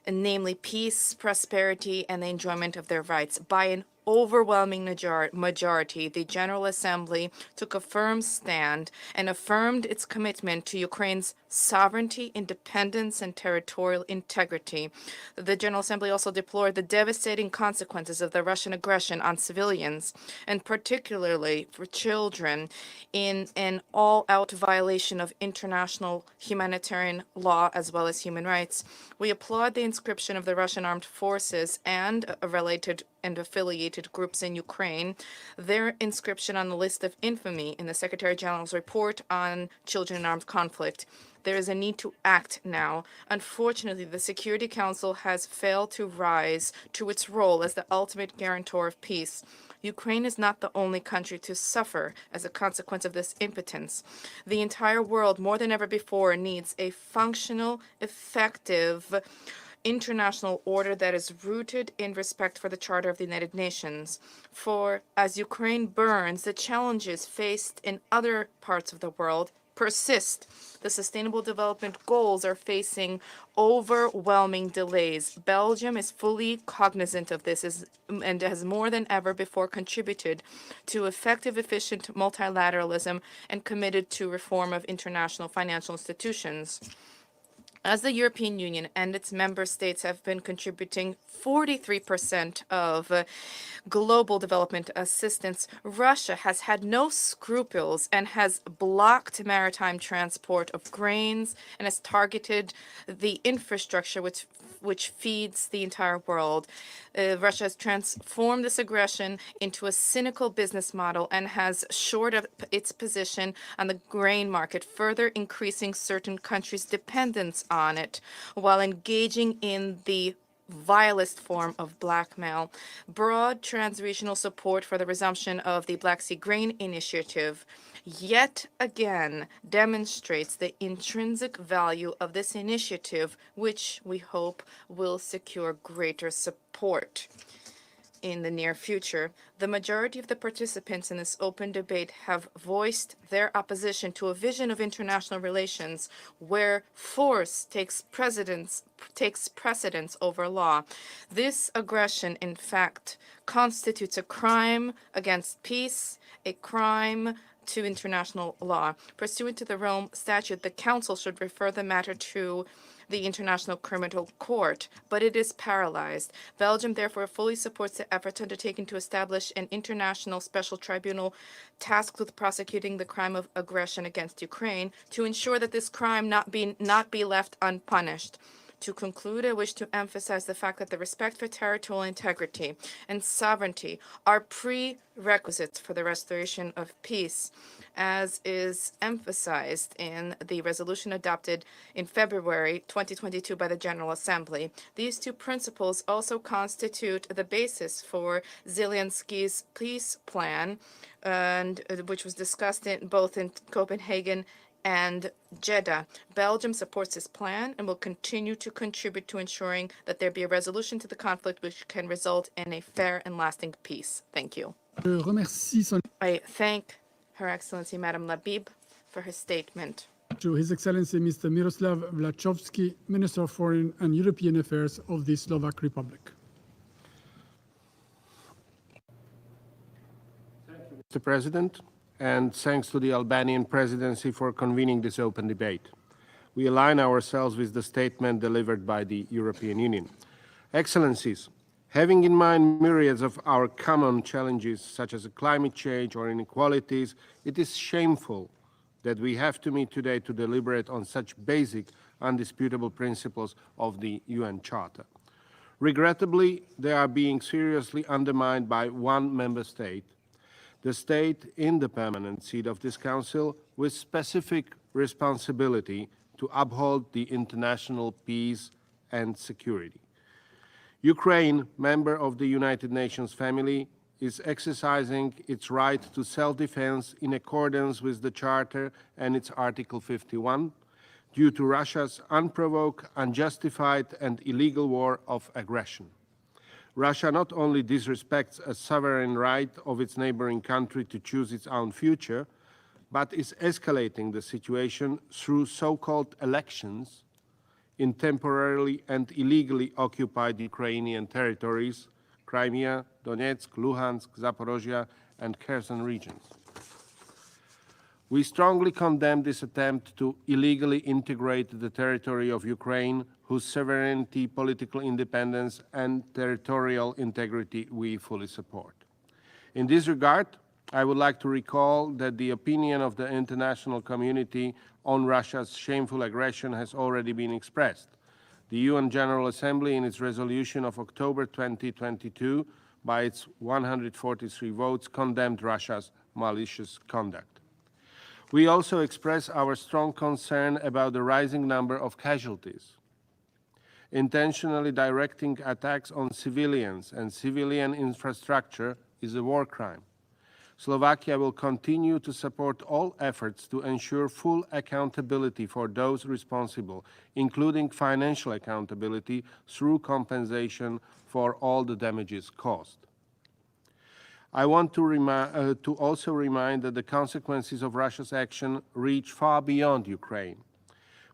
namely peace, prosperity, and the enjoyment of their rights. By an overwhelming majority, the General Assembly took a firm stand and affirmed its commitment to Ukraine's sovereignty, independence, and territorial integrity. The General Assembly also deplored the devastating consequences of the Russian aggression on civilians, and particularly for children, in an all-out violation of international humanitarian law as well as human rights. We applaud the inscription of the Russian armed forces and related and affiliated groups in Ukraine, their inscription on the list of infamy in the Secretary General's report on children in armed conflict. There is a need to act now. Unfortunately, the Security Council has failed to rise to its role as the ultimate guarantor of peace. Ukraine is not the only country to suffer as a consequence of this impotence. The entire world, more than ever before, needs a functional, effective international order that is rooted in respect for the Charter of the United Nations. For as Ukraine burns, the challenges faced in other parts of the world persist. The Sustainable Development Goals are facing overwhelming delays. Belgium is fully cognizant of this and has more than ever before contributed to effective, efficient multilateralism and committed to reform of international financial institutions. As the European Union and its member states have been contributing 43% of global development assistance, Russia has had no scruples and has blocked maritime transport of grains and has targeted the infrastructure which feeds the entire world. Russia has transformed this aggression into a cynical business model and has shored up its position on the grain market, further increasing certain countries' dependence on it, while engaging in the vilest form of blackmail. Broad transregional support for the resumption of the Black Sea Grain Initiative yet again demonstrates the intrinsic value of this initiative, which we hope will secure greater support in the near future. The majority of the participants in this open debate have voiced their opposition to a vision of international relations where force takes precedence over law. This aggression, in fact, constitutes a crime against peace, a crime to international law. Pursuant to the Rome Statute, the Council should refer the matter to the International Criminal Court, but it is paralyzed. Belgium therefore fully supports the efforts undertaken to establish an international special tribunal tasked with prosecuting the crime of aggression against Ukraine to ensure that this crime not be left unpunished. To conclude, I wish to emphasize the fact that the respect for territorial integrity and sovereignty are prerequisites for the restoration of peace, as is emphasized in the resolution adopted in February 2022 by the General Assembly. These two principles also constitute the basis for Zelensky's peace plan, and which was discussed both in Copenhagen and Jeddah. Belgium supports this plan and will continue to contribute to ensuring that there be a resolution to the conflict which can result in a fair and lasting peace. Thank you. I thank Her Excellency Madame Labib for her statement. to His Excellency Mr. Miroslav Vlachowski, Minister of Foreign and European Affairs of the Slovak Republic. Mr. President, and thanks to the Albanian presidency for convening this open debate. We align ourselves with the statement delivered by the European Union. Excellencies, having in mind myriads of our common challenges, such as climate change or inequalities, it is shameful that we have to meet today to deliberate on such basic, undisputable principles of the UN Charter. Regrettably, they are being seriously undermined by one member state, the state in the permanent seat of this Council, with specific responsibility to uphold the international peace and security. Ukraine, member of the United Nations family, is exercising its right to self-defense in accordance with the Charter and its Article 51, due to Russia's unprovoked, unjustified and illegal war of aggression. Russia not only disrespects a sovereign right of its neighboring country to choose its own future, but is escalating the situation through so-called elections in temporarily and illegally occupied Ukrainian territories, Crimea, Donetsk, Luhansk, Zaporozhye, and Kherson regions. We strongly condemn this attempt to illegally integrate the territory of Ukraine, whose sovereignty, political independence, and territorial integrity we fully support. In this regard, I would like to recall that the opinion of the international community on Russia's shameful aggression has already been expressed. The UN General Assembly, in its resolution of October 2022, by its 143 votes, condemned Russia's malicious conduct. We also express our strong concern about the rising number of casualties. Intentionally directing attacks on civilians and civilian infrastructure is a war crime. Slovakia will continue to support all efforts to ensure full accountability for those responsible, including financial accountability through compensation for all the damages caused. I want to also remind that the consequences of Russia's action reach far beyond Ukraine.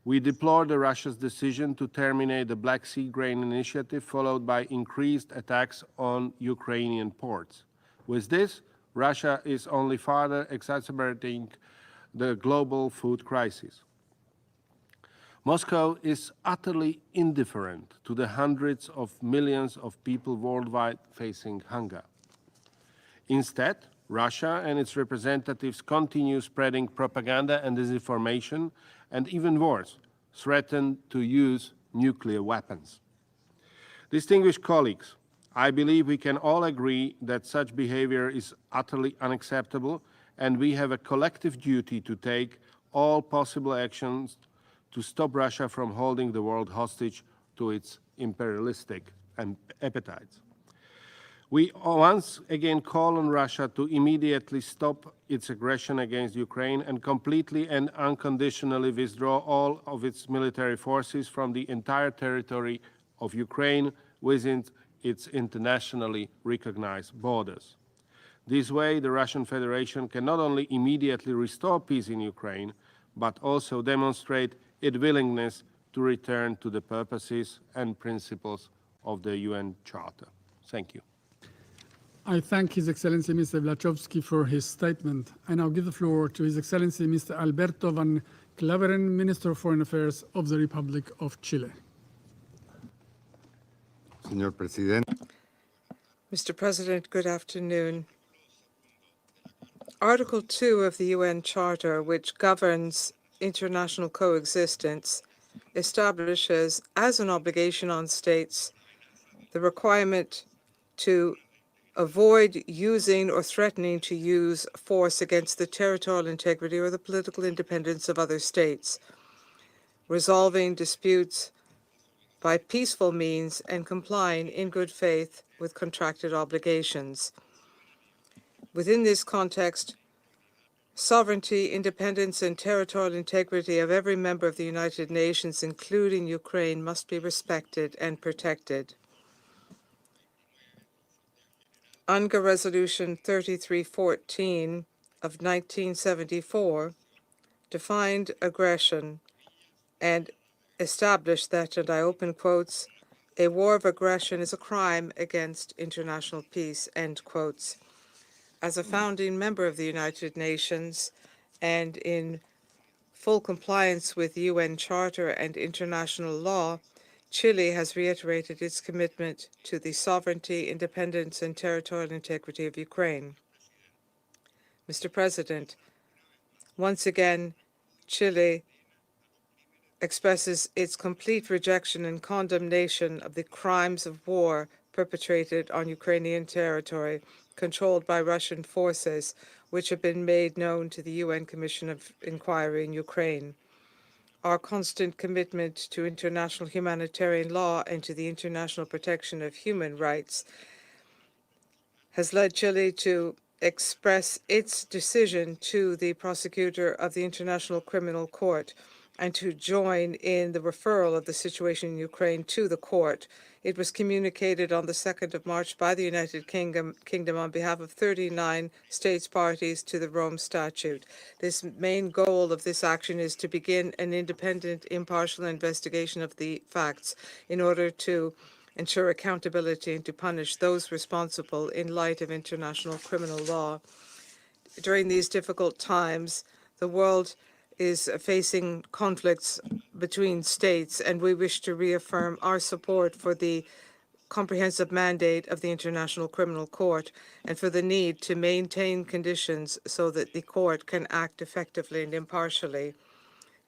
We deplore Russia's decision to terminate the Black Sea Grain Initiative, followed by increased attacks on Ukrainian ports. With this, Russia is only further exacerbating the global food crisis. Moscow is utterly indifferent to the hundreds of millions of people worldwide facing hunger. Instead, Russia and its representatives continue spreading propaganda and disinformation, and even worse, threaten to use nuclear weapons. Distinguished colleagues, I believe we can all agree that such behavior is utterly unacceptable, and we have a collective duty to take all possible actions to stop Russia from holding the world hostage to its imperialistic appetites. We once again call on Russia to immediately stop its aggression against Ukraine and completely and unconditionally withdraw all of its military forces from the entire territory of Ukraine within its internationally recognized borders. This way, the Russian Federation can not only immediately restore peace in Ukraine, but also demonstrate its willingness to return to the purposes and principles of the UN Charter. Thank you. I thank His Excellency Mr. Vlachowski for his statement. I now give the floor to His Excellency Mr. Alberto Van Klaveren, Minister of Foreign Affairs of the Republic of Chile. Señor Presidente. Mr. President, good afternoon. Article 2 of the UN Charter, which governs international coexistence, establishes as an obligation on states the requirement to avoid using or threatening to use force against the territorial integrity or the political independence of other states, resolving disputes by peaceful means and complying in good faith with contracted obligations. Within this context, sovereignty, independence, and territorial integrity of every member of the United Nations, including Ukraine, must be respected and protected. UNGA Resolution 3314 of 1974 defined aggression and established that, and I open quotes, a war of aggression is a crime against international peace, end quotes. As a founding member of the United Nations and in full compliance with UN Charter and international law, Chile has reiterated its commitment to the sovereignty, independence, and territorial integrity of Ukraine. Mr. President, once again, Chile expresses its complete rejection and condemnation of the crimes of war perpetrated on Ukrainian territory controlled by Russian forces, which have been made known to the UN Commission of Inquiry in Ukraine. Our constant commitment to international humanitarian law and to the international protection of human rights has led Chile to express its decision to the prosecutor of the International Criminal Court and to join in the referral of the situation in Ukraine to the court. It was communicated on the 2nd of March by the United Kingdom on behalf of 39 states parties to the Rome Statute. This main goal of this action is to begin an independent, impartial investigation of the facts in order to ensure accountability and to punish those responsible in light of international criminal law. During these difficult times, the world is facing conflicts between states, and we wish to reaffirm our support for the comprehensive mandate of the International Criminal Court and for the need to maintain conditions so that the court can act effectively and impartially.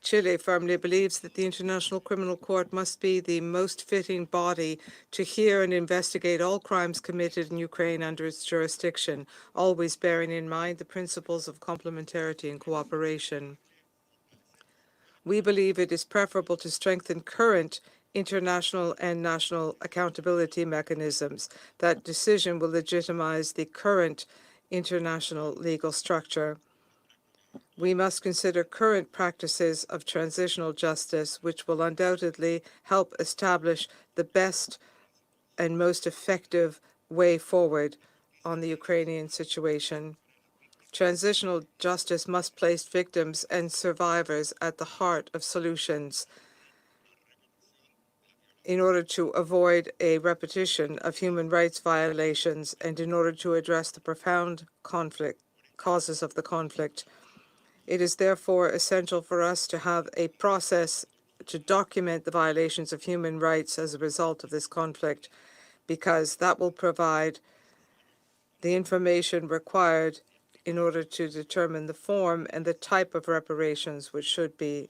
Chile firmly believes that the International Criminal Court must be the most fitting body to hear and investigate all crimes committed in Ukraine under its jurisdiction, always bearing in mind the principles of complementarity and cooperation. We believe it is preferable to strengthen current international and national accountability mechanisms. That decision will legitimize the current international legal structure. We must consider current practices of transitional justice, which will undoubtedly help establish the best and most effective way forward on the Ukrainian situation. Transitional justice must place victims and survivors at the heart of solutions in order to avoid a repetition of human rights violations and in order to address the profound causes of the conflict. It is therefore essential for us to have a process to document the violations of human rights as a result of this conflict, because that will provide the information required in order to determine the form and the type of reparations which should be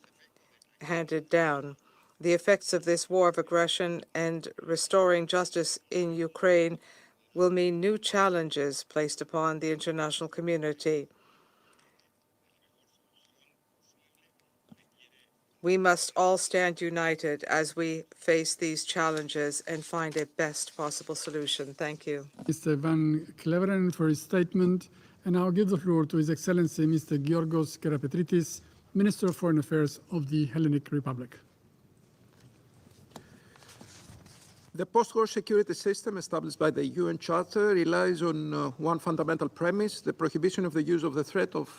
handed down. The effects of this war of aggression and restoring justice in Ukraine will mean new challenges placed upon the international community. We must all stand united as we face these challenges and find a best possible solution. Thank you. Mr. Van Cleveren for his statement. And I'll give the floor to His Excellency Mr. Georgos Kerapetritis, Minister of Foreign Affairs of the Hellenic Republic. The post-war security system established by the UN Charter relies on one fundamental premise: the prohibition of the use of the threat of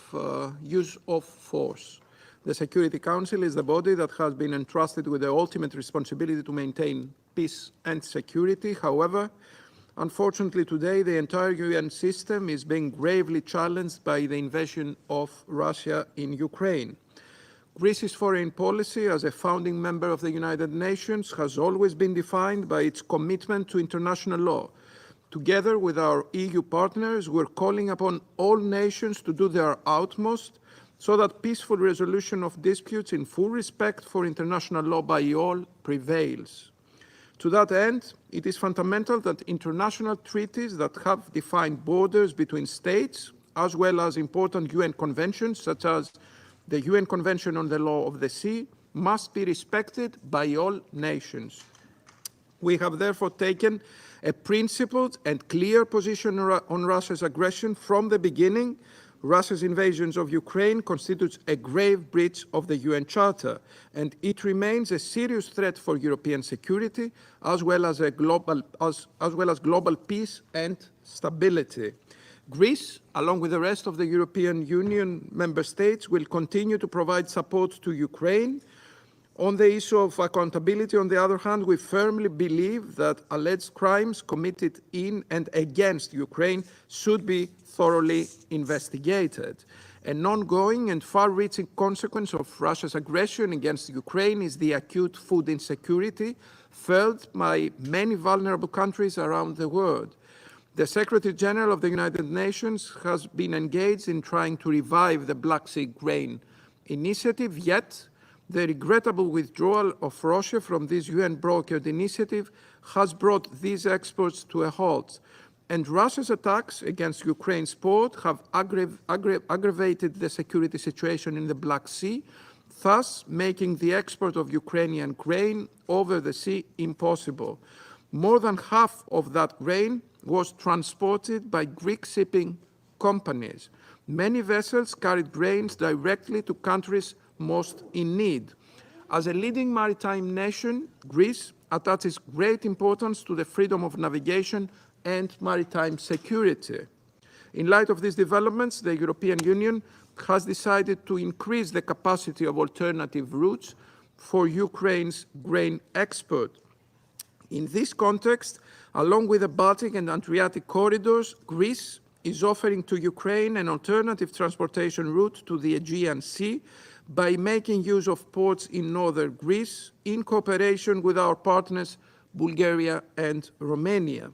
use of force. The Security Council is the body that has been entrusted with the ultimate responsibility to maintain peace and security. However, unfortunately, today, the entire UN system is being gravely challenged by the invasion of Russia in Ukraine. Greece's foreign policy as a founding member of the United Nations has always been defined by its commitment to international law. Together with our EU partners, we're calling upon all nations to do their utmost so that peaceful resolution of disputes in full respect for international law by all prevails. To that end, it is fundamental that international treaties that have defined borders between states, as well as important UN conventions, such as the UN Convention on the Law of the Sea, must be respected by all nations. We have therefore taken a principled and clear position on Russia's aggression from the beginning. Russia's invasion of Ukraine constitutes a grave breach of the UN Charter, and it remains a serious threat for European security, as well as global peace and stability. Greece, along with the rest of the European Union member states, will continue to provide support to Ukraine. On the issue of accountability, on the other hand, we firmly believe that alleged crimes committed in and against Ukraine should be thoroughly investigated. An ongoing and far-reaching consequence of Russia's aggression against Ukraine is the acute food insecurity felt by many vulnerable countries around the world. The Secretary General of the United Nations has been engaged in trying to revive the Black Sea Grain Initiative, yet the regrettable withdrawal of Russia from this UN-brokered initiative has brought these exports to a halt. And Russia's attacks against Ukraine's port have aggravated the security situation in the Black Sea, thus making the export of Ukrainian grain over the sea impossible. More than half of that grain was transported by Greek shipping companies. Many vessels carried grains directly to countries most in need. As a leading maritime nation, Greece attaches great importance to the freedom of navigation and maritime security. In light of these developments, the European Union has decided to increase the capacity of alternative routes for Ukraine's grain export. In this context, along with the Baltic and Adriatic corridors, Greece is offering to Ukraine an alternative transportation route to the Aegean Sea by making use of ports in northern Greece in cooperation with our partners Bulgaria and Romania.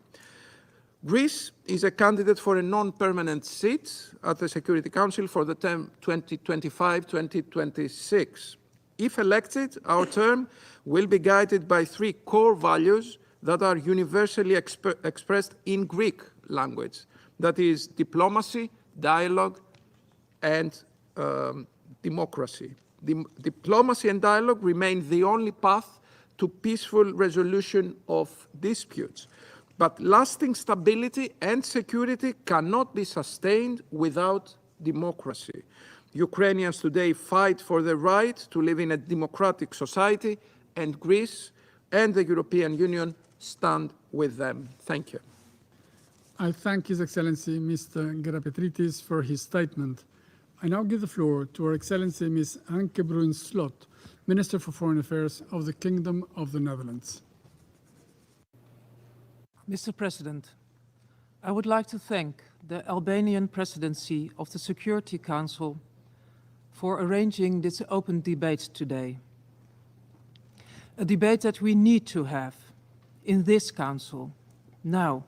Greece is a candidate for a non-permanent seat at the Security Council for the term 2025-2026. If elected, our term will be guided by three core values that are universally expressed in Greek language. That is diplomacy, dialogue, and democracy. Diplomacy and dialogue remain the only path to peaceful resolution of disputes. But lasting stability and security cannot be sustained without democracy. Ukrainians today fight for the right to live in a democratic society, and Greece and the European Union stand with them. Thank you. I thank His Excellency Mr. Gerapetritis for his statement. I now give the floor to Her Excellency Ms. Anke Bruins-Slot, Minister for Foreign Affairs of the Kingdom of the Netherlands. Mr. President, I would like to thank the Albanian Presidency of the Security Council for arranging this open debate today. A debate that we need to have in this Council, now,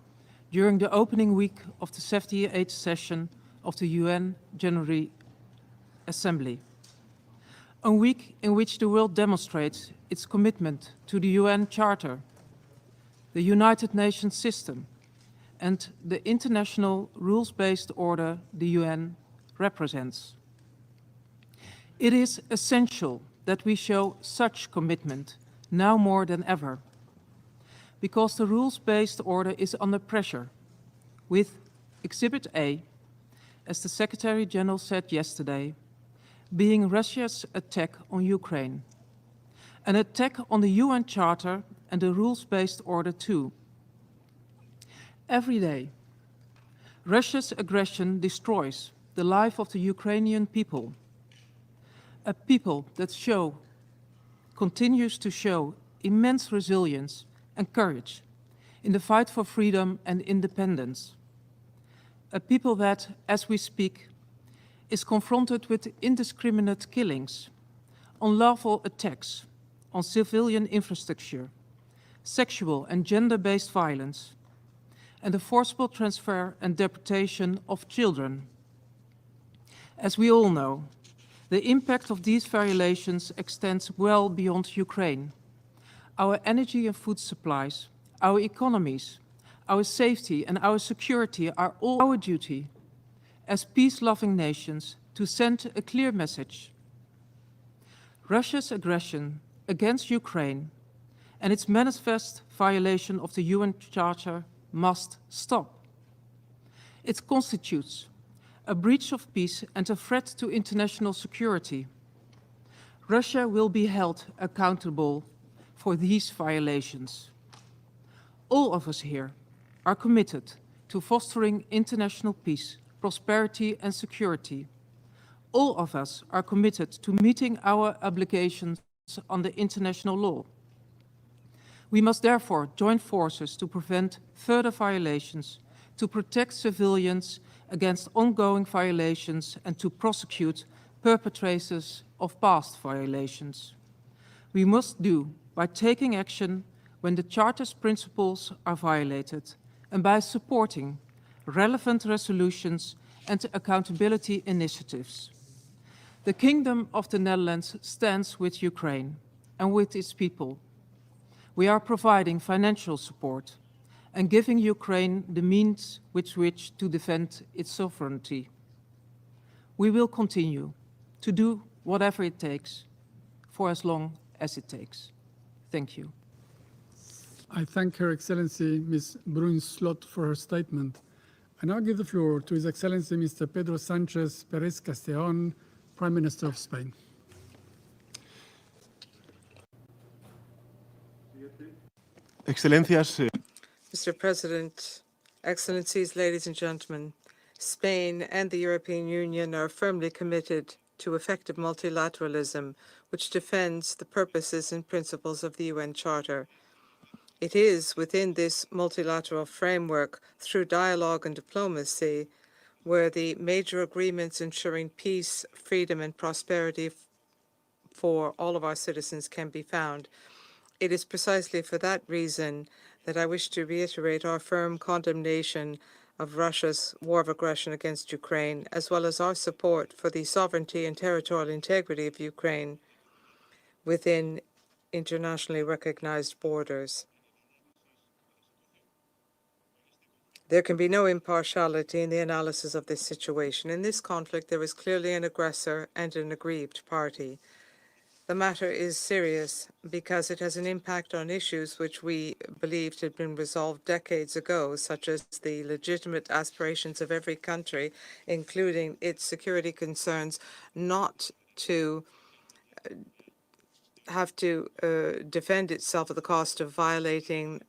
during the opening week of the 78th session of the UN General Assembly. A week in which the world demonstrates its commitment to the UN Charter, the United Nations system, and the international rules-based order the UN represents. It is essential that we show such commitment now more than ever, because the rules-based order is under pressure, with Exhibit A, as the Secretary General said yesterday, being Russia's attack on Ukraine, an attack on the UN Charter and the rules-based order too. Every day, Russia's aggression destroys the life of the Ukrainian people, a people that continues to show immense resilience and courage in the fight for freedom and independence. A people that, as we speak, is confronted with indiscriminate killings, unlawful attacks on civilian infrastructure, sexual and gender-based violence, and the forcible transfer and deportation of children. As we all know, the impact of these violations extends well beyond Ukraine. Our energy and food supplies, our economies, our safety and our security are all our duty as peace-loving nations to send a clear message. Russia's aggression against Ukraine and its manifest violation of the UN Charter must stop. It constitutes a breach of peace and a threat to international security. Russia will be held accountable for these violations. All of us here are committed to fostering international peace, prosperity and security. All of us are committed to meeting our obligations under international law. We must therefore join forces to prevent further violations, to protect civilians against ongoing violations and to prosecute perpetrators of past violations. We must do by taking action when the Charter's principles are violated and by supporting relevant resolutions and accountability initiatives. The Kingdom of the Netherlands stands with Ukraine and with its people. We are providing financial support and giving Ukraine the means with which to defend its sovereignty. We will continue to do whatever it takes for as long as it takes. Thank you. I thank Her Excellency Ms. Bruins-Slot for her statement. I now give the floor to His Excellency Mr. Pedro Sanchez Perez Castellón, Prime Minister of Spain. Excelencias. Mr. President, Excellencies, ladies and gentlemen, Spain and the European Union are firmly committed to effective multilateralism, which defends the purposes and principles of the UN Charter. It is within this multilateral framework, through dialogue and diplomacy, where the major agreements ensuring peace, freedom, and prosperity for all of our citizens can be found. It is precisely for that reason that I wish to reiterate our firm condemnation of Russia's war of aggression against Ukraine, as well as our support for the sovereignty and territorial integrity of Ukraine within internationally recognized borders. There can be no impartiality in the analysis of this situation. In this conflict, there is clearly an aggressor and an aggrieved party. The matter is serious because it has an impact on issues which we believed had been resolved decades ago, such as the legitimate aspirations of every country, including its security concerns, not to have to defend itself at the cost of violating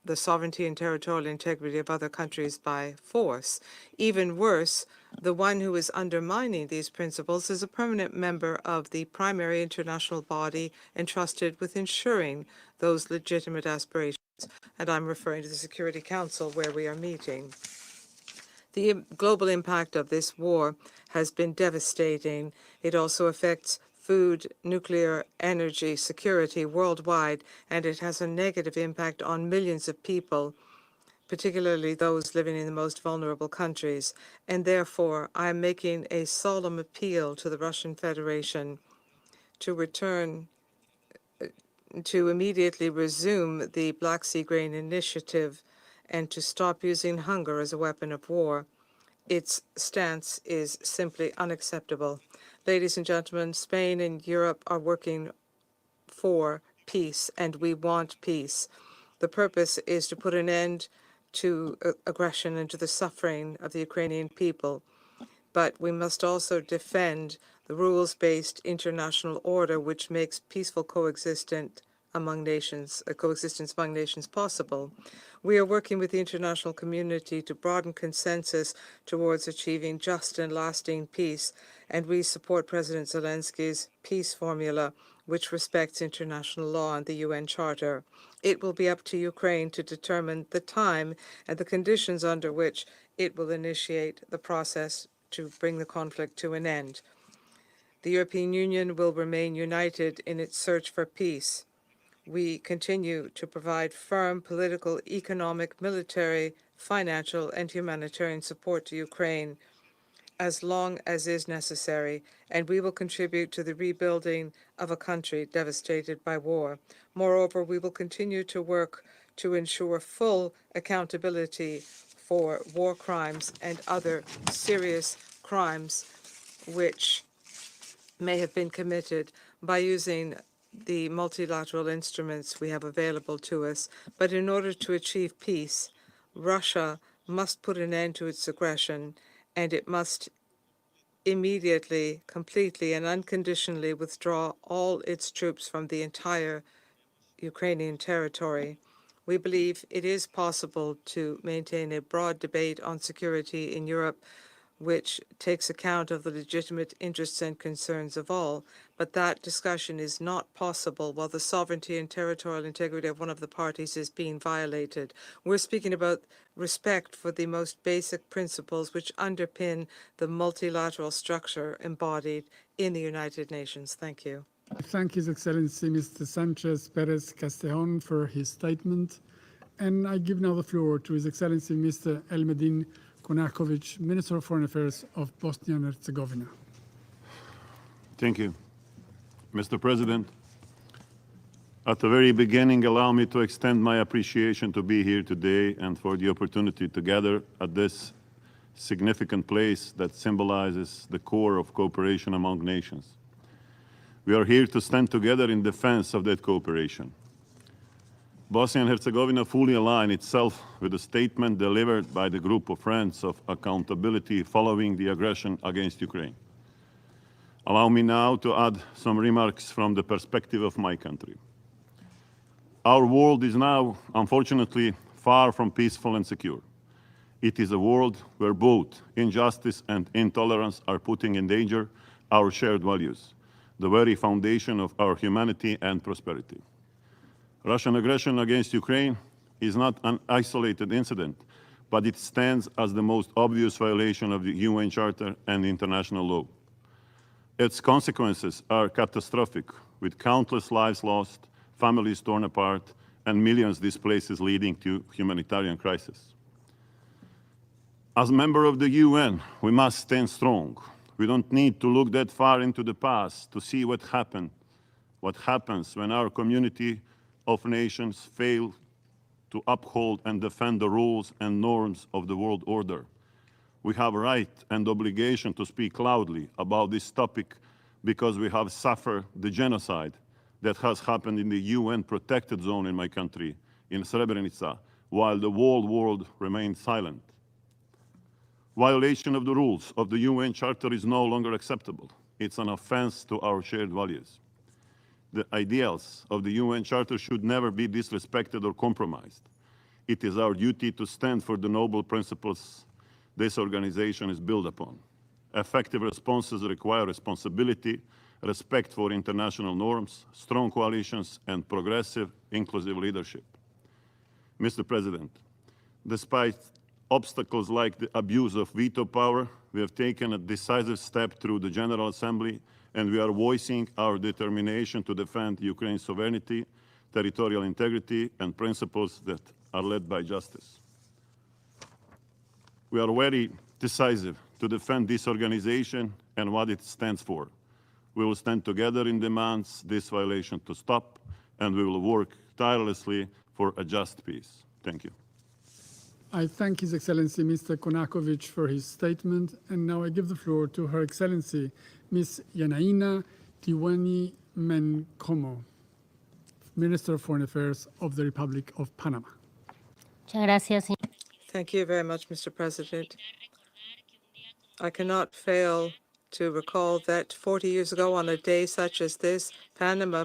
the sovereignty and territorial integrity of other countries by force. Even worse, the one who is undermining these principles is a permanent member of the primary international body entrusted with ensuring those legitimate aspirations, and I'm referring to the Security Council, where we are meeting. The global impact of this war has been devastating. It also affects food, nuclear energy security worldwide, and it has a negative impact on millions of people, particularly those living in the most vulnerable countries. And therefore, I am making a solemn appeal to the Russian Federation to immediately resume the Black Sea Grain Initiative and to stop using hunger as a weapon of war. Its stance is simply unacceptable. Ladies and gentlemen, Spain and Europe are working for peace, and we want peace. The purpose is to put an end to aggression and to the suffering of the Ukrainian people. But we must also defend the rules-based international order which makes peaceful coexistence among nations possible. We are working with the international community to broaden consensus towards achieving just and lasting peace, and we support President Zelensky's peace formula, which respects international law and the UN Charter. It will be up to Ukraine to determine the time and the conditions under which it will initiate the process to bring the conflict to an end. The European Union will remain united in its search for peace. We continue to provide firm political, economic, military, financial, and humanitarian support to Ukraine as long as is necessary, and we will contribute to the rebuilding of a country devastated by war. Moreover, we will continue to work to ensure full accountability for war crimes and other serious crimes which may have been committed by using the multilateral instruments we have available to us. But in order to achieve peace, Russia must put an end to its aggression, and it must immediately, completely, and unconditionally withdraw all its troops from the entire Ukrainian territory. We believe it is possible to maintain a broad debate on security in Europe which takes account of the legitimate interests and concerns of all, but that discussion is not possible while the sovereignty and territorial integrity of one of the parties is being violated. We're speaking about respect for the most basic principles which underpin the multilateral structure embodied in the United Nations. Thank you. I thank His Excellency Mr. Sanchez Perez Castellón for his statement. And I give now the floor to His Excellency Mr. Elmedin Konakovic, Minister of Foreign Affairs of Bosnia and Herzegovina. Thank you. Mr. President, at the very beginning, allow me to extend my appreciation to be here today and for the opportunity to gather at this significant place that symbolizes the core of cooperation among nations. We are here to stand together in defense of that cooperation. Bosnia and Herzegovina fully aligns itself with the statement delivered by the Group of Friends of Accountability following the aggression against Ukraine. Allow me now to add some remarks from the perspective of my country. Our world is now, unfortunately, far from peaceful and secure. It is a world where both injustice and intolerance are putting in danger our shared values, the very foundation of our humanity and prosperity. Russian aggression against Ukraine is not an isolated incident, but it stands as the most obvious violation of the UN Charter and international law. Its consequences are catastrophic, with countless lives lost, families torn apart, and millions displaced, leading to humanitarian crisis. As a member of the UN, we must stand strong. We don't need to look that far into the past to see what happens when our community of nations fail to uphold and defend the rules and norms of the world order. We have a right and obligation to speak loudly about this topic because we have suffered the genocide that has happened in the UN protected zone in my country, in Srebrenica, while the whole world remained silent. Violation of the rules of the UN Charter is no longer acceptable. It's an offense to our shared values. The ideals of the UN Charter should never be disrespected or compromised. It is our duty to stand for the noble principles this organization is built upon. Effective responses require responsibility, respect for international norms, strong coalitions, and progressive, inclusive leadership. Mr. President, despite obstacles like the abuse of veto power, we have taken a decisive step through the General Assembly, and we are voicing our determination to defend Ukraine's sovereignty, territorial integrity, and principles that are led by justice. We are very decisive to defend this organization and what it stands for. We will stand together in demands this violation to stop, and we will work tirelessly for a just peace. Thank you. I thank His Excellency Mr. Konakovic for his statement, and now I give the floor to Her Excellency Ms. Yanaina Tiwani Menkomo, Minister of Foreign Affairs of the Republic of Panama. Thank you very much, Mr. President. I cannot fail to recall that 40 years ago, on a day such as this, Panama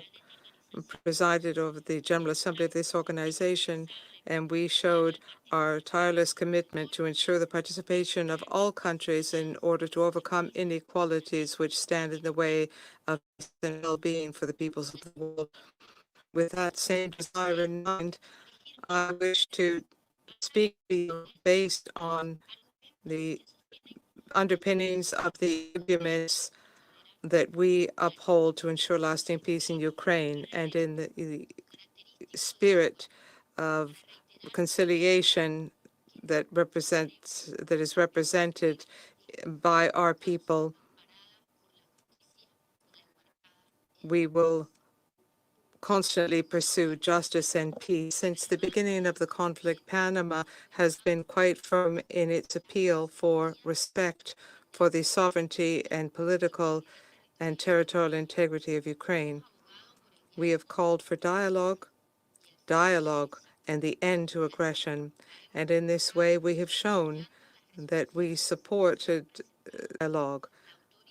presided over the General Assembly of this organization, and we showed our tireless commitment to ensure the participation of all countries in order to overcome inequalities which stand in the way of peace and well-being for the peoples of the world. With that same desire in mind, I wish to speak to you based on the underpinnings of the arguments that we uphold to ensure lasting peace in Ukraine, and in the spirit of conciliation that is represented by our people. We will constantly pursue justice and peace. Since the beginning of the conflict, Panama has been quite firm in its appeal for respect for the sovereignty and political and territorial integrity of Ukraine. We have called for dialogue, and the end to aggression. And in this way, we have shown that we supported dialogue,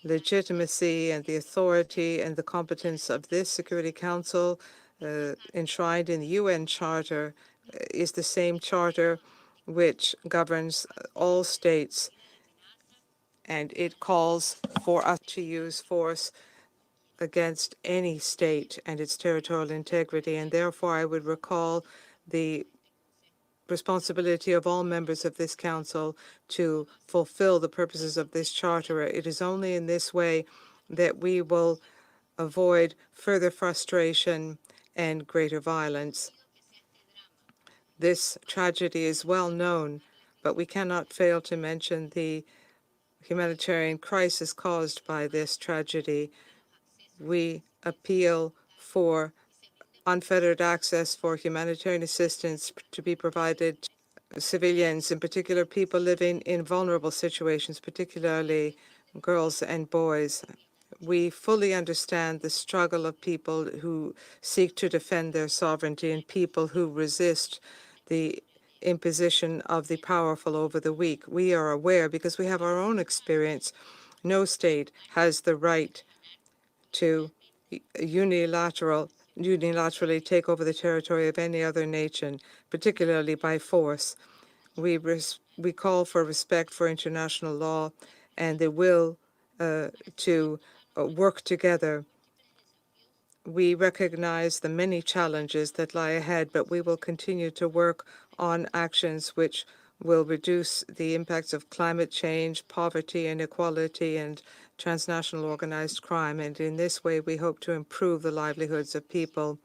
legitimacy, and the authority and the competence of this Security Council enshrined in the UN Charter is the same charter which governs all states, and it calls for us to use force against any state and its territorial integrity. And therefore, I would recall the responsibility of all members of this council to fulfill the purposes of this charter. It is only in this way that we will avoid further frustration and greater violence. This tragedy is well known, but we cannot fail to mention the humanitarian crisis caused by this tragedy. We appeal for unfettered access for humanitarian assistance to be provided to civilians, in particular people living in vulnerable situations, particularly girls and boys. We fully understand the struggle of people who seek to defend their sovereignty and people who resist the imposition of the powerful over the weak. We are aware, because we have our own experience, no state has the right to unilaterally take over the territory of any other nation, particularly by force. We call for respect for international law and the will to work together. We recognize the many challenges that lie ahead, but we will continue to work on actions which will reduce the impacts of climate change, poverty, inequality, and transnational organized crime. And in this way, we hope to improve the livelihoods of people.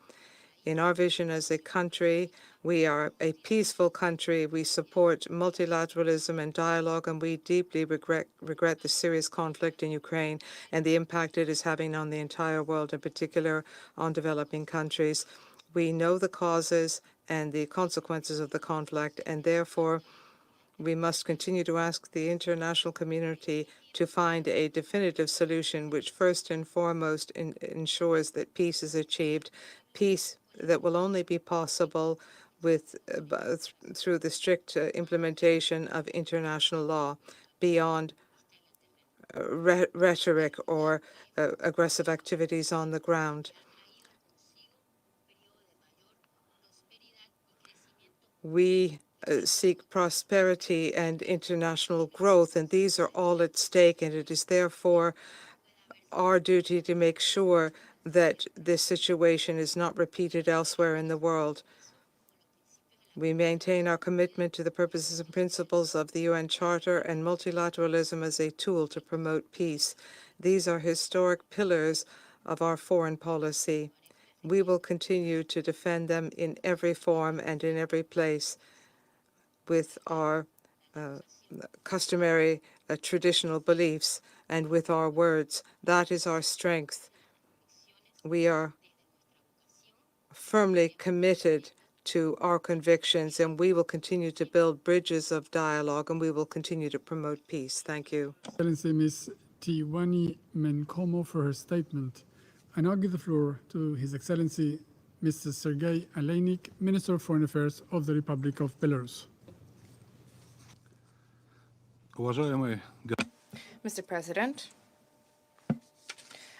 In our vision as a country, we are a peaceful country. We support multilateralism and dialogue, and we deeply regret the serious conflict in Ukraine and the impact it is having on the entire world, in particular on developing countries. We know the causes and the consequences of the conflict, and therefore we must continue to ask the international community to find a definitive solution which first and foremost ensures that peace is achieved, peace that will only be possible through the strict implementation of international law beyond rhetoric or aggressive activities on the ground. We seek prosperity and international growth, and these are all at stake, and it is therefore our duty to make sure that this situation is not repeated elsewhere in the world. We maintain our commitment to the purposes and principles of the UN Charter and multilateralism as a tool to promote peace. These are historic pillars of our foreign policy. We will continue to defend them in every form and in every place with our customary traditional beliefs and with our words. That is our strength. We are firmly committed to our convictions, and we will continue to build bridges of dialogue, and we will continue to promote peace. Thank you. Excellency Ms. Tiwani Menkomo for her statement. I now give the floor to His Excellency Mr. Sergei Aleynik, Minister of Foreign Affairs of the Republic of Belarus. Mr. President,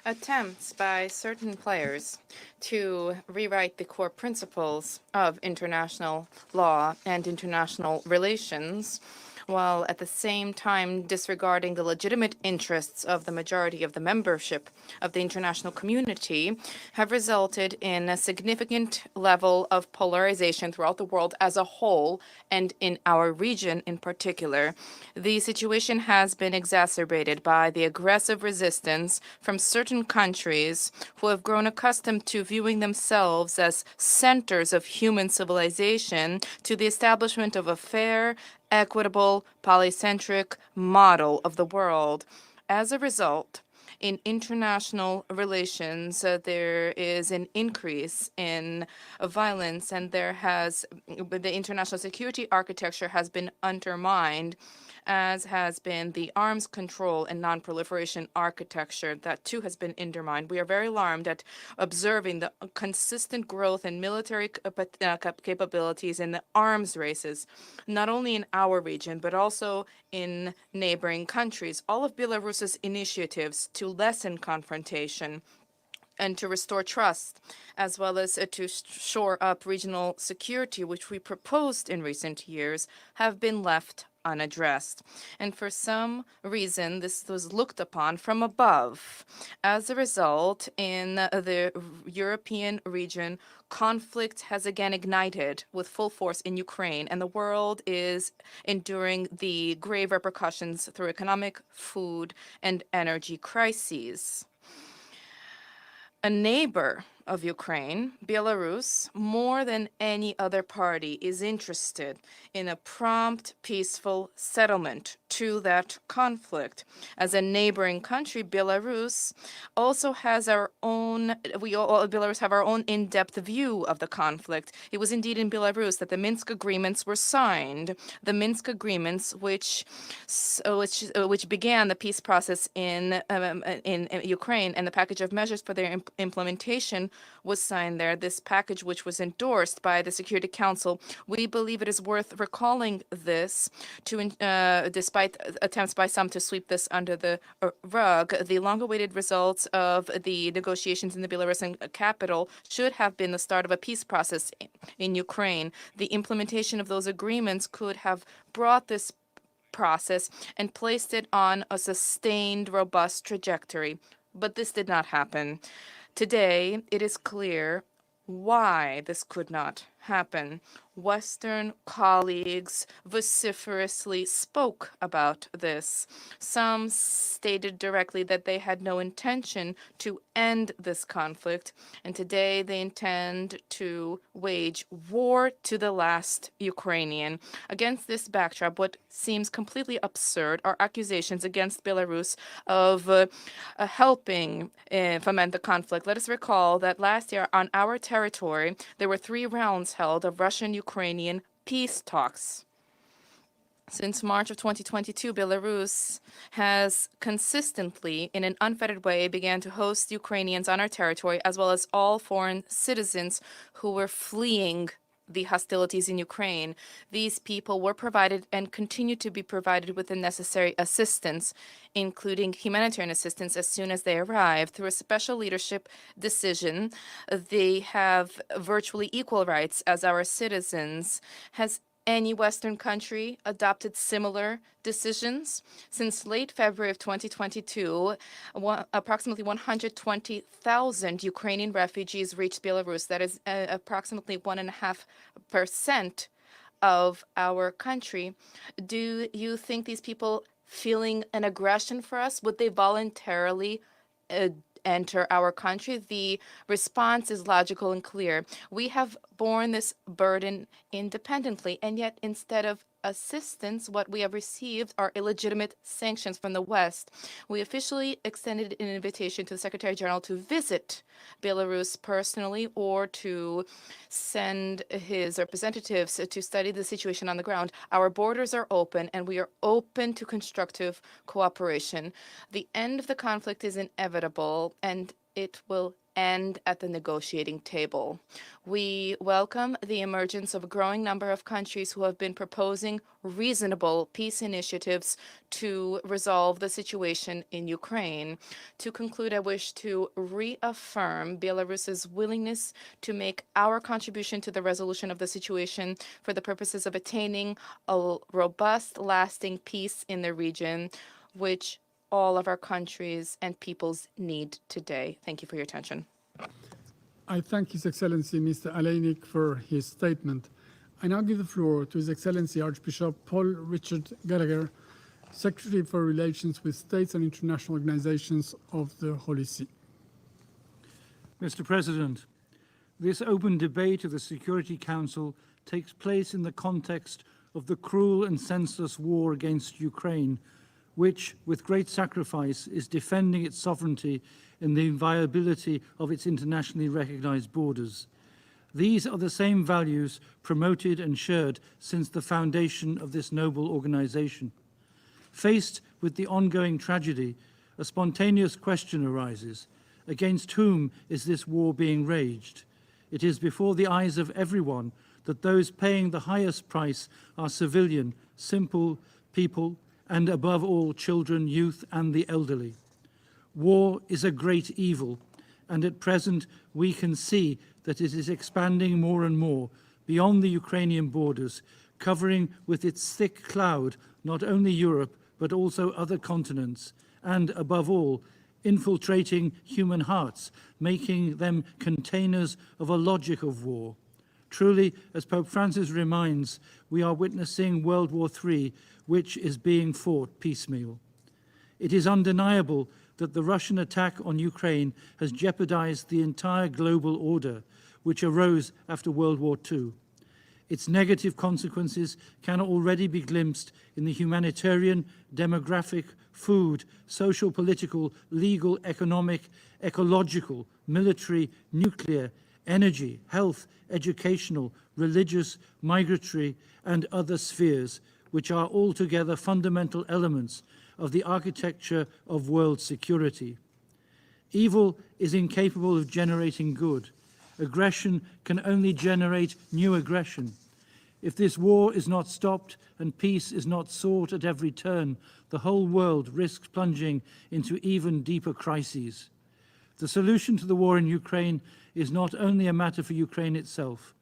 attempts by certain players to rewrite the core principles of international law and international relations, while at the same time disregarding the legitimate interests of the majority of the membership of the international community, have resulted in a significant level of polarization throughout the world as a whole and in our region in particular. The situation has been exacerbated by the aggressive resistance from certain countries who have grown accustomed to viewing themselves as centers of human civilization to the establishment of a fair, equitable, polycentric model of the world. As a result, in international relations, there is an increase in violence, and the international security architecture has been undermined, as has been the arms control and non-proliferation architecture. That too has been undermined. We are very alarmed at observing the consistent growth in military capabilities in the arms races, not only in our region, but also in neighboring countries. All of Belarus's initiatives to lessen confrontation, and to restore trust, as well as to shore up regional security, which we proposed in recent years, have been left unaddressed. And for some reason, this was looked upon from above. As a result, in the European region, conflict has again ignited with full force in Ukraine, and the world is enduring the grave repercussions through economic, food, and energy crises. A neighbor of Ukraine, Belarus, more than any other party, is interested in a prompt, peaceful settlement to that conflict. As a neighboring country, Belarus also has our own, Belarus have our own in-depth view of the conflict. It was indeed in Belarus that the Minsk agreements were signed. The Minsk agreements, which began the peace process in Ukraine, and the package of measures for their implementation was signed there. This package, which was endorsed by the Security Council, we believe it is worth recalling this, despite attempts by some to sweep this under the rug. The long-awaited results of the negotiations in the Belarusian capital should have been the start of a peace process in Ukraine. The implementation of those agreements could have brought this process and placed it on a sustained, robust trajectory. But this did not happen. Today, it is clear why this could not happen. Western colleagues vociferously spoke about this. Some stated directly that they had no intention to end this conflict, and today they intend to wage war to the last Ukrainian. Against this backdrop, what seems completely absurd are accusations against Belarus of helping foment the conflict. Let us recall that last year on our territory, there were 3 rounds held of Russian-Ukrainian peace talks. Since March of 2022, Belarus has consistently, in an unfettered way, began to host Ukrainians on our territory, as well as all foreign citizens who were fleeing the hostilities in Ukraine. These people were provided and continue to be provided with the necessary assistance, including humanitarian assistance, as soon as they arrive. Through a special leadership decision, they have virtually equal rights as our citizens. Has any Western country adopted similar decisions? Since late February of 2022, approximately 120,000 Ukrainian refugees reached Belarus. That is approximately 1.5% of our country. Do you think these people feeling an aggression for us, would they voluntarily enter our country? The response is logical and clear. We have borne this burden independently, and yet instead of assistance, what we have received are illegitimate sanctions from the West. We officially extended an invitation to the Secretary General to visit Belarus personally or to send his representatives to study the situation on the ground. Our borders are open, and we are open to constructive cooperation. The end of the conflict is inevitable, and it will end at the negotiating table. We welcome the emergence of a growing number of countries who have been proposing reasonable peace initiatives to resolve the situation in Ukraine. To conclude, I wish to reaffirm Belarus's willingness to make our contribution to the resolution of the situation for the purposes of attaining a robust, lasting peace in the region, which all of our countries and peoples need today. Thank you for your attention. I thank His Excellency Mr. Aleinik for his statement. I now give the floor to His Excellency Archbishop Paul Richard Gallagher, Secretary for Relations with States and International Organizations of the Holy See. Mr. President, this open debate of the Security Council takes place in the context of the cruel and senseless war against Ukraine, which, with great sacrifice, is defending its sovereignty and the inviolability of its internationally recognized borders. These are the same values promoted and shared since the foundation of this noble organization. Faced with the ongoing tragedy, a spontaneous question arises: against whom is this war being waged? It is before the eyes of everyone that those paying the highest price are civilian, simple people, and above all, children, youth, and the elderly. War is a great evil, and at present we can see that it is expanding more and more beyond the Ukrainian borders, covering with its thick cloud not only Europe but also other continents, and above all, infiltrating human hearts, making them containers of a logic of war. Truly, as Pope Francis reminds, we are witnessing World War III, which is being fought piecemeal. It is undeniable that the Russian attack on Ukraine has jeopardized the entire global order, which arose after World War II. Its negative consequences can already be glimpsed in the humanitarian, demographic, food, social, political, legal, economic, ecological, military, nuclear, energy, health, educational, religious, migratory, and other spheres, which are altogether fundamental elements of the architecture of world security. Evil is incapable of generating good. Aggression can only generate new aggression. If this war is not stopped and peace is not sought at every turn, the whole world risks plunging into even deeper crises. The solution to the war in Ukraine is not only a matter for Ukraine itself.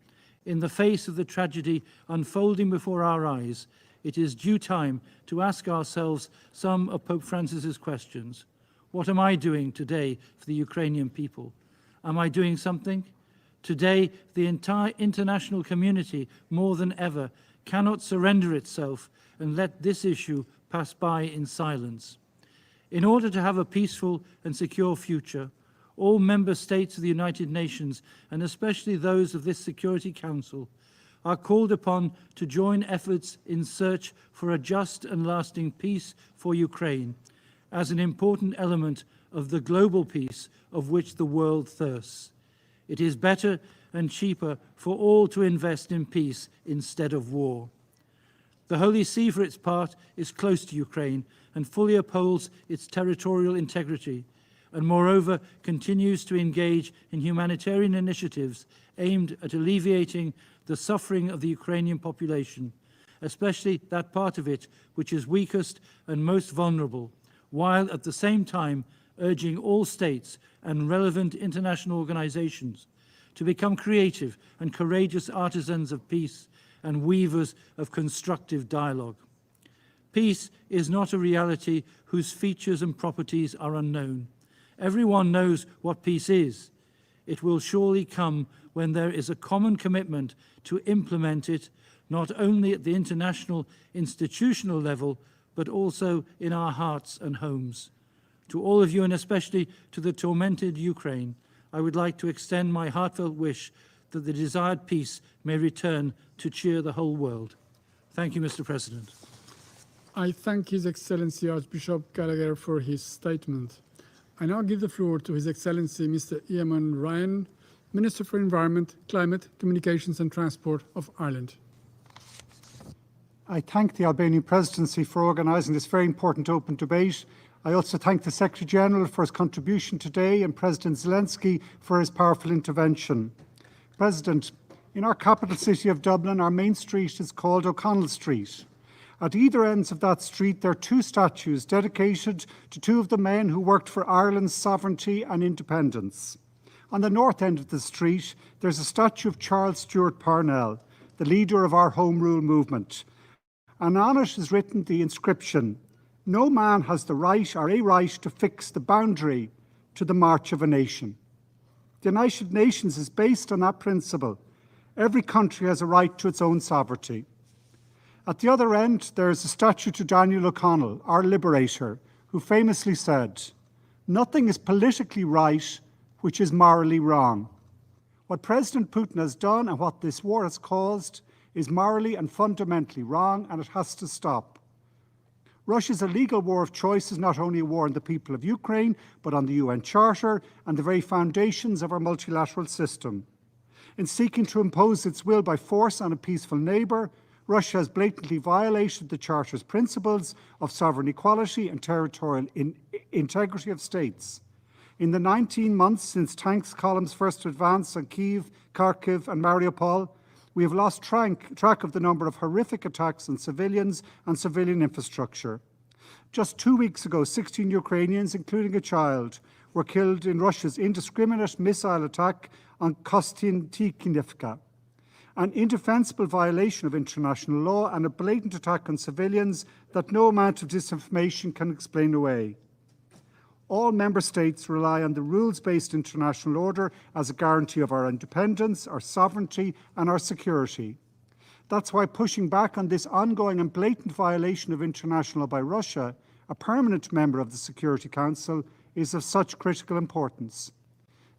In the face of the tragedy unfolding before our eyes, it is due time to ask ourselves some of Pope Francis's questions. What am I doing today for the Ukrainian people? Am I doing something? Today, the entire international community, more than ever, cannot surrender itself and let this issue pass by in silence. In order to have a peaceful and secure future, all member states of the United Nations, and especially those of this Security Council, are called upon to join efforts in search for a just and lasting peace for Ukraine, as an important element of the global peace of which the world thirsts. It is better and cheaper for all to invest in peace instead of war. The Holy See, for its part, is close to Ukraine and fully upholds its territorial integrity, and moreover continues to engage in humanitarian initiatives aimed at alleviating the suffering of the Ukrainian population, especially that part of it which is weakest and most vulnerable, while at the same time urging all states and relevant international organizations to become creative and courageous artisans of peace and weavers of constructive dialogue. Peace is not a reality whose features and properties are unknown. Everyone knows what peace is. It will surely come when there is a common commitment to implement it, not only at the international institutional level, but also in our hearts and homes. To all of you, and especially to the tormented Ukraine, I would like to extend my heartfelt wish that the desired peace may return to cheer the whole world. Thank you, Mr. President. I thank His Excellency Archbishop Gallagher for his statement. I now give the floor to His Excellency Mr. Eamon Ryan, Minister for Environment, Climate, Communications and Transport of Ireland. I thank the Albanian Presidency for organising this very important open debate. I also thank the Secretary-General for his contribution today and President Zelensky for his powerful intervention. President, in our capital city of Dublin, our main street is called O'Connell Street. At either ends of that street, there are two statues dedicated to two of the men who worked for Ireland's sovereignty and independence. On the north end of the street, there's a statue of Charles Stewart Parnell, the leader of our Home Rule movement. And on it is written the inscription, "No man has the right or a right to fix the boundary to the march of a nation." The United Nations is based on that principle. Every country has a right to its own sovereignty. At the other end, there is a statue to Daniel O'Connell, our liberator, who famously said, "Nothing is politically right which is morally wrong." What President Putin has done and what this war has caused is morally and fundamentally wrong, and it has to stop. Russia's illegal war of choice is not only a war on the people of Ukraine, but on the UN Charter and the very foundations of our multilateral system. In seeking to impose its will by force on a peaceful neighbour, Russia has blatantly violated the Charter's principles of sovereign equality and territorial integrity of states. In the 19 months since tanks columns first advanced on Kyiv, Kharkiv and Mariupol, we have lost track of the number of horrific attacks on civilians and civilian infrastructure. Just 2 weeks ago, 16 Ukrainians, including a child, were killed in Russia's indiscriminate missile attack on Kostiantynivka, an indefensible violation of international law and a blatant attack on civilians that no amount of disinformation can explain away. All member states rely on the rules-based international order as a guarantee of our independence, our sovereignty, and our security. That's why pushing back on this ongoing and blatant violation of international law by Russia, a permanent member of the Security Council, is of such critical importance.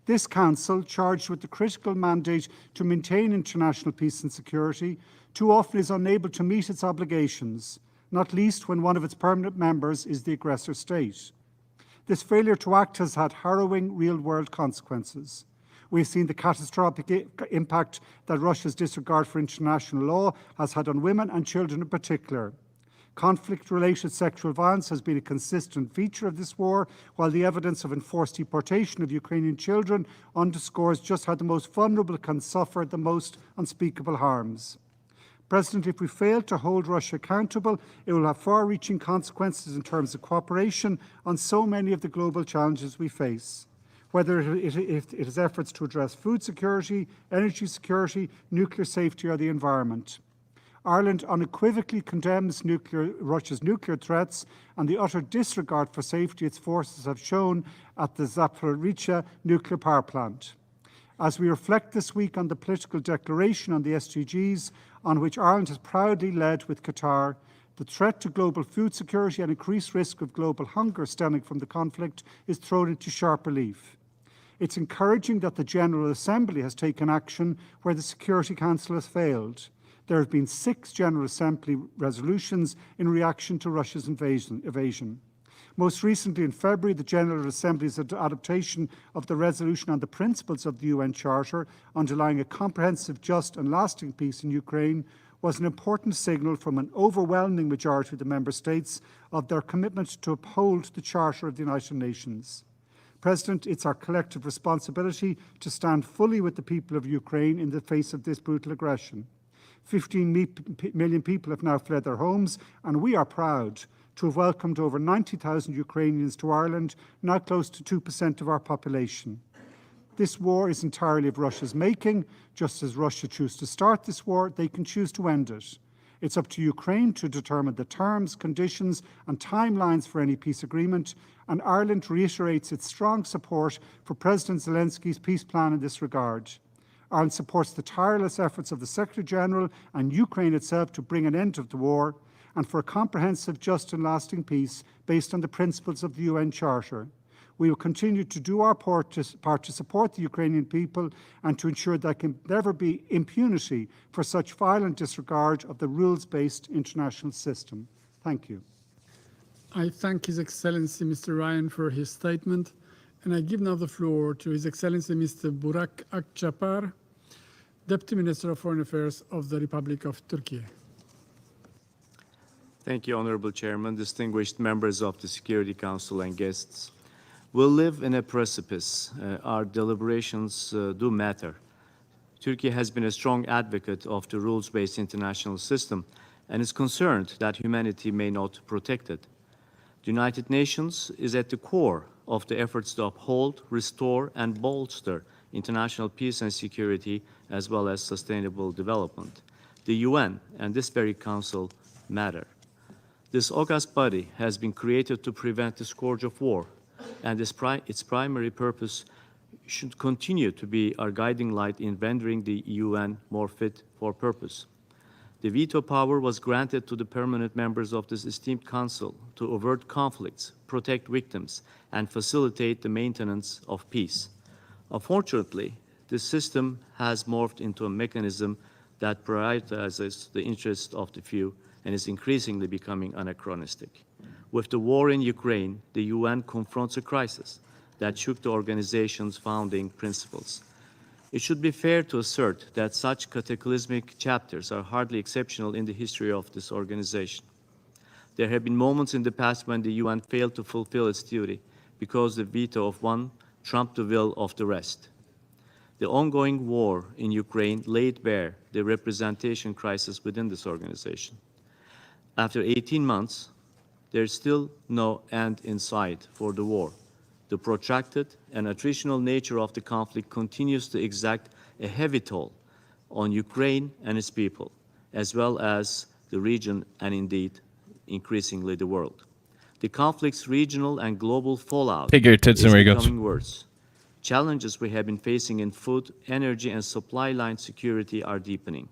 This Council, charged with the critical mandate to maintain international peace and security, too often is unable to meet its obligations, not least when one of its permanent members is the aggressor state. This failure to act has had harrowing real-world consequences. We've seen the catastrophic impact that Russia's disregard for international law has had on women and children in particular. Conflict-related sexual violence has been a consistent feature of this war, while the evidence of enforced deportation of Ukrainian children underscores just how the most vulnerable can suffer the most unspeakable harms. President, if we fail to hold Russia accountable, it will have far-reaching consequences in terms of cooperation on so many of the global challenges we face, whether it is efforts to address food security, energy security, nuclear safety, or the environment. Ireland unequivocally condemns Russia's nuclear threats and the utter disregard for safety its forces have shown at the Zaporizhzhia nuclear power plant. As we reflect this week on the political declaration on the SDGs, on which Ireland has proudly led with Qatar, the threat to global food security and increased risk of global hunger stemming from the conflict is thrown into sharp relief. It's encouraging that the General Assembly has taken action where the Security Council has failed. There have been 6 General Assembly resolutions in reaction to Russia's invasion. Most recently, in February, the General Assembly's adoption of the resolution on the principles of the UN Charter underlying a comprehensive, just and lasting peace in Ukraine was an important signal from an overwhelming majority of the Member States of their commitment to uphold the Charter of the United Nations. President, it's our collective responsibility to stand fully with the people of Ukraine in the face of this brutal aggression. 15 million people have now fled their homes, and we are proud to have welcomed over 90,000 Ukrainians to Ireland, now close to 2% of our population. This war is entirely of Russia's making. Just as Russia chooses to start this war, they can choose to end it. It's up to Ukraine to determine the terms, conditions, and timelines for any peace agreement, and Ireland reiterates its strong support for President Zelensky's peace plan in this regard. Ireland supports the tireless efforts of the Secretary-General and Ukraine itself to bring an end to the war and for a comprehensive, just and lasting peace based on the principles of the UN Charter. We will continue to do our part to support the Ukrainian people and to ensure there can never be impunity for such violent disregard of the rules-based international system. Thank you. I thank His Excellency Mr. Ryan for his statement, and I give now the floor to His Excellency Mr. Burak Akçapar, Deputy Minister of Foreign Affairs of the Republic of Turkey. Thank you, Honorable Chairman, distinguished members of the Security Council and guests. We live in a precipice. Our deliberations do matter. Turkey has been a strong advocate of the rules-based international system and is concerned that humanity may not protect it. The United Nations is at the core of the efforts to uphold, restore, and bolster international peace and security, as well as sustainable development. The UN and this very Council matter. This august body has been created to prevent the scourge of war, and its primary purpose should continue to be our guiding light in rendering the UN more fit for purpose. The veto power was granted to the permanent members of this esteemed Council to avert conflicts, protect victims, and facilitate the maintenance of peace. Unfortunately, this system has morphed into a mechanism that prioritizes the interests of the few and is increasingly becoming anachronistic. With the war in Ukraine, the UN confronts a crisis that shook the organization's founding principles. It should be fair to assert that such cataclysmic chapters are hardly exceptional in the history of this organization. There have been moments in the past when the UN failed to fulfill its duty because the veto of one trumped the will of the rest. The ongoing war in Ukraine laid bare the representation crisis within this organization. After 18 months, there is still no end in sight for the war. The protracted and attritional nature of the conflict continues to exact a heavy toll on Ukraine and its people, as well as the region and indeed increasingly the world. The conflict's regional and global fallout Take your tits is and Regals. becoming worse. Challenges we have been facing in food, energy, and supply line security are deepening.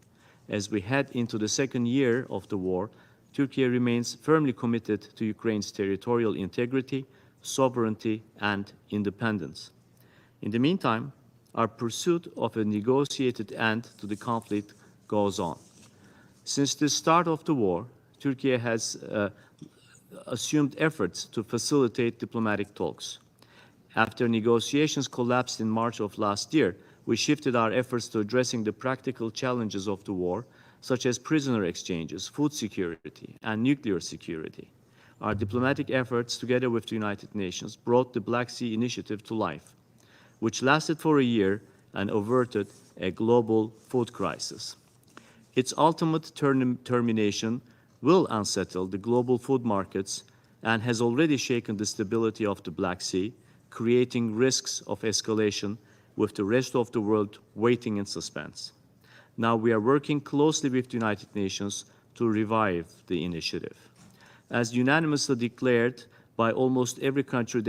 As we head into the second year of the war, Turkey remains firmly committed to Ukraine's territorial integrity, sovereignty, and independence. In the meantime, our pursuit of a negotiated end to the conflict goes on. Since the start of the war, Turkey has assumed efforts to facilitate diplomatic talks. After negotiations collapsed in March of last year, we shifted our efforts to addressing the practical challenges of the war, such as prisoner exchanges, food security, and nuclear security. Our diplomatic efforts, together with the United Nations, brought the Black Sea Initiative to life, which lasted for a year and averted a global food crisis. Its ultimate termination will unsettle the global food markets and has already shaken the stability of the Black Sea, creating risks of escalation with the rest of the world waiting in suspense. Now we are working closely with the United Nations to revive the initiative. As unanimously declared by almost every country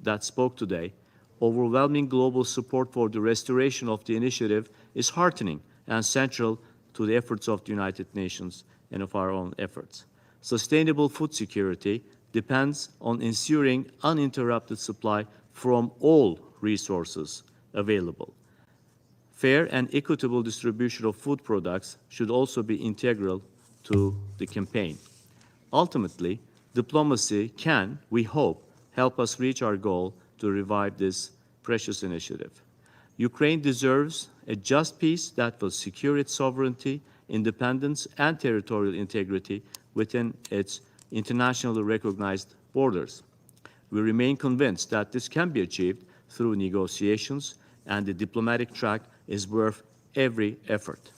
that spoke today, overwhelming global support for the restoration of the initiative is heartening and central to the efforts of the United Nations and of our own efforts. Sustainable food security depends on ensuring uninterrupted supply from all resources available. Fair and equitable distribution of food products should also be integral to the campaign. Ultimately, diplomacy can, we hope, help us reach our goal to revive this precious initiative. Ukraine deserves a just peace that will secure its sovereignty, independence, and territorial integrity within its internationally recognized borders. We remain convinced that this can be achieved through negotiations, and the diplomatic track is worth every effort.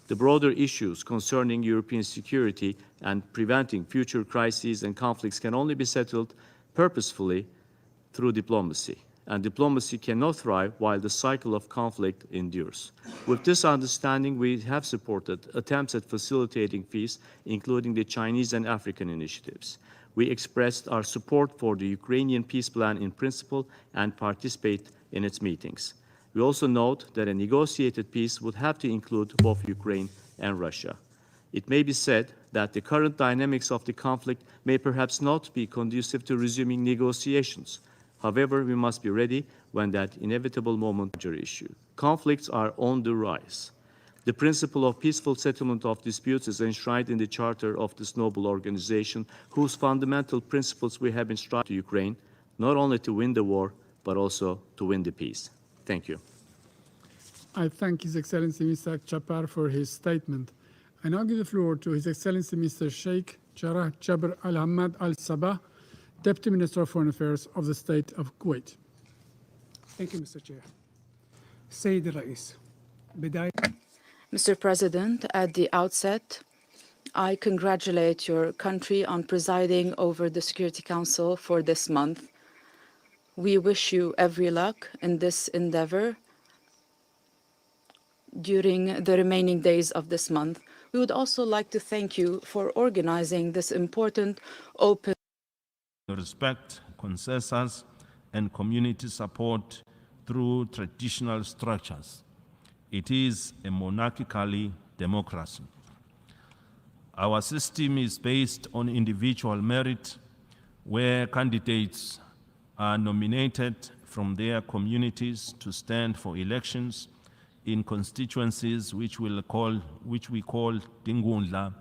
The broader issues concerning European security and preventing future crises and conflicts can only be settled purposefully through diplomacy. And diplomacy cannot thrive while the cycle of conflict endures. With this understanding, we have supported attempts at facilitating peace, including the Chinese and African initiatives. We expressed our support for the Ukrainian peace plan in principle and participate in its meetings. We also note that a negotiated peace would have to include both Ukraine and Russia. It may be said that the current dynamics of the conflict may perhaps not be conducive to resuming negotiations. However, we must be ready when that inevitable moment is an issue. Conflicts are on the rise. The principle of peaceful settlement of disputes is enshrined in the charter of this noble organization, whose fundamental principles we have been striving to Ukraine, not only to win the war, but also to win the peace. Thank you. I thank His Excellency Mr. Chapar for his statement. I now give the floor to His Excellency Mr. Sheikh Jarrah Jabr Al Hamad Al Sabah, Deputy Minister of Foreign Affairs of the State of Kuwait. Thank you, Mr. Chair. Sayyid Rais, Mr. President, at the outset, I congratulate your country on presiding over the Security Council for this month. We wish you every luck in this endeavor during the remaining days of this month. We would also like to thank you for organizing this important open respect, consensus, and community support through traditional structures. It is a monarchical democracy. Our system is based on individual merit, where candidates are nominated from their communities to stand for elections in constituencies which we call Tingundla,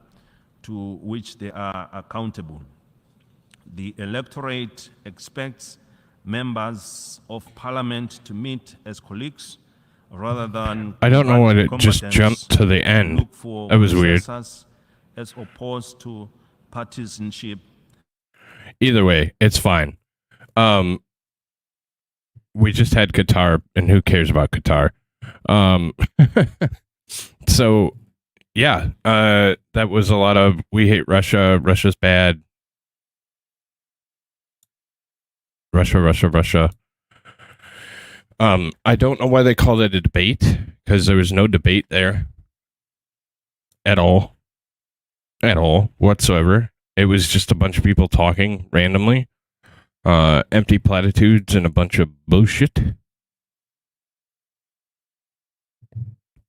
to which they are accountable. The electorate expects members of parliament to meet as colleagues rather than I don't know when it just jumped to the end. That was weird. As opposed to partisanship. Either way, it's fine. We just had Qatar, and who cares about Qatar? So, yeah, that was a lot of we hate Russia, Russia's bad. Russia. I don't know why they called it a debate, because there was no debate there at all whatsoever. It was just a bunch of people talking randomly, empty platitudes and a bunch of bullshit.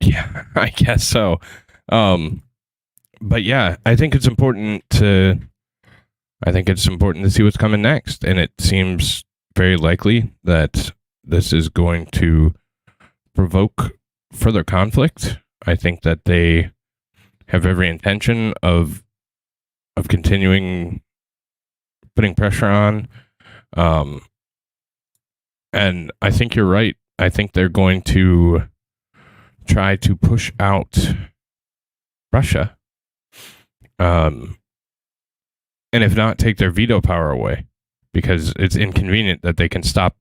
Yeah, I guess so. But yeah, I think it's important to see what's coming next, and it seems very likely that this is going to provoke further conflict. I think that they have every intention of continuing putting pressure on. And I think you're right. I think they're going to try to push out Russia. And if not, take their veto power away, because it's inconvenient that they can stop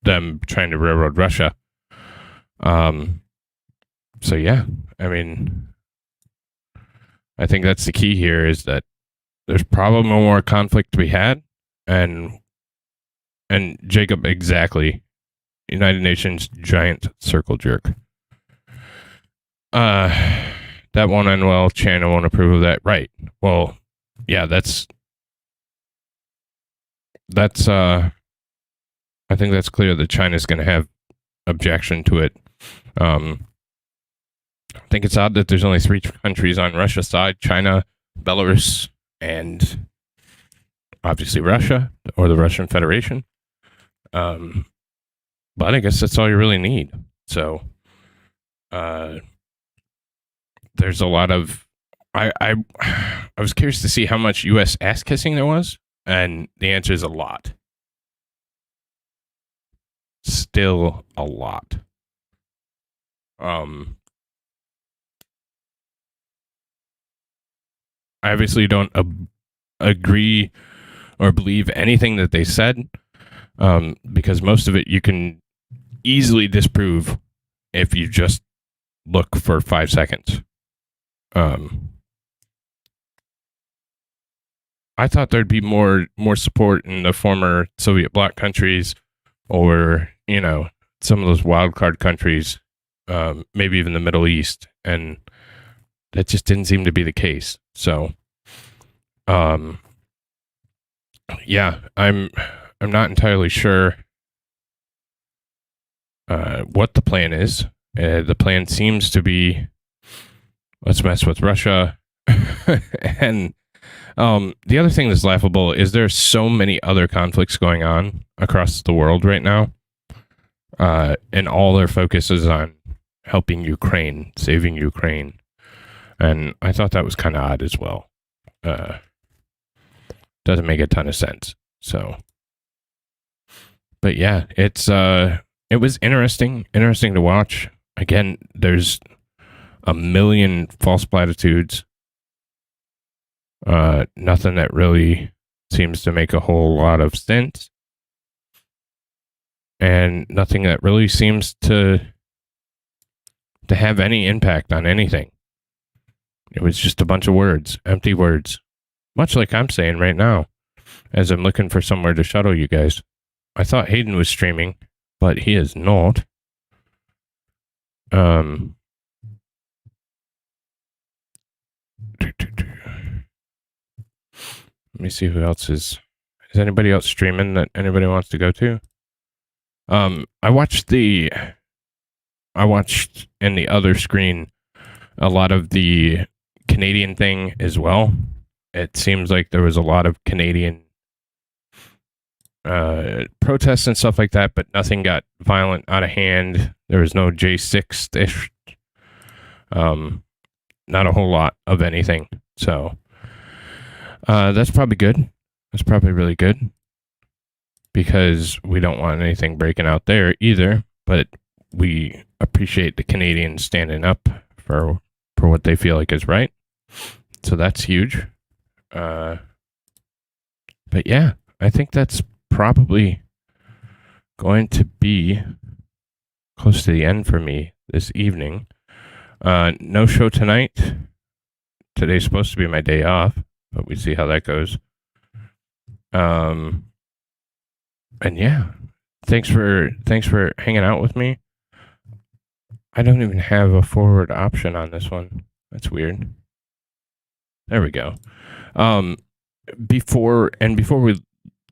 them trying to railroad Russia. So yeah, I mean, I think that's the key here, is that there's probably more conflict to be had, and Jacob, exactly, United Nations giant circle jerk. That won't end well. China won't approve of that, right? Well, yeah, that's I think that's clear that China's going to have objection to it. I think it's odd that there's only 3 countries on Russia's side: China, Belarus, and obviously Russia, or the Russian Federation. But I guess that's all you really need. So there's a lot of I was curious to see how much U.S. ass kissing there was, and the answer is a lot. Still a lot. I obviously don't agree or believe anything that they said, because most of it you can easily disprove if you just look for 5 seconds. I thought there'd be more support in the former Soviet bloc countries, or, you know, some of those wild card countries, maybe even the Middle East, and that just didn't seem to be the case. So, yeah, I'm not entirely sure what the plan is. The plan seems to be, let's mess with Russia. And the other thing that's laughable is there's so many other conflicts going on across the world right now, and all their focus is on helping Ukraine, saving Ukraine. And I thought that was kind of odd as well. Doesn't make a ton of sense. So, but yeah, it was interesting to watch. Again, there's a million false platitudes. Nothing that really seems to make a whole lot of sense, and nothing that really seems to have any impact on anything. It was just a bunch of words, empty words, much like I'm saying right now, as I'm looking for somewhere to shuttle you guys. I thought Hayden was streaming, but he is not. Let me see who else is. Is anybody else streaming that anybody wants to go to? I watched in the other screen a lot of the Canadian thing as well. It seems like there was a lot of Canadian protests and stuff like that, but nothing got violent, out of hand. There was no J6-ish. Not a whole lot of anything. So that's probably good. That's probably really good, because we don't want anything breaking out there either. But we appreciate the Canadians standing up for what they feel like is right. So that's huge. But yeah, I think that's probably going to be close to the end for me this evening. No show tonight. Today's supposed to be my day off, but we see how that goes. And yeah, thanks for hanging out with me. I don't even have a forward option on this one. That's weird. There we go. Before we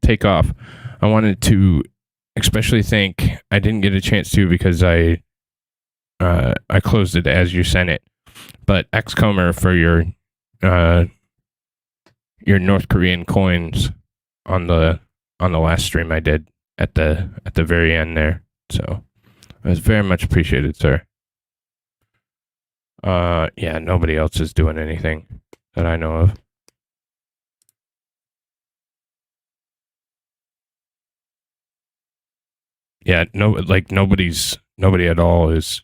take off, I wanted to especially thank, I didn't get a chance to because I closed it as you sent it, but XCOMER for your North Korean coins on the last stream I did at the very end there. So it was very much appreciated, sir. Yeah, nobody else is doing anything that I know of. Yeah, nobody at all is.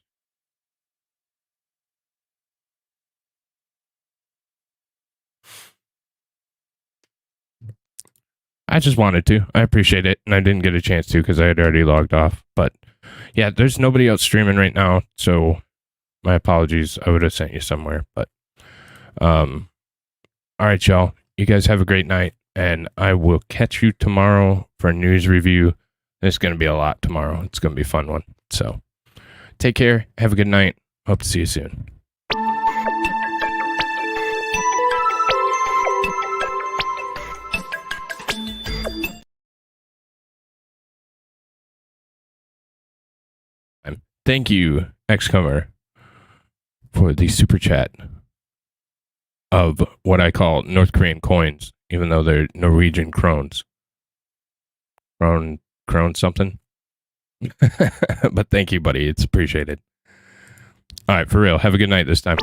I just wanted to. I appreciate it, and I didn't get a chance to because I had already logged off. But yeah, there's nobody else streaming right now, so my apologies. I would have sent you somewhere, but all right, y'all. You guys have a great night, and I will catch you tomorrow for a news review. There's going to be a lot tomorrow. It's going to be a fun one. So take care. Have a good night. Hope to see you soon. Thank you, XCOMER, for the super chat of what I call North Korean coins, even though they're Norwegian krones. Krone something. But thank you, buddy. It's appreciated. All right, for real. Have a good night this time.